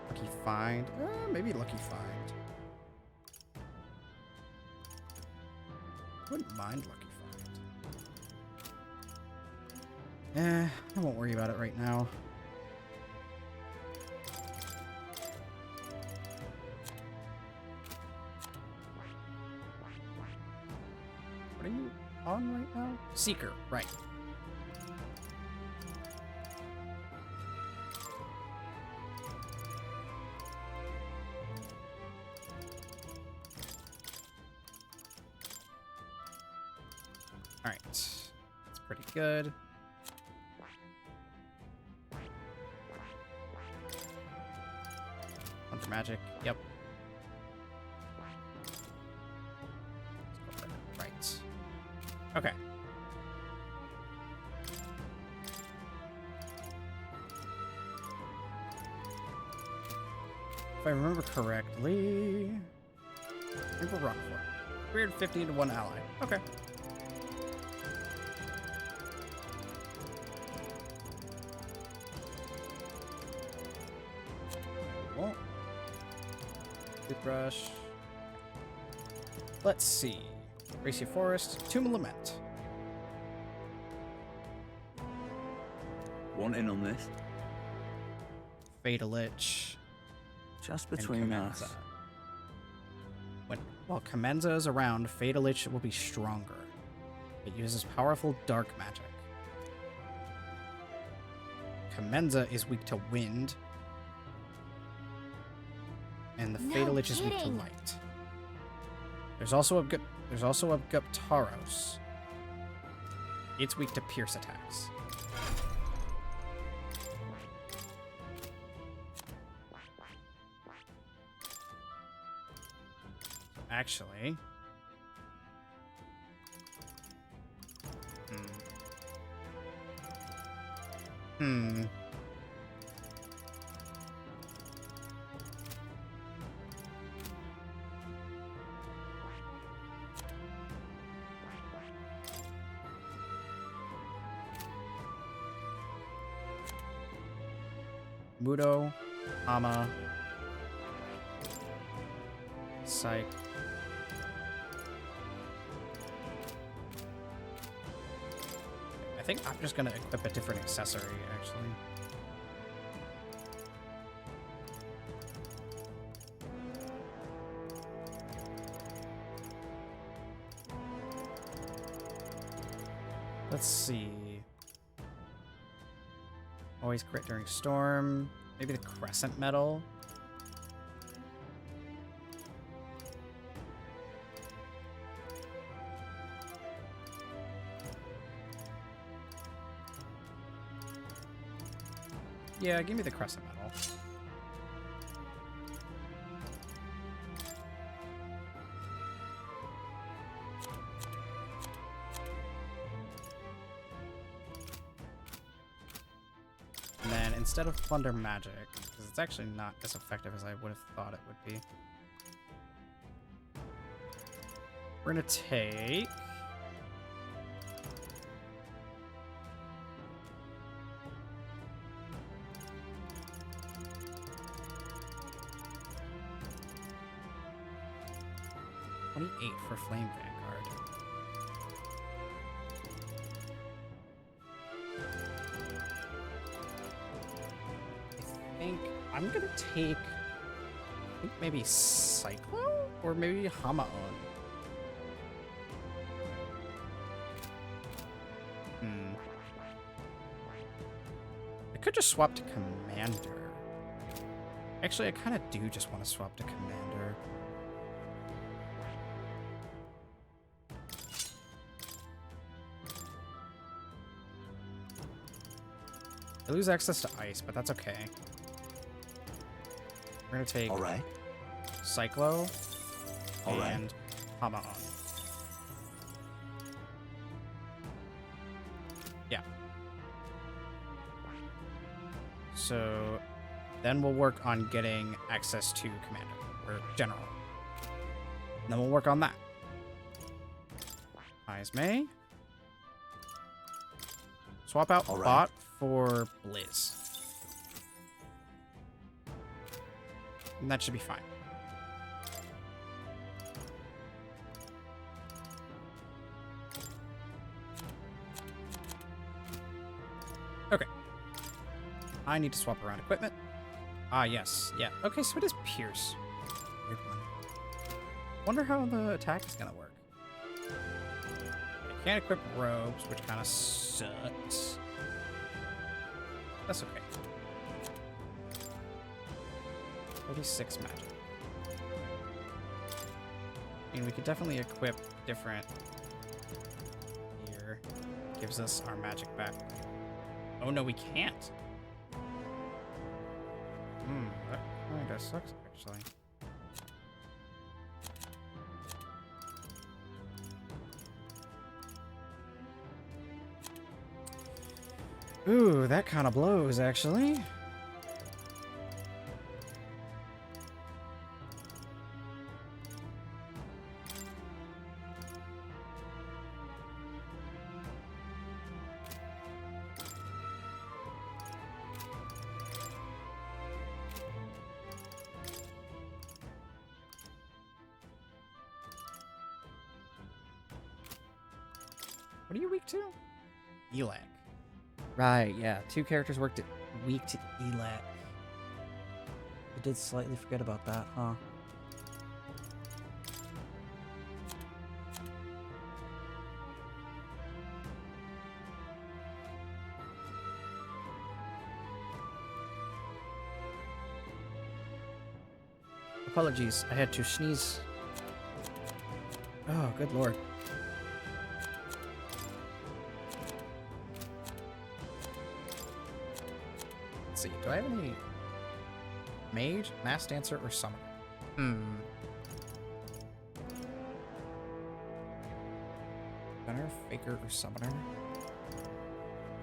Lucky find. Maybe lucky find. Wouldn't mind lucky find. I won't worry about it right now. What are you on right now? Seeker, right. Alright. That's pretty good. Under magic. Yep. Let's go for it. Right. Okay. If I remember correctly... Triple Rockfort. 350 to one ally. Okay. Toothbrush. Let's see. Racia Forest, Tomb of Lament. Want in on this? Fatalich. Just between us. While Kamenza is around, Fatalich will be stronger. It uses powerful dark magic. Kamenza is weak to wind. And the Fatalich is weak to light. There's also a Guptaros. It's weak to pierce attacks. actually. Hmm. Mudo, Ama, Psych. I think I'm just gonna equip a different accessory, actually. Let's see. Always crit during storm. Maybe the crescent metal. Yeah, give me the crescent metal. And then instead of plunder magic, because it's actually not as effective as I would have thought it would be, we're gonna take for Flame Vanguard. I think I'm gonna take, I think maybe Cyclo or maybe Hamaon. I could just swap to Commander. Actually, I kind of do just want to swap to Commander. I lose access to ice, but that's okay. We're gonna take Cyclo and Hamaon. Yeah. So then we'll work on getting access to Commander or General. And then we'll work on that. May. Swap out Bot for Blizz. And that should be fine. Okay. I need to swap around equipment. Ah, yes. Yeah. Okay, so it is Pierce. Weird one. Wonder how the attack is gonna work. I can't equip robes, which kind of sucks. That's okay. 36 magic. I mean, we could definitely equip different here. Gives us our magic back. Oh no, we can't. That kind of sucks, actually. Ooh, that kind of blows, actually. What are you weak to? Elac. Right, yeah. 2 characters worked at weak to Elac. I did slightly forget about that, huh? Apologies, I had to sneeze. Oh, good lord. Let's see, do I have any mage, mass dancer, or summoner? Gunner, Faker, or Summoner?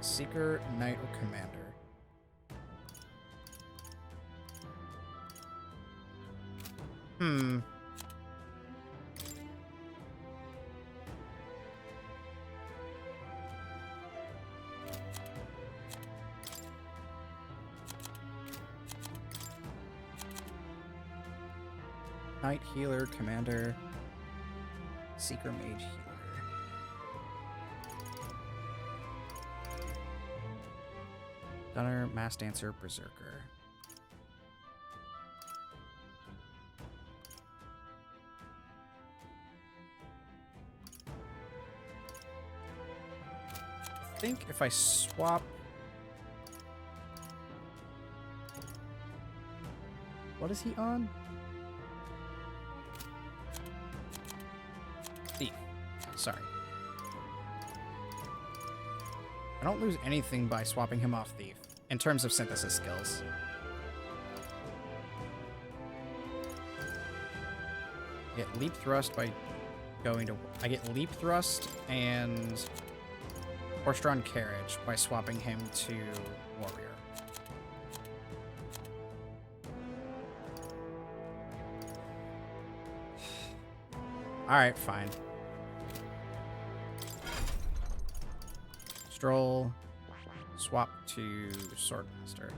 Seeker, Knight, or Commander? Knight, Healer, Commander, Seeker, Mage, Healer. Gunner, Mass Dancer, Berserker. I think if I swap... What is he on? Thief. Sorry. I don't lose anything by swapping him off Thief, in terms of synthesis skills. I get Leap Thrust by going to... I get Leap Thrust and Horse-Drawn Carriage by swapping him to Warrior. Alright, fine. Stroll. Swap to Swordmaster.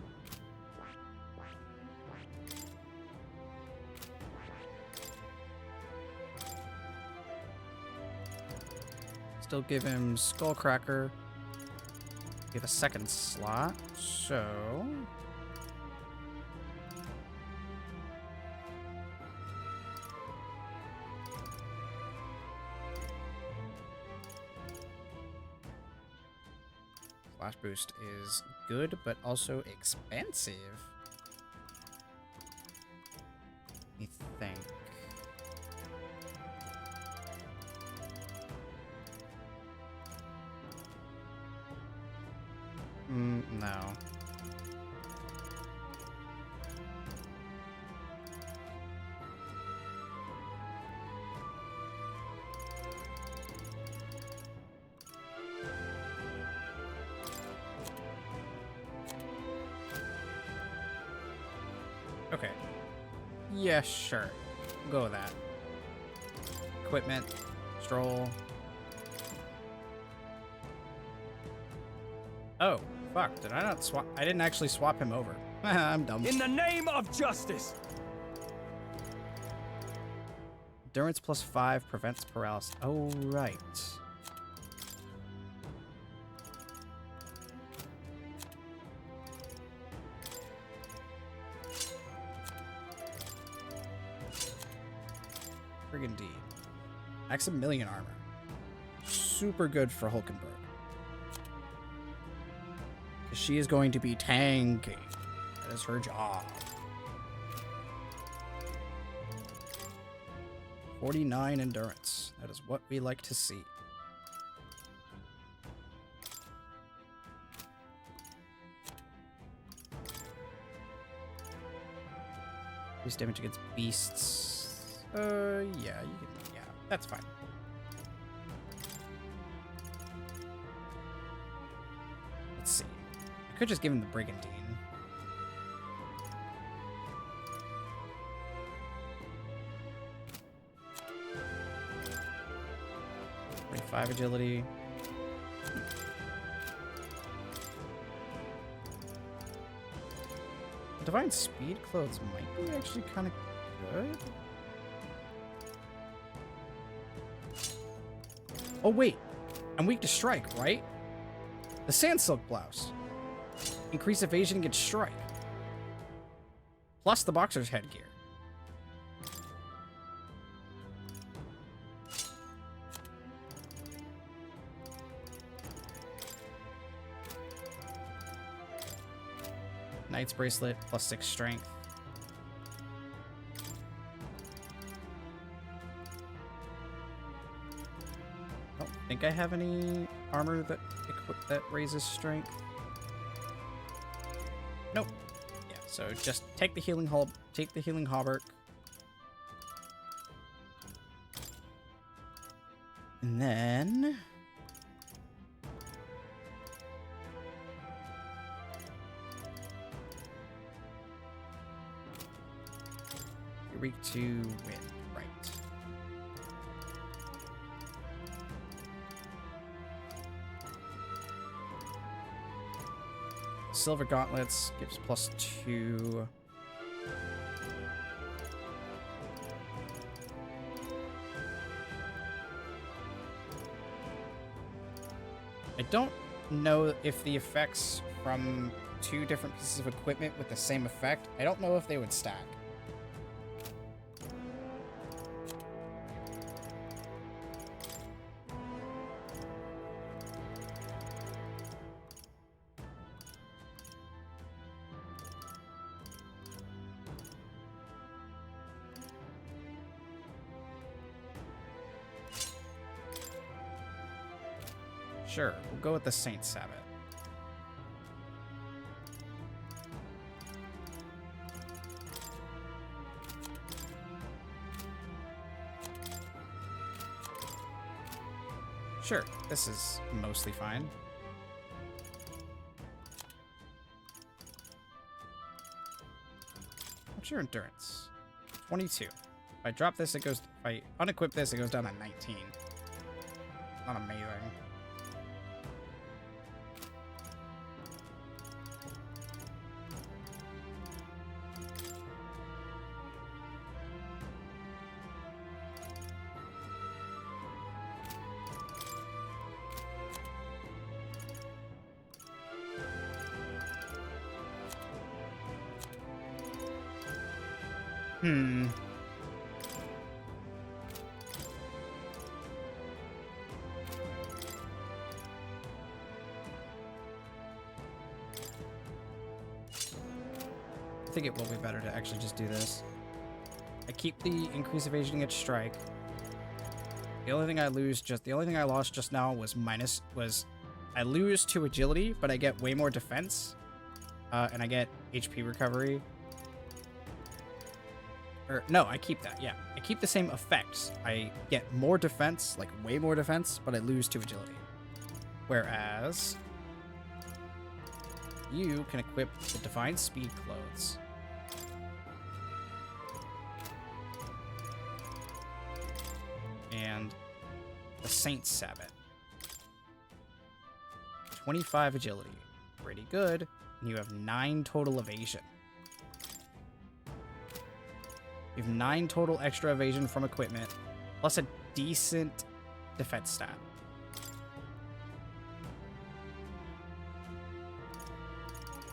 Still give him Skullcracker. Give a second slot, so... Flash Boost is good, but also expensive. Let me think. No. Okay. Yeah, sure. Go with that. Equipment. Stroll. Oh, fuck. Did I not swap? I didn't actually swap him over. I'm dumb. In the name of justice! Endurance +5 prevents paralysis. Oh, right. Brigandine. Maximilian armor. Super good for Hulkenberg. Because she is going to be tanking. That is her job. 49 endurance. That is what we like to see. Increased damage against beasts. Yeah, you can, yeah, that's fine. Let's see. I could just give him the Brigandine. +5 agility. Divine Speed clothes might be actually kind of good. Oh wait, I'm weak to strike, right? The Sand Silk Blouse. Increase evasion against strike. Plus the boxer's headgear. Knight's Bracelet, +6 strength. I don't think I have any armor that raises strength. Nope. Yeah, so just take the healing hauberk. And then weak to wind. Right. Silver gauntlets gives +2. I don't know if the effects from 2 different pieces of equipment with the same effect, I don't know if they would stack. Sure, we'll go with the Saint Sabbath. Sure, this is mostly fine. What's your endurance? 22. If I drop this, it goes... If I unequip this, it goes down to 19. Not amazing. I think it will be better to actually just do this. I keep the increased evasion against strike. The only thing I lost just now was I lose to agility, but I get way more defense, and I get HP recovery. Or no, I keep that. Yeah, I keep the same effects. I get more defense, like way more defense, but I lose to agility. Whereas you can equip the Divine Speed clothes. And the Saint Sabbath. 25 agility. Pretty good. And you have 9 total evasion. You have 9 total extra evasion from equipment, plus a decent defense stat.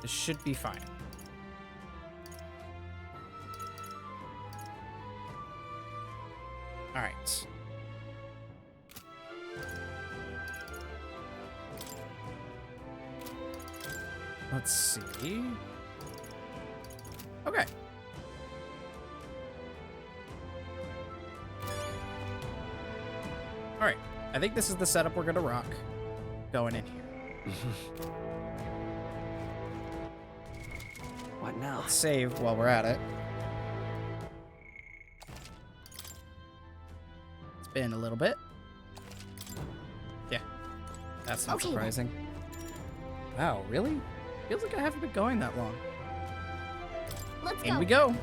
This should be fine. All right. Let's see. Okay. All right. I think this is the setup we're gonna rock going in here. What now? Let's save while we're at it. It's been a little bit. Yeah. That's not surprising. Wow, really? Feels like I haven't been going that long. Let's In we go.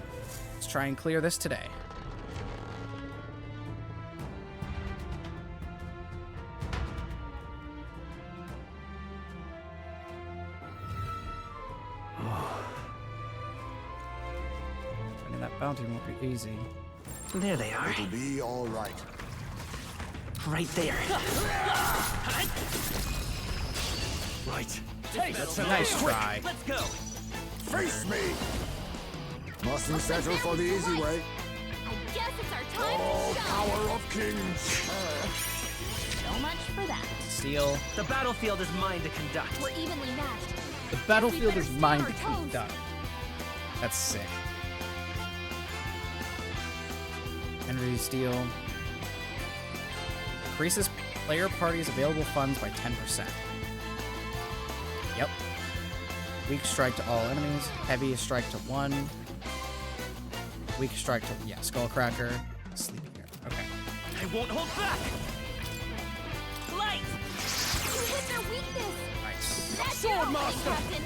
Let's try and clear this today. Finding that bounty won't be easy. There they are. It'll be all right. Right there. Right. That's a nice try. Let's go. Face me! Mustn't settle for the easy way. I guess it's our time Oh, to shine. power of kings! So much for that. Steal. The battlefield is mine to conduct. We're evenly matched. The battlefield We is better mine stay to on our toes. conduct. That's sick. Energy steal. Increases player party's available funds by 10%. Yep. Weak strike to all enemies. Heavy strike to 1. Weak strike to, yeah, Skullcracker. Sleeping here. Okay. I won't hold back. Light. You hit their weakness. Nice. That's Sword your Master. Captain.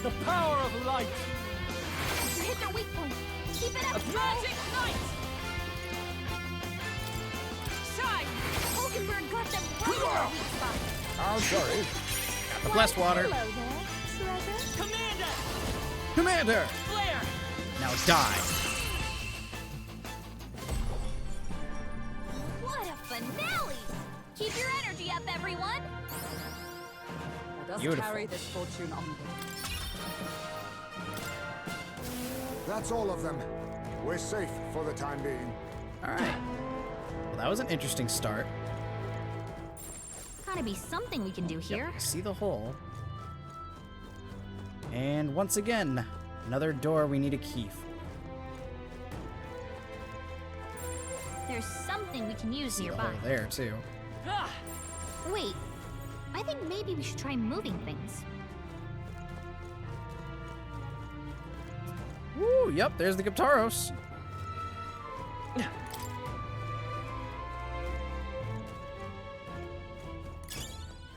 The power of light! You hit their weak point. Keep it up, Magic Knight! Shine! Hulkenberg got them right in our weak spot. Oh, sorry. Got the blessed water. Hello there, treasure. Commander! Flare! Now die. What a finale! Keep your energy up, everyone. Let us Beautiful. carry this fortune onward. That's all of them. We're safe for the time being. All right. Well, that was an interesting start. Gotta be something we can do here. Yep, I see the hole. And once again, another door we need a key for. There's something we can use See the nearby. hole there too. Wait, I think maybe we should try moving things. Woo! Yep, there's the Gaptaros.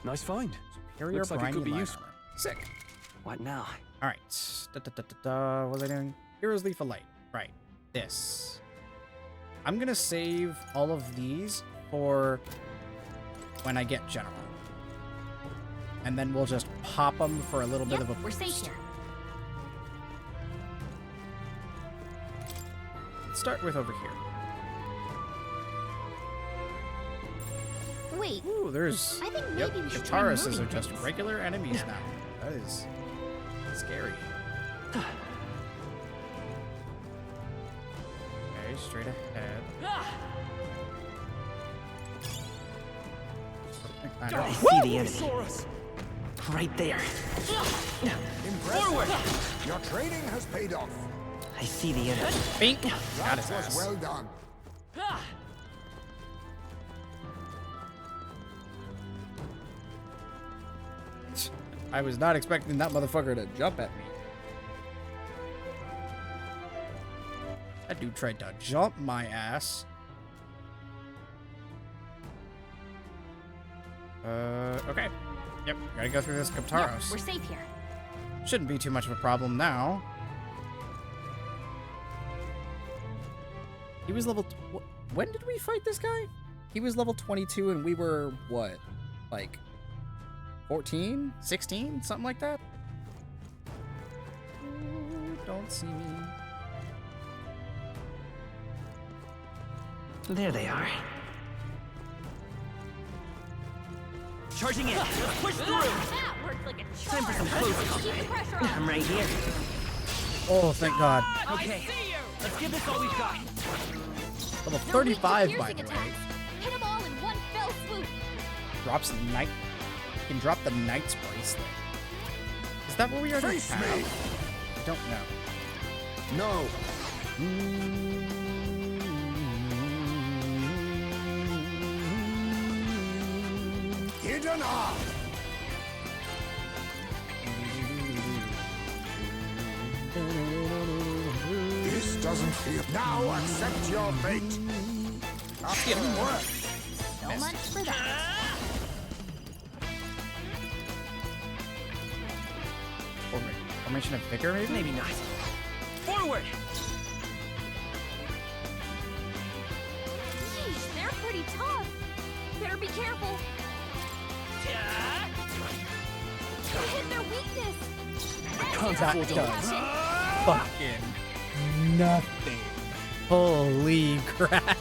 Nice find. Superior Looks like it could be briny useful. armor. Sick. What now? All right. What was I doing? Hero's Leaf of Light. Right. This. I'm gonna save all of these for when I get General. And then we'll just pop them for a little bit of a We're safe boost. here. Let's start with over here. Wait. Ooh, there's... I think Yep, maybe we should try Gaptaruses moving are just things. regular enemies now. That is scary. Okay, straight ahead. I see the enemy. Right there. Impressive. Your training has paid off. I see the enemy. Bink! Got That his was ass. well done. I was not expecting that motherfucker to jump at me. That dude tried to jump my ass. Okay. Yep, gotta go through this Gaptaros. We're safe here. Shouldn't be too much of a problem now. He was level... When did we fight this guy? He was level 22 and we were, what? Like... 14? 16? Something like that? Ooh, don't see me. There they are. Charging in. Let's push through. That worked like a charm. Time for some close Keep the combat. pressure on. I'm right here. Oh, thank God. Okay. Let's give this all we've got. Level No 35, weak by piercing the way. attacks. Hit them all in one fell swoop. Drops the knight. You can drop the knight's bracelet. Is that what we already Face have? me. I don't know. No. Hidden art. This doesn't feel. Now accept your fate. Not getting worse. So much for that. Formation of vigor, maybe? Maybe not. Forward. Sheesh, they're pretty tough. Better be careful. Hit their weakness. That does fucking nothing. Holy crap.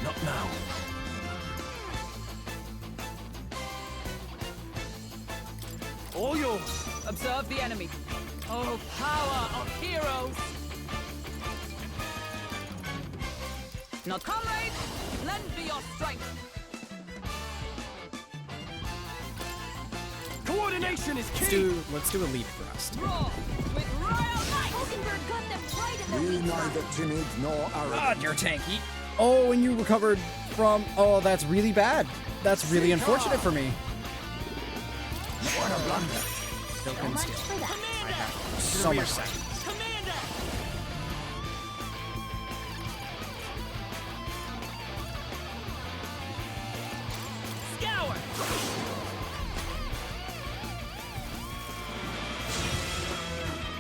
Not now. All yours. Observe the enemy. Oh, power of heroes! Not comrades, lend me your strength. Coordination is key. Let's do elite thrust. Roar with royal might. Hulkenberg got them right in the We weak spot. neither timid nor arrogant. God, you're tanky. Oh, and you recovered from... Oh, that's really bad. That's really unfortunate for me. What a blunder. Still So can much steal. for that. I have so much seconds. Scour.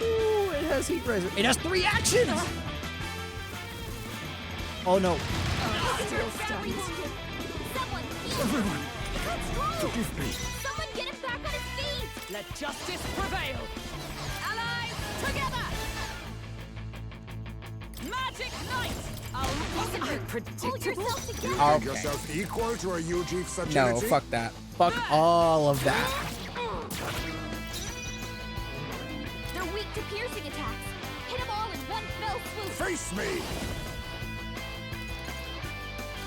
Ooh, it has heat razor. It has 3 actions! Oh no. Everyone, forgive me. Someone get him back on his feet! Let justice prevail! Allies, together! Magic Knight! Wasn't it predictable? Make yourself equal to a UG such No, fuck that. Fuck all of that. They're weak to piercing attacks. Hit them all in one fell swoop. Face me!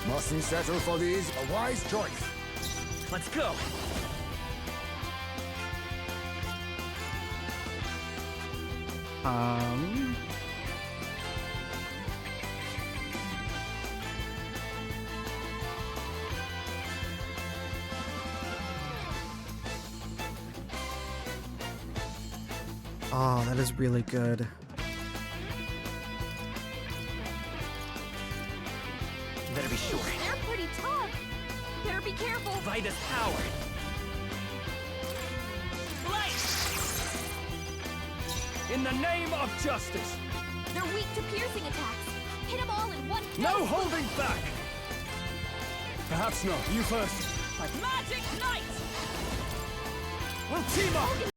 Mustn't settle for these. A wise choice. Let's go. Oh, that is really good. Better be sure. They're pretty tough. Better be careful. Vida's power. In the name of justice. They're weak to piercing attacks. Hit them all in one No fell swoop. holding back. Perhaps not. You first. Magic Knight! We'll team up.